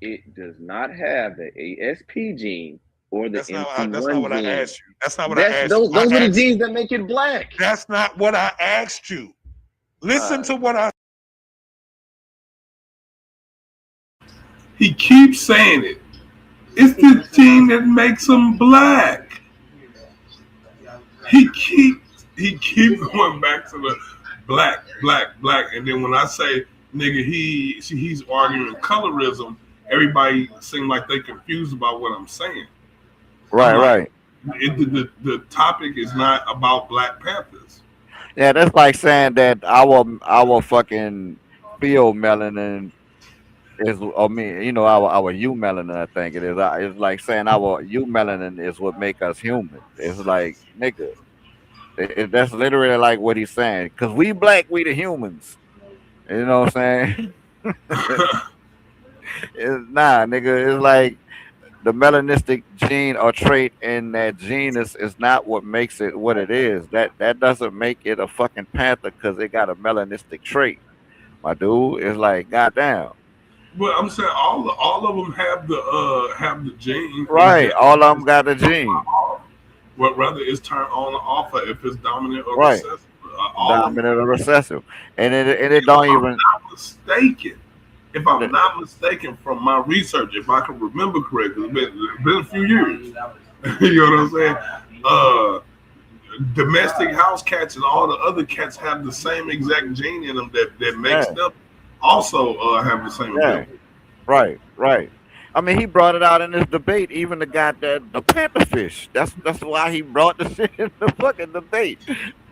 It does not have the ASP gene or the That's not MC1 what I gene. asked you. That's not what I That's asked you. those are the genes that make it black. That's not what I asked you. Listen to what I He keeps saying it. It's the gene that makes him black. He keeps going back to the black, black, black, and then when I say nigga, he's arguing colorism. Everybody seem like they confused about what I'm saying. I'm Right, like, right. the topic is not about Black Panthers. Yeah, that's like saying that our fucking field melanin is, I mean, our U melanin, I think it is. It's like saying our U melanin is what make us human. It's like, nigga, that's literally like what he's saying. Cause we black, we the humans. You know what I'm saying? Nah, nigga, it's like the melanistic gene or trait in that genus is not what makes it what it is. That doesn't make it a fucking panther because it got a melanistic trait. My dude, it's like, goddamn. But I'm saying all of them have the gene. It's Right. just All of them got a gene. what rather is turned on or off, or if it's dominant or Right. recessive. All of them. Dominant or recessive. And it If don't I'm even not mistaken, if I'm the- not mistaken from my research, if I can remember correctly, it's been a few years. You know what I'm saying? Domestic house cats and all the other cats have the same exact gene in them that makes yeah, them also have the same yeah. ability. Right, right. I mean, he brought it out in this debate. Even the guy that the pantherfish. That's why he brought the shit in the fucking debate.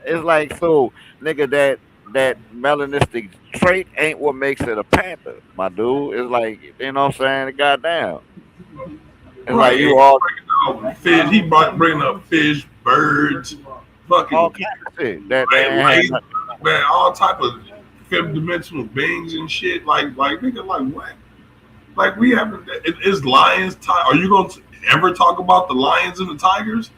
It's like, so, nigga, that melanistic trait ain't what makes it a panther, my dude. It's like, you know what I'm saying? Goddamn. It's like Right. you It all break it Fish. He bringing up fish, birds, fucking all kinds of shit that ain't had race, nothing. man, all type of fifth dimensional beings and shit. Like nigga, like what? Like we haven't. Is lions? Are you gonna ever talk about the lions and the tigers?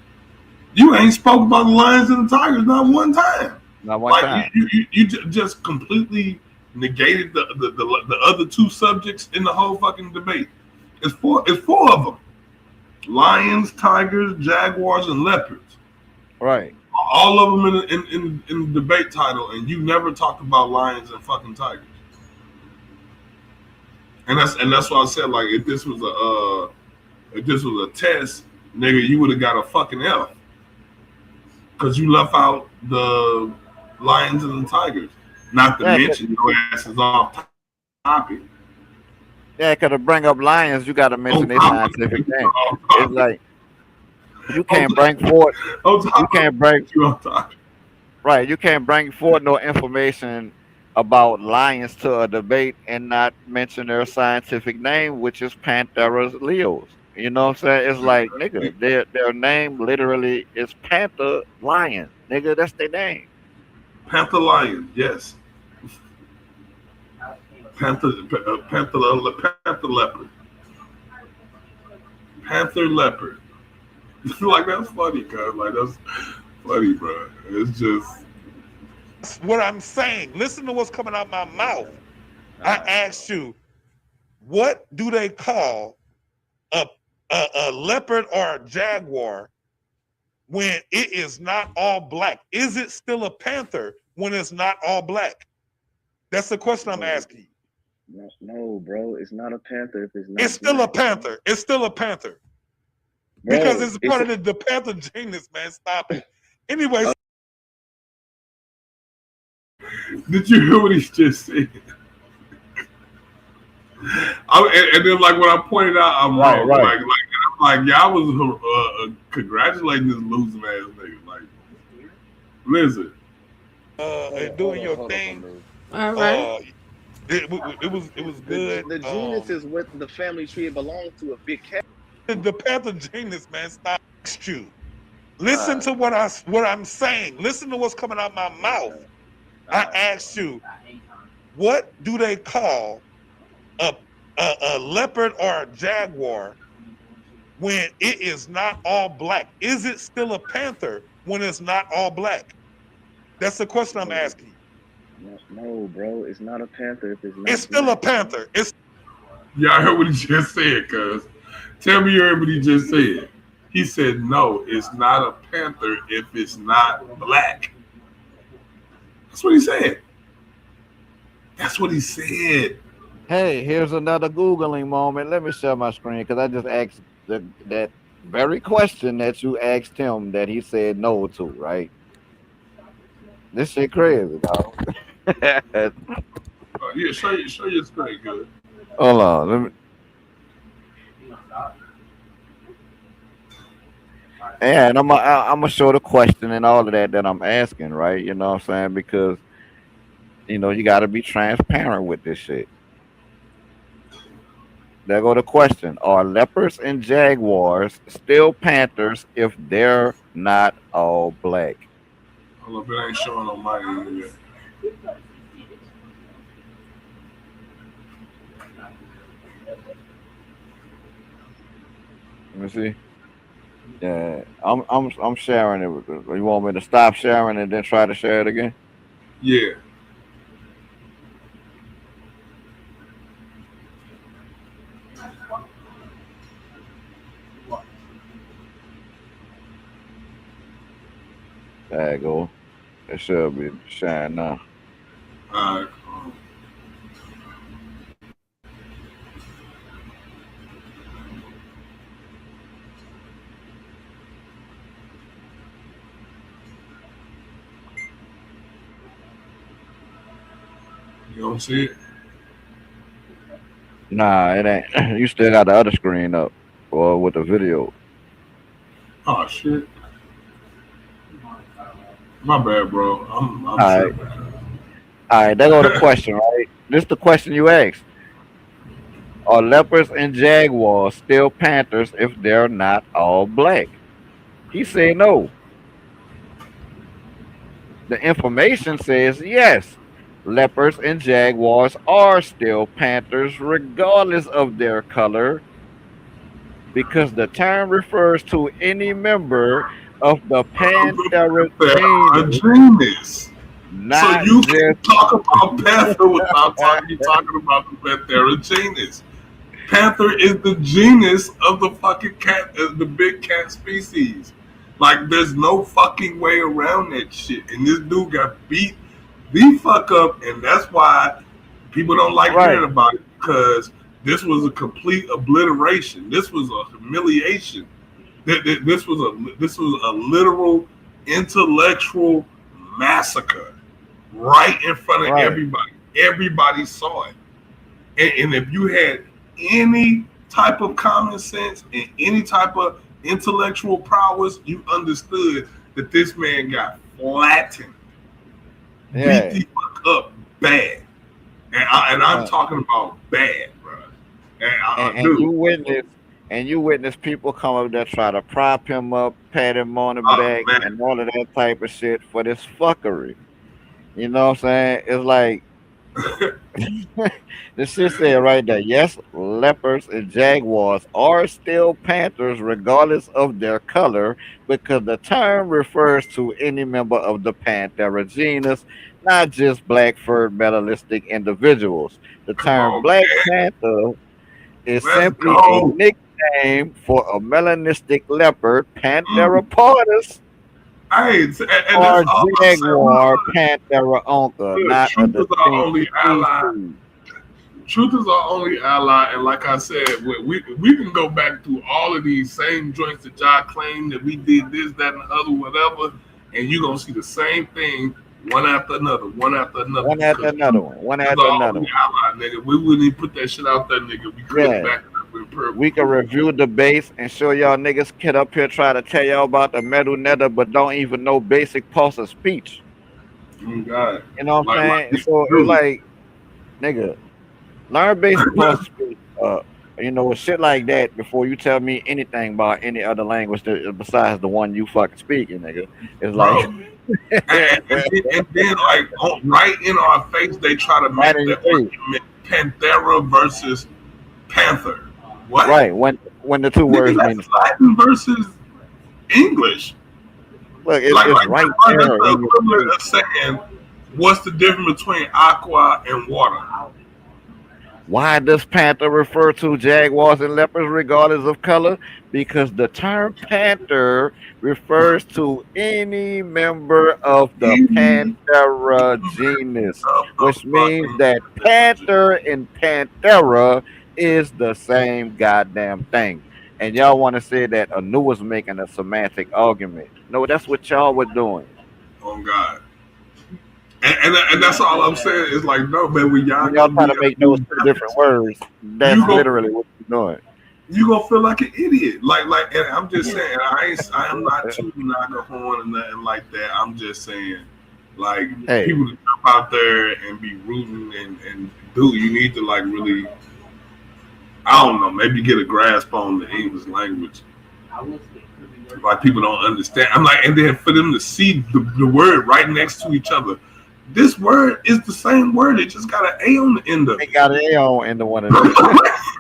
You ain't spoke about the lions and the tigers not one time. Not one time. You just completely negated the other two subjects in the whole fucking debate. It's four of them: lions, tigers, jaguars, and leopards. Right. All of them in the debate title, and you never talked about lions and fucking tigers. And that's why I said, like, if this was a test, nigga, you would have got a fucking F. Because you left out the lions and the tigers. Not to mention your ass is off topic. Yeah, because to bring up lions, you got to mention their scientific name. It's like you can't bring forth. You can't bring. Right, you can't bring forth no information about lions to a debate and not mention their scientific name, which is Panthera leos. You know what I'm saying? It's like, nigga, their name literally is Panther Lion. Nigga, that's their name. Panther Lion, yes. Panther Leopard. Panther Leopard. Like, that's funny, cuz. Like, that's funny, bro. It's just... That's what I'm saying. Listen to what's coming out my mouth. I asked you, what do they call a leopard or a jaguar when it is not all black? Is it still a panther when it's not all black? That's the question I'm asking you. No, bro, it's not a panther if it's not. It's still a panther. It's still a panther. Bro, because it's part of the panther genus, man. Stop it. Anyways. Did you hear what he just said? And then, like, when I pointed out, I'm wrong. Right. Like, yeah, I was congratulating this losing ass nigga. Like, listen. And doing your thing. All right. It was good. The genus is what the family tree it belongs to. A big cat. The panther genus, man. Stop you. Listen to what I'm saying. Listen to what's coming out my mouth. I asked you, what do they call a leopard or a jaguar when it is not all black? Is it still a panther when it's not all black? That's the question I'm asking you. No, bro, it's not a panther if it's not. It's still a panther. Yeah, I heard what he just said, cuz. Tell me you heard what he just said. He said, no, it's not a panther if it's not black. That's what he said. That's what he said. Hey, here's another Googling moment. Let me share my screen because I just asked that very question that you asked him that he said no to, right? This shit crazy, dog. Yeah, show your screen, good. Hold on, let me. Yeah, and I'm gonna show the question and all of that I'm asking, right? You know what I'm saying? Because you got to be transparent with this shit. There go the question: are leopards and jaguars still panthers if they're not all black? Hold up, it ain't showing on my end yet. Let me see. Yeah, I'm sharing it. You want me to stop sharing and then try to share it again? Yeah. There you go. It should be sharing now. All right. You don't see it? Nah, it ain't. You still got the other screen up, or with the video. Oh shit! My bad, bro. I'm all right. All right, there go the question, right? This is the question you asked. Are leopards and jaguars still panthers if they're not all black? He said no. The information says yes. Leopards and jaguars are still panthers regardless of their color because the term refers to any member of the Panthera A genus, genius. So not you can just talk about Panther without talking about the Panthera genus. Panther is the genus of the fucking cat, the big cat species. Like, there's no fucking way around that shit. And this dude got beat the fuck up, and that's why people don't like right, hearing about it because this was a complete obliteration. This was a humiliation. This was a literal intellectual massacre right in front of right. everybody. Everybody saw it. And if you had any type of common sense and any type of intellectual prowess, you understood that this man got flattened, beat Yeah. the fuck up bad. I'm talking about bad, bro. And you witness people come up there try to prop him up, pat him on the Oh back, man, and all of that type of shit for this fuckery. You know what I'm saying? It's like the shit said right there. Yes, leopards and jaguars are still panthers regardless of their color because the term refers to any member of the Panthera genus, not just black furred melanolistic individuals. The come term on, black man. panther is Let's simply a go. nickname for a melanistic leopard, Panthera Mm. pardus, Hey, and that's or all I'm saying. jaguar, Panthera onca, Look, not a truth is our distinct only ally. species. Truth is our only ally, and like I said, we can go back through all of these same joints that y'all claim that we did this, that, and the other, whatever, and you're gonna see the same thing one after another, One after because another truth one, one is after our another only one. ally, nigga. We wouldn't even put that shit out there, nigga. We couldn't Yeah. back it up with purpose. We can review debates and show y'all niggas kid up here try to tell y'all about the metal nether, but don't even know basic parts of speech. Oh God, You know what I'm like saying? these So it's dudes. like, nigga, learn basic parts of speech. Shit like that before you tell me anything about any other language besides the one you fucking speaking, nigga. It's like Bro. And then like right in our face, they try to right make in the your face. argument Panthera versus Panther. What? Right, when the two Nigga, words mean that's the same. Latin versus English. Look, Like, it's like right that's there the in your equivalent face. of saying, what's the difference between aqua and water? Why does panther refer to jaguars and leopards regardless of color? Because the term panther refers to any member of the Any Panthera genus, of the which means fucking that panther and Panthera is the same goddamn thing. And y'all want to say that Anu was making a semantic argument. No, that's what y'all were doing. oh God. And that's all I'm saying is like, no, man, when y'all When y'all gonna try be to able to make those do two that, different words, that's you go literally what you're doing. you gonna feel like an idiot. And I'm just saying, I am not tooting knock a horn and nothing like that. I'm just saying, like, Hey, people to jump out there and be rooting and do, you need to like really, I don't know, maybe get a grasp on the English language. Like people don't understand. I'm like, and then for them to see the word right next to each other. This word is the same word. It just got an A on the end of they it. got an A on into one of them.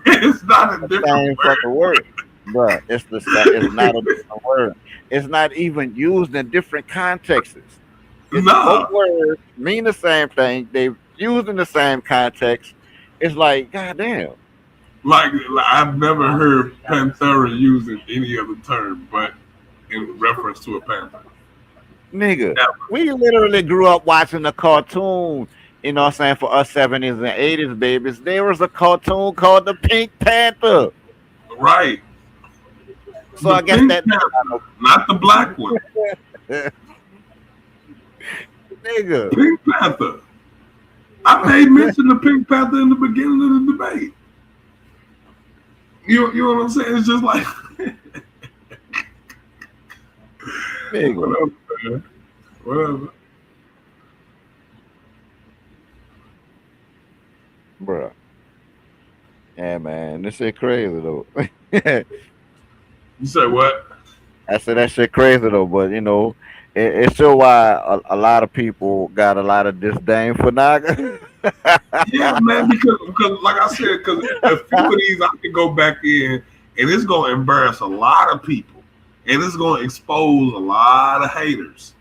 It's not a The different same word. fucking word, bruh. It's not a different word. It's not even used in different contexts. It's both Nah. words mean the same thing. They used in the same context. It's like, goddamn, Like I've never heard Panthera used in any other term, but in reference to a panther. nigga. Never. We literally grew up watching a cartoon. You know what I'm saying? For us 70s and 80s babies, there was a cartoon called the Pink Panther. Right. So The I guess Pink that Panther, not the black one. nigga. Pink Panther. I made mention of Pink Panther in the beginning of the debate. You know what I'm saying? It's just like Nigga. whatever, man. Whatever. Bruh. Yeah, man, this shit crazy though. You say what? I said that shit crazy though, but it's still why a lot of people got a lot of disdain for Naga. Yeah, man, because like I said, because a few of these I can go back in and it's gonna embarrass a lot of people, and it's gonna expose a lot of haters.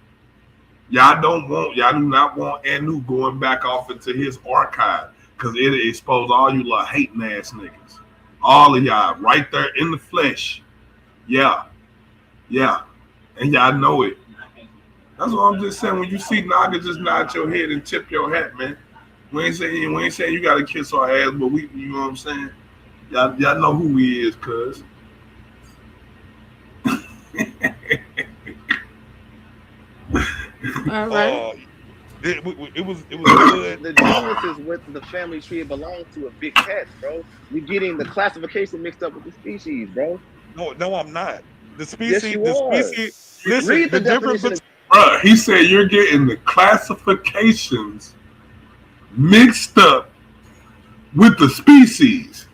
Y'all do not want Anu going back off into his archive because it'll expose all you little hating ass niggas. All of y'all right there in the flesh. Yeah, yeah, and y'all know it. That's what I'm just saying. When you see Naga, just nod your head and tip your hat, man. We ain't saying you gotta kiss our ass, but you know what I'm saying? Y'all know who he is, cuz. All right. It was good. The genus is what the family tree it belongs to of big cats, bro. You're getting the classification mixed up with the species, bro. No, I'm not. The Yes, species, you the are. species. Listen, Read the difference definition. He said you're getting the classifications mixed up with the species.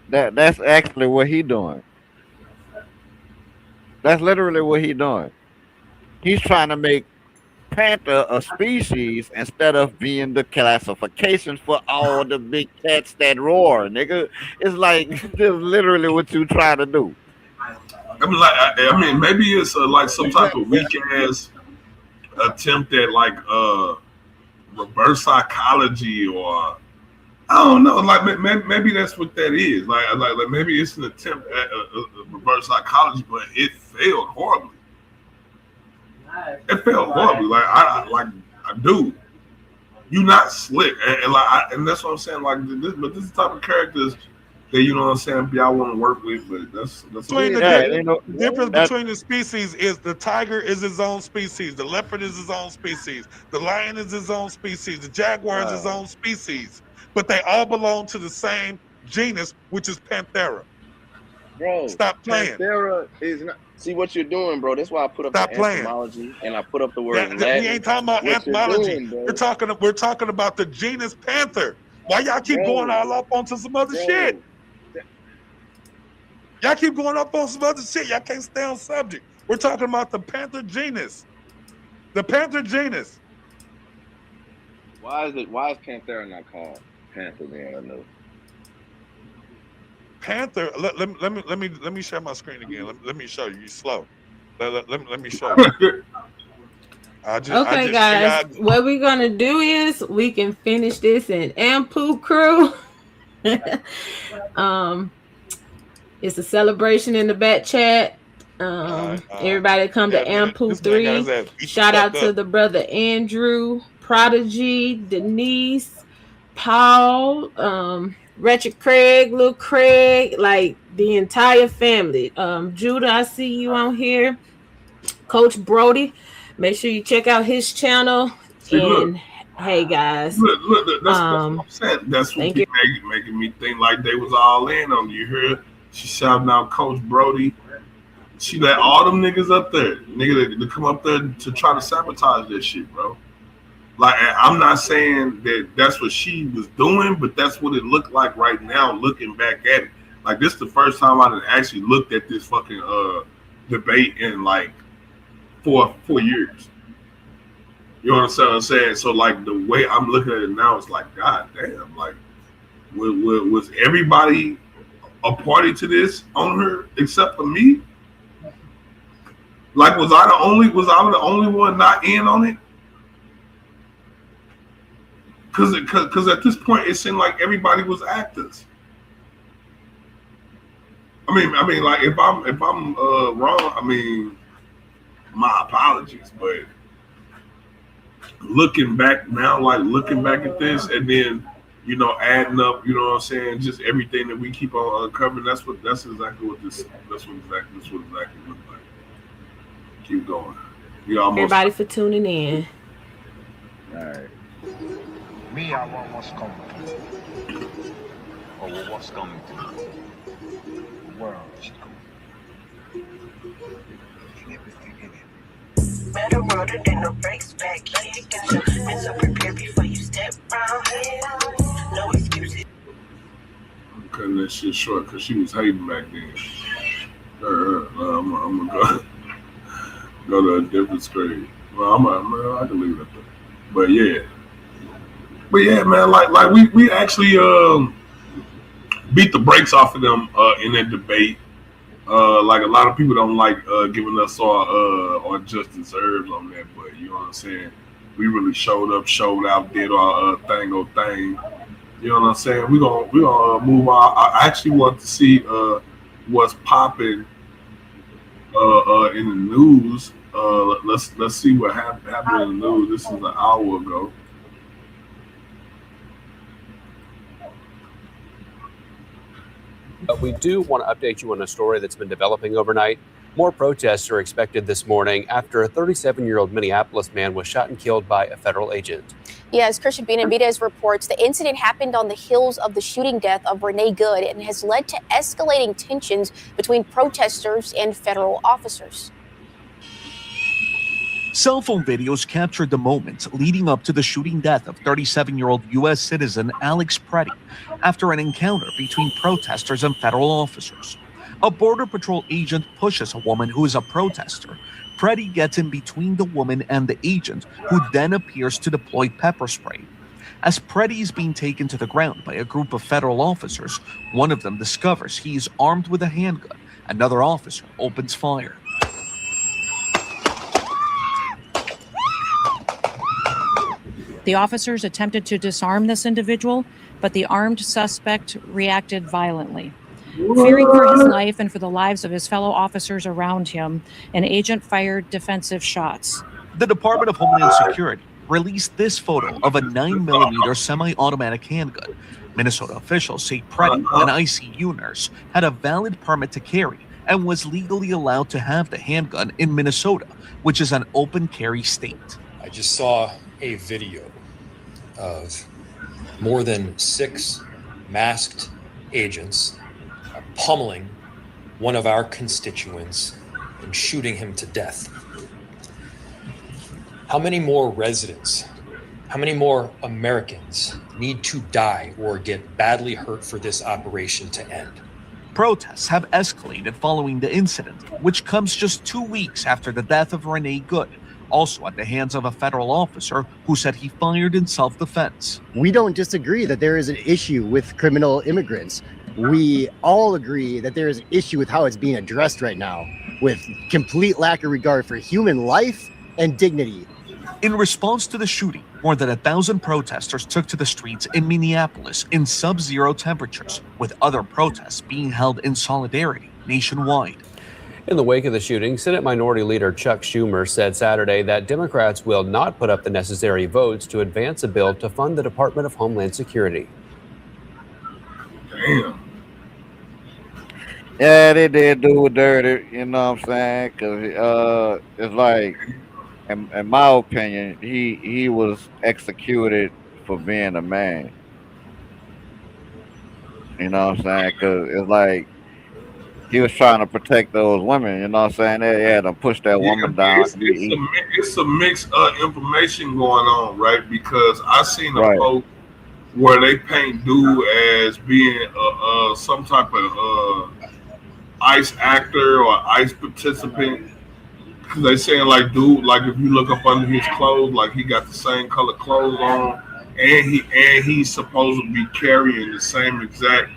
That's actually what he doing. That's literally what he doing. He's trying to make panther a species instead of being the classification for all the big cats that roar, nigga. It's like this is literally what you trying to do. I mean, maybe it's like some type of weak ass attempt at like reverse psychology, or I don't know. Like maybe that's what that is. Like maybe it's an attempt at reverse psychology, but it failed horribly. It failed horribly. Like I do. You not slick, and that's what I'm saying. Like but this is the type of characters that you know what I'm saying. Y'all want to work with, but that's the difference between the species is the tiger is his own species, the leopard is his own species, the lion is his own species, the jaguar is his own species, but they all belong to the same genus, which is Panthera. Bro, stop playing. Panthera is not. See what you're doing, bro. That's why I put up the entomology and I put up the word Latin. We ain't talking about entomology. We're talking about the genus Panther. Why y'all keep going all up onto some other shit? Y'all keep going up on some other shit. Y'all can't stay on subject. We're talking about the Panther genus. The Panther genus. Why is Panthera not called Panther then? I know. Panther. Let me share my screen again. Let me show you. You slow. Let me show you. Okay, guys. What we're gonna do is we can finish this in Ampu Crew. It's a celebration in the back chat. Everybody come to Ampu 3. Shout out to the brother Andrew, Prodigy, Denise, Paul, Wretched Craig, Lil Craig, like the entire family. Judah, I see you on here. Coach Brody, make sure you check out his channel. Hey guys, look, that's what I'm saying. That's what people making me think like they was all in on you. Heard she shouting out Coach Brody. She let all them niggas up there, to come up there to try to sabotage that shit, bro. Like, I'm not saying that that's what she was doing, but that's what it looked like right now, looking back at it. Like, this is the first time I actually looked at this fucking debate in like four years. You know what I'm saying? So, like, the way I'm looking at it now, it's like, god damn, like, was everybody a party to this on her except for me? Like, was I the only one not in on it? Because at this point it seemed like everybody was actors. I mean, like if I'm wrong, I mean, my apologies. But looking back now, looking back at this, and then adding up, you know what I'm saying, just everything that we keep on uncovering. That's exactly what this looked like. Keep going. Everybody for tuning in. All right. Me, I want what's coming. Or what's coming to me. The world is coming. And everything in it. Better road it than no breaks back. Get your so prepared before you step round. No excuses. this shit short because she was hating back then. I'm gonna go to a different screen. Well, I can leave it there. But yeah, man, like we actually beat the brakes off of them in that debate. Like a lot of people don't like giving us our just deserves on that, but you know what I'm saying. We really showed up, showed out, did our thing. You know what I'm saying. We gonna move on. I actually want to see what's popping in the news. Let's see what happened in the news. This is an hour ago. But we do want to update you on a story that's been developing overnight. More protests are expected this morning after a 37-year-old Minneapolis man was shot and killed by a federal agent. Yes, Christian Benavidez reports the incident happened on the heels of the shooting death of Renee Good and has led to escalating tensions between protesters and federal officers. Cell phone videos captured the moments leading up to the shooting death of 37-year-old U.S. citizen Alex Preddy after an encounter between protesters and federal officers. A Border Patrol agent pushes a woman who is a protester. Preddy gets in between the woman and the agent, who then appears to deploy pepper spray. As Preddy is being taken to the ground by a group of federal officers, one of them discovers he is armed with a handgun. Another officer opens fire. The officers attempted to disarm this individual, but the armed suspect reacted violently. Fearing for his life and for the lives of his fellow officers around him, an agent fired defensive shots. The Department of Homeland Security released this photo of a 9mm semi-automatic handgun. Minnesota officials say Preddy, an ICU nurse, had a valid permit to carry and was legally allowed to have the handgun in Minnesota, which is an open carry state. I just saw a video of more than 6 masked agents pummeling one of our constituents and shooting him to death. How many more residents, how many more Americans need to die or get badly hurt for this operation to end? Protests have escalated following the incident, which comes just 2 weeks after the death of Renee Good, also at the hands of a federal officer who said he fired in self-defense. We don't disagree that there is an issue with criminal immigrants. We all agree that there is an issue with how it's being addressed right now, with complete lack of regard for human life and dignity. In response to the shooting, more than 1,000 protesters took to the streets in Minneapolis in sub-zero temperatures, with other protests being held in solidarity nationwide. In the wake of the shooting, Senate Minority Leader Chuck Schumer said Saturday that Democrats will not put up the necessary votes to advance a bill to fund the Department of Homeland Security. Damn. Yeah, they did do it dirty, you know what I'm saying? Because it's like, in my opinion, he was executed for being a man. You know what I'm saying? Because it's like, he was trying to protect those women, you know what I'm saying? They had to push that woman down. It's a mix of information going on, right? Because I seen a post where they paint dude as being some type of ICE actor or ICE participant. Because they saying like, dude, like if you look up under his clothes, like he got the same color clothes on, and he's supposed to be carrying the same exact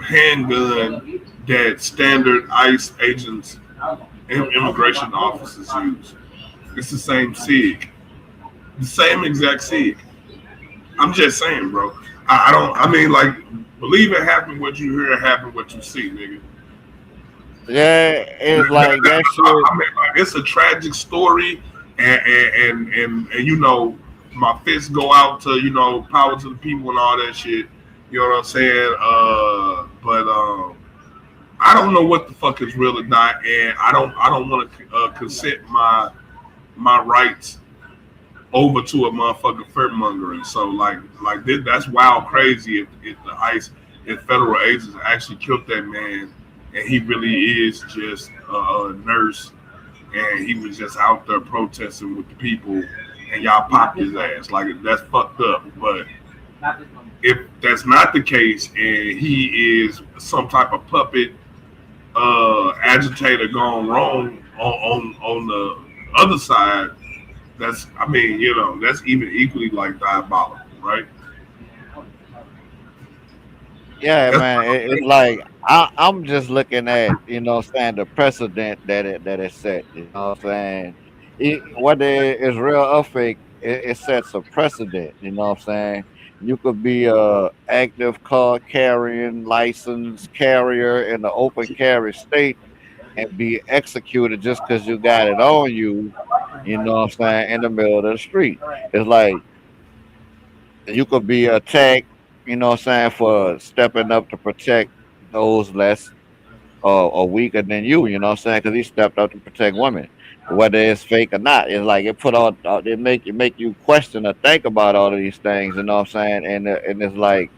handgun that standard ICE agents and immigration officers use. It's the same SIG. The same exact SIG. I'm just saying, bro. I mean, like, believe it happened what you hear, happen what you see, nigga. Yeah, it's like that shit. I mean, like, it's a tragic story, and you know, my fists go out to, you know, power to the people and all that shit. You know what I'm saying? But I don't know what the fuck is real or not, and I don't want to consent my rights over to a motherfucking fear mongering. So like this, that's wild crazy if the ICE, if federal agents actually killed that man, and he really is just a nurse, and he was just out there protesting with the people, and y'all popped his ass. Like, that's fucked up, but if that's not the case and he is some type of puppet agitator gone wrong on the other side, that's I mean, you know, that's even equally like diabolical, right? Yeah, That's man. It's like I'm just looking at, you know what I'm saying, the precedent that it set. You know what I'm saying? Whether it's real or fake, it sets a precedent. You know what I'm saying? You could be a active car carrying license carrier in the open carry state and be executed just because you got it on you. You know what I'm saying? In the middle of the street, it's like you could be attacked, you know what I'm saying, for stepping up to protect those less or weaker than you know what I'm saying, because he stepped up to protect women. Whether it's fake or not, it's like it put all it make you question or think about all of these things, you know what I'm saying, and it's like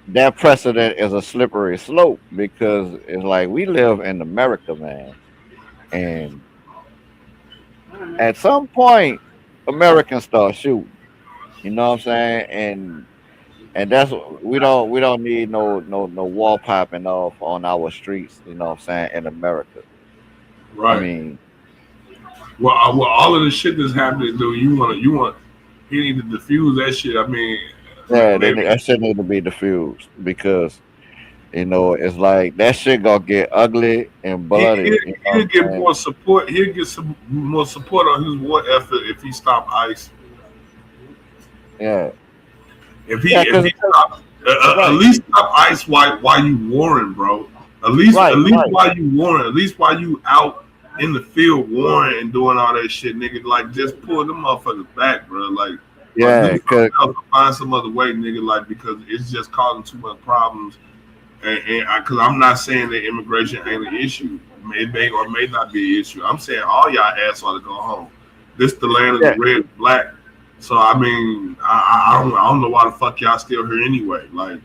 that precedent is a slippery slope because it's like we live in America, man, and at some point Americans start shooting, you know what I'm saying, and that's we don't need no wall popping off on our streets, you know what I'm saying, in America. I right. mean, Well, all of the shit that's happening, though, you want he need to diffuse that shit. I mean, yeah, maybe that shit need to be diffused because you know it's like that shit gonna get ugly and bloody. You know he'll what get I'm saying? more support. He'll get some more support on his war effort if he stop ICE. Yeah, yeah, If because he stop, at right, least stop ICE while you warring, bro. At least right, while you warring, at least while you out in the field warring and doing all that shit, nigga. Like just pull them motherfuckers back, bro. Like or do yeah, something else, or find some other way, nigga. Like because it's just causing too much problems. And because I'm not saying that immigration ain't an issue, it may or may not be an issue. I'm saying all y'all ass ought to go home. This the land of the yeah, red and black. So I mean, I don't know why the fuck y'all still here anyway. Like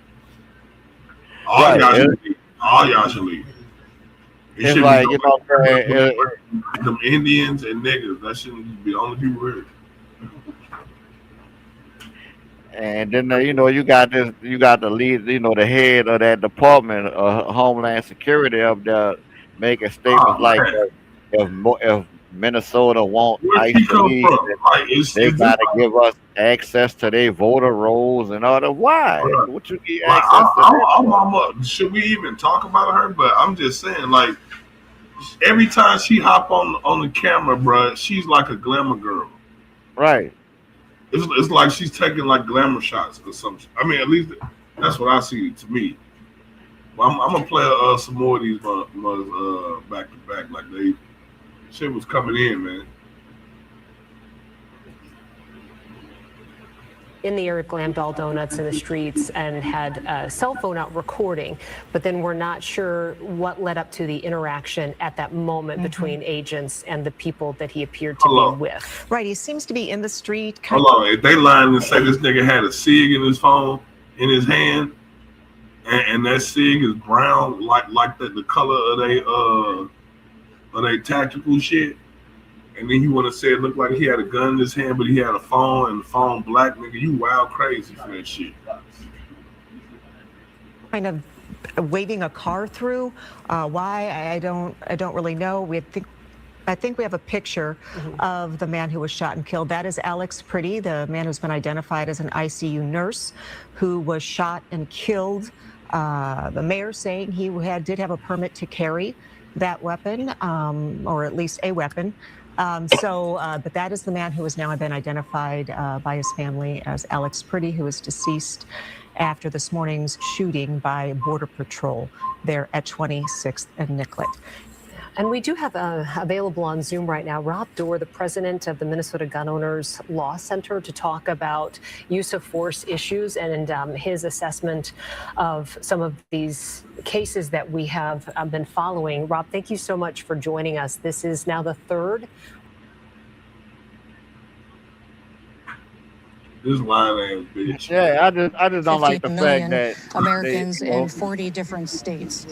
all right. y'all should leave. All y'all should leave. It It's should be like you know what I'm saying. them Indians and niggas. That shouldn't be the only people here. And then you know you got the lead, you know, the head of that department of Homeland Security up there making statements Oh like man, if Minnesota want where ICE she to come leave, from? Like they is this gotta give us access to their voter rolls and all that. Why? like, What you need like access to that I'm, for? should we even talk about her? But I'm just saying, like every time she hop on the camera, bruh, she's like a glamour girl. Right. It's like she's taking like glamour shots or something. I mean, at least that's what I see to me. Well, I'm gonna play some more of these back to back. Like they shit was coming in, man. In the area of Glam Bell Donuts in the streets and had a cell phone out recording, but then we're not sure what led up to the interaction at that moment between agents and the people that he appeared to be with. Right, he seems to be in the street. Hold on, if they lying and say this nigga had a cig in his phone in his hand, and that cig is brown like the color of they tactical shit. And then you want to say it looked like he had a gun in his hand, but he had a phone and the phone black, nigga. You wild crazy for that shit. Kind of waving a car through. Why? I don't really know. I think we have a picture of the man who was shot and killed. That is Alex Pretty, the man who's been identified as an ICU nurse who was shot and killed. The mayor saying he did have a permit to carry that weapon, or at least a weapon. But that is the man who has now been identified by his family as Alex Pretty, who is deceased after this morning's shooting by Border Patrol there at 26th and Nicollet. And we do have available on Zoom right now Rob Dorr, the president of the Minnesota Gun Owners Law Center, to talk about use of force issues and his assessment of some of these cases that we have been following. Rob, thank you so much for joining us. This is now the third This lying ass bitch. Yeah, I just don't like 50 the fact million that they, Americans in 40 different states.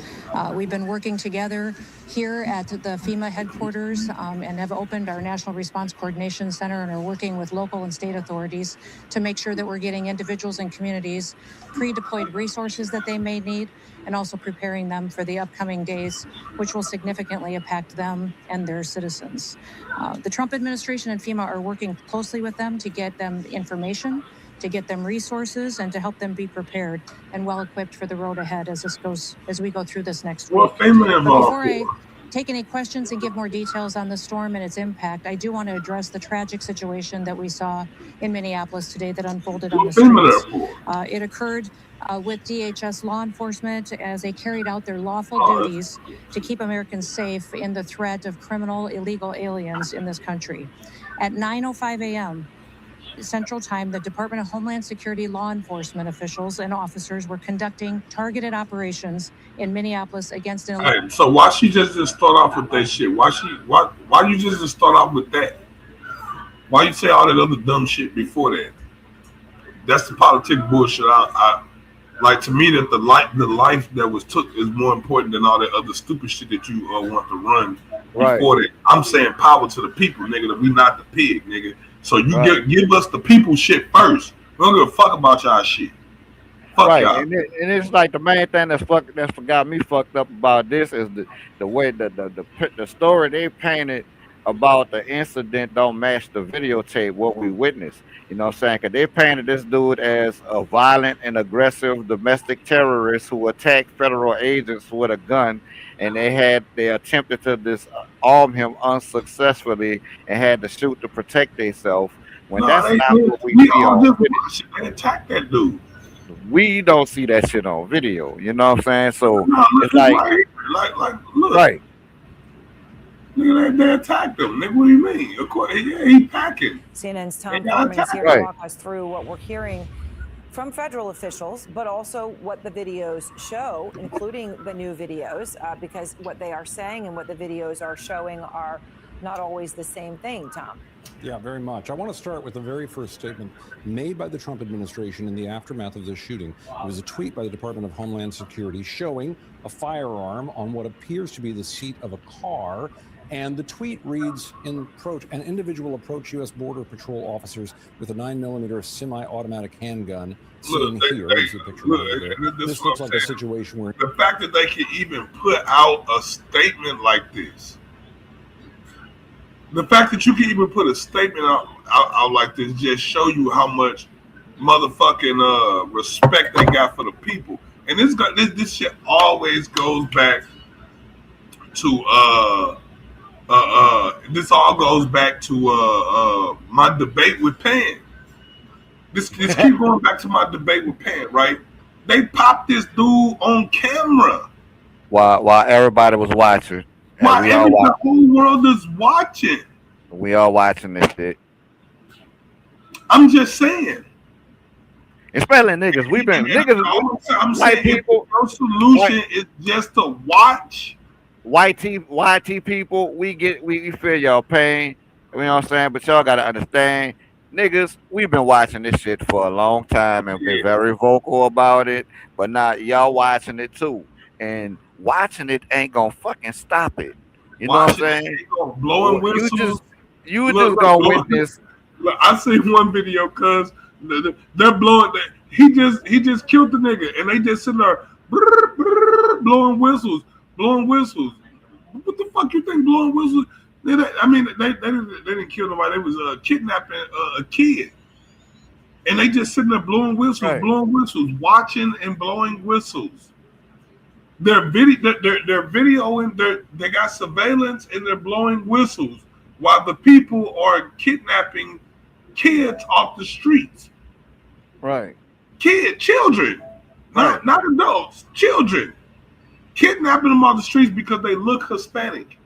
We've been working together here at the FEMA headquarters and have opened our National Response Coordination Center and are working with local and state authorities to make sure that we're getting individuals and communities pre-deployed resources that they may need and also preparing them for the upcoming days, which will significantly impact them and their citizens. The Trump administration and FEMA are working closely with them to get them information, to get them resources, and to help them be prepared and well equipped for the road ahead as we go through this next week. What FEMA But involved before I for? take any questions and give more details on the storm and its impact, I do want to address the tragic situation that we saw in Minneapolis today that unfolded on the What FEMA there streets. for? It occurred with DHS law enforcement as they carried out their lawful duties to keep Americans safe in the threat of criminal illegal aliens in this country. At 9:05 a.m. Central Time, the Department of Homeland Security law enforcement officials and officers were conducting targeted operations in Minneapolis against an. Hey, so why she just start off with that shit? Why you just start off with that? Why you say all that other dumb shit before that? That's the politic bullshit. I like, to me, that the life that was took is more important than all that other stupid shit that you want to run Right. before that. I'm saying power to the people, nigga. That we not the pig, nigga. So you Right. give us the people shit first. We don't give a fuck about y'all shit. Fuck Right, y'all. and it's like the main thing that's got me fucked up about this is the way the story they painted about the incident don't match the videotape what we witnessed. You know what I'm saying? Because they painted this dude as a violent and aggressive domestic terrorist who attacked federal agents with a gun, and they attempted to disarm him unsuccessfully and had to shoot to protect themselves. When No, that's they not did. what we We see all on just video. watch it. They attack that dude. We don't see that shit on video. You know what I'm saying? So No, look, it's it's like, right here. Like, look. right, Nigga, they attacked him. Nigga, what do you mean? Of course, yeah, he packing. CNN's They Tom got Thurman is here attacked. to walk us through what we're hearing from federal officials, but also what the videos show, including the new videos, because what they are saying and what the videos are showing are not always the same thing, Tom. Yeah, very much. I want to start with the very first statement made by the Trump administration in the aftermath of this shooting. It was a tweet by the Department of Homeland Security showing a firearm on what appears to be the seat of a car. And the tweet reads, an individual approached U.S. Border Patrol officers with a 9mm semi-automatic handgun. Seen here, you see a picture right there. This looks like a situation where the fact that they can even put out a statement like this, the fact that you can even put a statement out like this, just show you how much motherfucking respect they got for the people. And this shit always goes back to this all goes back to my debate with Pan. This keep going back to my debate with Pan, right? They popped this dude on camera while everybody was watching, and while the whole world is watching. we all watching this shit. I'm just saying. Especially niggas. We've been niggas. I'm white saying people. If your solution is just to watch. YT people, we feel y'all pain. You know what I'm saying? But y'all gotta understand, niggas, we've been watching this shit for a long time and been very vocal about it. But now y'all watching it too. And watching it ain't gonna fucking stop it. You know what I'm saying? Blowing whistles. You just gonna witness. Look, I seen one video cause they're blowing that he just killed the nigga and they just sitting there blowing whistles. What the fuck you think blowing whistles? They didn't kill nobody. They was kidnapping a kid, and they just sitting there blowing whistles, watching and blowing whistles. They're videoing. They got surveillance and they're blowing whistles while the people are kidnapping kids off the streets. Right. Children, not adults, children. Kidnapping them off the streets because they look Hispanic.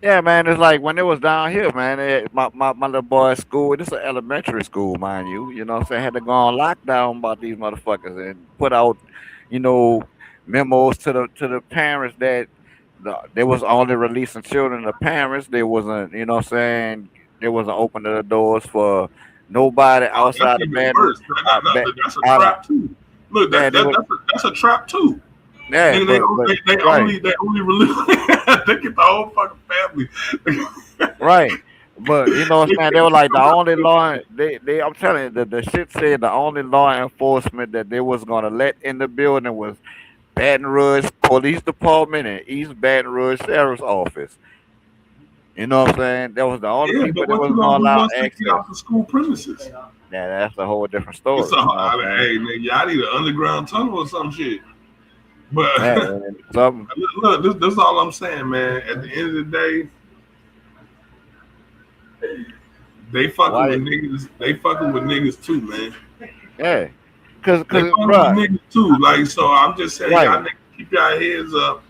Yeah, man, it's like when it was down here, man. My little boy's school, this is an elementary school, mind you. You know what I'm saying? Had to go on lockdown about these motherfuckers and put out, memos to the parents that they was only releasing children to parents. They wasn't, you know what I'm saying? They wasn't opening the doors for Nobody Oh, that's outside the even bedroom. worse. That's a Out of, trap too. Look, yeah, they would, that's a trap too. yeah, Nigga, but they right, only release they get the whole fucking family. right. But you know what I'm saying? They were like the only law. They. I'm telling you, the shit said the only law enforcement that they was gonna let in the building was Baton Rouge Police Department and East Baton Rouge Sheriff's Office. You know what I'm saying? That was the only Yeah, people but that what was you gonna gonna do allow once they get access. out the school premises? Yeah, that's a whole different It's story. a, You know what I'm saying? hey, nigga, y'all need an underground tunnel or some shit. But Yeah, man, something. look, this is all I'm saying, man. At the end of the day, they fucking Why? with niggas. They fucking with niggas too, man. Yeah, cause, They cause, fucking with bruh, niggas too. Like, so I'm just saying, right. y'all niggas keep your heads up.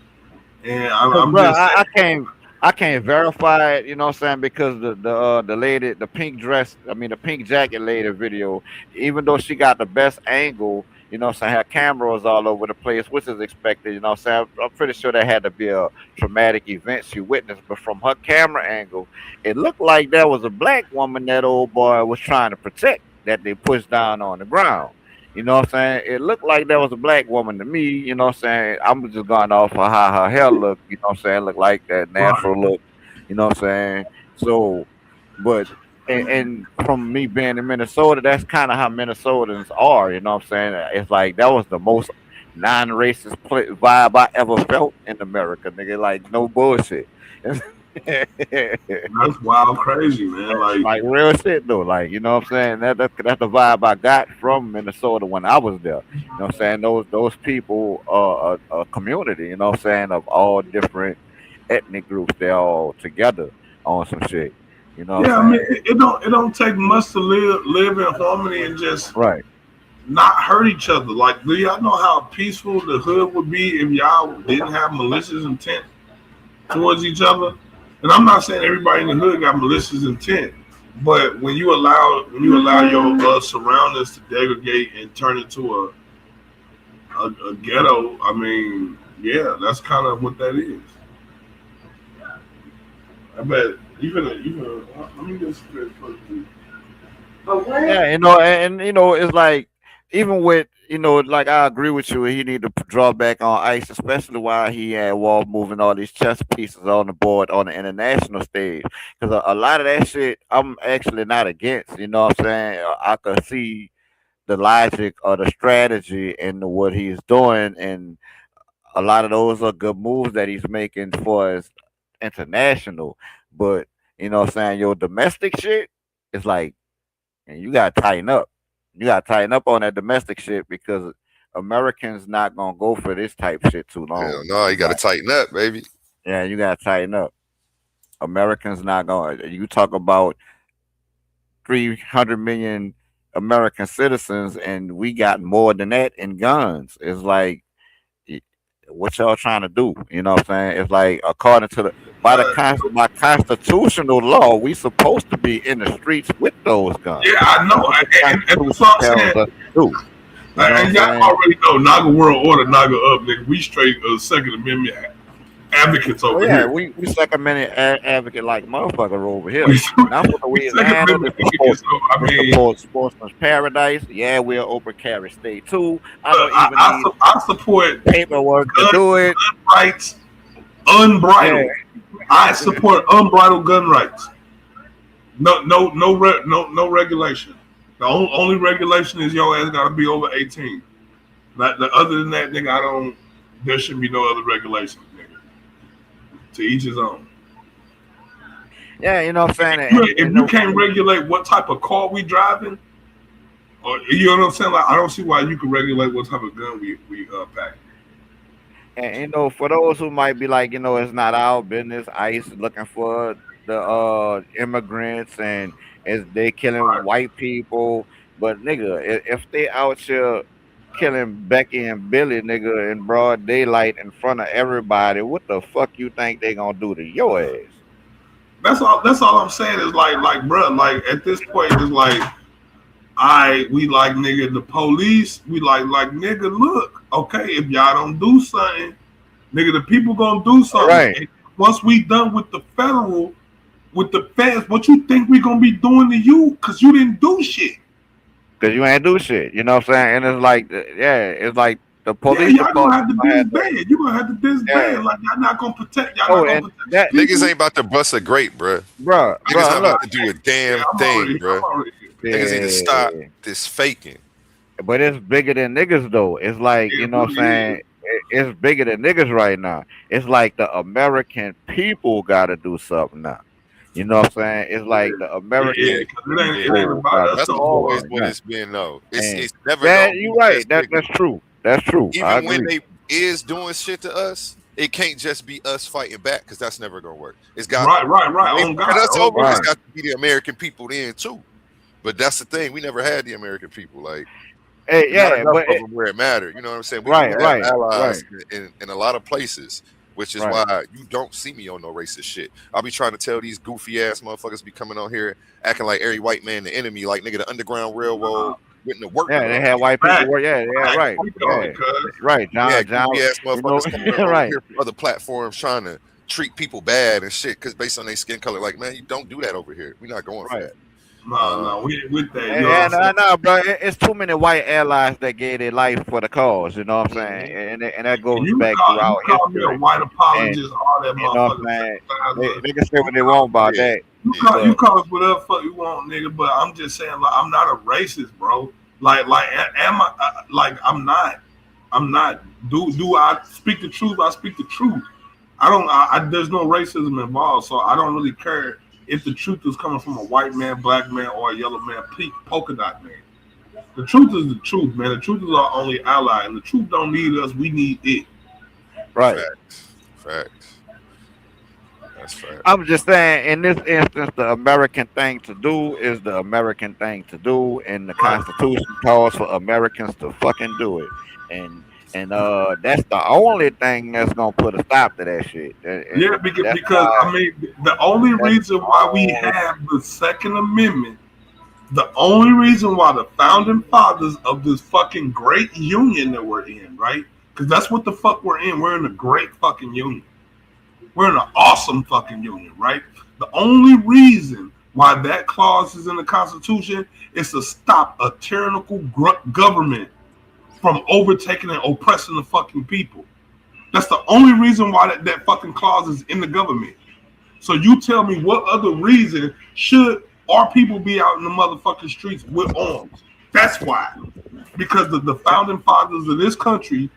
And Cause, I'm bro, just saying, I can't verify it. You know what I'm saying? Because the lady, the pink dress, I mean the pink jacket lady video, even though she got the best angle, you know what I'm saying, her camera was all over the place, which is expected. You know what I'm saying? I'm pretty sure that had to be a traumatic event she witnessed. But from her camera angle, it looked like there was a black woman that old boy was trying to protect that they pushed down on the ground. You know what I'm saying? It looked like there was a black woman to me, you know what I'm saying? I'm just going off of how her hair looked, you know what I'm saying? Look like that right. natural look, you know what I'm saying? So, but, and from me being in Minnesota, that's kind of how Minnesotans are, you know what I'm saying? It's like that was the most non-racist vibe I ever felt in America, nigga. Like, no bullshit. That's wild, crazy, man. Like, Like real shit though, like you know what I'm saying. That's the vibe I got from Minnesota when I was there. You know what I'm saying. Those people are a community. You know what I'm saying, of all different ethnic groups. They're all together on some shit. You know what yeah, I I'm mean, saying. it don't take much to live in harmony and just Right. not hurt each other. Like, do y'all know how peaceful the hood would be if y'all didn't have malicious intent towards each other? And I'm not saying everybody in the hood got malicious intent, but when you allow your surroundings to degrade and turn into a ghetto, I mean, yeah, that's kind of what that is. I bet even let me just Yeah, and it's like even with like I agree with you. He need to draw back on ice, especially while he had Wall moving all these chess pieces on the board on the international stage. Because a lot of that shit, I'm actually not against. You know what I'm saying? I could see the logic or the strategy in what he's doing, and a lot of those are good moves that he's making for his international. But you know what I'm saying? Your domestic shit is like, and you gotta tighten up. You gotta tighten up on that domestic shit because Americans not gonna go for this type shit too Hell long. no, you It's got to like, tighten up, baby. yeah, you gotta tighten up. Americans not going. You talk about 300 million American citizens, and we got more than that in guns. It's like, y- what y'all trying to do? You know what I'm saying? It's like according to the by constitutional law, we supposed to be in the streets with those guns. yeah, I That's know, what the and that's Constitution what I'm tells saying. us to do. You know And what I'm y'all saying? already know Naga World Order, Naga up, nigga. We straight Second Amendment advocates Oh over yeah, here. we second minute advocate like motherfucker over here. We, Not for we Second Louisiana. Amendment advocates. So I This mean, support sportsman's paradise. Yeah, we're open carry state too. I look, don't even need I support paperwork to do it. gun rights Yeah, unbridled. I support unbridled gun rights. No regulation. The only regulation is your ass got to be over 18. Other than that, nigga, I don't. There should be no other regulation, nigga. To each his own. yeah, you know what I'm saying. If you can't regulate what type of car we driving, or you know what I'm saying, like I don't see why you can regulate what type of gun we pack. And for those who might be like, it's not our business. ICE looking for the immigrants and is they killing white people. But nigga, if they out here killing Becky and Billy, nigga, in broad daylight in front of everybody, what the fuck you think they gonna do to your ass? That's all. That's all I'm saying is like, bro, like at this point, it's like, we like nigga the police. We like nigga. Look, okay, if y'all don't do something, nigga, the people gonna do something. Right. And once we done with the federal, with the feds, what you think we gonna be doing to you? Cause you didn't do shit. Cause you ain't do shit. You know what I'm saying? And it's like, it's like the Yeah, police y'all gonna department have to had to, disband. You gonna have to disband. Like y'all not gonna protect. Y'all not gonna and protect that, the Niggas people. ain't about to bust a grape, bruh. bro, Niggas not look, about to do a damn I'm thing, already bruh. Niggas need to stop yeah. this faking. But it's bigger than niggas though. It's like, you It know what I'm really is. saying? It's bigger than niggas right now. It's like the American people gotta do something now. You know what I'm saying? It's like the Yeah, American Cause it ain't people about gotta us that's do no more. always something what now. it's been though. It's And never that gonna you be right. just That's niggas. true. That's true. I Even when agree. they is doing shit to us, it can't just be us fighting back because that's never gonna work. It's got Right. when they On fight God. us On over, it's God. Right. got to be the American people then too. But that's the thing, we never had the American people. Like, Hey, not yeah, enough but of them where it mattered. You know what I'm saying? We do right, have right, allies right, in a lot of places, which is right. why you don't see me on no racist shit. I'll be trying to tell these goofy ass motherfuckers be coming on here acting like every white man the enemy, like nigga the Underground Railroad went to work Yeah, with they us. had white people Fact. work. Yeah, yeah, Like, right. Speak on Yeah, it, cuz. right. yeah, John, goofy ass you know, motherfuckers coming over right. here from other platforms trying to treat people bad and shit because based on their skin color. Like, man, you don't do that over here. We're not going for Right. that. No, we ain't with that. You know what And I'm saying? I know, bro, it's too many white allies that gave their life for the cause. You know what I'm saying? Mhm. And that goes You back you throughout call me a history. white And apologist, all that you know what I'm motherfucking saying? sympathizer. They can say what they want about Yeah, that, yeah. You but call us whatever fuck you want, nigga. But I'm just saying, like, I'm not a racist, bro. Am I? Like, I'm not. I'm not. Do I speak the truth? I speak the truth. I don't. there's no racism involved, so I don't really care if the truth is coming from a white man, black man, or a yellow man, polka dot man. The truth is the truth, man. The truth is our only ally, and the truth don't need us. We need it. right. Facts. That's fact. I'm just saying, in this instance, the American thing to do is the American thing to do, and the Right. Constitution calls for Americans to fucking do it. And that's the only thing that's gonna put a stop to that shit. Yeah, And because, that's because why I mean, the only that's reason the why we only have the Second Amendment, the only reason why the founding fathers of this fucking great union that we're in, right? Because that's what the fuck we're in. We're in a great fucking union. We're in an awesome fucking union, right? The only reason why that clause is in the Constitution is to stop a tyrannical government from overtaking and oppressing the fucking people. That's the only reason why that fucking clause is in the government. So you tell me what other reason should our people be out in the motherfucking streets with arms? That's why. Because the founding fathers of this country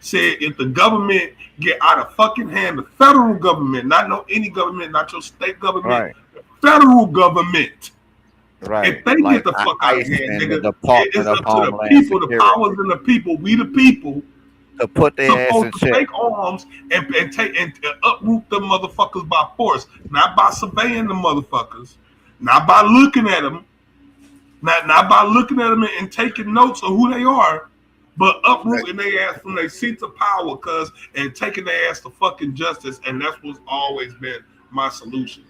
said if the government get out of fucking hand, the federal government, not no any government, not your state government, right, the federal government, right. if they get Like the fuck out of ICE hand, and the nigga, Department it's of up to the Homeland people, the Security powers in the people, we the people, to put their ass supposed in to check. take arms and take and uproot them motherfuckers by force, not by surveying the motherfuckers, not by looking at them, not by looking at them and taking notes of who they are, but uprooting their ass from their seats of power, cuz, and taking their ass to fucking justice, and that's what's always been my solution.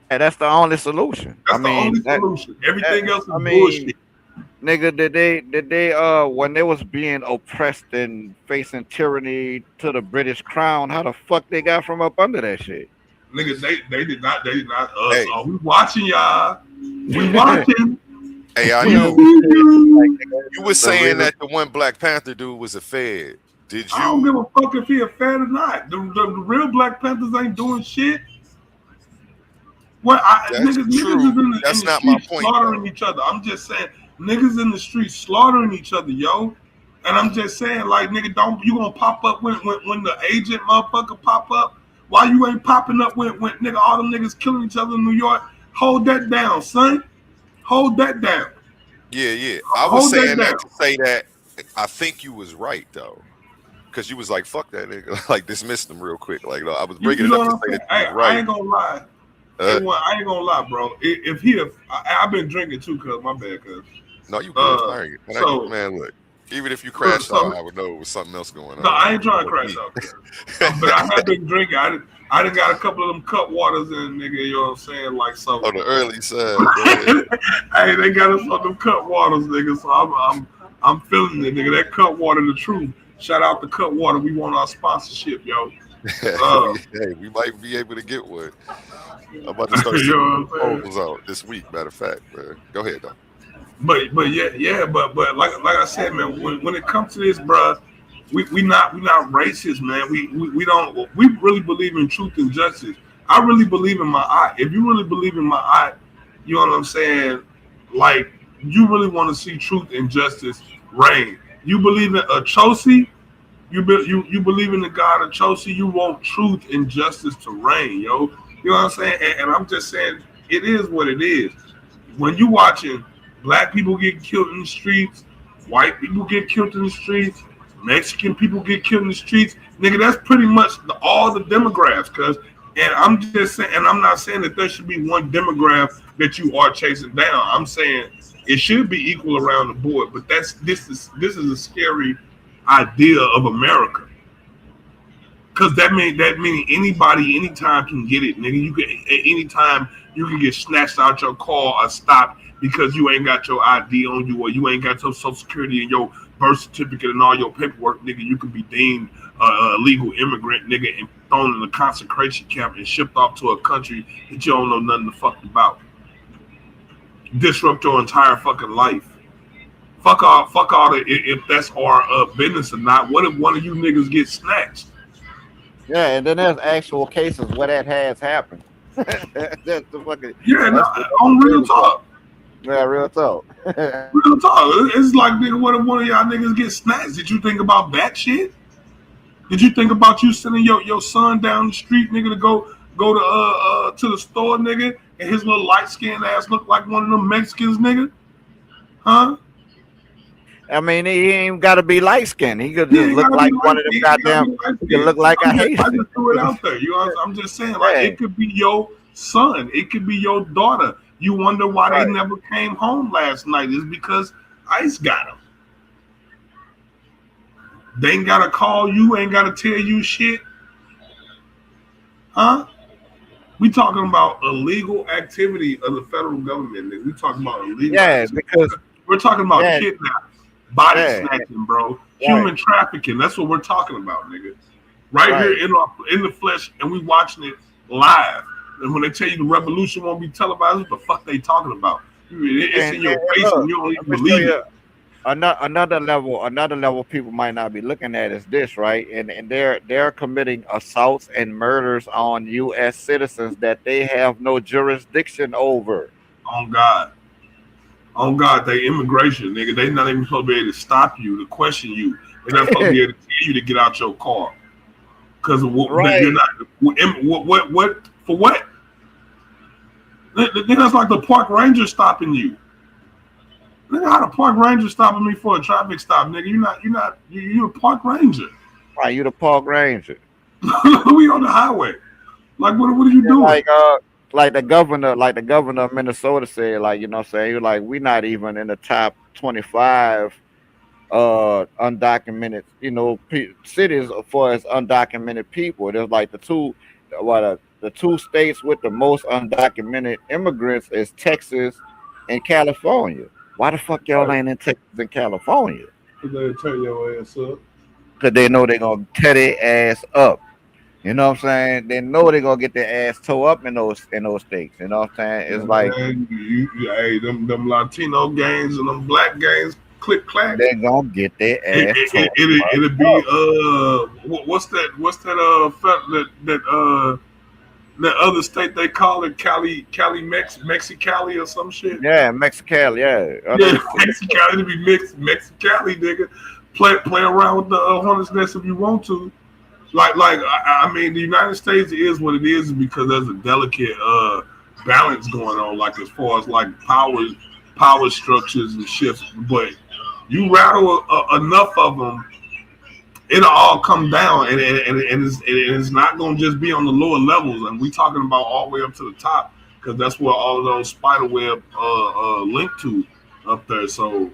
And that's the only solution. I That's the only mean solution. that Everything else is I mean, bullshit. nigga, did they when they was being oppressed and facing tyranny to the British crown, how the fuck they got from up under that shit? Nigga, they did not Hey, we watching y'all. We watching. hey, I We knew see you. you were The saying reason that the one Black Panther dude was a Fed. Did I don't give you? a fuck if he a fan or not. The real Black Panthers ain't doing shit. What That's niggas is true. in That's the not my streets point slaughtering though. each other. I'm just saying niggas in the streets slaughtering each other, yo. And I'm just saying, like, nigga, don't you gonna pop up when the agent motherfucker pop up? Why you ain't popping up when nigga all them niggas killing each other in New York? Hold that down, son. Hold that down. Yeah, yeah. I was Hold that saying that down. to say that I think you was right though, because you was like, "Fuck that nigga," like dismissed him real quick. Like, no, I was You bringing it know up what to I'm say saying? that you Hey, was I right. ain't gonna lie. Uh, I ain't gonna lie, bro. If he, I've been drinking too, cuz my bad, cuz. no, you good. I ain't, So man, look. Even if you crashed so out, I would know it was something else going no, on. I You ain't know, trying it to wasn't crash me. out, cuz. But I have been drinking. I done got a couple of them cut waters in, nigga. You know what I'm saying? Like so. On the early side, go ahead. Hey, they got us on them cut waters, nigga. So I'm feeling it, nigga. That cut water, the truth. Shout out to Cut Water. We want our sponsorship, yo. We might be able to get one. I'm about to start sending proposals out this week. Matter of fact, man. Go ahead though. But like I said, man, when it comes to this, bruh, we not racist, man. We don't we really believe in truth and justice. I really believe in my eye. If you really believe in my eye, you know what I'm saying? Like you really want to see truth and justice reign. You believe in Achosi, you believe in the God of Achosi, you want truth and justice to reign, yo. You know what I'm saying? And I'm just saying it is what it is. When you watching black people get killed in the streets, white people get killed in the streets, Mexican people get killed in the streets, nigga, that's pretty much all the demographics. And I'm just saying, and I'm not saying that there should be one demographic that you are chasing down. I'm saying it should be equal around the board. But this is a scary idea of America. Cause that means anybody anytime can get it, nigga. You can anytime you can get snatched out your car or stopped because you ain't got your ID on you or you ain't got your Social Security and your birth certificate and all your paperwork, nigga. You can be deemed a illegal immigrant, nigga, and thrown in a concentration camp and shipped off to a country that you don't know nothing the fuck about. Disrupt your entire fucking life. Fuck all the if that's our business or not. What if one of you niggas gets snatched? Yeah, and then there's actual cases where that has happened. That's the fucking on real talk. Yeah, real talk. Real talk. It's like, nigga, what if one of y'all niggas get snatched? Did you think about that shit? Did you think about you sending your son down the street, nigga, to go to the store, nigga, and his little light skinned ass look like one of them Mexicans, nigga? Huh? I mean, he ain't got to be light skinned. He could just look like one of them goddamn. He could look like a Haitian. I just threw it out there. You know, I'm just saying, like, it could be your son, it could be your daughter. You wonder why they never came home last night? It's because ICE got them. They ain't gotta call you, ain't gotta tell you shit. Huh? We talking about illegal activity of the federal government. We talking about illegal activity. Because we're talking about kidnapping, body snatching, bro. Human trafficking. That's what we're talking about, nigga. Right here in the flesh, and we watching it live. And when they tell you the revolution won't be televised, what the fuck they talking about? It's in your face, and you don't even believe it. Another level people might not be looking at is this, right? And they're committing assaults and murders on U.S. citizens that they have no jurisdiction over. On God, they immigration, nigga. They not even supposed to be able to stop you, to question you. They're not supposed to be able to tell you to get out your car. Because you're not. What for? What? That's like the park ranger stopping you. Nigga, how the park ranger stopping me for a traffic stop, nigga? You're a park ranger. Right, you the park ranger. We on the highway. Like, what are you doing? Like the governor of Minnesota said, like, you know what I'm saying? You're like, we're not even in the top 25 undocumented, cities for as undocumented people. There's like the two states with the most undocumented immigrants is Texas and California. Why the fuck y'all ain't in Texas and California? Because they tear your ass up. Because they know they're gonna tear their ass up. You know what I'm saying? They know they're gonna get their ass tore up in those states. You know what I'm saying? It's like, hey, them Latino gangs and them black gangs, click clack. They're gonna get their ass tore It'll be what's that that other state they call it Mexicali or some shit. Yeah, Mexicali, yeah. Mexicali to be Mexicali, nigga. Play around with the hornet's nest if you want to. I mean, the United States is what it is because there's a delicate balance going on, like as far as like power structures and shifts. But you rattle enough of them, it'll all come down, and it's not going to just be on the lower levels. And we talking about all the way up to the top because that's where all of those spider web link to up there. So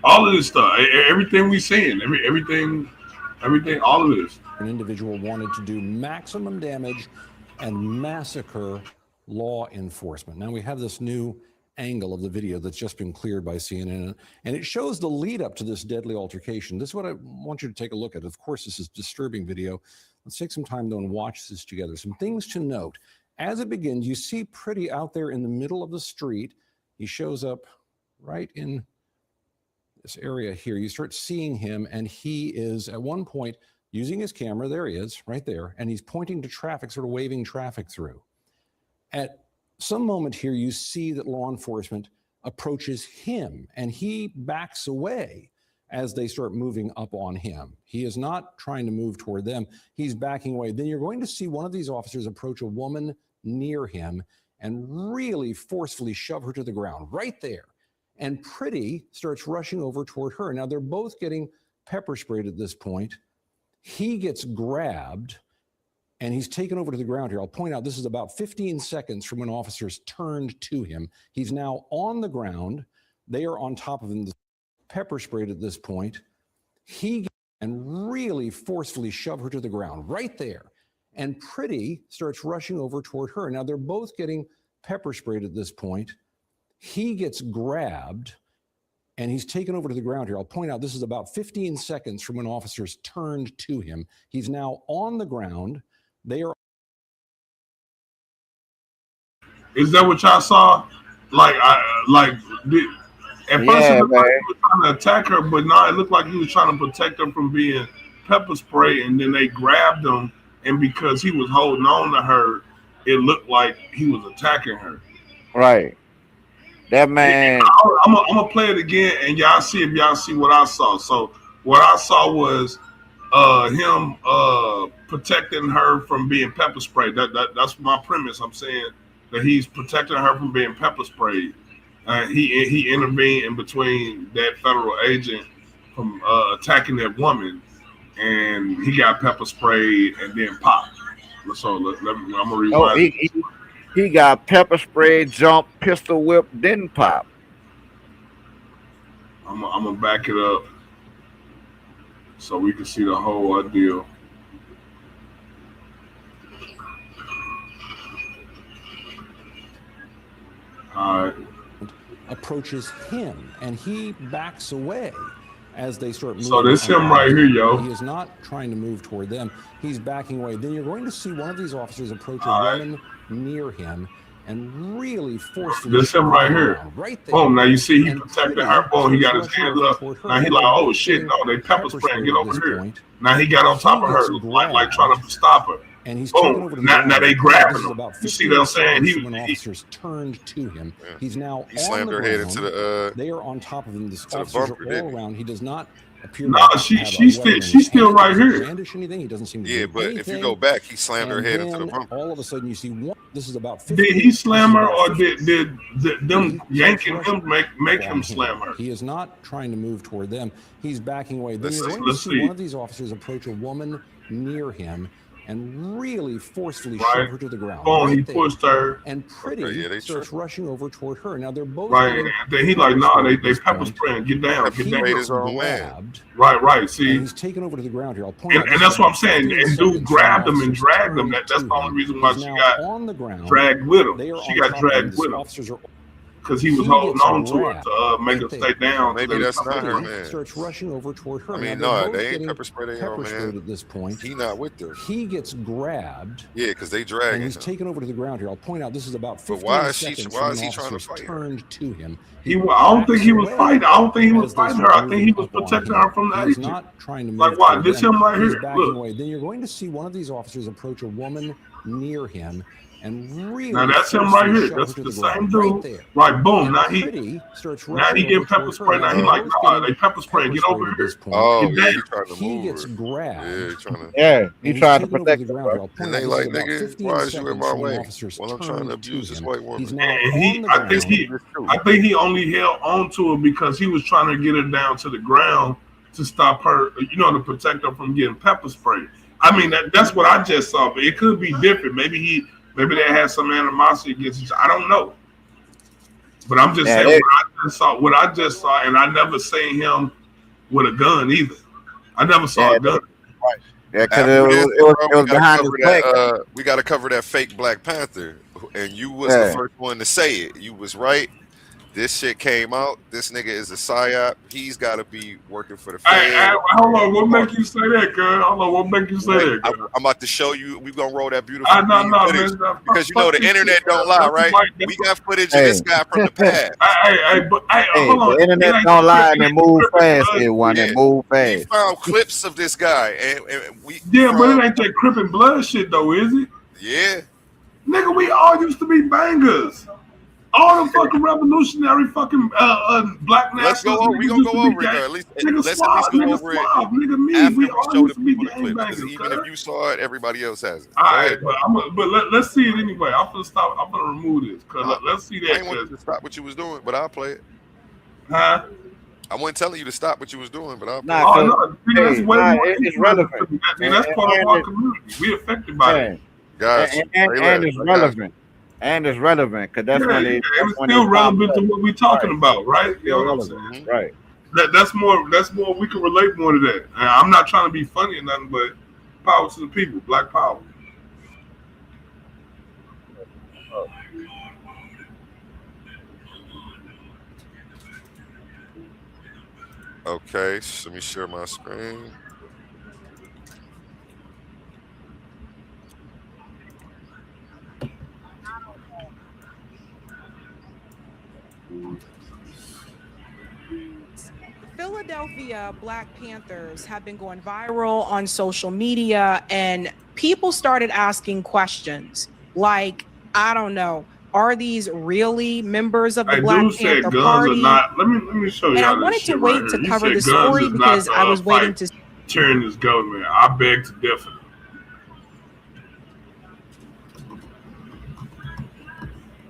all of this stuff, everything we seeing, everything, all of this. An individual wanted to do maximum damage and massacre law enforcement. Now we have this new angle of the video that's just been cleared by CNN, and it shows the lead up to this deadly altercation. This is what I want you to take a look at. Of course, this is disturbing video. Let's take some time, though, and watch this together. Some things to note. As it begins, you see Pretty out there in the middle of the street. He shows up right in this area here. You start seeing him, and he is at one point using his camera. There he is, right there, and he's pointing to traffic, sort of waving traffic through. At some moment here, you see that law enforcement approaches him, and he backs away as they start moving up on him. He is not trying to move toward them. He's backing away. Then you're going to see one of these officers approach a woman near him and really forcefully shove her to the ground right there. And Pretty starts rushing over toward her. Now, they're both getting pepper sprayed at this point. He gets grabbed, and he's taken over to the ground here. I'll point out this is about 15 seconds from when officers turned to him. He's now on the ground. They are on top of him, pepper sprayed at this point. He and really forcefully shove her to the ground right there. And Pretty starts rushing over toward her. Now, they're both getting pepper sprayed at this point. He gets grabbed, and he's taken over to the ground here. I'll point out this is about 15 seconds from when officers turned to him. He's now on the ground. They are. Is that what y'all saw? At first it looked like he was trying to attack her, but now it looked like he was trying to protect her from being pepper spray, and then they grabbed him, and because he was holding on to her, it looked like he was attacking her. Right. That man. I'm gonna play it again, and y'all see if y'all see what I saw. So what I saw was him protecting her from being pepper sprayed. That's my premise. I'm saying that he's protecting her from being pepper sprayed. He intervened in between that federal agent from attacking that woman, and he got pepper sprayed and then popped. So I'm gonna rewind. He got pepper sprayed, jumped, pistol whip, then pop. I'm gonna back it up so we can see the whole ordeal. All right. Approaches him, and he backs away as they start moving. So this him right here, yo. He is not trying to move toward them. He's backing away. Then you're going to see one of these officers approach a woman near him and really forcefully. This him right here. Right there. Boom. Now you see he protected her. Boom. He got his hands up. Now he like, oh shit, no, they pepper spraying. Get over here. Now he got on top of her, like trying to stop her. And he's now they grabbing him. You see what I'm saying? When officers turned to him, he's now he slammed her head into the. They are on top of him. The officers are all around. He does not appear. No, she's still right here. Brandish anything? He doesn't seem to. Yeah, but if you go back, he slammed her head into the bumper. All of a sudden, you see one. This is about. Did he slam her, or did them yanking him make him slam her? He is not trying to move toward them. He's backing away. Then you're going to see one of these officers approach a woman near him and really forcefully shove her to the ground. Oh, he pushed her. And Pretty starts rushing over toward her. Now they're both then he like, nah, they pepper spraying. Get down. He made his own man. Right. See, and he's taken over to the ground here. I'll point out. And that's what I'm saying. And dude grabbed him and dragged him. That's the only reason why she got on the ground. Dragged with him. She got dragged with him. Because he was holding on to her to make her stay down. Maybe that's not her man. Starts rushing over toward her. I mean, no, they ain't pepper spraying her man. At this point, he not with her. He gets grabbed. Yeah, because they dragging him. He's taken over to the ground here. I'll point out this is about 15 seconds. Why is he trying to fight her? Turned to him. I don't think he was fighting. I don't think he was fighting her. I think he was protecting her from the agent. He's not trying to move. Like why? This him right here. Look. Then you're going to see one of these officers approach a woman near him. And really now that's him right here. That's the same dude. Right, boom. Now he get pepper spray. Now he like, nah, they pepper spray. Get over here. Oh, yeah, he trying to he move gets her. grabbed. He tried to protect her. And they like, nigga, why is you in my way? Well, I'm trying to abuse this white woman. And I think he only held on to her because he was trying to get her down to the ground to stop her, to protect her from getting pepper sprayed. I mean, that's what I just saw, but it could be different. Maybe they had some animosity against each other. I don't know. But I'm just saying what I just saw, and I never seen him with a gun either. I never saw a gun. Yeah, because it was behind his back. We got to cover that fake Black Panther, and you was the first one to say it. You was right. this shit came out. This nigga is a psyop. He's got to be working for the Hey, Fed. hold on. What make you say that, girl? Hold on. What make you say that, girl? I'm about to show you. We gonna roll that beautiful footage man. because you know the internet don't lie, right? We got footage of this guy from the past. Hold on. The internet don't lie and they move fast. It move We fast. found clips of this guy, and we. Yeah, but it ain't that Crip and Blood shit though, is it? Yeah. Nigga, we all used to be bangers. All the fucking revolutionary fucking black nationalists. Let's go over. We gonna go over it though. At least let's at least go over it. After we show the people the clips, because even if you saw it, everybody else has it. All right, but let's see it anyway. I'm gonna stop. I'm gonna remove this because let's see that. I ain't want you to stop what you was doing, but I'll play it. Huh? I wasn't telling you to stop what you was doing, but I'll play it. It's relevant. That's part of our community. We affected by it. Guys, and it's relevant. And it's relevant because that's when it's still relevant to what we're talking about, right? You know what I'm saying? Right. That's more. We can relate more to that. And I'm not trying to be funny or nothing, but power to the people, black power. Okay, so let me share my screen. Philadelphia Black Panthers have been going viral on social media, and people started asking questions like, I don't know, are these really members of the Black Panther Party? Let me show you. And I wanted to wait to cover the story because I was waiting to turn this government. I beg to differ.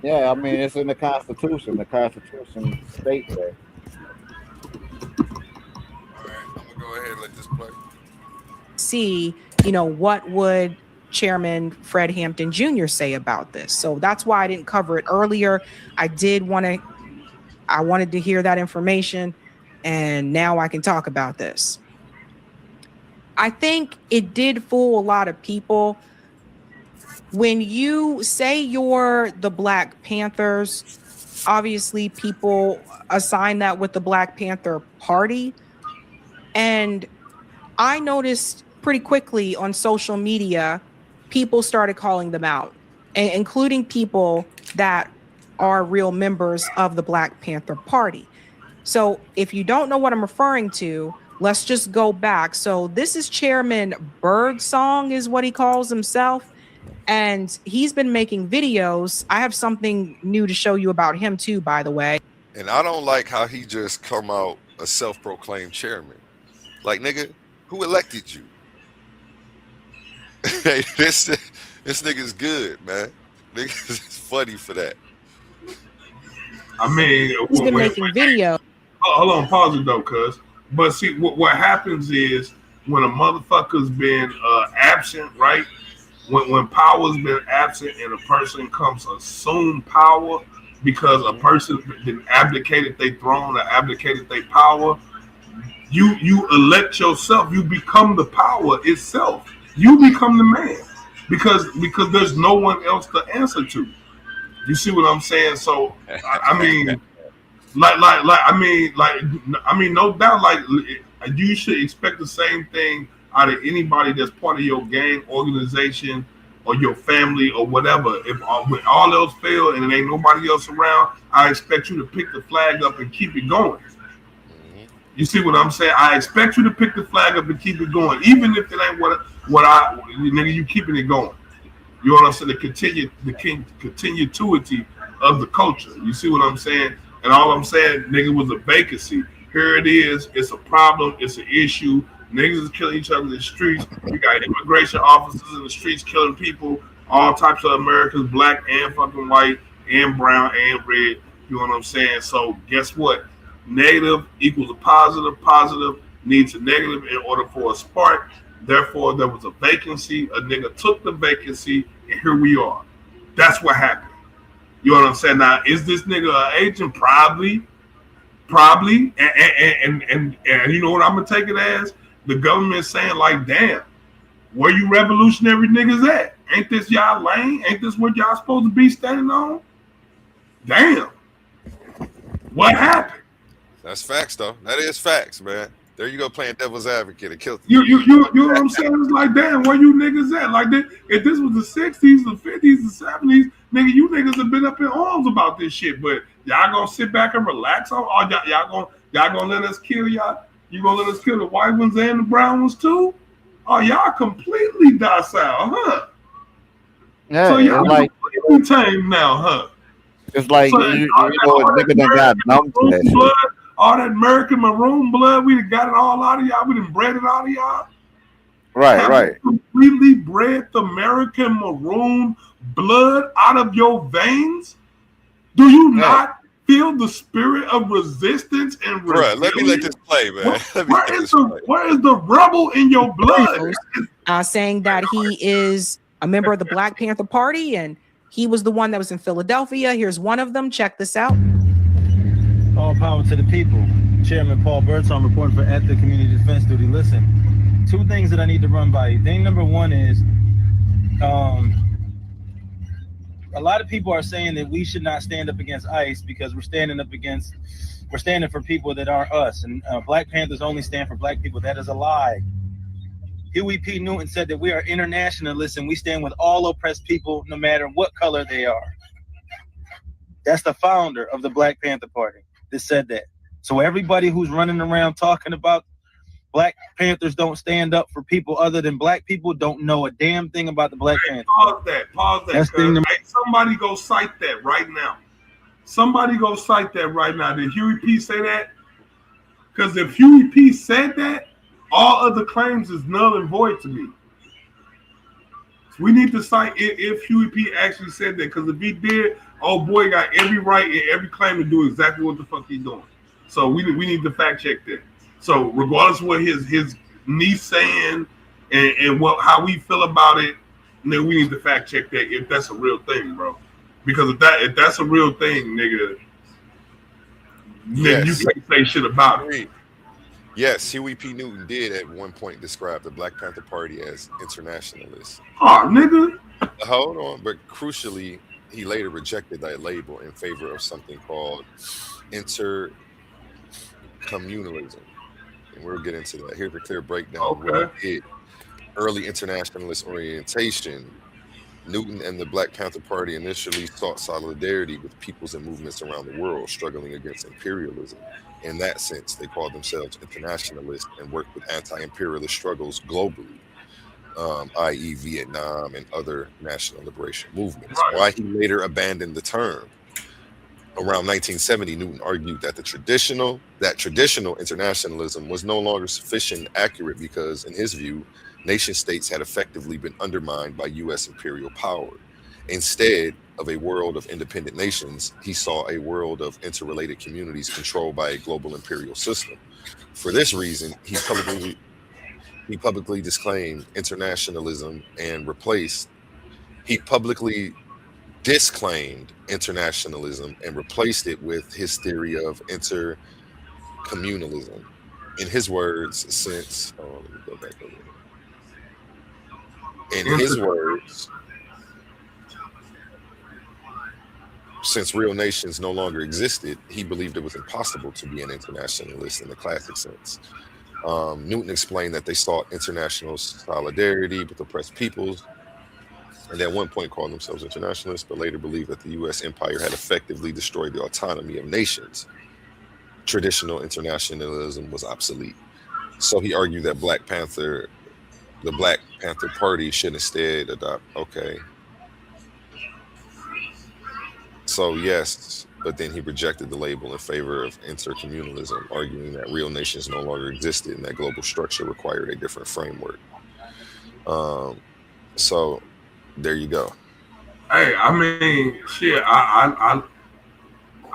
Yeah, I mean it's in the Constitution. The Constitution states that. Go ahead, let this play. See, what would Chairman Fred Hampton Jr. say about this? So that's why I didn't cover it earlier. I wanted to hear that information, and now I can talk about this. I think it did fool a lot of people. When you say you're the Black Panthers, obviously people assign that with the Black Panther Party. And I noticed pretty quickly on social media, people started calling them out, including people that are real members of the Black Panther Party. So if you don't know what I'm referring to, let's just go back. So this is Chairman Birdsong is what he calls himself. And he's been making videos. I have something new to show you about him too, by the way. And I don't like how he just come out a self-proclaimed chairman. Like, nigga, who elected you? Hey, this nigga's good, man. Niggas is funny for that. I mean, he's been making video. Hold on, pause it though, cuz. But see, what happens is when a motherfucker's been absent, right? When power's been absent and a person comes assume power because a person's been abdicated their throne or abdicated their power. You elect yourself. You become the power itself. You become the man because there's no one else to answer to. You see what I'm saying? So I mean, no doubt. Like you should expect the same thing out of anybody that's part of your gang organization or your family or whatever. If when all else fail and it ain't nobody else around, I expect you to pick the flag up and keep it going. You see what I'm saying? I expect you to pick the flag up and keep it going, even if it ain't nigga, you keeping it going. You know what I'm saying? The continuity of the culture. You see what I'm saying? And all I'm saying, nigga, was a vacancy. Here it is. It's a problem. It's an issue. Niggas is killing each other in the streets. We got immigration officers in the streets killing people. All types of Americans, black and fucking white and brown and red. You know what I'm saying? So guess what? Negative equals a positive. Positive needs a negative in order for a spark. Therefore, there was a vacancy. A nigga took the vacancy, and here we are. That's what happened. You know what I'm saying? Now, is this nigga an agent? Probably. And you know what I'm gonna take it as? The government saying like, damn, where you revolutionary niggas at? Ain't this y'all lane? Ain't this what y'all supposed to be standing on? Damn. What happened? That's facts, though. That is facts, man. There you go, playing devil's advocate. It killed you. You know what I'm saying? It's like, damn, where you niggas at? Like, if this was the 60s, the 50s, the 70s, nigga, you niggas have been up in arms about this shit. But y'all gonna sit back and relax on? Or y'all gonna let us kill y'all? You gonna let us kill the white ones and the brown ones too? Oh, y'all completely docile, huh? Yeah, so y'all like completely tame now, huh? it's like So you know, nigga done got numb to that blood, shit. all that American maroon blood, we done got it all out of y'all. We done bred it out of y'all. Right. Completely bred the American maroon blood out of your veins. Do you not feel the spirit of resistance and rebellion? Bruh, let me let this play, man. Where is the rebel in your blood? Saying that he is a member of the Black Panther Party and he was the one that was in Philadelphia. Here's one of them. Check this out. All power to the people. Chairman Paul Berton reporting for At the Community Defense Duty. Listen, two things that I need to run by you. Thing number one is, a lot of people are saying that we should not stand up against ICE because we're standing for people that aren't us. And Black Panthers only stand for Black people. That is a lie. Huey P. Newton said that we are internationalists and we stand with all oppressed people no matter what color they are. That's the founder of the Black Panther Party that said that. So everybody who's running around talking about Black Panthers don't stand up for people other than Black people don't know a damn thing about the Black Panthers. Pause that. Hey, somebody go cite that right now. Somebody go cite that right now. Did Huey P. say that? Because if Huey P. said that, all other claims is null and void to me. We need to cite if Huey P. actually said that, because if he did, oh boy, got every right and every claim to do exactly what the fuck he's doing. So we need to fact check that. So regardless of what his niece saying and how we feel about it, then we need to fact check that if that's a real thing, bro. Because if that's a real thing, nigga, then you can't say shit about it. Yes, Huey P. Newton did at one point describe the Black Panther Party as internationalist. Oh, nigga. Hold on, but crucially, he later rejected that label in favor of something called intercommunalism. And we'll get into that. Here's a clear breakdown of what he did. Early internationalist orientation. Newton and the Black Panther Party initially sought solidarity with peoples and movements around the world struggling against imperialism. In that sense, they called themselves internationalists and worked with anti-imperialist struggles globally, i.e. Vietnam and other national liberation movements. Why he later abandoned the term. Around 1970, Newton argued that traditional internationalism was no longer sufficient and accurate because, in his view, nation states had effectively been undermined by U.S. imperial power. Instead of a world of independent nations, he saw a world of interrelated communities controlled by a global imperial system. For this reason, he publicly disclaimed internationalism and replaced it with his theory of intercommunalism. In his words, since real nations no longer existed, he believed it was impossible to be an internationalist in the classic sense. Newton explained that they sought international solidarity with oppressed peoples, and at one point called themselves internationalists, but later believed that the U.S. empire had effectively destroyed the autonomy of nations. Traditional internationalism was obsolete. So he argued that the Black Panther Party should instead adopt, So yes, but then he rejected the label in favor of intercommunalism, arguing that real nations no longer existed and that global structure required a different framework. So there you go. Hey, I mean, shit, I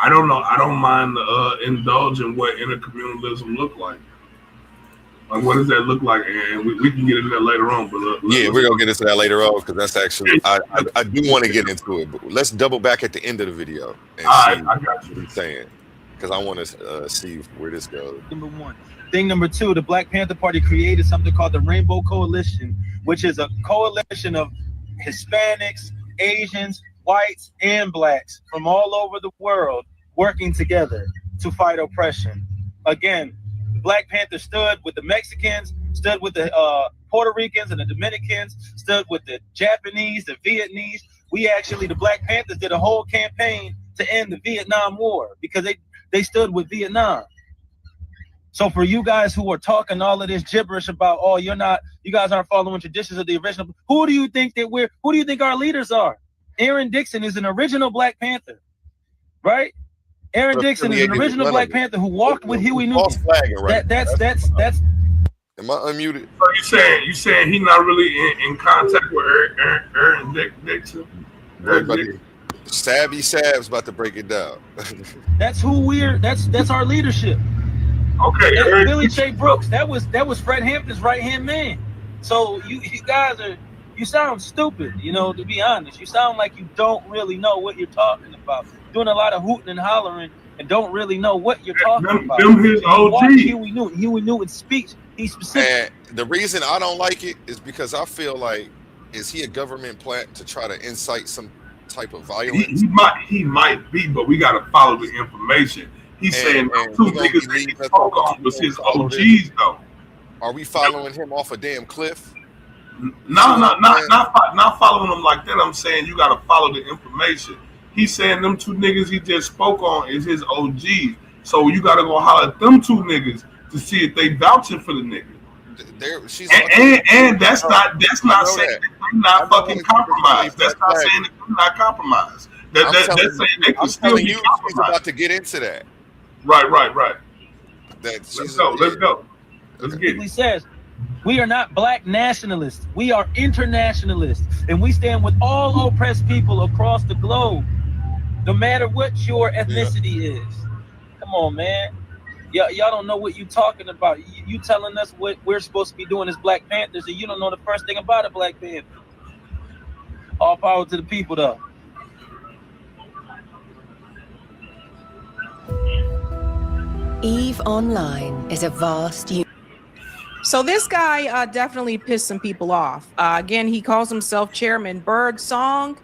don't know. I don't mind indulging what intercommunalism look like. Like, what does that look like? And we can get into that later on. But we're gonna get into that later on because that's actually I do want to get into it. But let's double back at the end of the video and see what he's saying, because I want to see where this goes. Number one. Thing number two, the Black Panther Party created something called the Rainbow Coalition, which is a coalition of Hispanics, Asians, whites, and blacks from all over the world working together. to fight oppression. Again, the Black Panthers stood with the Mexicans, stood with the Puerto Ricans and the Dominicans, stood with the Japanese, the Vietnamese. The Black Panthers did a whole campaign to end the Vietnam War because they stood with Vietnam. So for you guys who are talking all of this gibberish about, oh, you guys aren't following traditions of the original, who do you think our leaders are? Aaron Dixon is an original Black Panther, right? Aaron Dixon is an original Black Panther who walked with Huey Newton. That's Am I unmuted? So you saying he's not really in contact with Aaron Dixon? Savvy Sav's about to break it down. That's our leadership. Okay, Billy J. Brooks. That was Fred Hampton's right hand man. So you guys sound stupid, to be honest. You sound like you don't really know what you're talking about. Doing a lot of hooting and hollering and don't really know what you're talking about. His OG. Watch Huey Newton's speech. He's specific. And the reason I don't like it is because I feel like, is he a government plant to try to incite some type of violence? He might be, but we got to follow the information. He's saying two niggas that he spoke on was his OGs, though. Are we following him off a damn cliff? No, not following him like that. I'm saying you got to follow the information. He's saying them two niggas he just spoke on is his OGs. So you got to go holler at them two niggas to see if they vouching for the nigga. And that's not saying that they're not fucking compromised. That's not saying that they're not compromised. That's saying they can still be compromised. She's about to get into that. Right. Let's go. Let's get it. He says, we are not Black nationalists. We are internationalists. And we stand with all oppressed people across the globe, no matter what your ethnicity is. Come on, man. Y'all don't know what you're talking about. You telling us what we're supposed to be doing as Black Panthers, and you don't know the first thing about a Black Panther. All power to the people, though. EVE Online is a vast... So this guy definitely pissed some people off. Again, he calls himself Chairman Birdsong,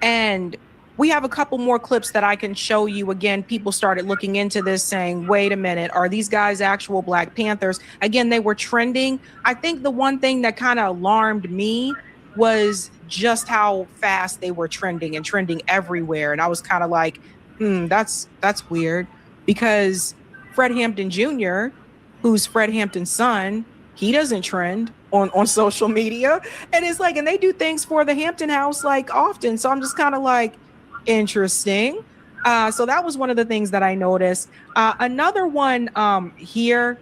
and we have a couple more clips that I can show you. Again, people started looking into this saying, wait a minute, are these guys actual Black Panthers? Again, they were trending. I think the one thing that kind of alarmed me was just how fast they were trending and trending everywhere. And I was kind of like, that's weird, because Fred Hampton Jr., who's Fred Hampton's son, he doesn't trend on social media. And it's like, and they do things for the Hampton House like often. So I'm just kind of like, interesting. So that was one of the things that I noticed. Another one here,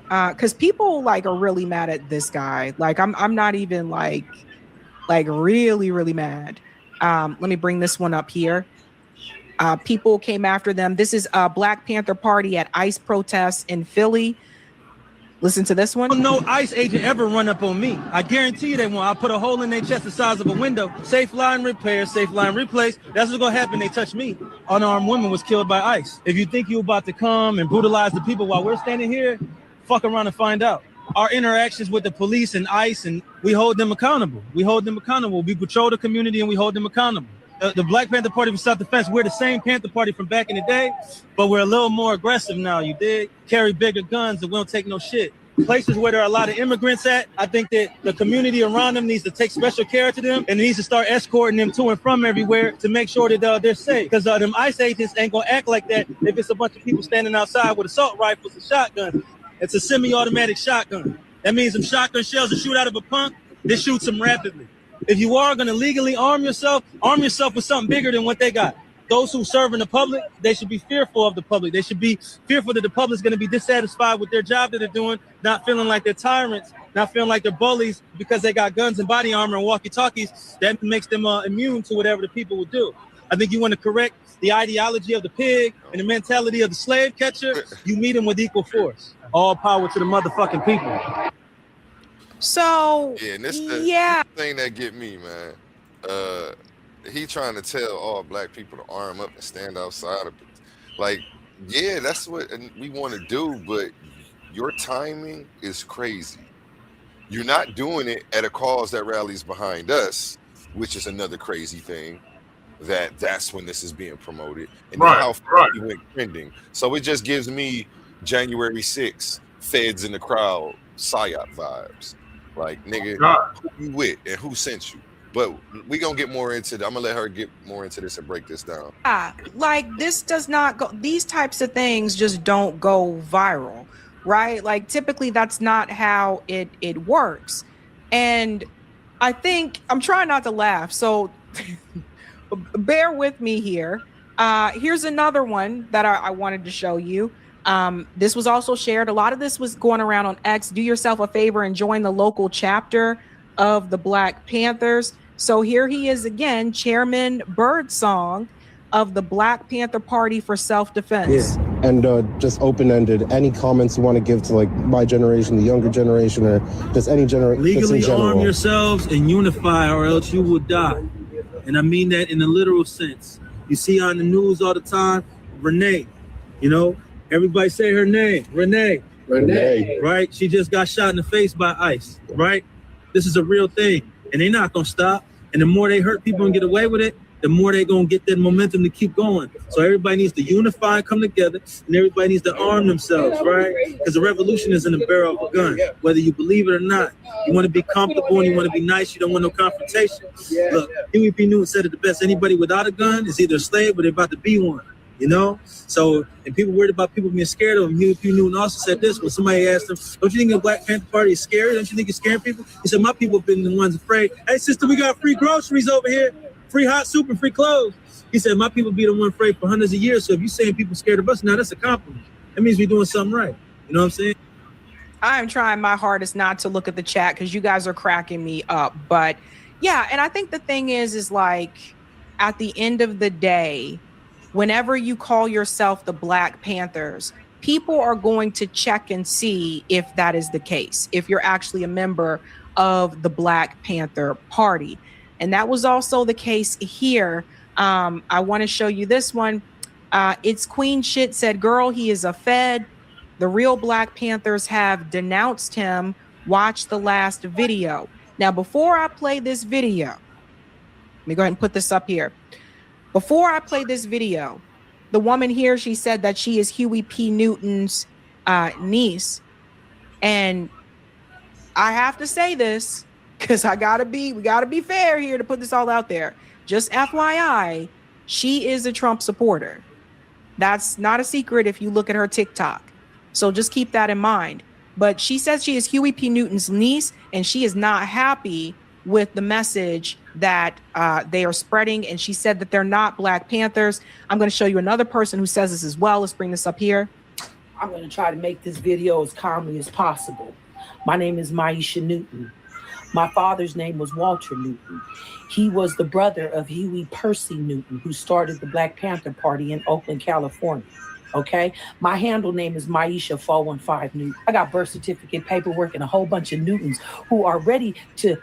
because people like are really mad at this guy. Like I'm not even like really mad. Let me bring this one up here. People came after them. This is a Black Panther Party at ICE protests in Philly. Listen to this one. No ICE agent ever run up on me. I guarantee you they won't. I'll put a hole in their chest the size of a window. Safe line repair, safe line replace. That's what's gonna happen. They touch me. Unarmed woman was killed by ICE. If you think you're about to come and brutalize the people while we're standing here, fuck around and find out. Our interactions with the police and ICE, and we hold them accountable. We patrol the community and we hold them accountable. The Black Panther Party for self-defense, we're the same Panther Party from back in the day, but we're a little more aggressive now, you dig? Carry bigger guns and we don't take no shit. Places where there are a lot of immigrants at, I think that the community around them needs to take special care to them and needs to start escorting them to and from everywhere to make sure that they're safe. Because them ICE agents ain't gonna act like that if it's a bunch of people standing outside with assault rifles and shotguns. It's a semi-automatic shotgun. That means them shotgun shells that shoot out of a punk, they shoot them rapidly. If you are going to legally arm yourself with something bigger than what they got. Those who serve in the public, they should be fearful of the public. They should be fearful that the public is going to be dissatisfied with their job that they're doing, not feeling like they're tyrants, not feeling like they're bullies because they got guns and body armor and walkie-talkies. That makes them immune to whatever the people would do. I think you want to correct the ideology of the pig and the mentality of the slave catcher. You meet them with equal force. All power to the motherfucking people. So yeah, and this thing that get me, man. He trying to tell all Black people to arm up and stand outside of it. Like, yeah, that's what we want to do, but your timing is crazy. You're not doing it at a cause that rallies behind us, which is another crazy thing. that that's when this is being promoted, and then how far he went trending. So it just gives me January 6th, feds in the crowd, psyop vibes. Like, nigga, who you with and who sent you? But we gonna get more into I'm gonna let her get more into this and break this down. Yeah, like this does not go, these types of things just don't go viral, right? Like typically that's not how it works. And I think I'm trying not to laugh, so bear with me here. Here's another one that I wanted to show you. This was also shared. A lot of this was going around on X. Do yourself a favor and join the local chapter of the Black Panthers. So here he is again, Chairman Birdsong of the Black Panther Party for Self-Defense. Yeah. And just open-ended, any comments you want to give to like my generation, the younger generation, or just any generation? Legally arm yourselves and unify, or else you will die. And I mean that in a literal sense. You see on the news all the time, Renee, you know, everybody say her name, Renee. Right? She just got shot in the face by ICE, right? This is a real thing, and they're not gonna stop. And the more they hurt people and get away with it, the more they're gonna get that momentum to keep going. So everybody needs to unify, come together, and everybody needs to arm themselves, right? Because the revolution is in the barrel of a gun, whether you believe it or not. You want to be comfortable and you want to be nice. You don't want no confrontation. Look, Huey P. Newton said it the best. Anybody without a gun is either a slave or they're about to be one. You know, so and people worried about people being scared of him. Huey P. Newton also said this when somebody asked him, "Don't you think the Black Panther Party is scary? Don't you think it's scaring people?" He said, "My people have been the ones afraid. Hey, sister, we got free groceries over here, free hot soup and free clothes." He said, "My people be the one afraid for hundreds of years. So if you're saying people scared of us, now that's a compliment. That means we're doing something right." You know what I'm saying? I'm trying my hardest not to look at the chat because you guys are cracking me up. But yeah, and I think the thing is like at the end of the day, whenever you call yourself the Black Panthers, people are going to check and see if that is the case, if you're actually a member of the Black Panther Party. And that was also the case here. I want to show you this one. It's Queen Shit said, "Girl, he is a Fed. The real Black Panthers have denounced him. Watch the last video." Now, before I play this video, let me go ahead and put this up here. Before I play this video, the woman here, she said that she is Huey P. Newton's niece. And I have to say this because we gotta be fair here to put this all out there. Just FYI, she is a Trump supporter. That's not a secret if you look at her TikTok. So just keep that in mind. But she says she is Huey P. Newton's niece, and she is not happy with the message that they are spreading. And she said that they're not Black Panthers. I'm going to show you another person who says this as well. Let's bring this up here. I'm going to try to make this video as calmly as possible. My name is Maisha Newton. My father's name was Walter Newton. He was the brother of Huey Percy Newton, who started the Black Panther Party in Oakland, California. Okay, my handle name is Maisha 415 Newton. I got birth certificate, paperwork, and a whole bunch of Newtons who are ready to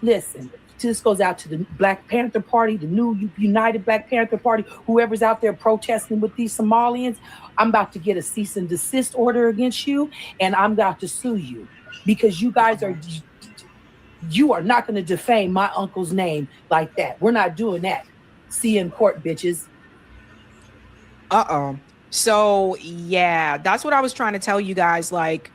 listen. This goes out to the Black Panther Party, the new United Black Panther Party, whoever's out there protesting with these Somalians. I'm about to get a cease and desist order against you, and I'm about to sue you because you guys you are not going to defame my uncle's name like that. We're not doing that. See you in court, bitches. Uh-oh. So yeah, that's what I was trying to tell you guys. Like,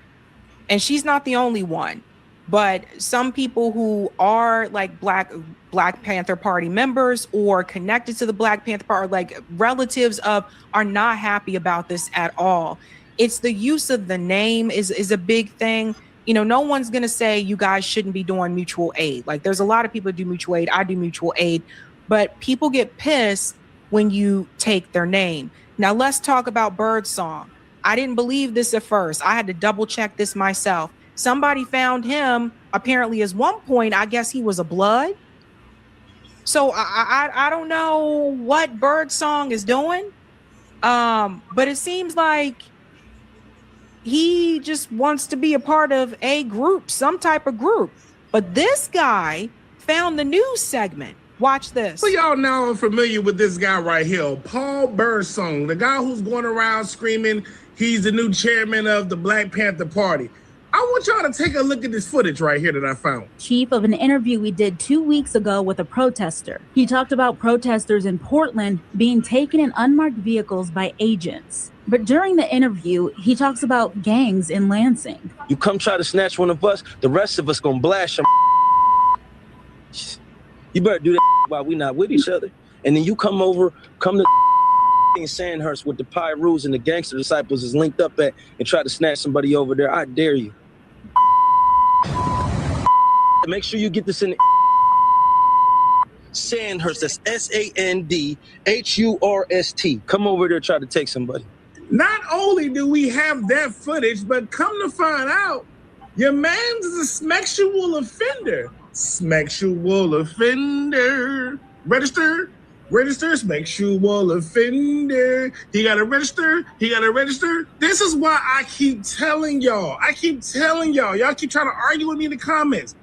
and she's not the only one, but some people who are like Black Panther Party members or connected to the Black Panther Party, like relatives of, are not happy about this at all. It's the use of the name is a big thing. You know, no one's going to say you guys shouldn't be doing mutual aid. Like there's a lot of people who do mutual aid. I do mutual aid, but people get pissed when you take their name. Now let's talk about Birdsong. I didn't believe this at first. I had to double check this myself. Somebody found him apparently at one point. I guess he was a blood. So I don't know what Birdsong is doing. But it seems like he just wants to be a part of a group, some type of group. But this guy found the news segment. Watch this. So y'all now are familiar with this guy right here, Paul Birdsong, the guy who's going around screaming he's the new chairman of the Black Panther Party. I want y'all to take a look at this footage right here that I found. Chief, of an interview we did 2 weeks ago with a protester. He talked about protesters in Portland being taken in unmarked vehicles by agents. But during the interview, he talks about gangs in Lansing. You come try to snatch one of us, the rest of us gonna blast your. You better do that while we not with each other. And then you come to in Sandhurst with the Pyrus and the gangster disciples is linked up at and try to snatch somebody over there. I dare you. Make sure you get this in Sandhurst. That's Sandhurst. Come over there, try to take somebody. Not only do we have that footage, but come to find out, your man's a sexual offender. Sexual offender. Register, sexual offender. He gotta register. This is why I keep telling y'all. Y'all keep trying to argue with me in the comments.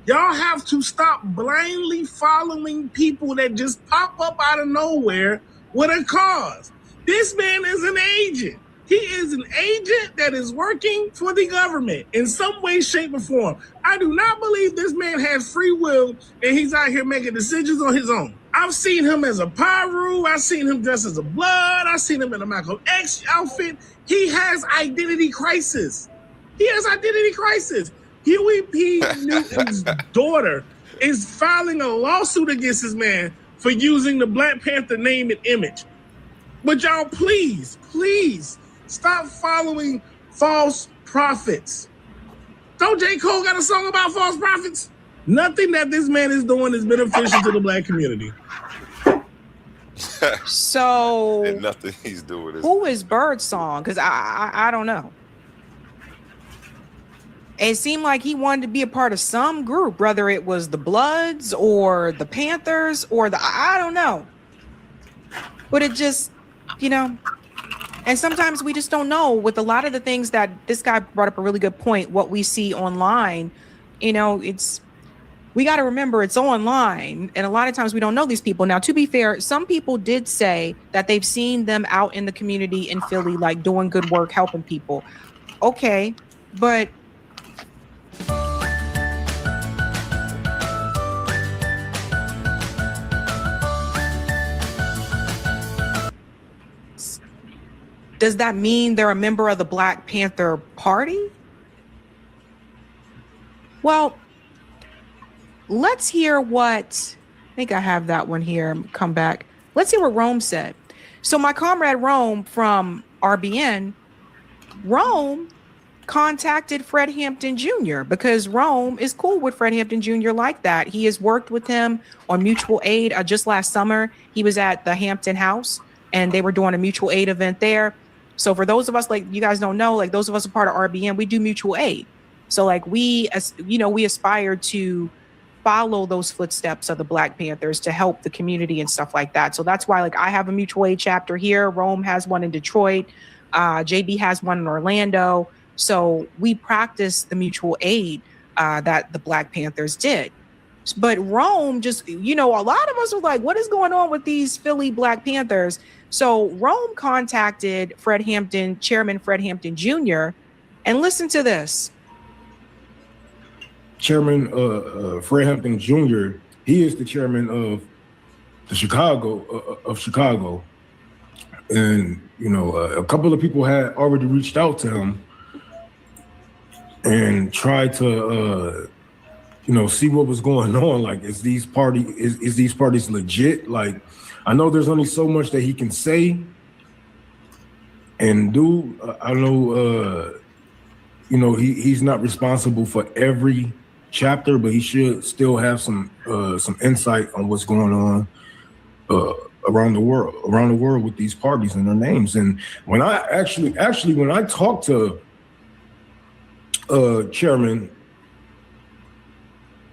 Y'all have to stop blindly following people that just pop up out of nowhere with a cause. This man is an agent. He is an agent that is working for the government in some way, shape, or form. I do not believe this man has free will and he's out here making decisions on his own. I've seen him as a Pyru. I've seen him dressed as a Blood. I've seen him in a Malcolm X outfit. He has identity crisis. Huey P. Newton's daughter is filing a lawsuit against this man for using the Black Panther name and image. But y'all, please stop following false prophets. Don't J. Cole got a song about false prophets? Nothing that this man is doing is beneficial to the Black community. So and nothing he's doing is. Who is Birdsong? Because I don't know. It seemed like he wanted to be a part of some group, whether it was the Bloods or the Panthers or I don't know. But it just, and sometimes we just don't know with a lot of the things that this guy brought up a really good point, what we see online, we got to remember it's online. And a lot of times we don't know these people. Now, to be fair, some people did say that they've seen them out in the community in Philly, like doing good work, helping people. Okay, but does that mean they're a member of the Black Panther Party? Well, let's hear what, I think I have that one here, come back. Let's hear what Rome said. So my comrade Rome from RBN, Rome contacted Fred Hampton Jr. because Rome is cool with Fred Hampton Jr. like that. He has worked with him on mutual aid. Just last summer, he was at the Hampton House and they were doing a mutual aid event there. So for those of us, like you guys don't know, like those of us a part of RBN, we do mutual aid. So like we aspire to follow those footsteps of the Black Panthers to help the community and stuff like that. So that's why like I have a mutual aid chapter here. Rome has one in Detroit. JB has one in Orlando. So we practice the mutual aid that the Black Panthers did. But Rome just, a lot of us were like, what is going on with these Philly Black Panthers? So Rome contacted Chairman Fred Hampton Jr. And listen to this. Chairman Fred Hampton Jr., he is the chairman of Chicago. And, a couple of people had already reached out to him and tried to, see what was going on. Like, is these parties legit? Like, I know there's only so much that he can say and do. I know, he's not responsible for every chapter, but he should still have some insight on what's going on around the world with these parties and their names. And when I actually when I talked to Chairman,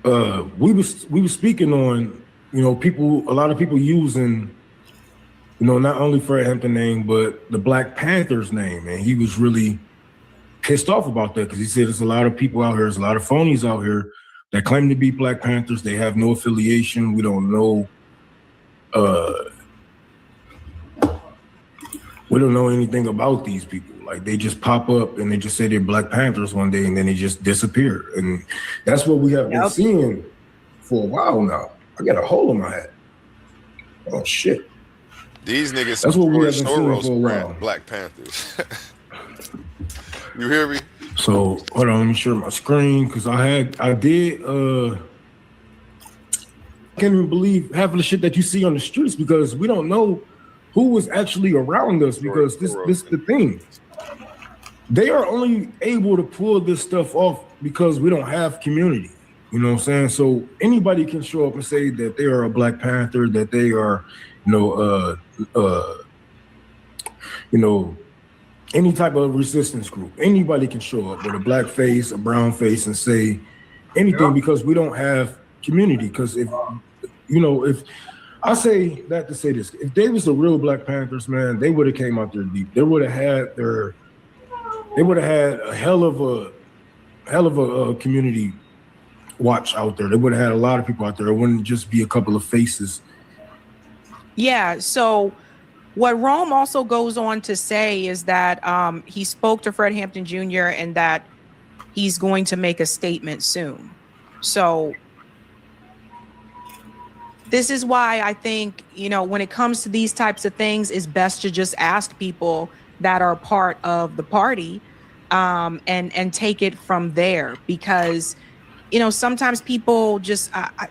we was speaking on a lot of people using not only Fred Hampton name but the Black Panthers name, and he was really pissed off about that because he said there's a lot of people out here, there's a lot of phonies out here that claim to be Black Panthers. They have no affiliation. We don't know anything about these people. Like they just pop up and they just say they're Black Panthers one day and then they just disappear. And that's what we have been seeing for a while now. I got a hole in my head. Oh shit. These niggas That's what we have been seeing Soros for a brand while. Black Panthers. You hear me? So hold on, let me share my screen because I can't even believe half of the shit that you see on the streets because we don't know who was actually around us because this is the thing. They are only able to pull this stuff off because we don't have community. You know what I'm saying? So anybody can show up and say that they are a Black Panther, that they are, any type of resistance group. Anybody can show up with a black face, a brown face, and say anything because we don't have community. Because if I say that to say this, if they was the real Black Panthers, man, they would have came out there deep. They would have had a hell of a community watch out there. They would have had a lot of people out there. It wouldn't just be a couple of faces. Yeah. So what Rome also goes on to say is that he spoke to Fred Hampton Jr. and that he's going to make a statement soon. So this is why I think, when it comes to these types of things, it's best to just ask people that are part of the party and take it from there. Because, sometimes people just, I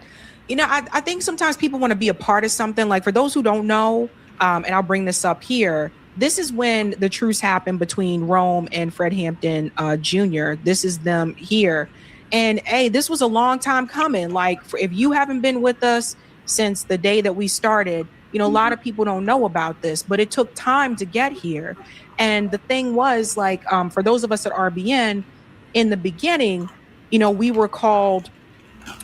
think sometimes people want to be a part of something. Like for those who don't know, and I'll bring this up here, this is when the truce happened between Rome and Fred Hampton Jr. This is them here. And hey, this was a long time coming. Like if you haven't been with us since the day that we started, a lot of people don't know about this, but it took time to get here. And the thing was like, for those of us at RBN in the beginning, we were called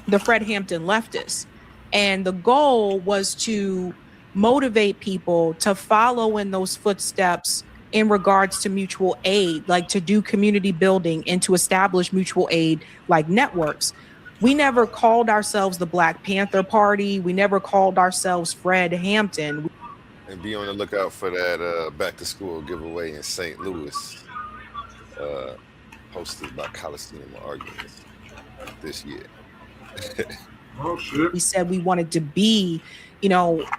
the Fred Hampton leftists. And the goal was to motivate people to follow in those footsteps in regards to mutual aid, like to do community building and to establish mutual aid like networks. We never called ourselves the Black Panther Party. We never called ourselves Fred Hampton. And be on the lookout for that back to school giveaway in St. Louis, hosted by Coliseum Arguments this year. Oh shit. We said we wanted to be,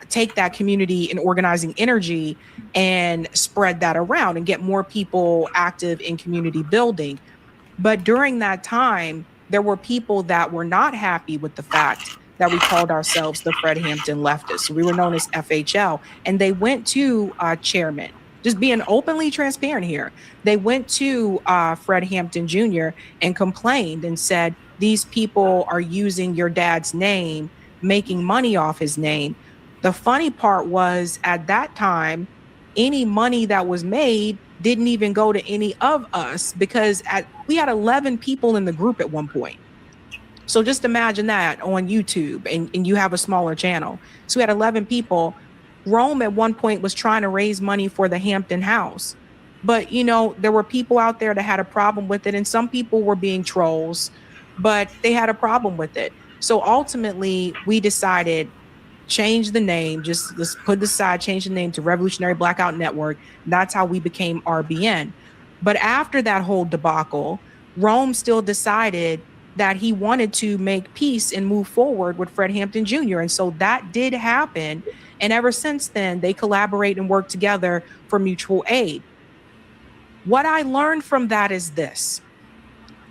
take that community and organizing energy and spread that around and get more people active in community building. But during that time, there were people that were not happy with the fact that we called ourselves the Fred Hampton leftists. So we were known as FHL. And they went to chairman, just being openly transparent here. They went to Fred Hampton Jr. and complained and said, these people are using your dad's name, making money off his name. The funny part was at that time, any money that was made didn't even go to any of us because we had 11 people in the group at one point. So just imagine that on YouTube and you have a smaller channel. So we had 11 people. Rome at one point was trying to raise money for the Hampton House. But, there were people out there that had a problem with it. And some people were being trolls, but they had a problem with it. So ultimately, we decided, change the name, just let's put this aside, change the name to Revolutionary Blackout Network. That's how we became RBN. But after that whole debacle, Rome still decided that he wanted to make peace and move forward with Fred Hampton Jr. And so that did happen. And ever since then, they collaborate and work together for mutual aid. What I learned from that is this,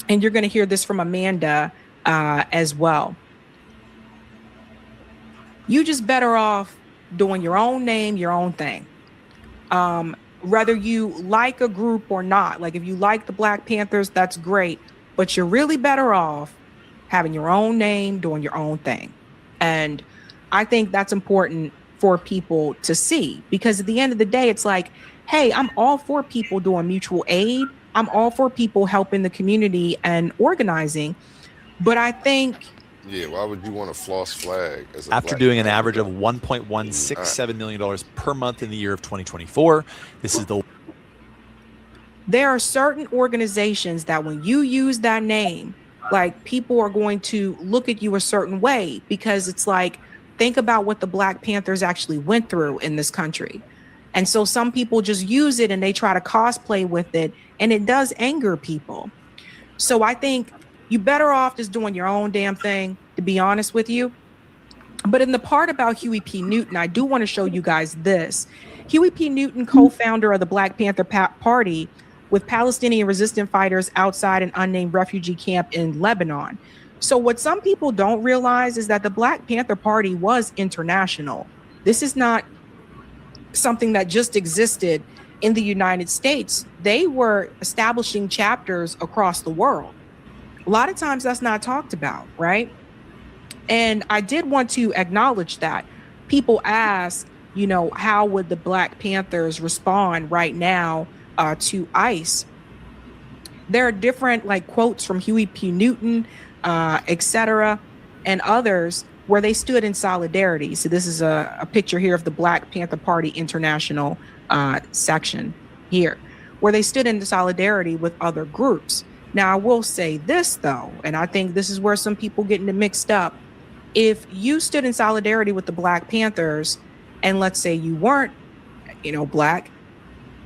and you're going to hear this from Amanda as well. You just better off doing your own name, your own thing. Whether you like a group or not, like if you like the Black Panthers, that's great, but you're really better off having your own name, doing your own thing. And I think that's important for people to see, because at the end of the day, it's like, hey, I'm all for people doing mutual aid. I'm all for people helping the community and organizing. But I think... Yeah, why would you want a floss flag? After doing an average of $1.167 million per month in the year of 2024, this is the... There are certain organizations that when you use that name, like people are going to look at you a certain way, because it's like, think about what the Black Panthers actually went through in this country. And so some people just use it and they try to cosplay with it, and it does anger people. So I think you better off just doing your own damn thing, to be honest with you. But in the part about Huey P. Newton, I do want to show you guys this. Huey P. Newton, co-founder of the Black Panther Party, with Palestinian resistance fighters outside an unnamed refugee camp in Lebanon. So what some people don't realize is that the Black Panther Party was international. This is not something that just existed in the United States. They were establishing chapters across the world. A lot of times that's not talked about, right? And I did want to acknowledge that. People ask, you know, how would the Black Panthers respond right now to ICE? There are different like quotes from Huey P. Newton, etc., and others where they stood in solidarity. So this is a picture here of the Black Panther Party International section here, where they stood in solidarity with other groups. Now, I will say this, though, and I think this is where some people get into mixed up. If you stood in solidarity with the Black Panthers, and let's say you weren't, you know, Black,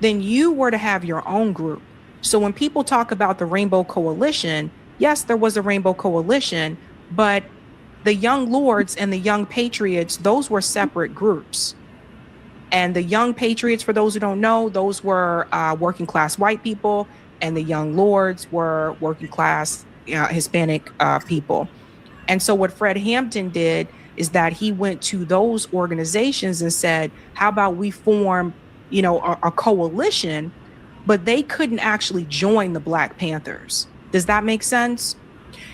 then you were to have your own group. So when people talk about the Rainbow Coalition, yes, there was a Rainbow Coalition, but the Young Lords and the Young Patriots, those were separate groups. And the Young Patriots, for those who don't know, those were working class white people, and the Young Lords were working class Hispanic people. And so what Fred Hampton did is that he went to those organizations and said, how about we form, you know, a coalition, but they couldn't actually join the Black Panthers. Does that make sense?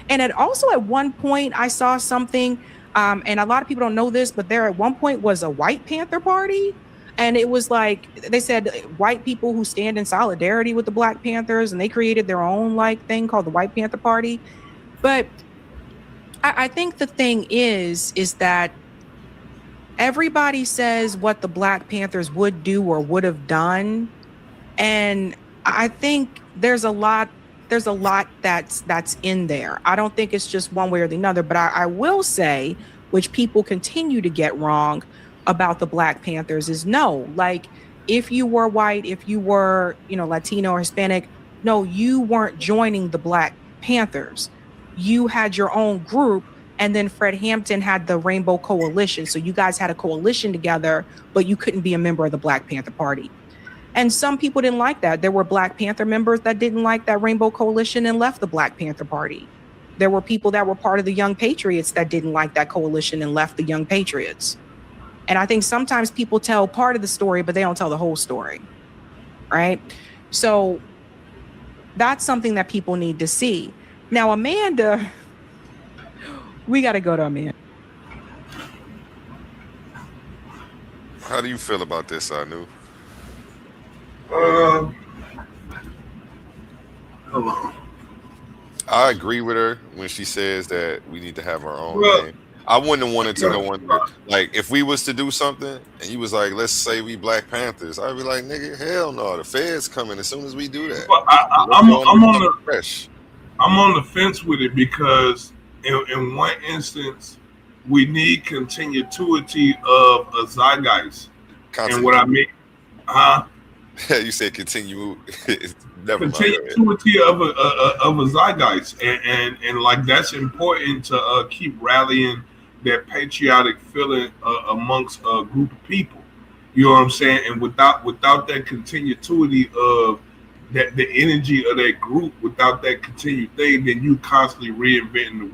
And also at one point I saw something, and a lot of people don't know this, but there at one point was a White Panther Party. And it was like, they said white people who stand in solidarity with the Black Panthers, and they created their own like thing called the White Panther Party. But I think the thing is that everybody says what the Black Panthers would do or would have done. And I think there's a lot that's in there. I don't think it's just one way or the other, but I will say, which people continue to get wrong about the Black Panthers, is no, like if you were white, if you were, you know, Latino or Hispanic, no, you weren't joining the Black Panthers. You had your own group, and then Fred Hampton had the Rainbow Coalition. So you guys had a coalition together, but you couldn't be a member of the Black Panther Party. And some people didn't like that. There were Black Panther members that didn't like that Rainbow Coalition and left the Black Panther Party. There were people that were part of the Young Patriots that didn't like that coalition and left the Young Patriots. And I think sometimes people tell part of the story, but they don't tell the whole story, right? So that's something that people need to see. Now, Amanda, we got to go to Amanda. How do you feel about this, Anu? Hello. I agree with her when she says that we need to have our own name. I wouldn't have wanted to go under, like, if we was to do something and he was like, let's say we Black Panthers, I'd be like, nigga, hell no, the Fed's coming as soon as we do that. Well, I'm on the fence with it because in one instance, we need continuity of a zeitgeist. And what I mean, you said continue. Never continuity of a zeitgeist, and like that's important to keep rallying that patriotic feeling amongst a group of people. You know what I'm saying? And without that continuity of that, the energy of that group, without that continued thing, then you constantly reinventing the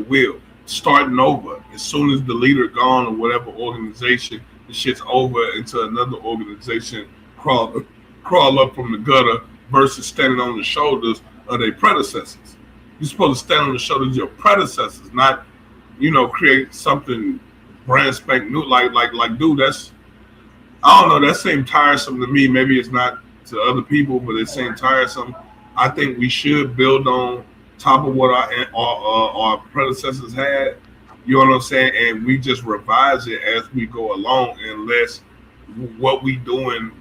wheel, starting over. As soon as the leader gone or whatever organization, the shit's over into another organization crawl up from the gutter versus standing on the shoulders of their predecessors. You're supposed to stand on the shoulders of your predecessors, not, you know, create something brand spank new. Like, dude, that's, I don't know, that seems tiresome to me. Maybe it's not to other people, but it seems tiresome. I think we should build on top of what our predecessors had. You know what I'm saying? And we just revise it as we go along, unless what we doing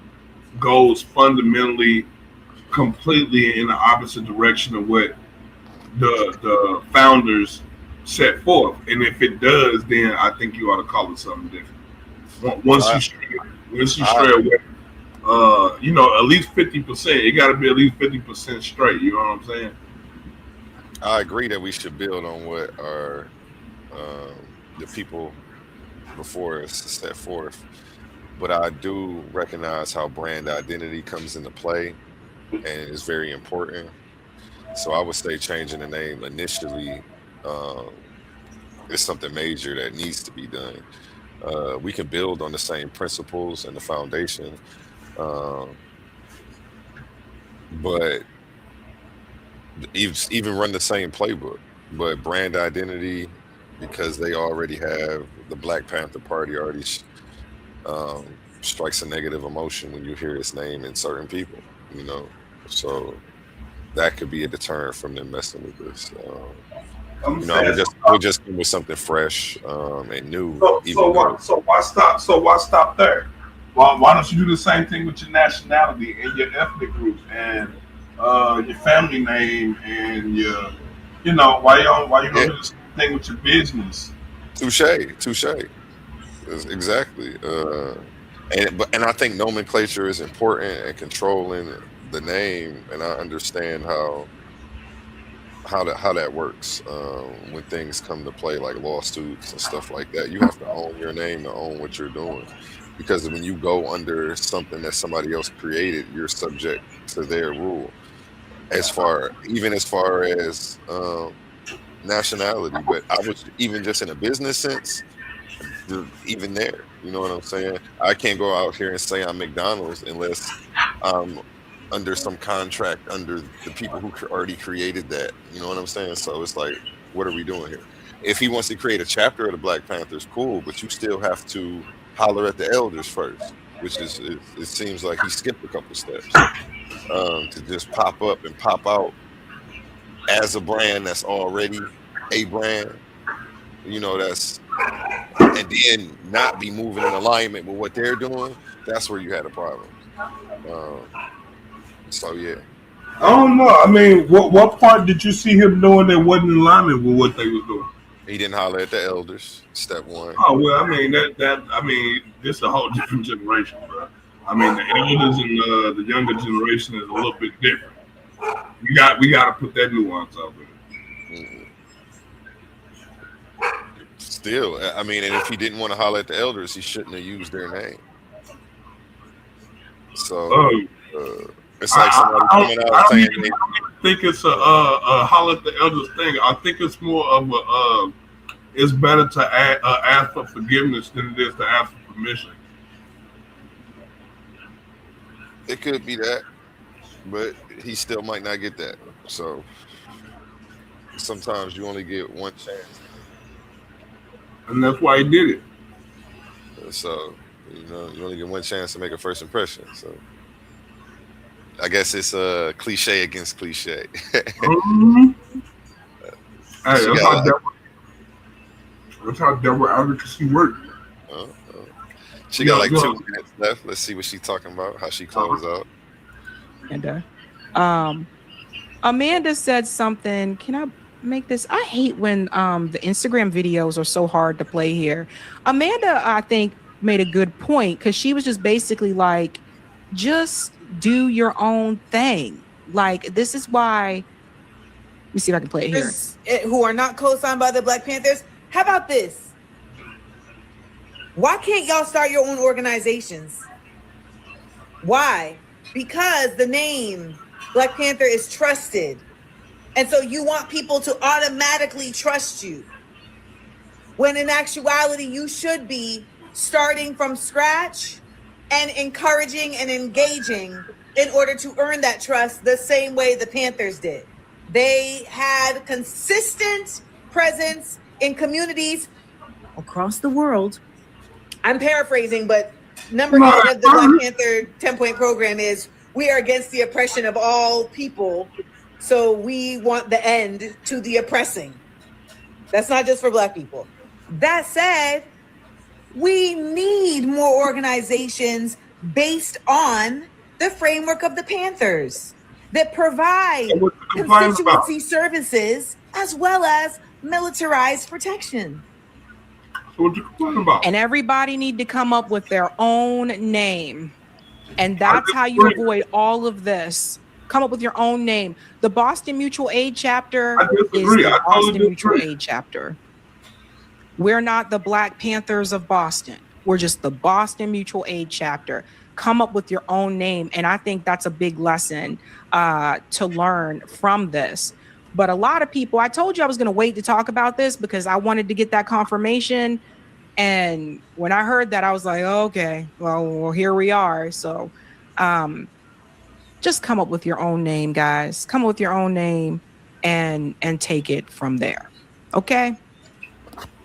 goes fundamentally, completely in the opposite direction of what the founders set forth. And if it does, then I think you ought to call it something different. Once you stray away, at least 50%. It got to be at least 50% straight. You know what I'm saying? I agree that we should build on what our the people before us set forth, but I do recognize how brand identity comes into play and is very important. So I would say changing the name initially is something major that needs to be done. We can build on the same principles and the foundation, but even run the same playbook. But brand identity, because they already have the Black Panther Party already strikes a negative emotion when you hear its name in certain people, so that could be a deterrent from them messing with this. I would just come with something fresh and new. So why stop there? Why don't you do the same thing with your nationality and your ethnic groups and your family name and your, why you don't do the same thing with your business? Touche. Exactly. And I think nomenclature is important and controlling the name, and I understand how that works when things come to play, like lawsuits and stuff like that. You have to own your name to own what you're doing, because when you go under something that somebody else created, you're subject to their rule, as far as nationality. But I was even just in a business sense, even there, you know what I'm saying? I can't go out here and say I'm McDonald's unless I'm under some contract under the people who already created that. You know what I'm saying? So it's like, what are we doing here? If he wants to create a chapter of the Black Panthers, cool, but you still have to holler at the elders first, which is it seems like he skipped a couple steps to just pop up and pop out as a brand that's already a brand. That's, and then not be moving in alignment with what they're doing. That's where you had a problem. So yeah. I don't know. I mean, what part did you see him doing that wasn't in alignment with what they was doing? He didn't holler at the elders. Step one. Oh well, I mean this is a whole different generation, bro. I mean, the elders and the younger generation is a little bit different. We got to put that nuance out there. Still, I mean, and if he didn't want to holler at the elders, he shouldn't have used their name. So it's like somebody coming out saying, I don't think it's a holler at the elders thing. I think it's more of a it's better to ask for forgiveness than it is to ask for permission. It could be that, but he still might not get that. So sometimes you only get one chance, and that's why he did it. So you only get one chance to make a first impression. So I guess it's a cliche against cliche. Mm-hmm. Hey, that's how devil advocacy works. She got like 2 minutes left. Let's see what she's talking about. How she closed out. And Amanda said something. Can I make this? I hate when the Instagram videos are so hard to play here. Amanda, I think, made a good point, because she was just basically like, just do your own thing. Like, this is why. Let me see if I can play it here. Who are not co-signed by the Black Panthers. How about this? Why can't y'all start your own organizations? Why? Because the name Black Panther is trusted. And so you want people to automatically trust you. When in actuality, you should be starting from scratch and encouraging and engaging in order to earn that trust the same way the Panthers did. They had consistent presence in communities across the world. I'm paraphrasing, but number 8 of the Black Panther 10-point program is, we are against the oppression of all people, so we want the end to the oppressing. That's not just for Black people. That said, we need more organizations based on the framework of the Panthers that provide constituency services as well as militarized protection. So what you complaining about? And everybody need to come up with their own name. And that's how you avoid all of this. Come up with your own name. The Boston Mutual Aid chapter is the Boston Mutual Aid chapter. We're not the Black Panthers of Boston. We're just the Boston Mutual Aid chapter. Come up with your own name. And I think that's a big lesson to learn from this. But a lot of people, I told you I was going to wait to talk about this because I wanted to get that confirmation. And when I heard that, I was like, okay, well, here we are. So just come up with your own name, guys. Come up with your own name and take it from there. Okay?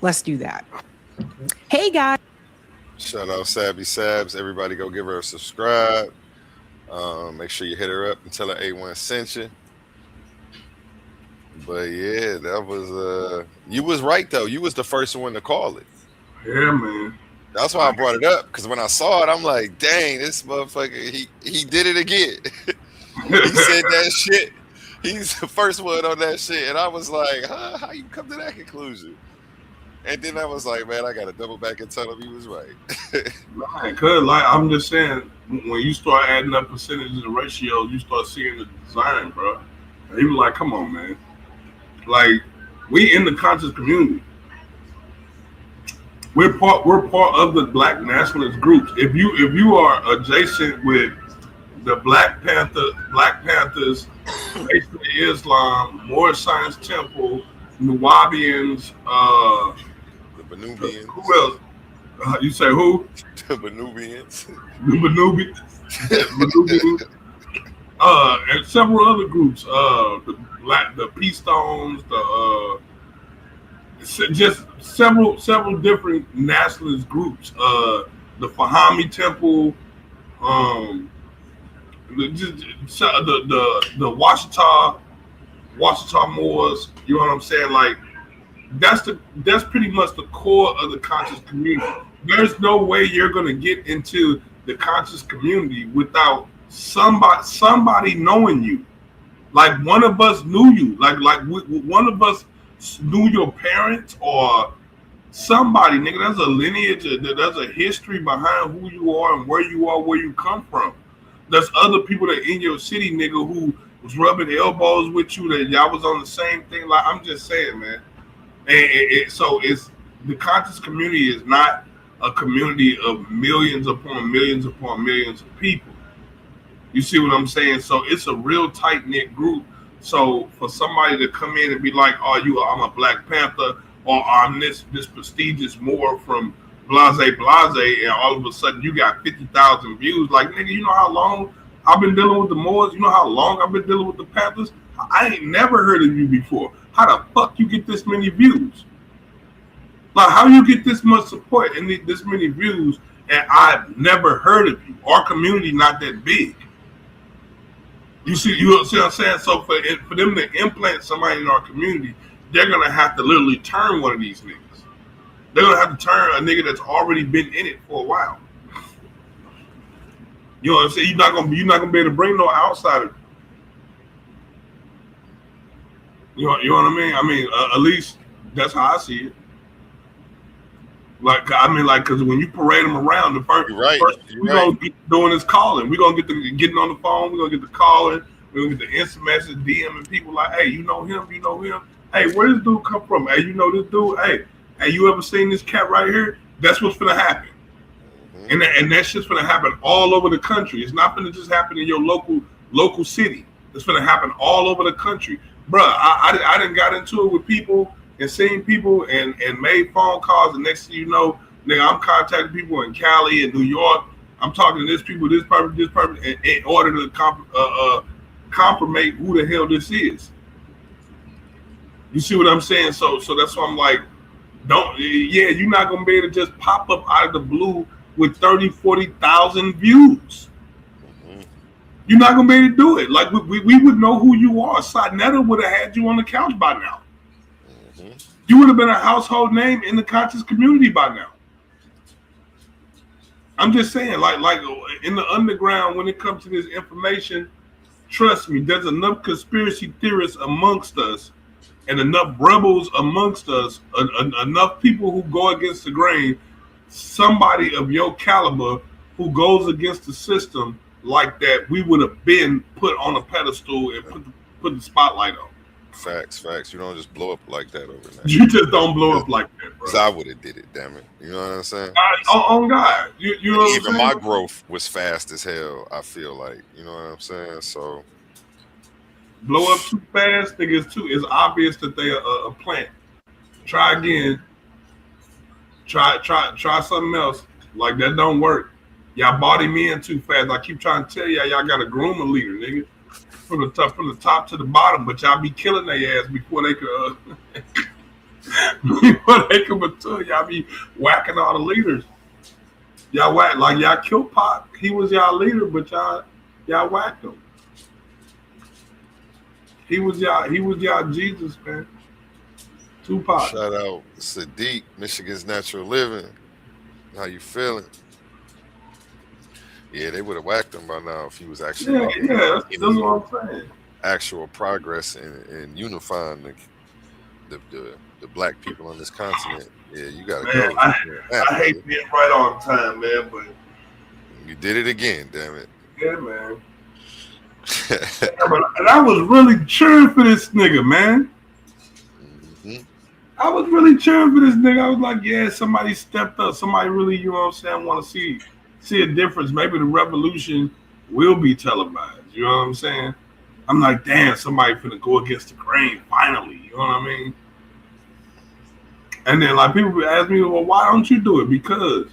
Let's do that. Hey, guys. Shout out Sabby Sabs. Everybody go give her a subscribe. Make sure you hit her up and tell her A1 sent you. But yeah, that was you was right though. You was the first one to call it. Yeah, man. That's why I brought it up, because when I saw it, I'm like, dang, this motherfucker, he did it again. He said that shit. He's the first one on that shit. And I was like, huh? How you come to that conclusion? And then I was like, man, I got to double back and tell him he was right. Because like I'm just saying, when you start adding up percentages and ratios, you start seeing the design, bro. And he was like, come on, man. Like, we in the conscious community. We're part of the Black nationalist groups. If you are adjacent with the Black Panthers, Nation of Islam, Moorish Science Temple, Nuwabians, the Banubians. Who else? You say who? The Banubians. The Banubians. And several other groups. The Peace Stones, just several different nationalist groups. The Fahami Temple, the Washita Moors. You know what I'm saying? Like that's pretty much the core of the conscious community. There's no way you're gonna get into the conscious community without somebody knowing you. Like one of us knew you. Like one of us knew your parents or somebody, nigga. There's a lineage, there's a history behind who you are and where you come from. There's other people that in your city, nigga, who was rubbing elbows with you, that y'all was on the same thing. Like, I'm just saying, man. And so it's the conscious community is not a community of millions upon millions upon millions of people. You see what I'm saying? So it's a real tight-knit group. So for somebody to come in and be like, oh, I'm a Black Panther, or I'm this prestigious Moor from blase, and all of a sudden you got 50,000 views. Like, nigga, you know how long I've been dealing with the Moors? You know how long I've been dealing with the Panthers? I ain't never heard of you before. How the fuck you get this many views? Like, how you get this much support and this many views, and I've never heard of you? Our community not that big. You see what I'm saying? So for them to implant somebody in our community, they're gonna have to literally turn one of these niggas. They're gonna have to turn a nigga that's already been in it for a while. You know what I'm saying? You're not gonna be able to bring no outsider. You know what I mean? I mean, at least that's how I see it. Like, I mean, like, because when you parade them around, the first we're gonna be doing is calling. We're gonna get getting on the phone. We're gonna get the calling. We're gonna get the instant message, DMing people like, hey, you know him? You know him? Hey, where this dude come from? Hey, you know this dude? Hey, you ever seen this cat right here? That's what's gonna happen. Mm-hmm. And that shit's gonna happen all over the country. It's not gonna just happen in your local city. It's gonna happen all over the country. Bruh, I done got into it with people and seen people and made phone calls, and next thing you know, nigga, I'm contacting people in Cali and New York. I'm talking to this person, in order to confirmate who the hell this is. You see what I'm saying? So that's why I'm like, you're not gonna be able to just pop up out of the blue with 30,000-40,000 views. Mm-hmm. You're not gonna be able to do it. Like we would know who you are. Satnetta would have had you on the couch by now. Mm-hmm. You would have been a household name in the conscious community by now. I'm just saying, like in the underground, when it comes to this information, trust me, there's enough conspiracy theorists amongst us and enough rebels amongst us, enough people who go against the grain, somebody of your caliber who goes against the system like that, we would have been put on a pedestal and put the spotlight on. Facts. You don't just blow up like that overnight. You just don't blow up like that, bro. Because I would have did it, damn it. You know what I'm saying? On God. You know what I'm even saying? my growth was fast as hell, I feel like. You know what I'm saying? So blow up too fast, nigga, it's obvious that they are a plant. Try again. Try something else. Like that don't work. Y'all bought him in too fast. I keep trying to tell y'all got to groom a leader, nigga. From the top to the bottom, but y'all be killing their ass before they could before they could mature. Y'all be whacking all the leaders. Y'all whack like y'all killed Pac. He was y'all leader, but y'all whacked him. He was y'all Jesus, man. Tupac. Shout out Sadiq, Michigan's Natural Living. How you feeling? Yeah, they would have whacked him by now if he was actually making that's what I'm saying. Actual progress in unifying the black people on this continent. Yeah, you gotta go. I hate being right on time, man, but you did it again, damn it. Yeah, man. And I was really cheering for this nigga, man. I was really cheering for this nigga. I was like, yeah, somebody stepped up. Somebody really, you know what I'm saying, want to see a difference. Maybe the revolution will be televised. You know what I'm saying? I'm like, damn, somebody finna go against the grain finally. You know what I mean? And then like people ask me, well, why don't you do it? Because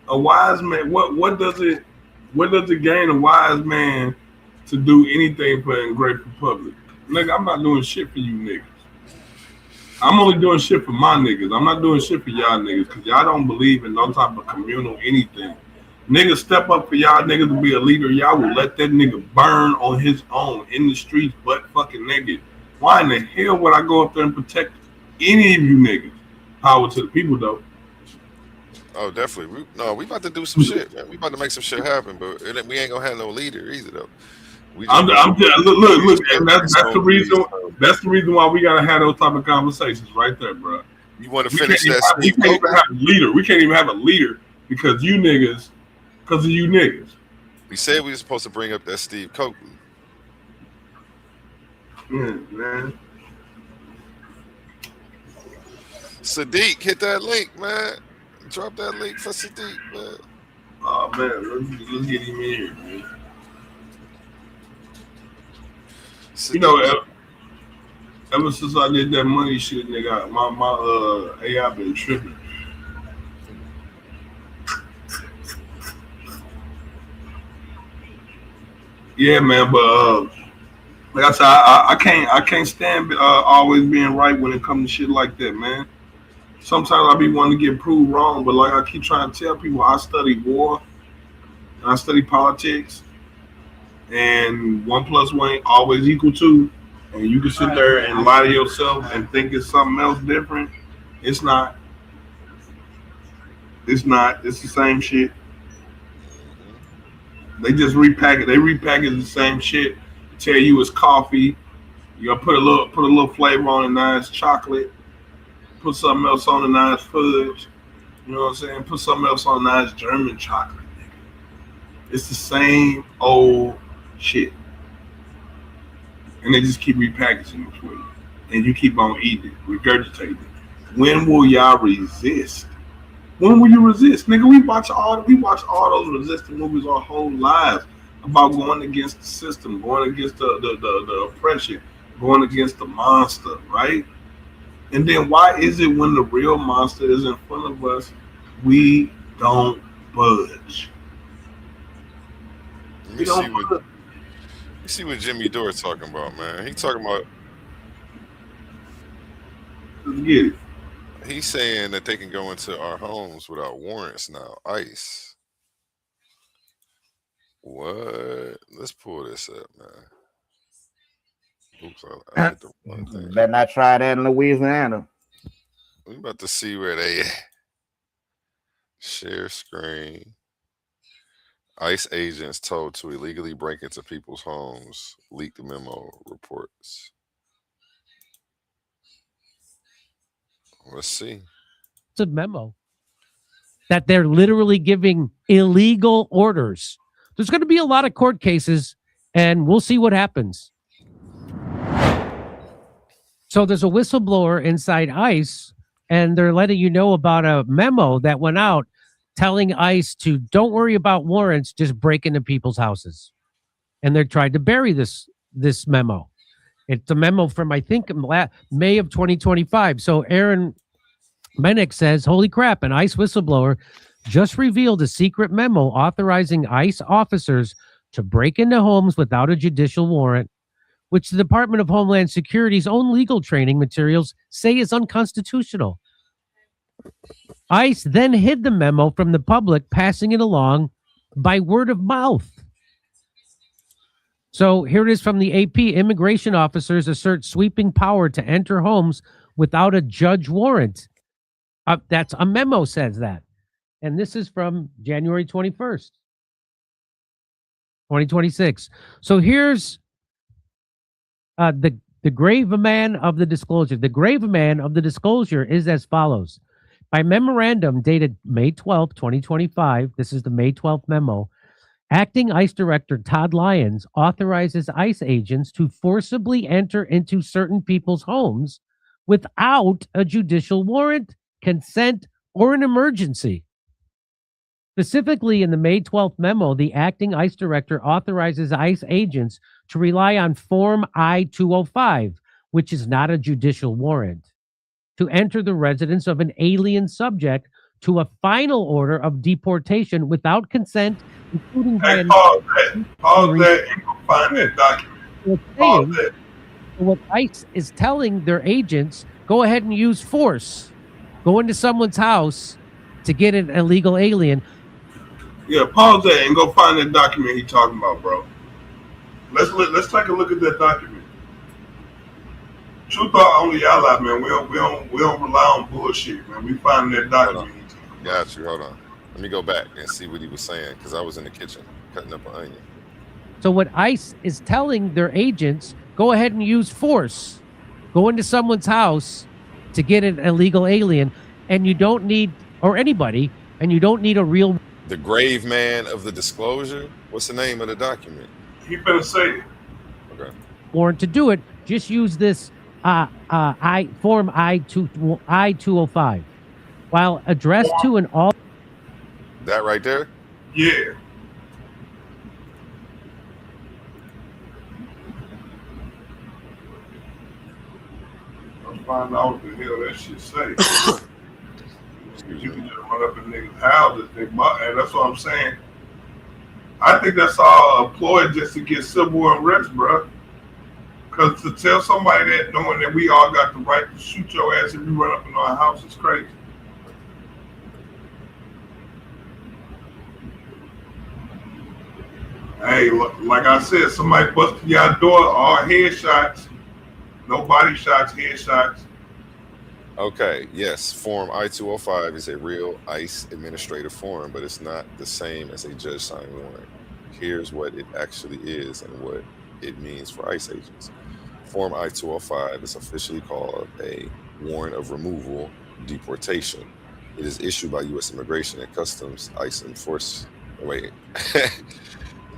a wise man, what does it gain a wise man to do anything for an ungrateful public? Nigga, I'm not doing shit for you niggas. I'm only doing shit for my niggas. I'm not doing shit for y'all niggas because y'all don't believe in no type of communal anything. Niggas step up for y'all niggas to be a leader. Y'all will let that nigga burn on his own in the streets, butt fucking naked. Why in the hell would I go up there and protect any of you niggas? Power to the people though. Oh, definitely. We about to do some shit, man. We about to make some shit happen, but we ain't gonna have no leader either though. I'm just look, and that's the reason. That's the reason why we gotta have those type of conversations right there, bro. You want to finish that? We can't even have a leader. We can't even have a leader because of you niggas. We said we were supposed to bring up that Steve Coakley. Man. Sadiq, hit that link, man. Drop that link for Sadiq, man. Oh man, let's get him in here, man. Sadiq. You know, ever since I did that money shit, nigga, my AI been tripping. Yeah, man, but like I said, I can't stand always being right when it comes to shit like that, man. Sometimes I be wanting to get proved wrong, but like I keep trying to tell people, I study war, and I study politics, and 1 + 1 ain't always equal 2. And you can sit there and lie to yourself and think it's something else different. It's not. It's not. It's the same shit. They just repackage. They repackage the same shit. Tell you it's coffee. You gotta put a little flavor on it. Now it's chocolate. Put something else on it. Now it's fudge. You know what I'm saying? Put something else on. Now it's German chocolate. It's the same old shit. And they just keep repackaging it for you. And you keep on eating it, regurgitating it. When will y'all resist? When will you resist? Nigga, we watch all those resistant movies our whole lives about going against the system, going against the oppression, going against the monster, right? And then why is it when the real monster is in front of us, we don't budge? You see what Jimmy Dore talking about, man. He talking about. Let's get it. He's saying that they can go into our homes without warrants now. ICE. What? Let's pull this up, man. Oops, I hit the wrong thing. Better not try that in Louisiana. We about to see where they at. Share screen. ICE agents told to illegally break into people's homes. Leaked memo reports. Let's see. It's a memo that they're literally giving illegal orders. There's going to be a lot of court cases, and we'll see what happens. So there's a whistleblower inside ICE, and they're letting you know about a memo that went out telling ICE to don't worry about warrants, just break into people's houses. And they're trying to bury this memo. It's a memo from, I think, May of 2025. So Aaron Menick says, holy crap, an ICE whistleblower just revealed a secret memo authorizing ICE officers to break into homes without a judicial warrant, which the Department of Homeland Security's own legal training materials say is unconstitutional. ICE then hid the memo from the public, passing it along by word of mouth. So here it is from the AP. Immigration officers assert sweeping power to enter homes without a judge warrant. That's a memo says that. And this is from January 21st, 2026. So here's the gravamen of the disclosure. The gravamen of the disclosure is as follows. By memorandum dated May 12, 2025, this is the May 12th memo, Acting ICE Director Todd Lyons authorizes ICE agents to forcibly enter into certain people's homes without a judicial warrant, consent, or an emergency. Specifically, in the May 12th memo, the acting ICE director authorizes ICE agents to rely on Form I-205, which is not a judicial warrant, to enter the residence of an alien subject to a final order of deportation without consent, including by Pause that. You can find that document. Pause that. What ICE is telling their agents, go ahead and use force. Go into someone's house to get an illegal alien. Yeah, pause that and go find that document he's talking about, bro. Let's take a look at that document. Truth or only y'all out, man. We don't rely on bullshit, man. We find that document. Got you. Hold on. Let me go back and see what he was saying because I was in the kitchen cutting up an onion. So what ICE is telling their agents, go ahead and use force. Go into someone's house to get an illegal alien, and you don't need, or anybody, and you don't need a real... The grave man of the disclosure? What's the name of the document? He better say it. Okay. Warrant to do it. Just use this Form I-205. While addressed to an all... That right there? Yeah. Let's find out what the hell that shit say. You can just run up in niggas' houses. And that's what I'm saying. I think that's all a ploy just to get civil unrest, bro. Because to tell somebody that knowing that we all got the right to shoot your ass if you run up in our house is crazy. Hey, like I said, somebody busted your door, all headshots, no body shots, headshots. Okay, yes, Form I-205 is a real ICE administrative form, but it's not the same as a judge-signed warrant. Here's what it actually is and what it means for ICE agents. Form I-205 is officially called a warrant of removal deportation. It is issued by U.S. Immigration and Customs, ICE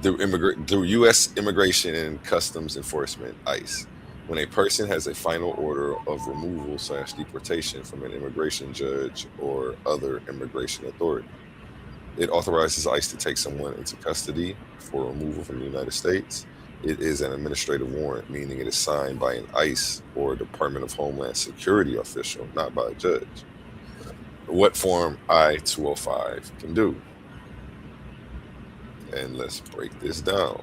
through U.S. Immigration and Customs Enforcement, ICE. When a person has a final order of removal / deportation from an immigration judge or other immigration authority, it authorizes ICE to take someone into custody for removal from the United States. It is an administrative warrant, meaning it is signed by an ICE or Department of Homeland Security official, not by a judge. What Form I-205 can do? And let's break this down.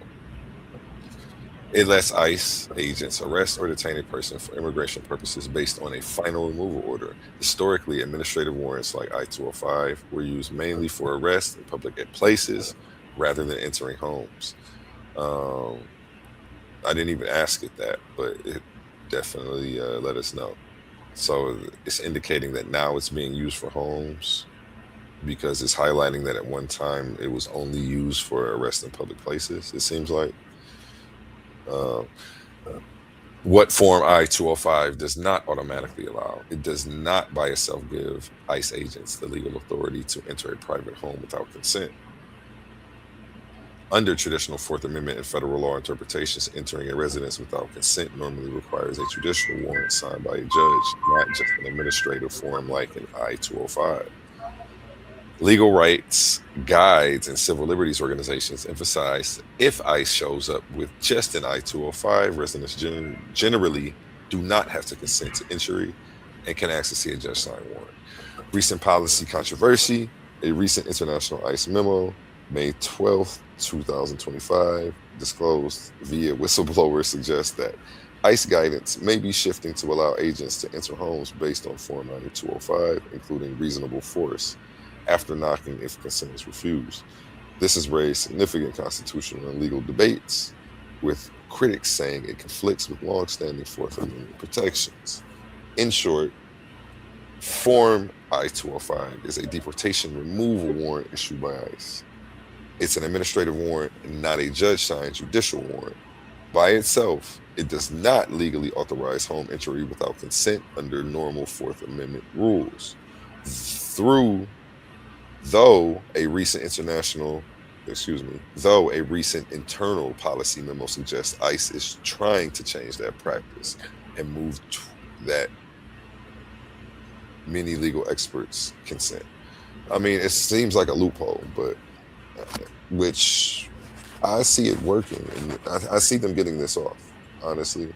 It lets ICE agents arrest or detain a person for immigration purposes based on a final removal order. Historically, administrative warrants like I-205 were used mainly for arrest in public places rather than entering homes. I didn't even ask it that, but it definitely let us know. So it's indicating that now it's being used for homes because it's highlighting that at one time it was only used for arrest in public places, it seems like. What Form I-205 does not automatically allow, it does not by itself give ICE agents the legal authority to enter a private home without consent. Under traditional Fourth Amendment and federal law interpretations, entering a residence without consent normally requires a judicial warrant signed by a judge, not just an administrative form like an I-205. Legal rights guides and civil liberties organizations emphasize if ICE shows up with just an I-205, residents generally do not have to consent to entry and can access a judge-signed warrant. Recent policy controversy, a recent international ICE memo, May 12th, 2025, disclosed via whistleblower suggests that ICE guidance may be shifting to allow agents to enter homes based on Form I-205, including reasonable force, after knocking if consent is refused. This has raised significant constitutional and legal debates, with critics saying it conflicts with longstanding Fourth Amendment protections. In short, Form I-205 is a deportation removal warrant issued by ICE. It's an administrative warrant and not a judge-signed judicial warrant. By itself, it does not legally authorize home entry without consent under normal Fourth Amendment rules. Though a recent internal policy memo suggests ICE is trying to change that practice and move that many legal experts consent. I mean, it seems like a loophole, but which I see it working, and I see them getting this off, honestly.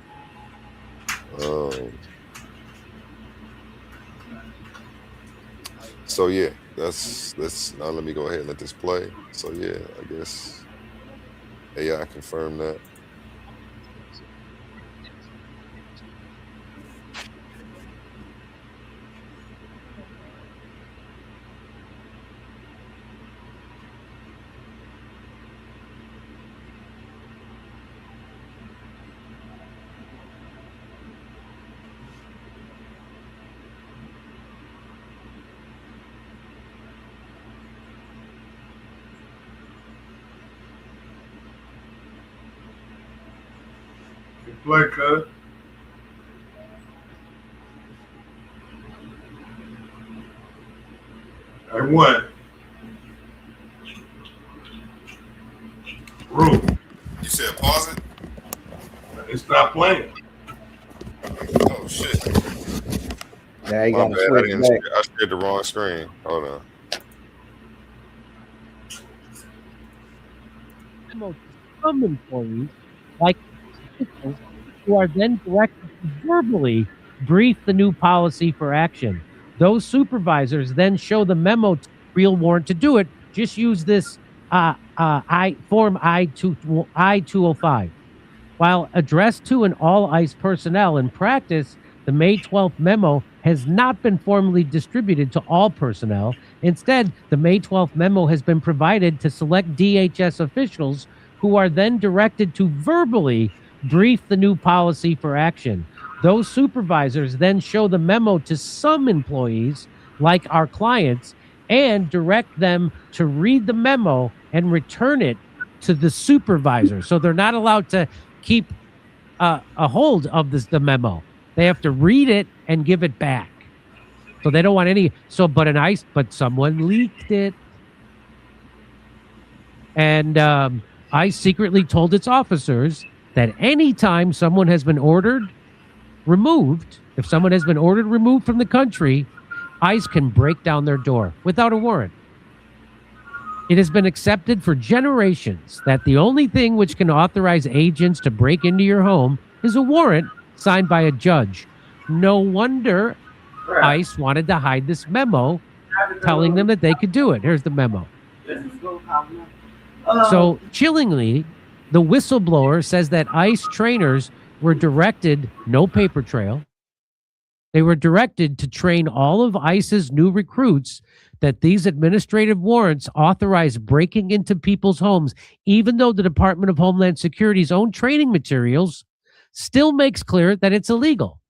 So yeah, that's now let me go ahead and let this play. So yeah, I guess AI confirmed that. Play, cuz. I won. Room. You said pause it? It stopped playing. Oh shit. Yeah, you My gotta bad. switch back. I shared the wrong screen. Hold on. Some employees, like officials, who are then directed to verbally brief the new policy for action. Those supervisors then show the memo to the real warrant to do it. Just use this Form I-205. While addressed to an all ICE personnel, in practice, the May 12th memo has not been formally distributed to all personnel. Instead, the May 12th memo has been provided to select DHS officials who are then directed to verbally brief the new policy for action. Those supervisors then show the memo to some employees, like our clients, and direct them to read the memo and return it to the supervisor. So they're not allowed to keep a hold of the memo. They have to read it and give it back. So they don't want any. But someone leaked it. And ICE secretly told its officers that anytime someone has been removed from the country, ICE can break down their door without a warrant. It has been accepted for generations that the only thing which can authorize agents to break into your home is a warrant signed by a judge. No wonder ICE wanted to hide this memo telling them that they could do it. Here's the memo. So, chillingly, the whistleblower says that ICE trainers were directed, no paper trail, they were directed to train all of ICE's new recruits that these administrative warrants authorize breaking into people's homes, even though the Department of Homeland Security's own training materials still makes clear that it's illegal.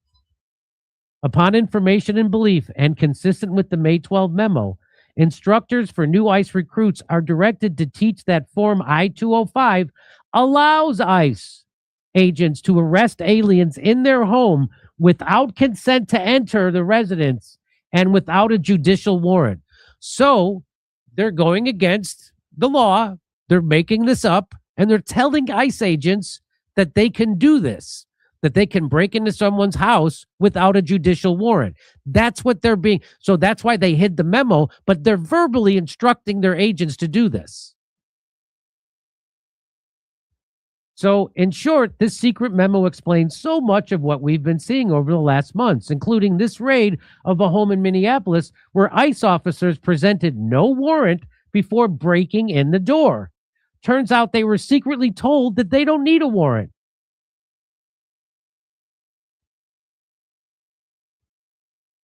Upon information and belief, and consistent with the May 12 memo, instructors for new ICE recruits are directed to teach that Form I-205 allows ICE agents to arrest aliens in their home without consent to enter the residence and without a judicial warrant. So they're going against the law. They're making this up, and they're telling ICE agents that they can do this, that they can break into someone's house without a judicial warrant. That's what they're being. So that's why they hid the memo, but they're verbally instructing their agents to do this. So, in short, this secret memo explains so much of what we've been seeing over the last months, including this raid of a home in Minneapolis where ICE officers presented no warrant before breaking in the door. Turns out they were secretly told that they don't need a warrant.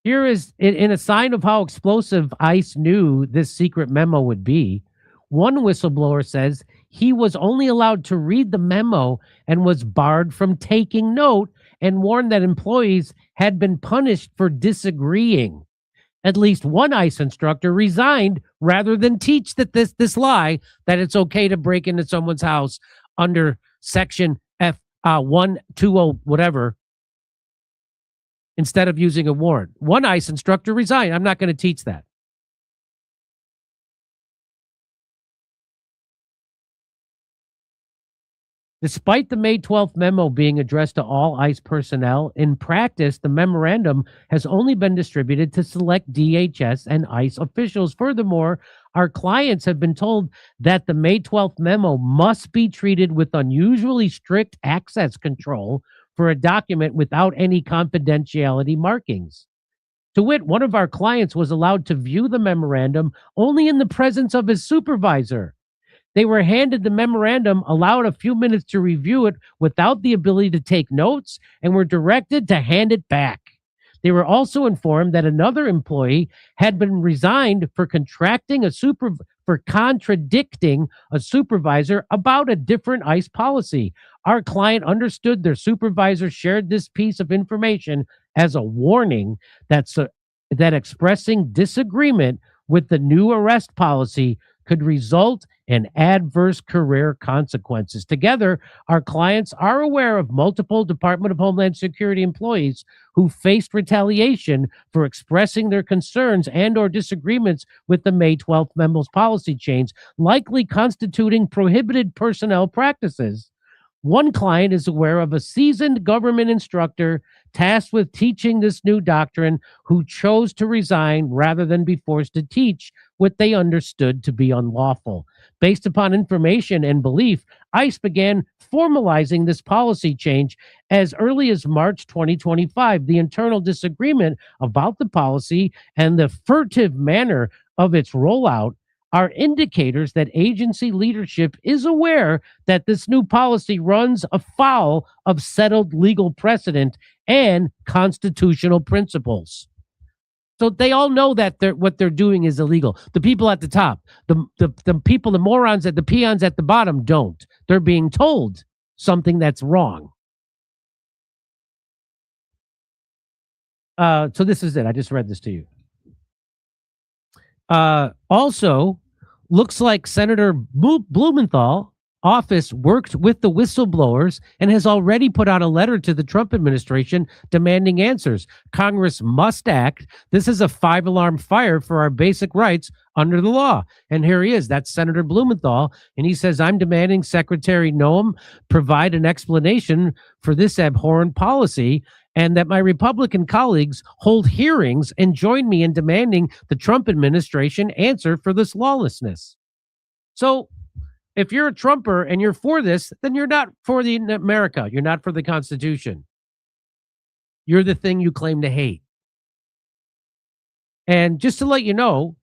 Here is, in a sign of how explosive ICE knew this secret memo would be, one whistleblower says he was only allowed to read the memo and was barred from taking note, and warned that employees had been punished for disagreeing. At least one ICE instructor resigned rather than teach that this lie that it's okay to break into someone's house under section F 120 whatever instead of using a warrant. One ICE instructor resigned. I'm not going to teach that. Despite the May 12th memo being addressed to all ICE personnel, in practice, the memorandum has only been distributed to select DHS and ICE officials. Furthermore, our clients have been told that the May 12th memo must be treated with unusually strict access control for a document without any confidentiality markings. To wit, one of our clients was allowed to view the memorandum only in the presence of his supervisor. They were handed the memorandum, allowed a few minutes to review it without the ability to take notes, and were directed to hand it back. They were also informed that another employee had been resigned for contradicting a supervisor about a different ICE policy. Our client understood their supervisor shared this piece of information as a warning that expressing disagreement with the new arrest policy could result in adverse career consequences. Together, our clients are aware of multiple Department of Homeland Security employees who faced retaliation for expressing their concerns and or disagreements with the May 12th memo's policy change, likely constituting prohibited personnel practices. One client is aware of a seasoned government instructor tasked with teaching this new doctrine who chose to resign rather than be forced to teach what they understood to be unlawful. Based upon information and belief, ICE began formalizing this policy change as early as March 2025. The internal disagreement about the policy and the furtive manner of its rollout are indicators that agency leadership is aware that this new policy runs afoul of settled legal precedent and constitutional principles. So they all know that what they're doing is illegal. The people at the top, the people, the morons the peons at the bottom don't. They're being told something that's wrong. So this is it. I just read this to you. Also, looks like Senator Blumenthal office worked with the whistleblowers and has already put out a letter to the Trump administration demanding answers. Congress must act. This is a 5-alarm fire for our basic rights under the law. And here he is. That's Senator Blumenthal. And he says, I'm demanding Secretary Noem provide an explanation for this abhorrent policy, and that my Republican colleagues hold hearings and join me in demanding the Trump administration answer for this lawlessness. So if you're a Trumper and you're for this, then you're not for America. You're not for the Constitution. You're the thing you claim to hate. And just to let you know,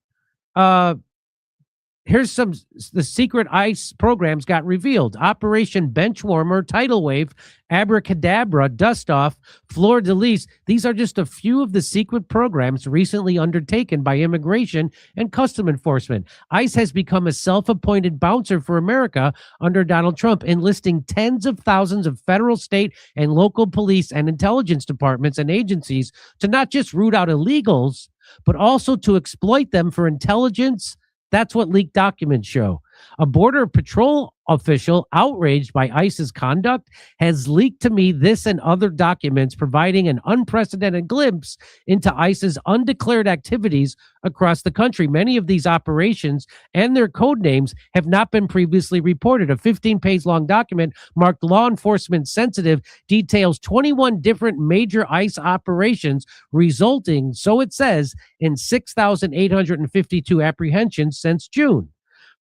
here's the secret ICE programs got revealed. Operation Benchwarmer, Tidal Wave, Abracadabra, Dust Off, Fleur de Lis. These are just a few of the secret programs recently undertaken by Immigration and Custom Enforcement. ICE has become a self-appointed bouncer for America under Donald Trump, enlisting tens of thousands of federal, state, and local police and intelligence departments and agencies to not just root out illegals, but also to exploit them for intelligence. That's what leaked documents show. A Border Patrol official outraged by ICE's conduct has leaked to me this and other documents providing an unprecedented glimpse into ICE's undeclared activities across the country. Many of these operations and their code names have not been previously reported. A 15-page long document marked law enforcement sensitive details 21 different major ICE operations, resulting, so it says, in 6,852 apprehensions since June.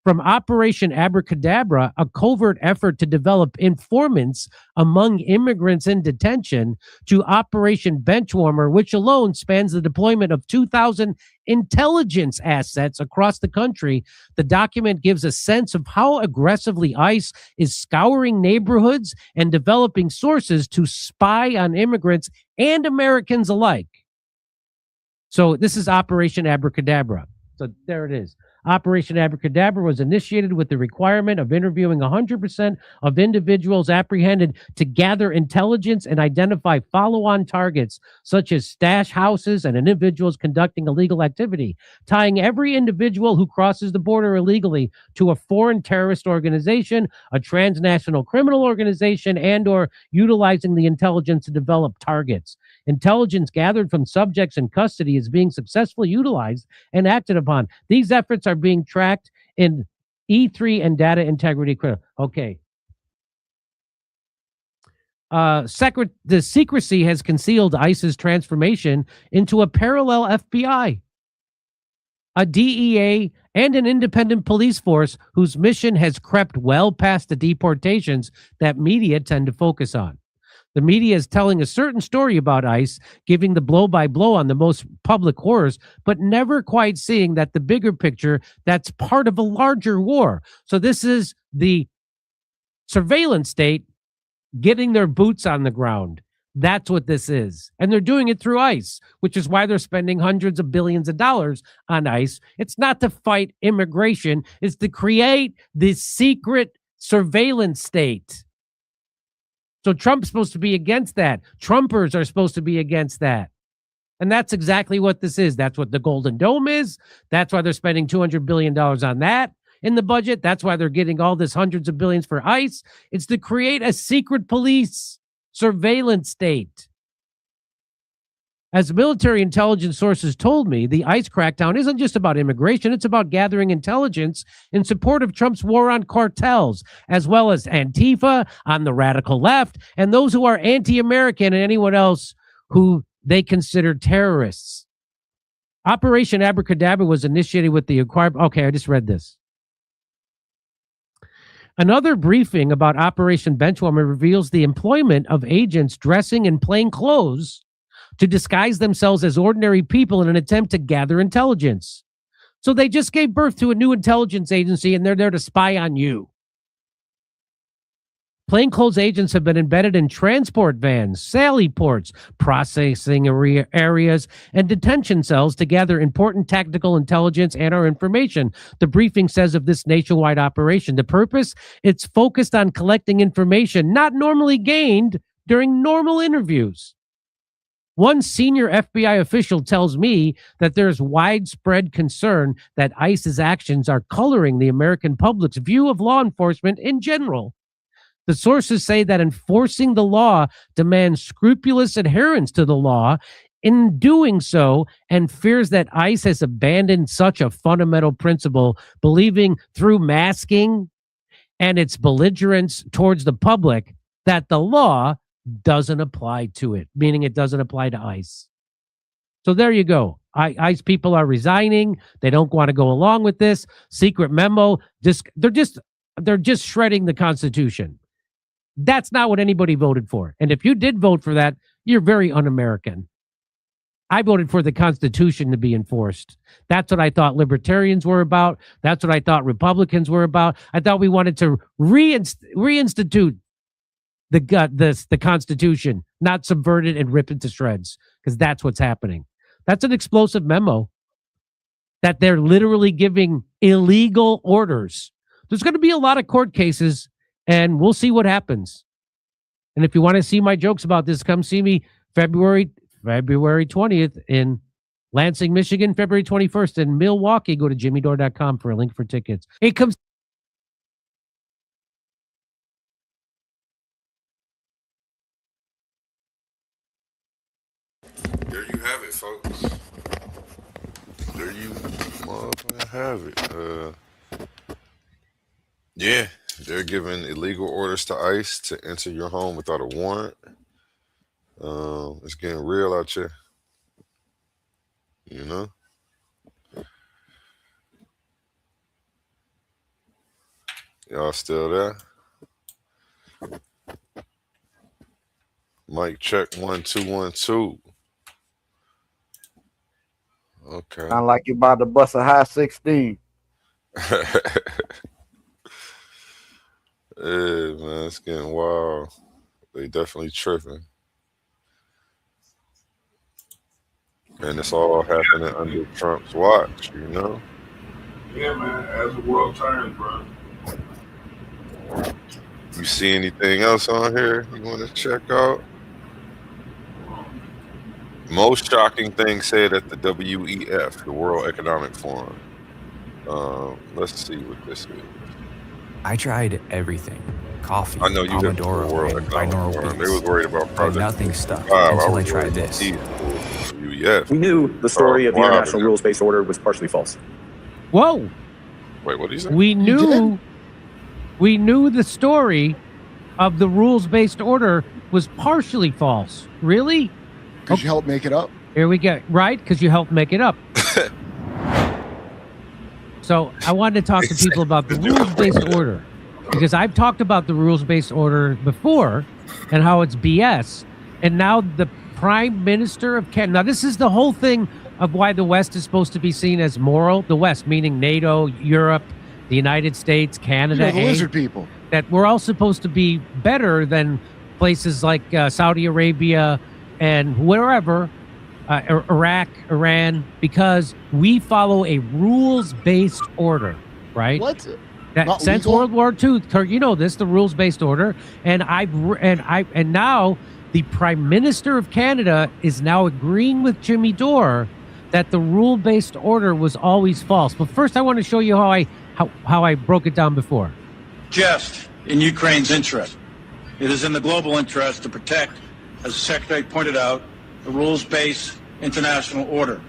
From Operation Abracadabra, a covert effort to develop informants among immigrants in detention, to Operation Benchwarmer, which alone spans the deployment of 2,000 intelligence assets across the country, the document gives a sense of how aggressively ICE is scouring neighborhoods and developing sources to spy on immigrants and Americans alike. So this is Operation Abracadabra. So there it is. Operation Abracadabra was initiated with the requirement of interviewing 100% of individuals apprehended to gather intelligence and identify follow-on targets, such as stash houses and individuals conducting illegal activity, tying every individual who crosses the border illegally to a foreign terrorist organization, a transnational criminal organization, and/or utilizing the intelligence to develop targets. Intelligence gathered from subjects in custody is being successfully utilized and acted upon. These efforts are being tracked in E3 and data integrity. Okay. The secrecy has concealed ICE's transformation into a parallel FBI, a DEA, and an independent police force whose mission has crept well past the deportations that media tend to focus on. The media is telling a certain story about ICE, giving the blow-by-blow on the most public horrors, but never quite seeing that the bigger picture, that's part of a larger war. So this is the surveillance state getting their boots on the ground. That's what this is. And they're doing it through ICE, which is why they're spending hundreds of billions of dollars on ICE. It's not to fight immigration. It's to create this secret surveillance state. So Trump's supposed to be against that. Trumpers are supposed to be against that. And that's exactly what this is. That's what the Golden Dome is. That's why they're spending $200 billion on that in the budget. That's why they're getting all this hundreds of billions for ICE. It's to create a secret police surveillance state. As military intelligence sources told me, the ICE crackdown isn't just about immigration. It's about gathering intelligence in support of Trump's war on cartels, as well as Antifa on the radical left, and those who are anti-American and anyone else who they consider terrorists. Operation Abracadabra was initiated with the acquired... Okay, I just read this. Another briefing about Operation Benchwarmer reveals the employment of agents dressing in plain clothes to disguise themselves as ordinary people in an attempt to gather intelligence. So they just gave birth to a new intelligence agency and they're there to spy on you. Plainclothes agents have been embedded in transport vans, sally ports, processing areas, and detention cells to gather important tactical intelligence and our information. The briefing says of this nationwide operation, the purpose, it's focused on collecting information not normally gained during normal interviews. One senior FBI official tells me that there's widespread concern that ICE's actions are coloring the American public's view of law enforcement in general. The sources say that enforcing the law demands scrupulous adherence to the law in doing so, and fears that ICE has abandoned such a fundamental principle, believing through masking and its belligerence towards the public that the law doesn't apply to it, meaning it doesn't apply to ICE. So there you go. ICE people are resigning. They don't want to go along with this secret memo. They're just shredding the Constitution. That's not what anybody voted for. And if you did vote for that, you're very un-American. I voted for the Constitution to be enforced. That's what I thought libertarians were about. That's what I thought Republicans were about. I thought we wanted to reinstitute the Constitution, not subvert it and rip it to shreds, because that's what's happening. That's an explosive memo that they're literally giving illegal orders. There's going to be a lot of court cases, and we'll see what happens. And if you want to see my jokes about this, come see me February 20th in Lansing, Michigan, February 21st in Milwaukee. Go to jimmydore.com for a link for tickets. It comes have it, folks. There you motherfucking have it. Yeah, they're giving illegal orders to ICE to enter your home without a warrant. It's getting real out here. You know? Y'all still there? Mic check 1 2 1 2. Okay. Sound like you about to bust a high 16. Yeah, man, it's getting wild. They definitely tripping. And it's all happening under Trump's watch, you know? Yeah, man. As the world turns, bro. You see anything else on here you want to check out? Most shocking thing said at the WEF, the World Economic Forum. Let's see what this is. I tried everything. Coffee, I know you have the Pomodoro, World and Economic binaural Forum. beats. They was worried about But Project nothing stuck 55. until I was tried worried about this. these fools, WEF. We knew the story of the International Rules-Based Order was partially false. Whoa. Wait, what did you say? We knew the story of the rules-based order was partially false. Really? Because you helped make it up. Here we go. Right? Because you helped make it up. So I wanted to talk to people about the rules-based order, because I've talked about the rules-based order before and how it's BS. And now the Prime Minister of Canada. Now this is the whole thing of why the West is supposed to be seen as moral. The West, meaning NATO, Europe, the United States, Canada, the lizard people. That we're all supposed to be better than places like Saudi Arabia and wherever, Iraq, Iran, because we follow a rules-based order, right? What? That Not since legal? World War II, Kurt, you know this, the rules-based order, and now the Prime Minister of Canada is now agreeing with Jimmy Dore that the rule-based order was always false. But first, I want to show you how I broke it down before. Just in Ukraine's interest. It is in the global interest to protect, as the Secretary pointed out, the rules-based international order.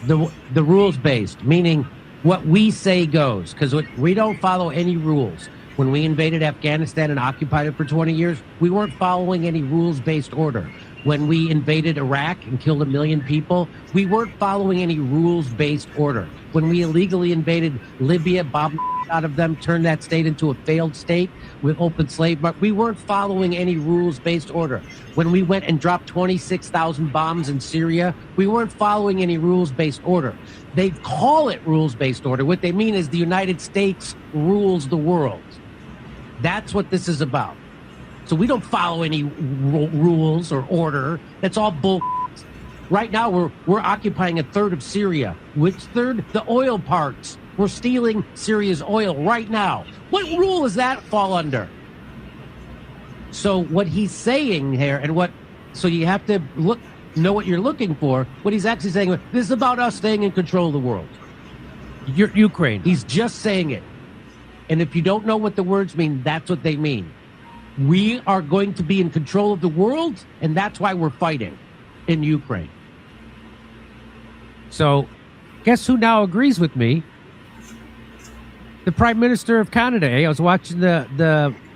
The rules-based, meaning what we say goes, because we don't follow any rules. When we invaded Afghanistan and occupied it for 20 years, we weren't following any rules-based order. When we invaded Iraq and killed 1 million people, we weren't following any rules-based order. When we illegally invaded Libya, bombed out of them, turned that state into a failed state with open slave market, we weren't following any rules-based order. When we went and dropped 26,000 bombs in Syria, we weren't following any rules-based order. They call it rules-based order. What they mean is the United States rules the world. That's what this is about. So we don't follow any rules or order. That's all bull. Right now, we're occupying a third of Syria. Which third? The oil parts. We're stealing Syria's oil right now. What rule does that fall under? So what he's saying here, so you have to know what you're looking for. What he's actually saying, this is about us staying in control of the world. Ukraine. He's just saying it. And if you don't know what the words mean, that's what they mean. We are going to be in control of the world, and that's why we're fighting in Ukraine. So, guess who now agrees with me? The Prime Minister of Canada. I was watching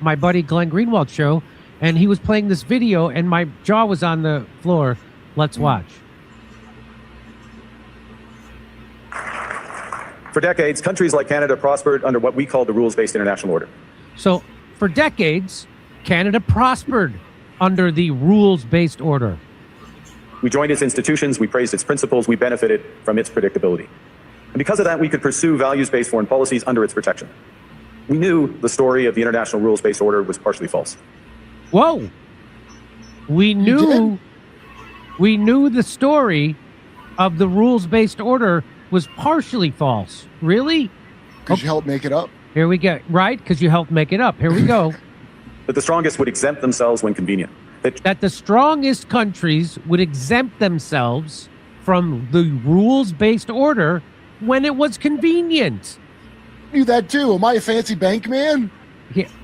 my buddy Glenn Greenwald show, and he was playing this video, and my jaw was on the floor. Let's watch. For decades, countries like Canada prospered under what we call the rules-based international order. So, for decades, Canada prospered under the rules-based order. We joined its institutions, we praised its principles, we benefited from its predictability. And because of that, we could pursue values-based foreign policies under its protection. We knew the story of the international rules-based order was partially false. Whoa! We knew the story of the rules-based order was partially false. Really? Because you helped make it up. Here we go. Right? Because you helped make it up. Here we go. That the strongest would exempt themselves when convenient. That the strongest countries would exempt themselves from the rules-based order when it was convenient. Knew that too. Am I a fancy bank man?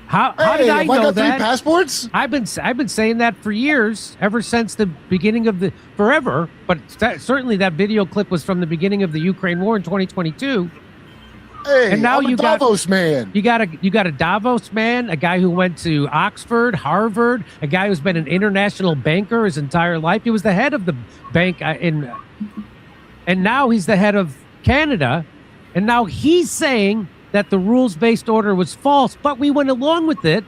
How Hey, did I have know I got 3 that? passports? I've been saying that for years, ever since the beginning of forever. But certainly that video clip was from the beginning of the Ukraine war in 2022. Hey, and now I'm a Davos man. You got a Davos man, a guy who went to Oxford, Harvard, a guy who's been an international banker his entire life. He was the head of the bank and now he's the head of Canada, and now he's saying that the rules-based order was false, but we went along with it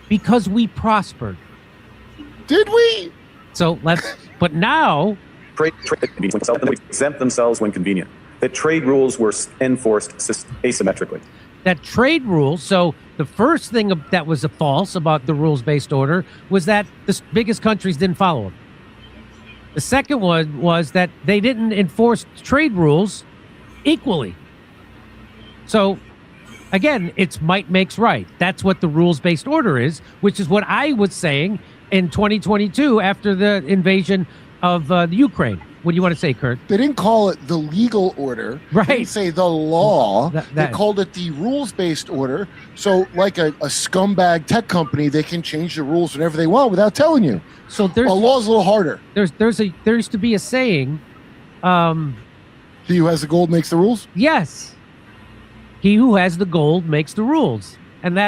because we prospered. Did we? So but now Trade exempt themselves when convenient. That trade rules were enforced asymmetrically. That trade rules. So the first thing that was false about the rules-based order was that the biggest countries didn't follow them. The second one was that they didn't enforce trade rules equally. So again, it's might makes right. That's what the rules-based order is, which is what I was saying in 2022 after the invasion of the Ukraine. What do you want to say, Kurt? They didn't call it the legal order. Right. They didn't say the law. They called it the rules-based order. So like a scumbag tech company, they can change the rules whenever they want without telling you. So there's a law's a little harder. There used to be a saying. He who has the gold makes the rules? Yes. He who has the gold makes the rules. And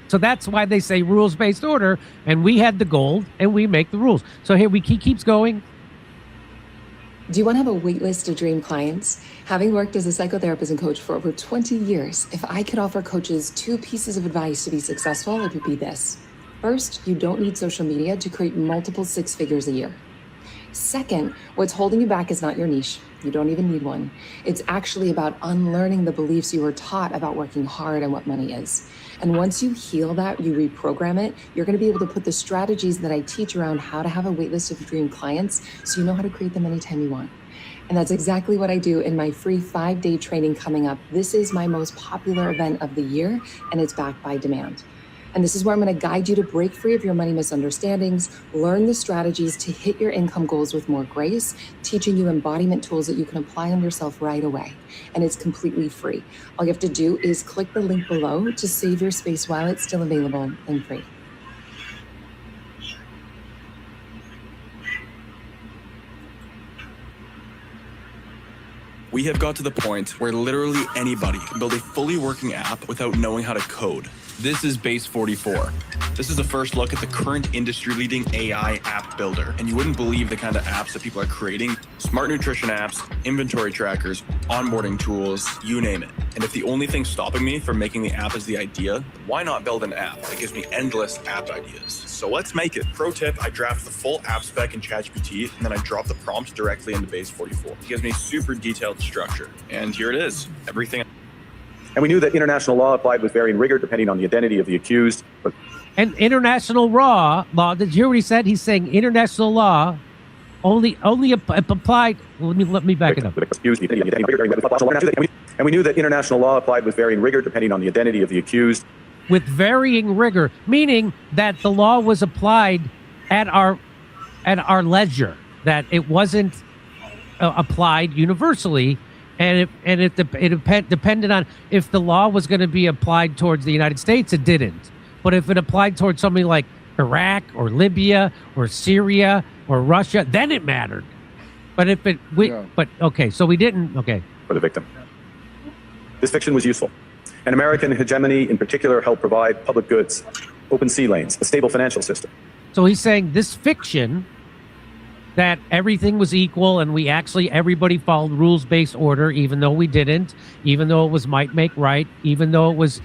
so that's why they say rules-based order, and we had the gold and we make the rules. So here he keeps going. Do you want to have a wait list of dream clients? Having worked as a psychotherapist and coach for over 20 years, if I could offer coaches 2 pieces of advice to be successful, it would be this. First, you don't need social media to create multiple 6 figures a year. Second, what's holding you back is not your niche. You don't even need one. It's actually about unlearning the beliefs you were taught about working hard and what money is. And once you heal that, you reprogram it, you're going to be able to put the strategies that I teach around how to have a wait list of dream clients so you know how to create them anytime you want. And that's exactly what I do in my free 5-day training coming up. This is my most popular event of the year, and it's backed by demand. And this is where I'm going to guide you to break free of your money misunderstandings, learn the strategies to hit your income goals with more grace, teaching you embodiment tools that you can apply on yourself right away. And it's completely free. All you have to do is click the link below to save your space while it's still available and free. We have got to the point where literally anybody can build a fully working app without knowing how to code. This is Base 44. This is the first look at the current industry-leading AI app builder. And you wouldn't believe the kind of apps that people are creating. Smart nutrition apps, inventory trackers, onboarding tools, you name it. And if the only thing stopping me from making the app is the idea, why not build an app that gives me endless app ideas? So let's make it. Pro tip, I draft the full app spec in ChatGPT, and then I drop the prompts directly into Base 44. It gives me super detailed structure. And here it is, everything. And we knew that international law applied with varying rigor depending on the identity of the accused. And international law, did you hear what he said? He's saying international law only applied. Let me back it up. And we knew that international law applied with varying rigor depending on the identity of the accused. With varying rigor, meaning that the law was applied at our leisure, that it wasn't applied universally. And it depended on if the law was going to be applied towards the United States, it didn't. But if it applied towards something like Iraq or Libya or Syria or Russia, then it mattered. But if so we didn't. Okay. For the victim. This fiction was useful. And American hegemony in particular helped provide public goods, open sea lanes, a stable financial system. So he's saying this fiction that everything was equal and everybody followed rules-based order, even though we didn't, even though it was might make right, even though it was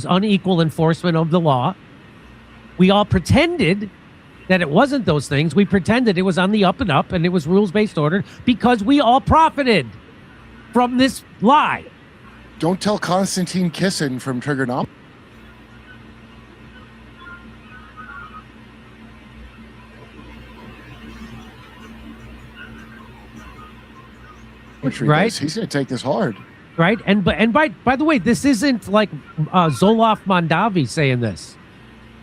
unequal enforcement of the law. We all pretended that it wasn't those things. We pretended it was on the up and up and it was rules-based order because we all profited from this lie. Don't tell Konstantin Kisin from Trigonometry. Right? He's going to take this hard. Right? And by the way, this isn't like Zoloft Mondavi saying this.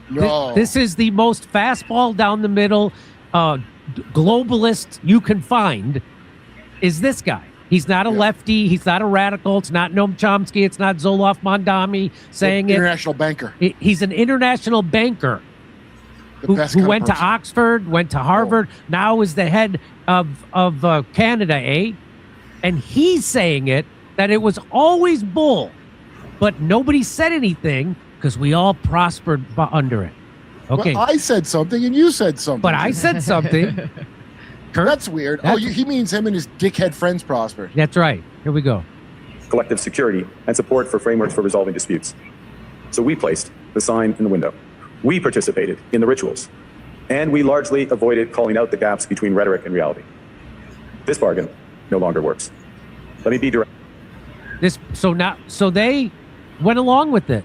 No. This is the most fastball down the middle globalist you can find is this guy. He's not a lefty. He's not a radical. It's not Noam Chomsky. It's not Zoloft Mondami saying international banker. He's an international banker who went to Oxford, went to Harvard, now is the head of Canada, and he's saying that it was always bull, but nobody said anything because we all prospered under it. Okay. Well, I said something and you said something. But I said something. That's weird. He means him and his dickhead friends prospered. That's right. Here we go. Collective security and support for frameworks for resolving disputes. So we placed the sign in the window. We participated in the rituals. And we largely avoided calling out the gaps between rhetoric and reality. This bargain no longer works. Let me be direct. So they went along with it.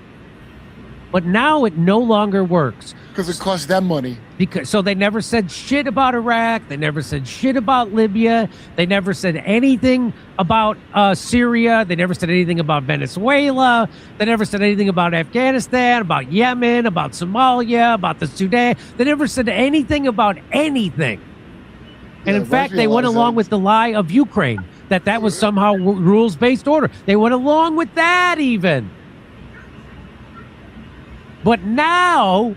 But now it no longer works. Because it costs them money. So they never said shit about Iraq. They never said shit about Libya. They never said anything about Syria. They never said anything about Venezuela. They never said anything about Afghanistan, about Yemen, about Somalia, about the Sudan. They never said anything about anything. And in fact, they went along with the lie of Ukraine, that was somehow rules-based order. They went along with that even. But now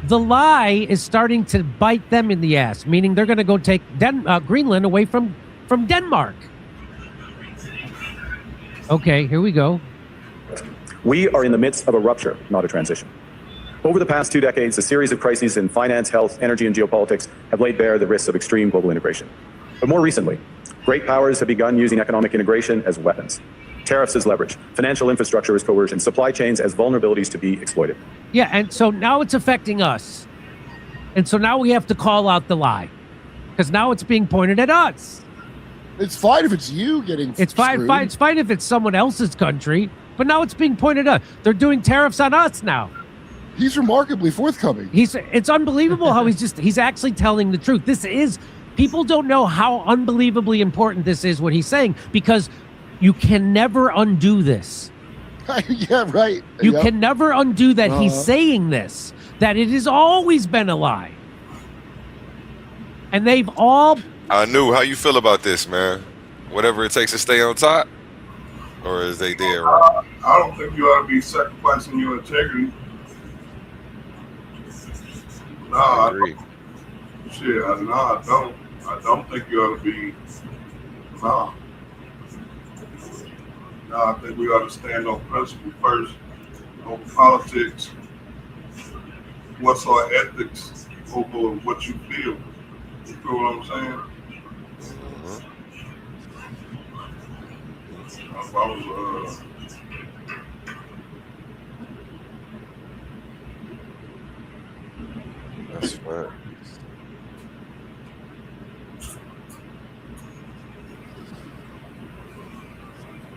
the lie is starting to bite them in the ass, meaning they're going to go take Greenland away from Denmark. Okay, here we go. We are in the midst of a rupture, not a transition. Over the past 2 decades, a series of crises in finance, health, energy, and geopolitics have laid bare the risks of extreme global integration. But more recently, great powers have begun using economic integration as weapons. Tariffs as leverage, financial infrastructure as coercion, supply chains as vulnerabilities to be exploited. Yeah, and so now it's affecting us. And so now we have to call out the lie. Because now it's being pointed at us. It's fine if it's you getting It's fine if it's someone else's country, but now it's being pointed at us. They're doing tariffs on us now. He's remarkably forthcoming. It's unbelievable how he's actually telling the truth. People don't know how unbelievably important this is, what he's saying, because you can never undo this. Yeah, right. You can never undo that he's saying this, that it has always been a lie. And they've all... I knew. How you feel about this, man? Whatever it takes to stay on top? Or is they there? I don't think you ought to be sacrificing your integrity. No, I agree. I don't. I don't think you ought to be... No. No, I think we ought to stand on principle first, over politics, what's our ethics, over what you feel. You feel what I'm saying? That's right.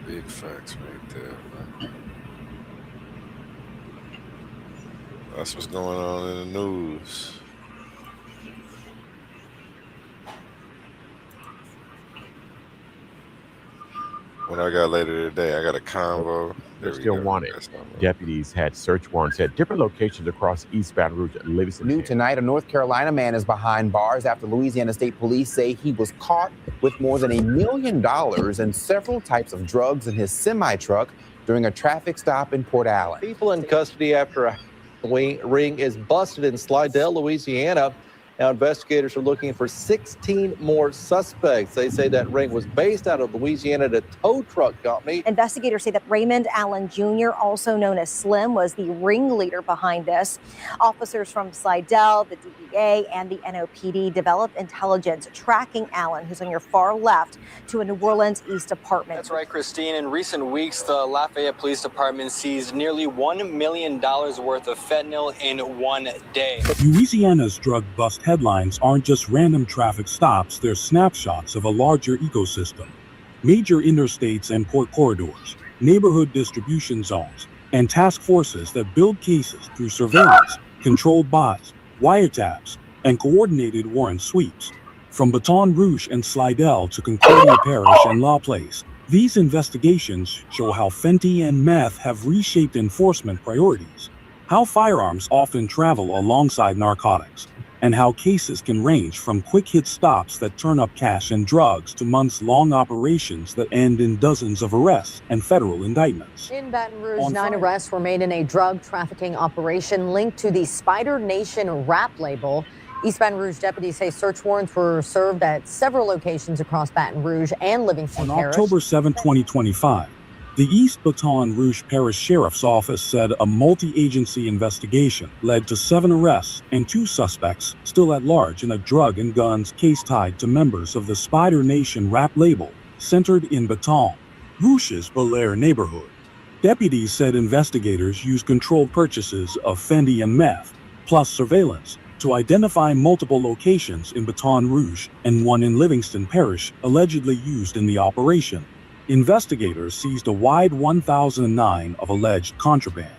Big facts right there, man. That's what's going on in the news. What I got later today, I got a convo. They're still wanted. Deputies had search warrants at different locations across East Baton Rouge and Livingston. New tonight, a North Carolina man is behind bars after Louisiana State Police say he was caught with more than $1 million and several types of drugs in his semi-truck during a traffic stop in Port Allen. People in custody after a ring is busted in Slidell, Louisiana. Now, investigators are looking for 16 more suspects. They say that ring was based out of Louisiana, the tow truck company. Investigators say that Raymond Allen Jr., also known as Slim, was the ringleader behind this. Officers from Slidell, the DEA, and the NOPD developed intelligence tracking Allen, who's on your far left, to a New Orleans East apartment. That's right, Christine. In recent weeks, the Lafayette Police Department seized nearly $1 million worth of fentanyl in one day. Louisiana's drug bust headlines aren't just random traffic stops, they're snapshots of a larger ecosystem. Major interstates and port corridors, neighborhood distribution zones, and task forces that build cases through surveillance, controlled buys, wiretaps, and coordinated warrant sweeps. From Baton Rouge and Slidell to Concordia Parish and La Place, these investigations show how Fenty and meth have reshaped enforcement priorities, how firearms often travel alongside narcotics, and how cases can range from quick-hit stops that turn up cash and drugs to months-long operations that end in dozens of arrests and federal indictments. In Baton Rouge, 9 arrests were made in a drug trafficking operation linked to the Spider Nation rap label. East Baton Rouge deputies say search warrants were served at several locations across Baton Rouge and Livingston On Parish. October 7, 2025, the East Baton Rouge Parish Sheriff's Office said a multi-agency investigation led to 7 arrests and 2 suspects still at large in a drug and guns case tied to members of the Spider Nation rap label centered in Baton Rouge's Bel Air neighborhood. Deputies said investigators used controlled purchases of Fendi and meth, plus surveillance, to identify multiple locations in Baton Rouge and one in Livingston Parish allegedly used in the operation. Investigators seized a wide 1,009 of alleged contraband,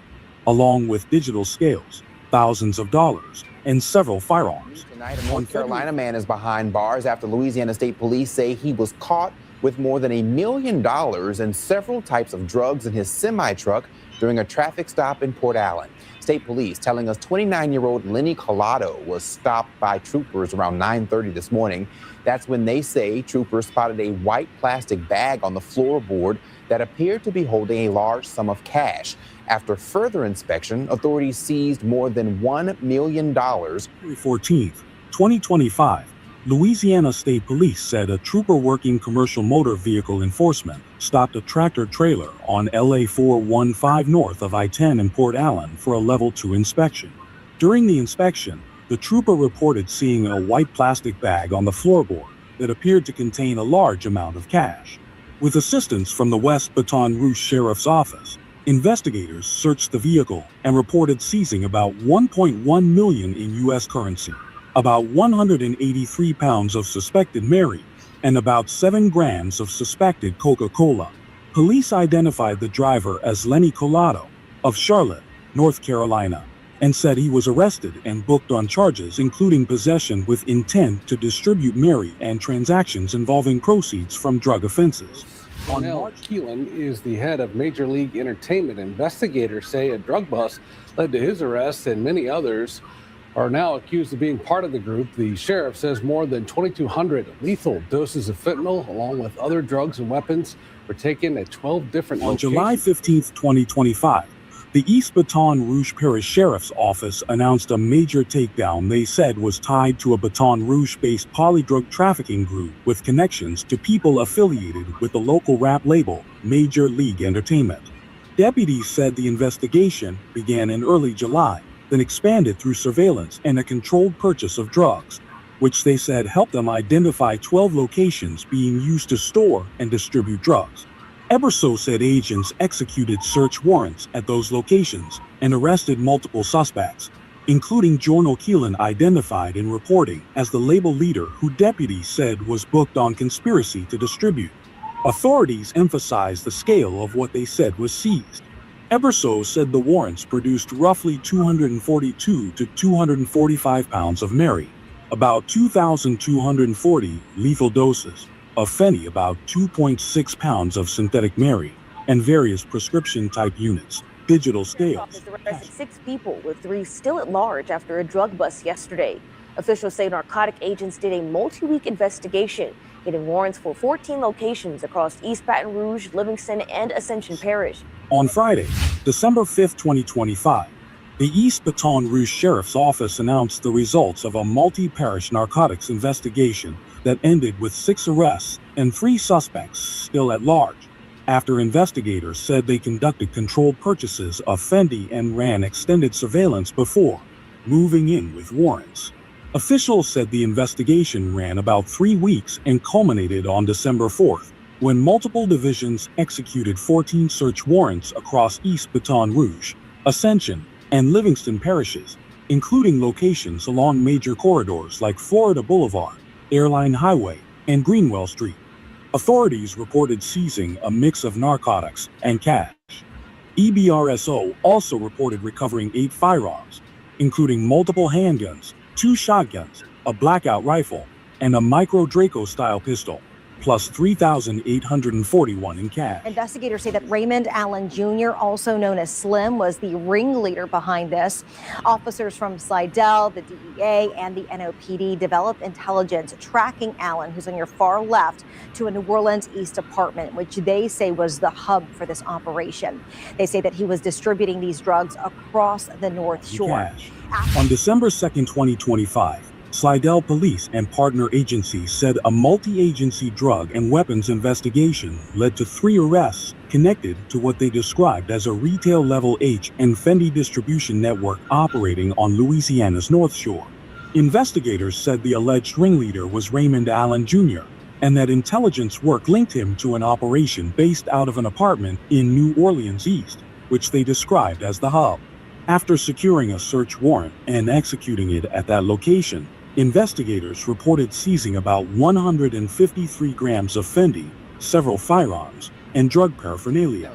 along with digital scales, thousands of dollars, and several firearms. Tonight, a North Carolina man is behind bars after Louisiana State Police say he was caught with more than $1 million and several types of drugs in his semi-truck during a traffic stop in Port Allen. State Police telling us 29-year-old Lenny Collado was stopped by troopers around 9:30 this morning. That's when they say troopers spotted a white plastic bag on the floorboard that appeared to be holding a large sum of cash. After further inspection, authorities seized more than $1 million. February 14th, 2025, Louisiana State Police said a trooper working commercial motor vehicle enforcement stopped a tractor trailer on LA 415 north of I-10 in Port Allen for a level 2 inspection. During the inspection, the trooper reported seeing a white plastic bag on the floorboard that appeared to contain a large amount of cash. With assistance from the West Baton Rouge Sheriff's Office, investigators searched the vehicle and reported seizing about $1.1 million in U.S. currency, about 183 pounds of suspected Mary, and about 7 grams of suspected Coca-Cola. Police identified the driver as Lenny Collado of Charlotte, North Carolina, and said he was arrested and booked on charges including possession with intent to distribute Mary and transactions involving proceeds from drug offenses. Cornell Keelan is the head of Major League Entertainment. Investigators say a drug bust led to his arrest, and many others are now accused of being part of the group. The sheriff says more than 2,200 lethal doses of fentanyl, along with other drugs and weapons, were taken at 12 different On locations. July 15, 2025, the East Baton Rouge Parish Sheriff's Office announced a major takedown they said was tied to a Baton Rouge-based polydrug trafficking group with connections to people affiliated with the local rap label Major League Entertainment. Deputies said the investigation began in early July, then expanded through surveillance and a controlled purchase of drugs, which they said helped them identify 12 locations being used to store and distribute drugs. Eberso said agents executed search warrants at those locations and arrested multiple suspects, including Jorno Keelan, identified in reporting as the label leader who deputies said was booked on conspiracy to distribute. Authorities emphasized the scale of what they said was seized. Eberso said the warrants produced roughly 242 to 245 pounds of Mary, about 2,240 lethal doses of Fendi, about 2.6 pounds of synthetic Mary, and various prescription-type units, digital scales. Office arrested 6 people, with 3 still at large after a drug bust yesterday. Officials say narcotic agents did a multi-week investigation, getting warrants for 14 locations across East Baton Rouge, Livingston, and Ascension Parish. On Friday, December 5, 2025, the East Baton Rouge Sheriff's Office announced the results of a multi-parish narcotics investigation that ended with 6 arrests and 3 suspects still at large, after investigators said they conducted controlled purchases of Fendi and ran extended surveillance before moving in with warrants. Officials said the investigation ran about 3 weeks and culminated on December 4th, when multiple divisions executed 14 search warrants across East Baton Rouge, Ascension, and Livingston parishes, including locations along major corridors like Florida Boulevard, Airline Highway, and Greenwell Street. Authorities reported seizing a mix of narcotics and cash. EBRSO also reported recovering 8 firearms, including multiple handguns, 2 shotguns, a blackout rifle, and a micro Draco-style pistol. plus $3,841 in cash. Investigators say that Raymond Allen Jr., also known as Slim, was the ringleader behind this. Officers from Slidell, the DEA, and the NOPD developed intelligence tracking Allen, who's on your far left, to a New Orleans East apartment, which they say was the hub for this operation. They say that he was distributing these drugs across the North Shore. On December 2nd, 2025, Slidell Police and partner agencies said a multi-agency drug and weapons investigation led to 3 arrests connected to what they described as a retail-level H and Fendi distribution network operating on Louisiana's North Shore. Investigators said the alleged ringleader was Raymond Allen Jr., and that intelligence work linked him to an operation based out of an apartment in New Orleans East, which they described as the hub. After securing a search warrant and executing it at that location, investigators reported seizing about 153 grams of Fendi, several firearms, and drug paraphernalia.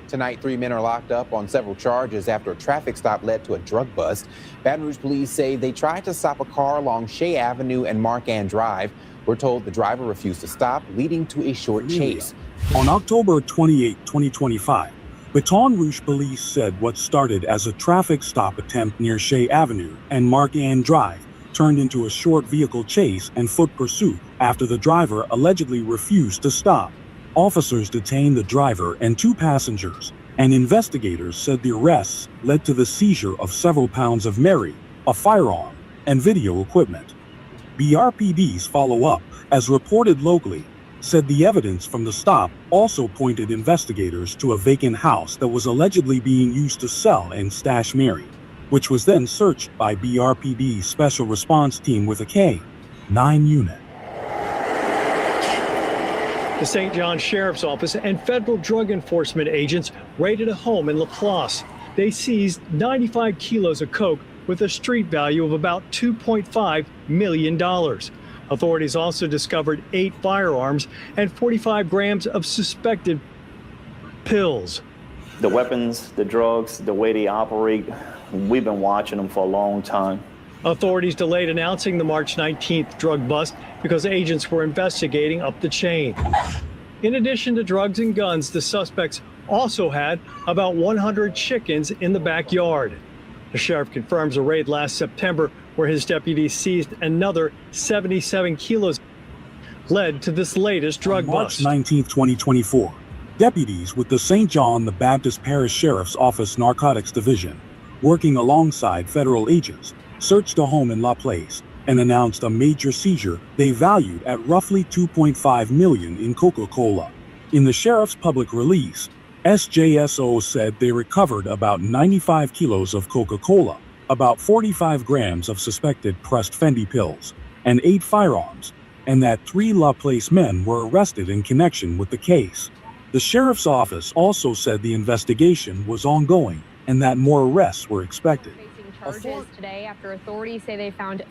Tonight, 3 men are locked up on several charges after a traffic stop led to a drug bust. Baton Rouge police say they tried to stop a car along Shea Avenue and Mark Ann Drive. We're told the driver refused to stop, leading to a short chase. On October 28, 2025, Baton Rouge police said what started as a traffic stop attempt near Shea Avenue and Mark Ann Drive turned into a short vehicle chase and foot pursuit after the driver allegedly refused to stop. Officers detained the driver and 2 passengers, and investigators said the arrests led to the seizure of several pounds of Mary, a firearm, and video equipment. BRPD's follow-up, as reported locally, said the evidence from the stop also pointed investigators to a vacant house that was allegedly being used to sell and stash Mary, which was then searched by BRPD's Special Response Team with a K-9 unit. The St. John Sheriff's Office and federal drug enforcement agents raided a home in LaPlace. They seized 95 kilos of coke with a street value of about $2.5 million. Authorities also discovered 8 firearms and 45 grams of suspected pills. The weapons, the drugs, the way they operate, we've been watching them for a long time. Authorities delayed announcing the March 19th drug bust because agents were investigating up the chain. In addition to drugs and guns, the suspects also had about 100 chickens in the backyard. The sheriff confirms a raid last September where his deputies seized another 77 kilos, led to this latest drug March bust. 19, 2024, deputies with the St. John the Baptist Parish Sheriff's Office Narcotics Division, working alongside federal agents, searched a home in LaPlace and announced a major seizure they valued at roughly $2.5 million in Coca-Cola. In the sheriff's public release, SJSO said they recovered about 95 kilos of Coca-Cola, about 45 grams of suspected pressed Fendi pills, and 8 firearms, and that 3 LaPlace men were arrested in connection with the case. The sheriff's office also said the investigation was ongoing and that more arrests were expected. Charges today after authorities say they found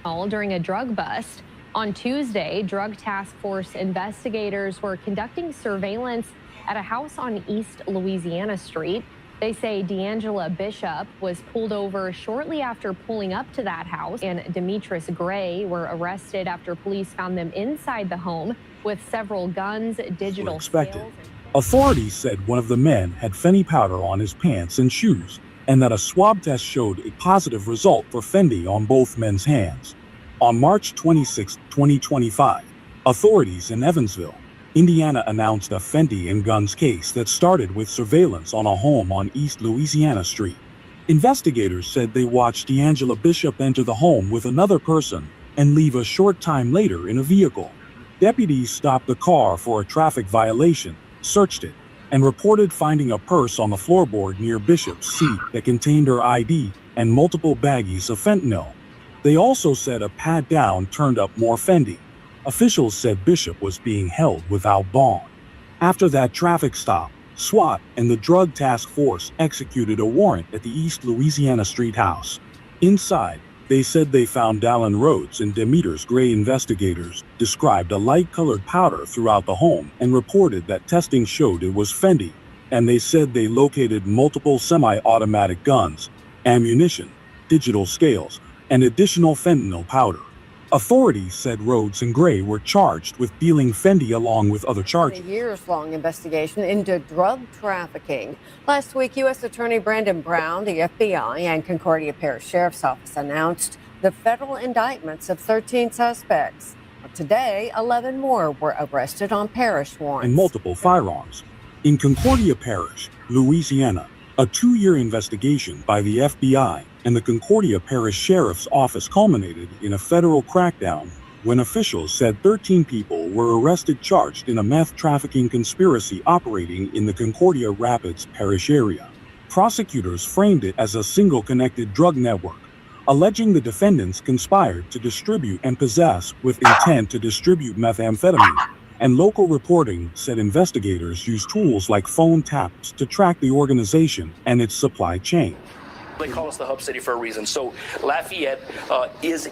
all during a drug bust. On Tuesday, Drug Task Force investigators were conducting surveillance at a house on East Louisiana Street. They say D'Angela Bishop was pulled over shortly after pulling up to that house, and Demetrius Gray were arrested after police found them inside the home with several guns, digital scales. Authorities said one of the men had Fendi powder on his pants and shoes, and that a swab test showed a positive result for Fendi on both men's hands. On March 26, 2025, authorities in Evansville, Indiana announced a Fendi and guns case that started with surveillance on a home on East Louisiana Street. Investigators said they watched D'Angela Bishop enter the home with another person and leave a short time later in a vehicle. Deputies stopped the car for a traffic violation, searched it, and reported finding a purse on the floorboard near Bishop's seat that contained her ID and multiple baggies of fentanyl. They also said a pat-down turned up more Fendi. Officials said Bishop was being held without bond. After that traffic stop, SWAT and the Drug Task Force executed a warrant at the East Louisiana Street house. Inside, they said they found Dallin Rhodes and Demetrius Gray. Investigators described a light-colored powder throughout the home and reported that testing showed it was Fendi, and they said they located multiple semi-automatic guns, ammunition, digital scales, and additional fentanyl powder. Authorities said Rhodes and Gray were charged with dealing Fendi along with other charges. A years-long investigation into drug trafficking. Last week, U.S. Attorney Brandon Brown, the FBI, and Concordia Parish Sheriff's Office announced the federal indictments of 13 suspects. Today, 11 more were arrested on parish warrants. And multiple firearms. In Concordia Parish, Louisiana, a 2-year investigation by the FBI and the Concordia Parish Sheriff's Office culminated in a federal crackdown when officials said 13 people were arrested charged in a meth trafficking conspiracy operating in the Concordia Rapids Parish area. Prosecutors framed it as a single connected drug network, alleging the defendants conspired to distribute and possess with intent to distribute methamphetamine. And local reporting said investigators used tools like phone taps to track the organization and its supply chain. They call us the hub city for a reason. So Lafayette is